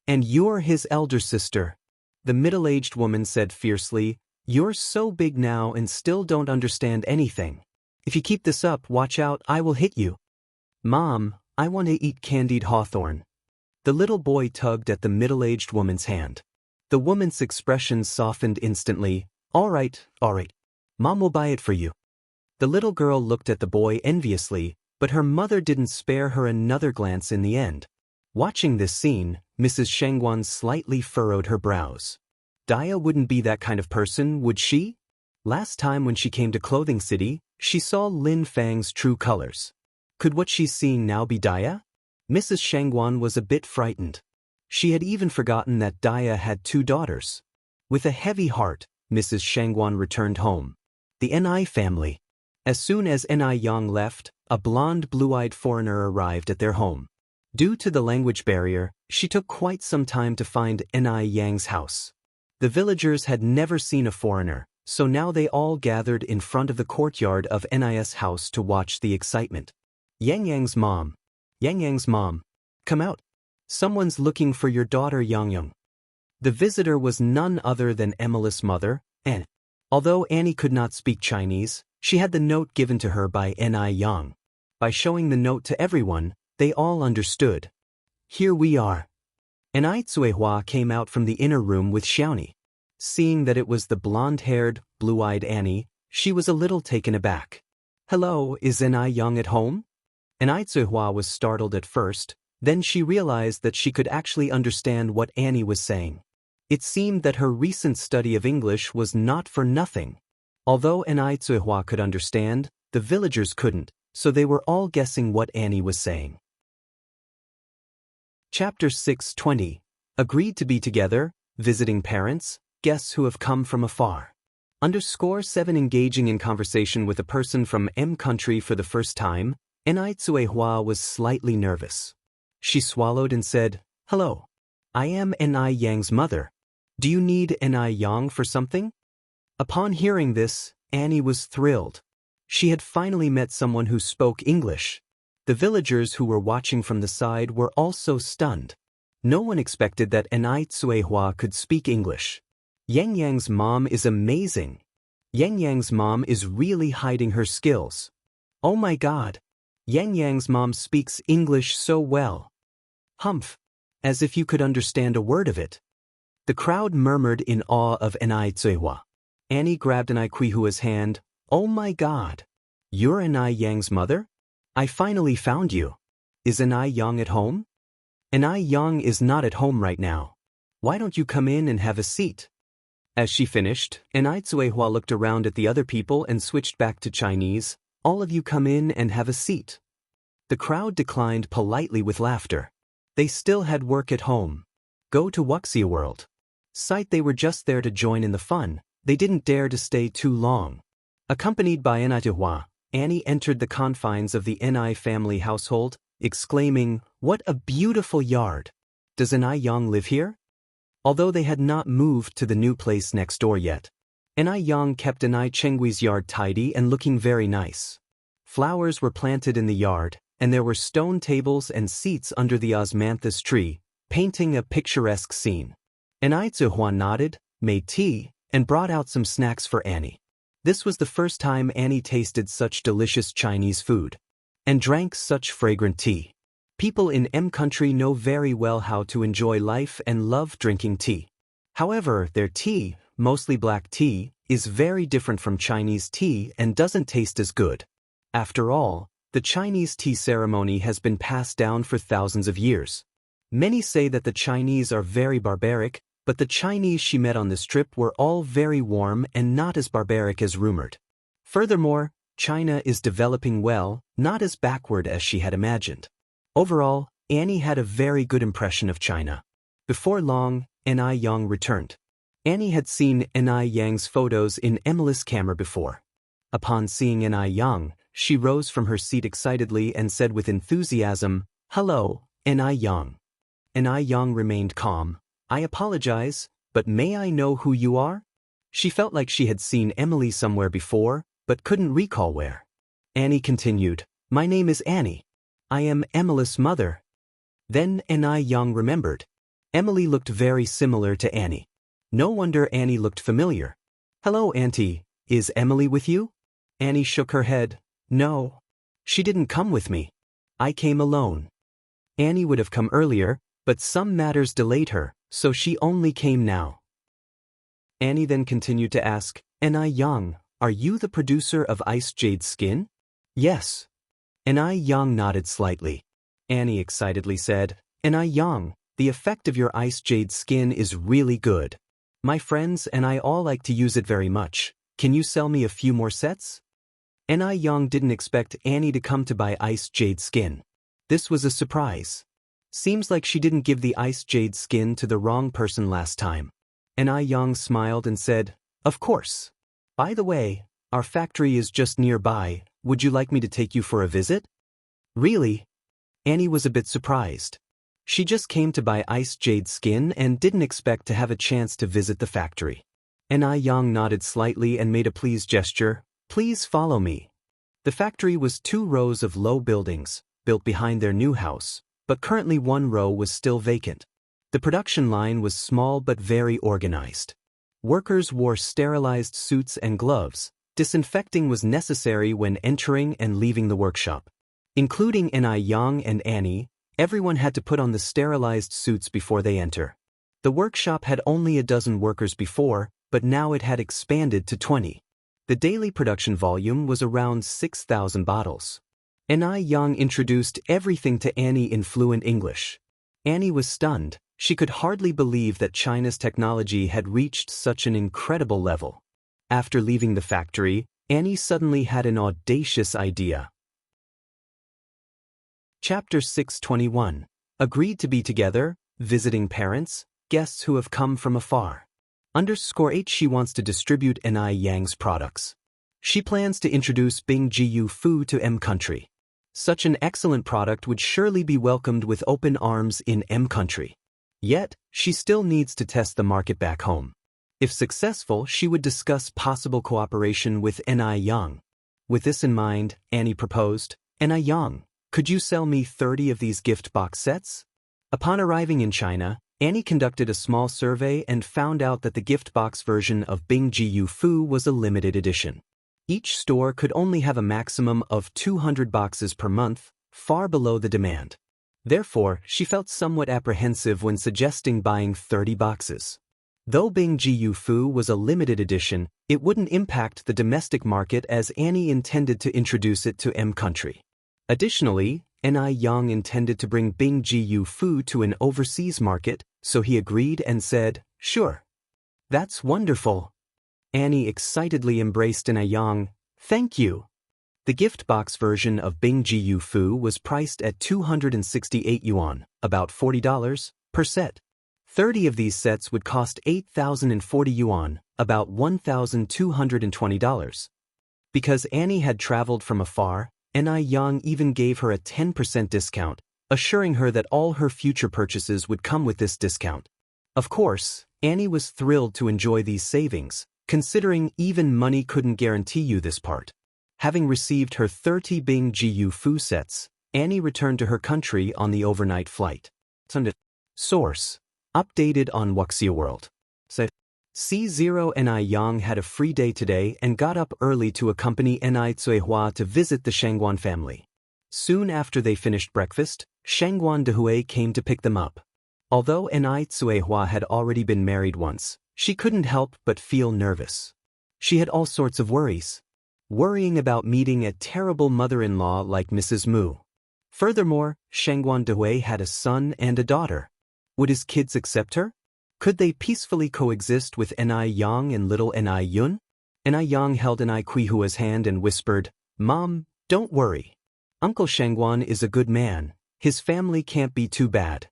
And you're his elder sister. The middle-aged woman said fiercely, You're so big now and still don't understand anything. If you keep this up, watch out, I will hit you. Mom, I want to eat candied hawthorn. The little boy tugged at the middle-aged woman's hand. The woman's expression softened instantly. All right. Mom will buy it for you. The little girl looked at the boy enviously, but her mother didn't spare her another glance in the end. Watching this scene, Mrs. Shangguan slightly furrowed her brows. Daya wouldn't be that kind of person, would she? Last time when she came to Clothing City, she saw Lin Fang's true colors. Could what she's seeing now be Daya? Mrs. Shangguan was a bit frightened. She had even forgotten that Daya had 2 daughters. With a heavy heart, Mrs. Shangguan returned home. The Ni family. As soon as Ni Yang left, a blonde, blue-eyed foreigner arrived at their home. Due to the language barrier, she took quite some time to find Ni Yang's house. The villagers had never seen a foreigner, so now they all gathered in front of the courtyard of Ni's house to watch the excitement. Yang Yang's mom. Come out. Someone's looking for your daughter Yang. The visitor was none other than Emily's mother, Anne. Although Annie could not speak Chinese, she had the note given to her by Ni Yang. By showing the note to everyone, they all understood. Here we are. Ni Zuihua came out from the inner room with Xiaoni. Seeing that it was the blonde-haired, blue-eyed Annie, she was a little taken aback. Hello, is Ni Yang at home? Ni Zuihua was startled at first, Then she realized that she could actually understand what Annie was saying. It seemed that her recent study of English was not for nothing. Although Anai Zuihua could understand, the villagers couldn't, so they were all guessing what Annie was saying. Chapter 6:20. Agreed to be together, visiting parents, guests who have come from afar. _7 Engaging in conversation with a person from M country for the first time, Anai Zuihua was slightly nervous. She swallowed and said, "Hello. I am Anai Yang's mother. Do you need Anai Yang for something?" Upon hearing this, Annie was thrilled. She had finally met someone who spoke English. The villagers who were watching from the side were also stunned. No one expected that Anai Zuihua could speak English. Yang Yang's mom is amazing. Yang Yang's mom is really hiding her skills. Oh my god. Yang Yang's mom speaks English so well. Humph. As if you could understand a word of it. The crowd murmured in awe of Anai Zuihua. Annie grabbed Anai Kuihua's hand. Oh my god. You're Anai Yang's mother? I finally found you. Is Anai Yang at home? Anai Yang is not at home right now. Why don't you come in and have a seat? As she finished, Anai Zuihua looked around at the other people and switched back to Chinese. All of you come in and have a seat. The crowd declined politely with laughter. They still had work at home. Go to Wuxia World. Sight they were just there to join in the fun. They didn't dare to stay too long. Accompanied by Anai Zuihua, Annie entered the confines of the Anai family household, exclaiming, "What a beautiful yard! Does Anai Yang live here?" Although they had not moved to the new place next door yet, Anai Yang kept Anai Chenggui's yard tidy and looking very nice. Flowers were planted in the yard, and there were stone tables and seats under the osmanthus tree, painting a picturesque scene. Anai Zuihua nodded, made tea, and brought out some snacks for Annie. This was the first time Annie tasted such delicious Chinese food, and drank such fragrant tea. People in M country know very well how to enjoy life and love drinking tea. However, their tea, mostly black tea, is very different from Chinese tea and doesn't taste as good. After all, the Chinese tea ceremony has been passed down for thousands of years. Many say that the Chinese are very barbaric, but the Chinese she met on this trip were all very warm and not as barbaric as rumored. Furthermore, China is developing well, not as backward as she had imagined. Overall, Annie had a very good impression of China. Before long, Anai Yang returned. Annie had seen Anai Yang's photos in Emily's camera before. Upon seeing Anai Yang, she rose from her seat excitedly and said with enthusiasm, "Hello, Anai Yang." Anai Yang remained calm. "I apologize, but may I know who you are?" She felt like she had seen Emily somewhere before, but couldn't recall where. Annie continued, "My name is Annie. I am Emily's mother." Then Anai Yang remembered. Emily looked very similar to Annie. No wonder Annie looked familiar. "Hello, Auntie. Is Emily with you?" Annie shook her head. "No. She didn't come with me. I came alone." Annie would have come earlier, but some matters delayed her, so she only came now. Annie then continued to ask, "Anai Yang, are you the producer of Ice Jade Skin?" "Yes." Anai Yang nodded slightly. Annie excitedly said, "Anai Yang, the effect of your Ice Jade Skin is really good. My friends and I all like to use it very much. Can you sell me a few more sets?" Anai Yang didn't expect Annie to come to buy Ice Jade Skin. This was a surprise. Seems like she didn't give the Ice Jade Skin to the wrong person last time. Anai Yang smiled and said, "Of course. By the way, our factory is just nearby. Would you like me to take you for a visit?" "Really?" Annie was a bit surprised. She just came to buy Ice Jade Skin and didn't expect to have a chance to visit the factory. Anai Yang nodded slightly and made a pleased gesture. "Please follow me." The factory was 2 rows of low buildings, built behind their new house, but currently 1 row was still vacant. The production line was small but very organized. Workers wore sterilized suits and gloves. Disinfecting was necessary when entering and leaving the workshop. Including Anai Yang and Annie, everyone had to put on the sterilized suits before they enter. The workshop had only a dozen workers before, but now it had expanded to 20. The daily production volume was around 6,000 bottles. Yang introduced everything to Annie in fluent English. Annie was stunned. She could hardly believe that China's technology had reached such an incredible level. After leaving the factory, Annie suddenly had an audacious idea. Chapter 621. Agreed to be together, visiting parents, guests who have come from afar. _8 She wants to distribute Yang's products. She plans to introduce Bing Jiu Fu to M country. Such an excellent product would surely be welcomed with open arms in M country. Yet, she still needs to test the market back home. If successful, she would discuss possible cooperation with Yang. With this in mind, Annie proposed, Yang, could you sell me 30 of these gift box sets? Upon arriving in China, Annie conducted a small survey and found out that the gift box version of Bing Jiu Fu was a limited edition. Each store could only have a maximum of 200 boxes per month, far below the demand. Therefore, she felt somewhat apprehensive when suggesting buying 30 boxes. Though Bing Jiu Fu was a limited edition, it wouldn't impact the domestic market as Annie intended to introduce it to M country. Additionally, Yang intended to bring Bing Jiu Fu to an overseas market, so he agreed and said, "Sure. That's wonderful." Annie excitedly embraced Yang. "Thank you." The gift box version of Bing Jiu Fu was priced at 268 yuan, about $40, per set. 30 of these sets would cost 8,040 yuan, about $1,220. Because Annie had traveled from afar, Yang even gave her a 10% discount, assuring her that all her future purchases would come with this discount. Of course, Annie was thrilled to enjoy these savings, considering even money couldn't guarantee you this part. Having received her 30 Bing Jiu Fu sets, Annie returned to her country on the overnight flight. Source. Updated on Wuxia World. C0 Yang had a free day today and got up early to accompany Tsuehua to visit the Shangguan family. Soon after they finished breakfast, Shangguan Dehui came to pick them up. Although Tsuehua had already been married once, she couldn't help but feel nervous. She had all sorts of worries. Worrying about meeting a terrible mother-in-law like Mrs. Mu. Furthermore, Shangguan Dehui had a son and a daughter. Would his kids accept her? Could they peacefully coexist with Yang and little Yun? Yang held Kuihua's hand and whispered, "Mom, don't worry. Uncle Shangguan is a good man. His family can't be too bad."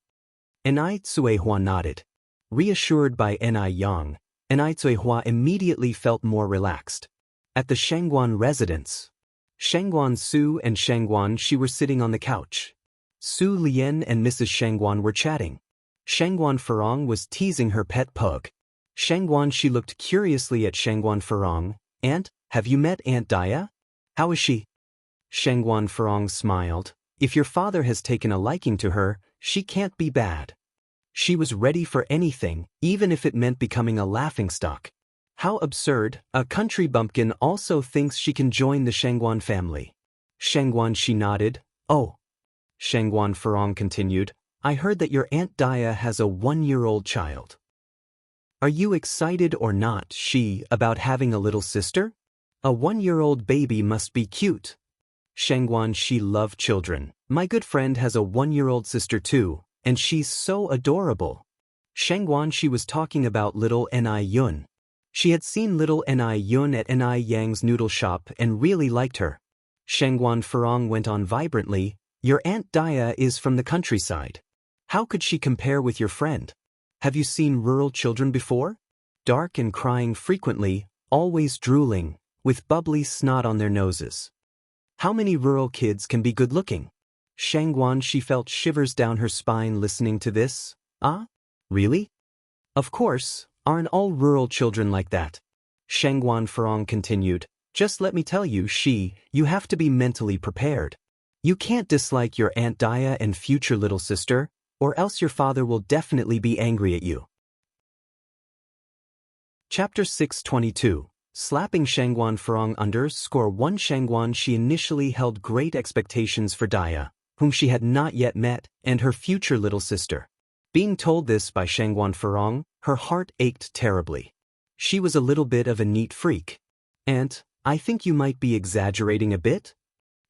Tsuehua nodded. Reassured by Yang, Tsuehua immediately felt more relaxed. At the Shangguan residence, Shangguan Su and Shangguan Shi were sitting on the couch. Su Lian and Mrs. Shangguan were chatting. Shangguan Farong was teasing her pet pug. Shangguan Shi looked curiously at Shangguan Farong. "Aunt, have you met Aunt Daya? How is she?" Shangguan Farong smiled. "If your father has taken a liking to her, she can't be bad." She was ready for anything, even if it meant becoming a laughingstock. How absurd, a country bumpkin also thinks she can join the Shangguan family. Shangguan Shi nodded. "Oh." Shangguan Farong continued, "I heard that your Aunt Daya has a 1-year-old child. Are you excited or not, Shi, about having a little sister? A 1-year-old baby must be cute." Shangguan Shi loved children. "My good friend has a 1-year-old sister too, and she's so adorable." Shangguan Shi was talking about little Yun. She had seen little Yun at Yang's noodle shop and really liked her. Shangguan Farong went on vibrantly, "Your Aunt Daya is from the countryside. How could she compare with your friend? Have you seen rural children before? Dark and crying frequently, always drooling, with bubbly snot on their noses. How many rural kids can be good-looking?" Shangguan Shi felt shivers down her spine listening to this. "Ah? Really? Of course, aren't all rural children like that?" Shangguan Farong continued, "Just let me tell you, Shi, you have to be mentally prepared. You can't dislike your Aunt Daya and future little sister, or else your father will definitely be angry at you." Chapter 622. Slapping Shangguan Farong _1 Shangguan Shi initially held great expectations for Daya, whom she had not yet met, and her future little sister. Being told this by Shangguan Farong, her heart ached terribly. She was a little bit of a neat freak. "Aunt, I think you might be exaggerating a bit."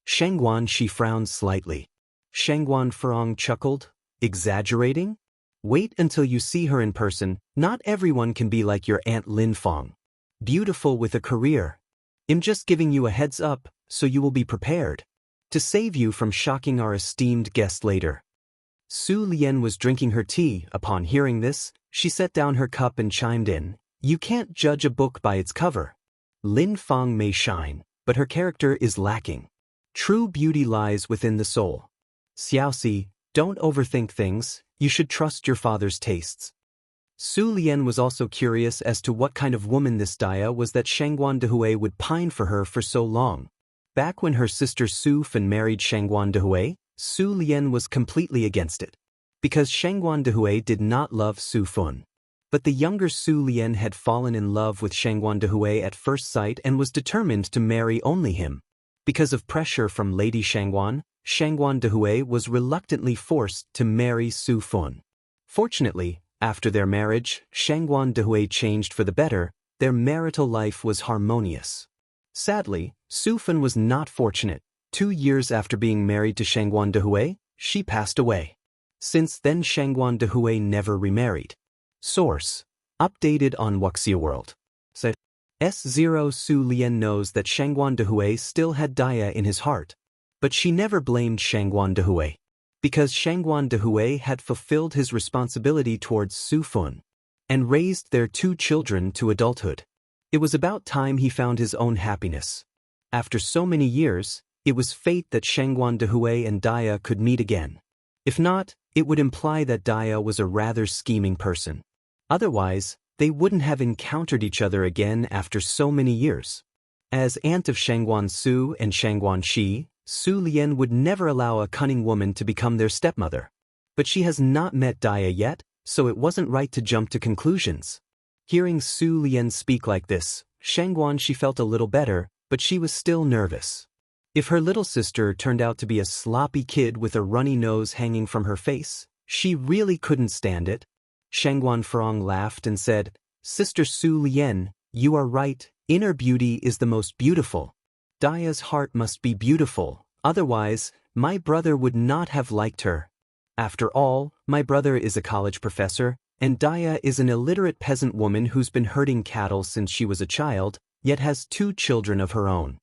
Shangguan Shi frowned slightly. Shangguan Furong chuckled. Exaggerating? Wait until you see her in person. Not everyone can be like your Aunt Lin Fong. Beautiful with a career. I'm just giving you a heads up, so you will be prepared. To save you from shocking our esteemed guest later. Su Lian was drinking her tea. Upon hearing this, she set down her cup and chimed in. You can't judge a book by its cover. Lin Fong may shine, but her character is lacking. True beauty lies within the soul. Xiaoxi, don't overthink things, you should trust your father's tastes. Su Lian was also curious as to what kind of woman this Daya was that Shangguan Dehui would pine for her for so long. Back when her sister Su Fan married Shangguan Dehui, Su Lian was completely against it. Because Shangguan Dehui did not love Su Fan. But the younger Su Lian had fallen in love with Shangguan Dehui at first sight and was determined to marry only him. Because of pressure from Lady Shangguan, Shangguan Dehui was reluctantly forced to marry Su Fan. Fortunately, after their marriage, Shangguan Dehui changed for the better. Their marital life was harmonious. Sadly, Su Fan was not fortunate. 2 years after being married to Shangguan Dehui, she passed away. Since then Shangguan Dehui never remarried. Source. Updated on Wuxia World. S0 Su Lian knows that Shangguan Dehui still had Daya in his heart. But she never blamed Shangguan Dehui. Because Shangguan Dehui had fulfilled his responsibility towards Su Fan and raised their 2 children to adulthood. It was about time he found his own happiness. After so many years, it was fate that Shangguan Dehui and Daya could meet again. If not, it would imply that Daya was a rather scheming person. Otherwise, they wouldn't have encountered each other again after so many years. As aunt of Shangguan Su and Shangguan Shi, Su Lian would never allow a cunning woman to become their stepmother. But she has not met Daya yet, so it wasn't right to jump to conclusions. Hearing Su Lian speak like this, Shangguan Shi felt a little better, but she was still nervous. If her little sister turned out to be a sloppy kid with a runny nose hanging from her face, she really couldn't stand it. Shangguan Furong laughed and said, Sister Su Lian, you are right, inner beauty is the most beautiful. Daya's heart must be beautiful, otherwise, my brother would not have liked her. After all, my brother is a college professor, and Daya is an illiterate peasant woman who's been herding cattle since she was a child, yet has 2 children of her own.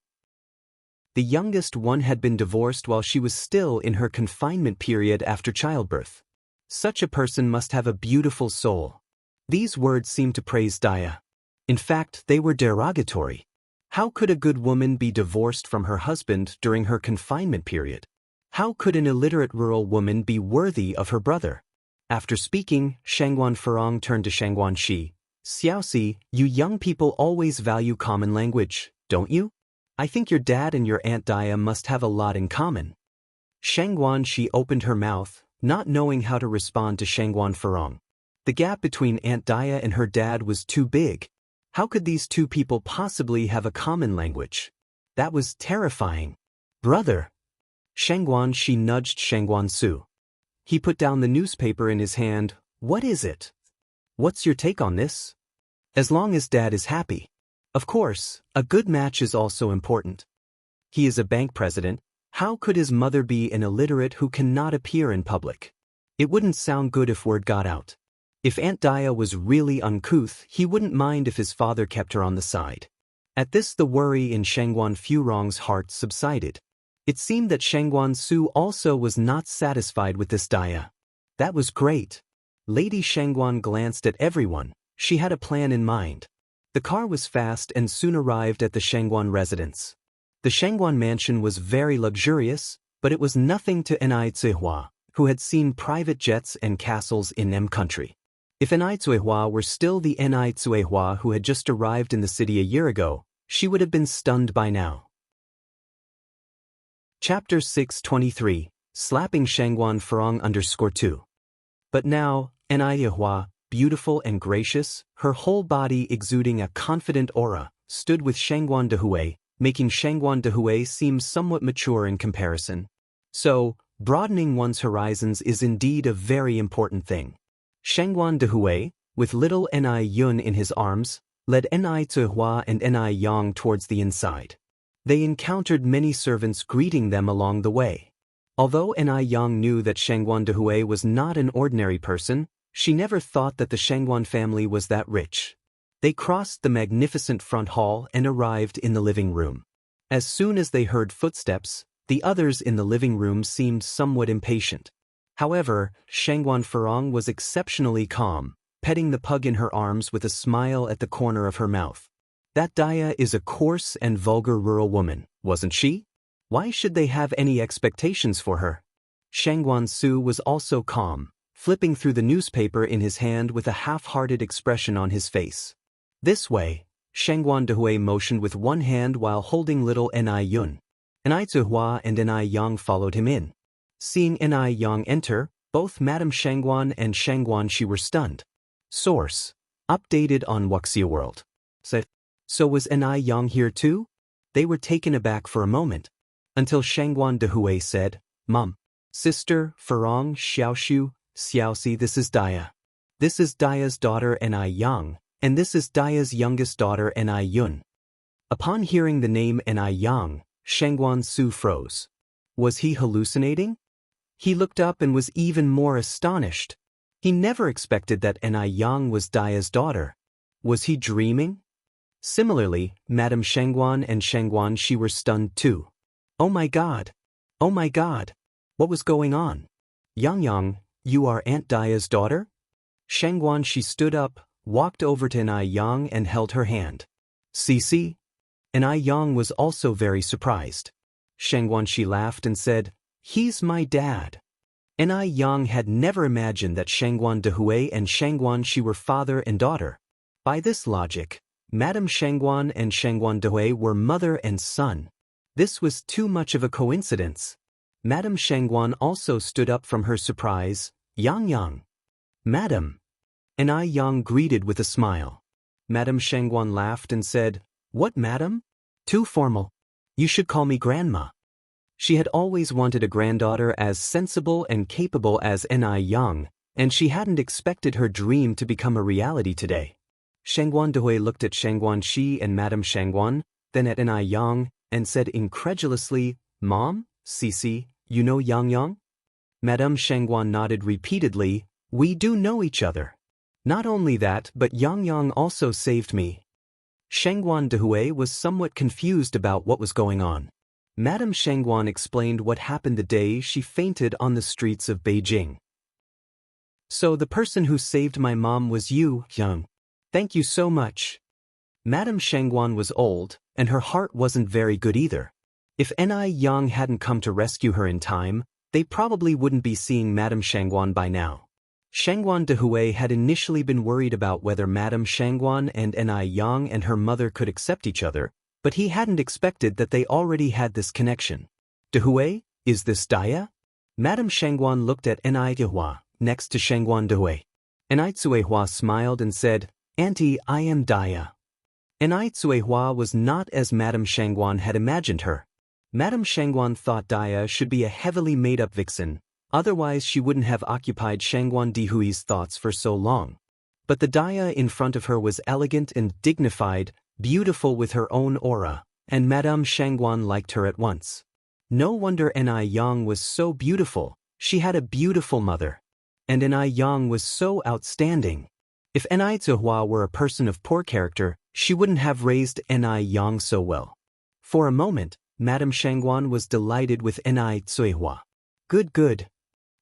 The youngest one had been divorced while she was still in her confinement period after childbirth. Such a person must have a beautiful soul. These words seemed to praise Daya. In fact, they were derogatory. How could a good woman be divorced from her husband during her confinement period? How could an illiterate rural woman be worthy of her brother? After speaking, Shangguan Furong turned to Shangguan Shi. Xiaoxi, you young people always value common language, don't you? I think your dad and your Aunt Daya must have a lot in common. Shangguan Shi opened her mouth, not knowing how to respond to Shangguan Furong. The gap between Aunt Daya and her dad was too big. How could these 2 people possibly have a common language? That was terrifying. Brother. Shangguan Shi nudged Shangguan Su. He put down the newspaper in his hand. What is it? What's your take on this? As long as Dad is happy. Of course, a good match is also important. He is a bank president. How could his mother be an illiterate who cannot appear in public? It wouldn't sound good if word got out. If Aunt Daya was really uncouth, he wouldn't mind if his father kept her on the side. At this, the worry in Shangguan Furong's heart subsided. It seemed that Shangguan Su also was not satisfied with this Daya. That was great. Lady Shangguan glanced at everyone. She had a plan in mind. The car was fast and soon arrived at the Shangguan residence. The Shangguan mansion was very luxurious, but it was nothing to Enai Zihua, who had seen private jets and castles in M country. If Enai Zihua were still the Enai Zihua who had just arrived in the city a year ago, she would have been stunned by now. Chapter 623, Slapping Shangguan Furong _2. But now, Enai Zihua, beautiful and gracious, her whole body exuding a confident aura, stood with Shangguan Dehui, making Shangguan Dehui seem somewhat mature in comparison. So, broadening one's horizons is indeed a very important thing. Shangguan Dehui, with little Enai Yun in his arms, led Enai Zihua and Enai Yang towards the inside. They encountered many servants greeting them along the way. Although Yang knew that Shangguan Dehui was not an ordinary person, she never thought that the Shangguan family was that rich. They crossed the magnificent front hall and arrived in the living room. As soon as they heard footsteps, the others in the living room seemed somewhat impatient. However, Shangguan Furong was exceptionally calm, petting the pug in her arms with a smile at the corner of her mouth. That Daya is a coarse and vulgar rural woman, wasn't she? Why should they have any expectations for her? Shangguan Su was also calm, flipping through the newspaper in his hand with a half-hearted expression on his face. This way, Shangguan Dehui motioned with one hand while holding little Ni Yun. Ni Zihua and Ni Yang followed him in. Seeing Ni Yang enter, both Madame Shangguan and Shangguan Shi were stunned. Source: updated on Wuxia World. So was Ni Yang here too? They were taken aback for a moment, until Shangguan Dehui said, "Mom, sister, Furong, Xiaoxiu, Xiaoxi, this is Daya. This is Daya's daughter Ni Yang, and this is Daya's youngest daughter Ni Yun." Upon hearing the name Ni Yang, Shangguan Su froze. Was he hallucinating? He looked up and was even more astonished. He never expected that Ni Yang was Daya's daughter. Was he dreaming? Similarly, Madame Shangguan and Shangguan Shi were stunned too. Oh my God! Oh my God! What was going on? Yang, you are Aunt Daya's daughter? Shangguan Shi stood up, walked over to Ni Yang and held her hand. Cici? Ni Yang was also very surprised. Shangguan Shi laughed and said, "He's my dad." Ni Yang had never imagined that Shangguan Dehui and Shangguan Shi were father and daughter. By this logic, Madame Shangguan and Shangguan Dehui were mother and son. This was too much of a coincidence. Madame Shangguan also stood up from her surprise. Yang. Madam. Ni Yang greeted with a smile. Madame Shangguan laughed and said, "What, madam? Too formal. You should call me grandma." She had always wanted a granddaughter as sensible and capable as Ni Yang, and she hadn't expected her dream to become a reality today. Shangguan Dehui looked at Shangguan Shi and Madame Shangguan, then at Ni Yang, and said incredulously, "Mom, Cici, you know Yang?" Madame Shangguan nodded repeatedly. "We do know each other. Not only that, but Yang also saved me." Shangguan Dehui was somewhat confused about what was going on. Madame Shangguan explained what happened the day she fainted on the streets of Beijing. "So the person who saved my mom was you, Yang. Thank you so much." Madame Shangguan was old, and her heart wasn't very good either. If Ni Yang hadn't come to rescue her in time, they probably wouldn't be seeing Madame Shangguan by now. Shangguan Dehui had initially been worried about whether Madame Shangguan and Ni Yang and her mother could accept each other, but he hadn't expected that they already had this connection. "Dehui, is this Daya?" Madame Shangguan looked at Ni Zihua, next to Shangguan Dehui. Ni Zihua smiled and said, "Auntie, I am Daya." Ni Zihua was not as Madame Shangguan had imagined her. Madame Shangguan thought Daya should be a heavily made-up vixen, otherwise she wouldn't have occupied Shangguan Dehui's thoughts for so long. But the Daya in front of her was elegant and dignified, beautiful with her own aura, and Madame Shangguan liked her at once. No wonder Ni Yang was so beautiful. She had a beautiful mother. And Ni Yang was so outstanding. If Ni Zihua were a person of poor character, she wouldn't have raised Ni Yang so well. For a moment, Madame Shangguan was delighted with Ni Zihua. Good.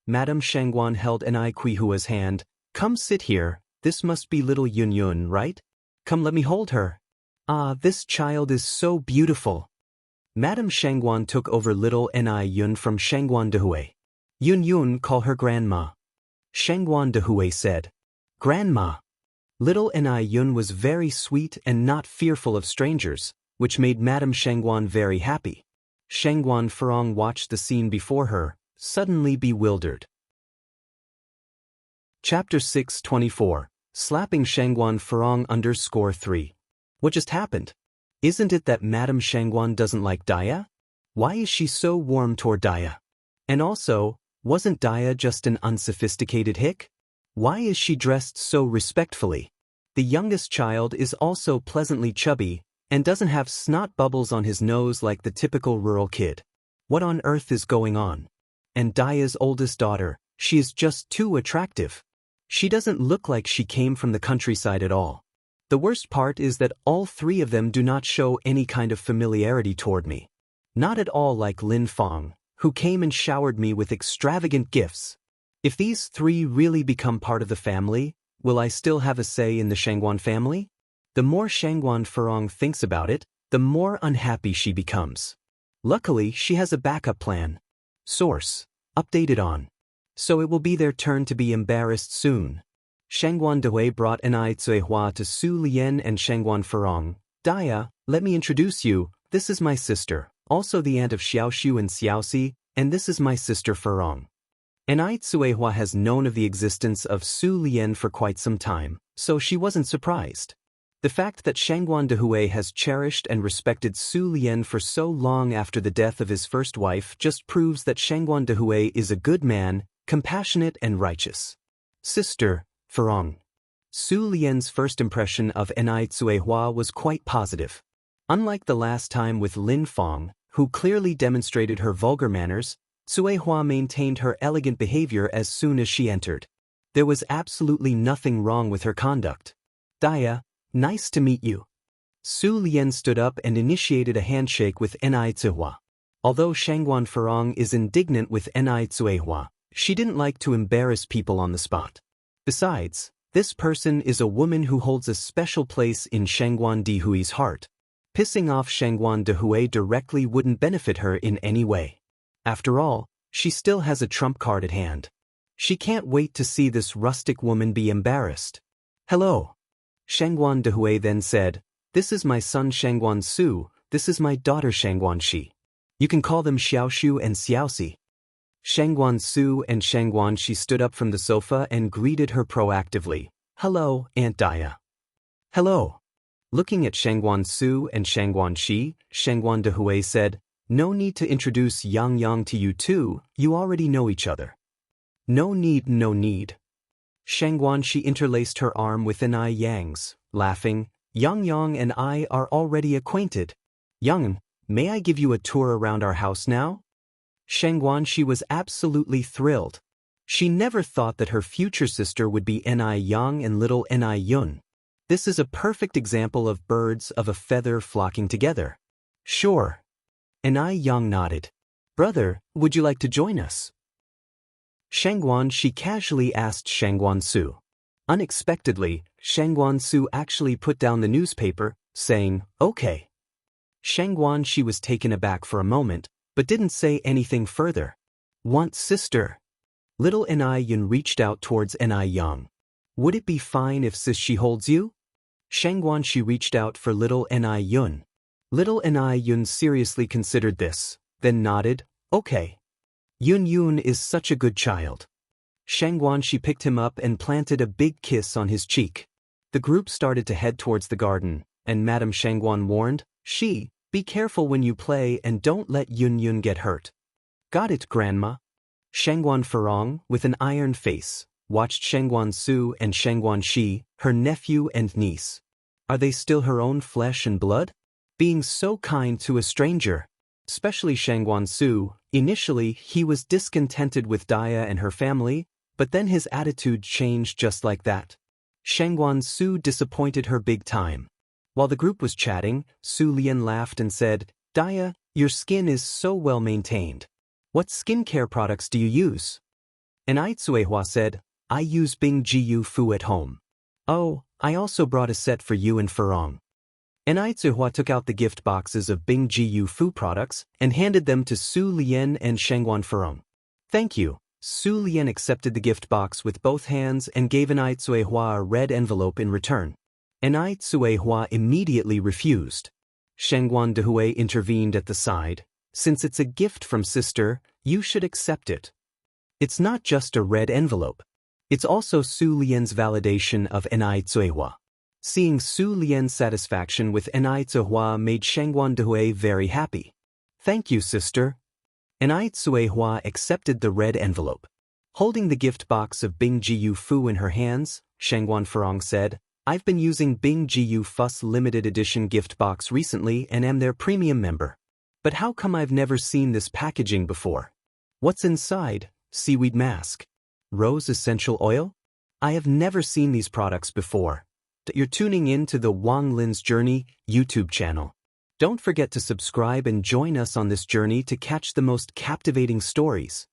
Madame Shangguan held Ni Qihua's hand. "Come sit here, this must be little Yun, right? Come let me hold her. Ah, this child is so beautiful." Madame Shangguan took over little Ni Yun from Shangguan Dehui. Yun, call her grandma." Shangguan Dehui said. "Grandma." Little Ni Yun was very sweet and not fearful of strangers, which made Madame Shangguan very happy. Shangguan Furong watched the scene before her, suddenly bewildered. Chapter 624, Slapping Shangguan Furong _3. What just happened? Isn't it that Madame Shangguan doesn't like Daya? Why is she so warm toward Daya? And also, wasn't Daya just an unsophisticated hick? Why is she dressed so respectfully? The youngest child is also pleasantly chubby, and doesn't have snot bubbles on his nose like the typical rural kid. What on earth is going on? And Daya's oldest daughter, she is just too attractive. She doesn't look like she came from the countryside at all. The worst part is that all three of them do not show any kind of familiarity toward me. Not at all like Lin Fong, who came and showered me with extravagant gifts. If these three really become part of the family, will I still have a say in the Shangguan family? The more Shangguan Furong thinks about it, the more unhappy she becomes. Luckily, she has a backup plan. Source: updated on. So it will be their turn to be embarrassed soon. Shangguan Dehui brought Enai Cuehua to Su Lian and Shangguan Furong. Daya, let me introduce you, this is my sister, also the aunt of Xiaoxiu and Xiaoxi, and this is my sister Furong. Enai Cuehua has known of the existence of Su Lian for quite some time, so she wasn't surprised. The fact that Shangguan Dehui has cherished and respected Su Lian for so long after the death of his first wife just proves that Shangguan Dehui is a good man, compassionate and righteous. Sister, Furong. Su Lian's first impression of Enai Cuehua was quite positive. Unlike the last time with Lin Fong, who clearly demonstrated her vulgar manners, Cuehua maintained her elegant behavior as soon as she entered. There was absolutely nothing wrong with her conduct. Daya, nice to meet you. Su Lian stood up and initiated a handshake with Enai Cuehua. Although Shangguan Furong is indignant with Enai Cuehua, she didn't like to embarrass people on the spot. Besides, this person is a woman who holds a special place in Shangguan Dehui's heart. Pissing off Shangguan Dehui directly wouldn't benefit her in any way. After all, she still has a trump card at hand. She can't wait to see this rustic woman be embarrassed. Hello. Shangguan Dehui then said, this is my son Shangguan Su, this is my daughter Shangguan Shi. You can call them Xiaoxiu and Xiaoxi. Shangguan Su and Shangguan Shi stood up from the sofa and greeted her proactively. Hello, Aunt Daya. Hello. Looking at Shangguan Su and Shangguan Shi, Shangguan Dehui said, no need to introduce Yang Yang to you two, you already know each other. No need, no need. Shangguan Shi interlaced her arm with Enai Yang's, laughing, Yang Yang and I are already acquainted. Yang, may I give you a tour around our house now? Shangguan Shi was absolutely thrilled. She never thought that her future sister would be Enai Yang and little Enai Yun. This is a perfect example of birds of a feather flocking together. Sure. Enai Yang nodded. Brother, would you like to join us? Shangguan Shi casually asked Shangguan Su. Unexpectedly, Shangguan Su actually put down the newspaper, saying, okay. Shangguan Shi was taken aback for a moment, but didn't say anything further. Want sister? Little Enai Yun reached out towards Enai Yang. Would it be fine if sis she holds you? Shangguan Shi reached out for little Enai Yun. Little Enai Yun seriously considered this, then nodded, okay. Yun Yun is such a good child. Shangguan Shi picked him up and planted a big kiss on his cheek. The group started to head towards the garden, and Madame Shangguan warned, Shi, be careful when you play and don't let Yun Yun get hurt. Got it, Grandma. Shangguan Furong, with an iron face, watched Shangguan Su and Shangguan Shi, her nephew and niece. Are they still her own flesh and blood? Being so kind to a stranger. Especially Shangguan Su, initially he was discontented with Daya and her family, but then his attitude changed just like that. Shangguan Su disappointed her big time. While the group was chatting, Su Lian laughed and said, Daya, your skin is so well maintained. What skincare products do you use? Enai Cuehua said, I use Bing Jiu Fu at home. Oh, I also brought a set for you and Furong. Enai Cuehua took out the gift boxes of Bing Jiu Fu products and handed them to Su Lian and Shangguan Furong. Thank you. Su Lian accepted the gift box with both hands and gave Enai Cuehua a red envelope in return. Enai Cuehua immediately refused. Shangguan Dehui intervened at the side. Since it's a gift from sister, you should accept it. It's not just a red envelope. It's also Su Lian's validation of Enai Cuehua. Seeing Su Lian's satisfaction with Enai Cuehua made Shangguan Dehui very happy. Thank you, sister. Enai Cuehua accepted the red envelope. Holding the gift box of Bing Jiu Fu in her hands, Shangguan Furong said, I've been using Bing GU Fuss limited edition gift box recently and am their premium member. But how come I've never seen this packaging before? What's inside? Seaweed mask. Rose essential oil? I have never seen these products before. You're tuning in to the Wang Lin's Journey YouTube channel. Don't forget to subscribe and join us on this journey to catch the most captivating stories.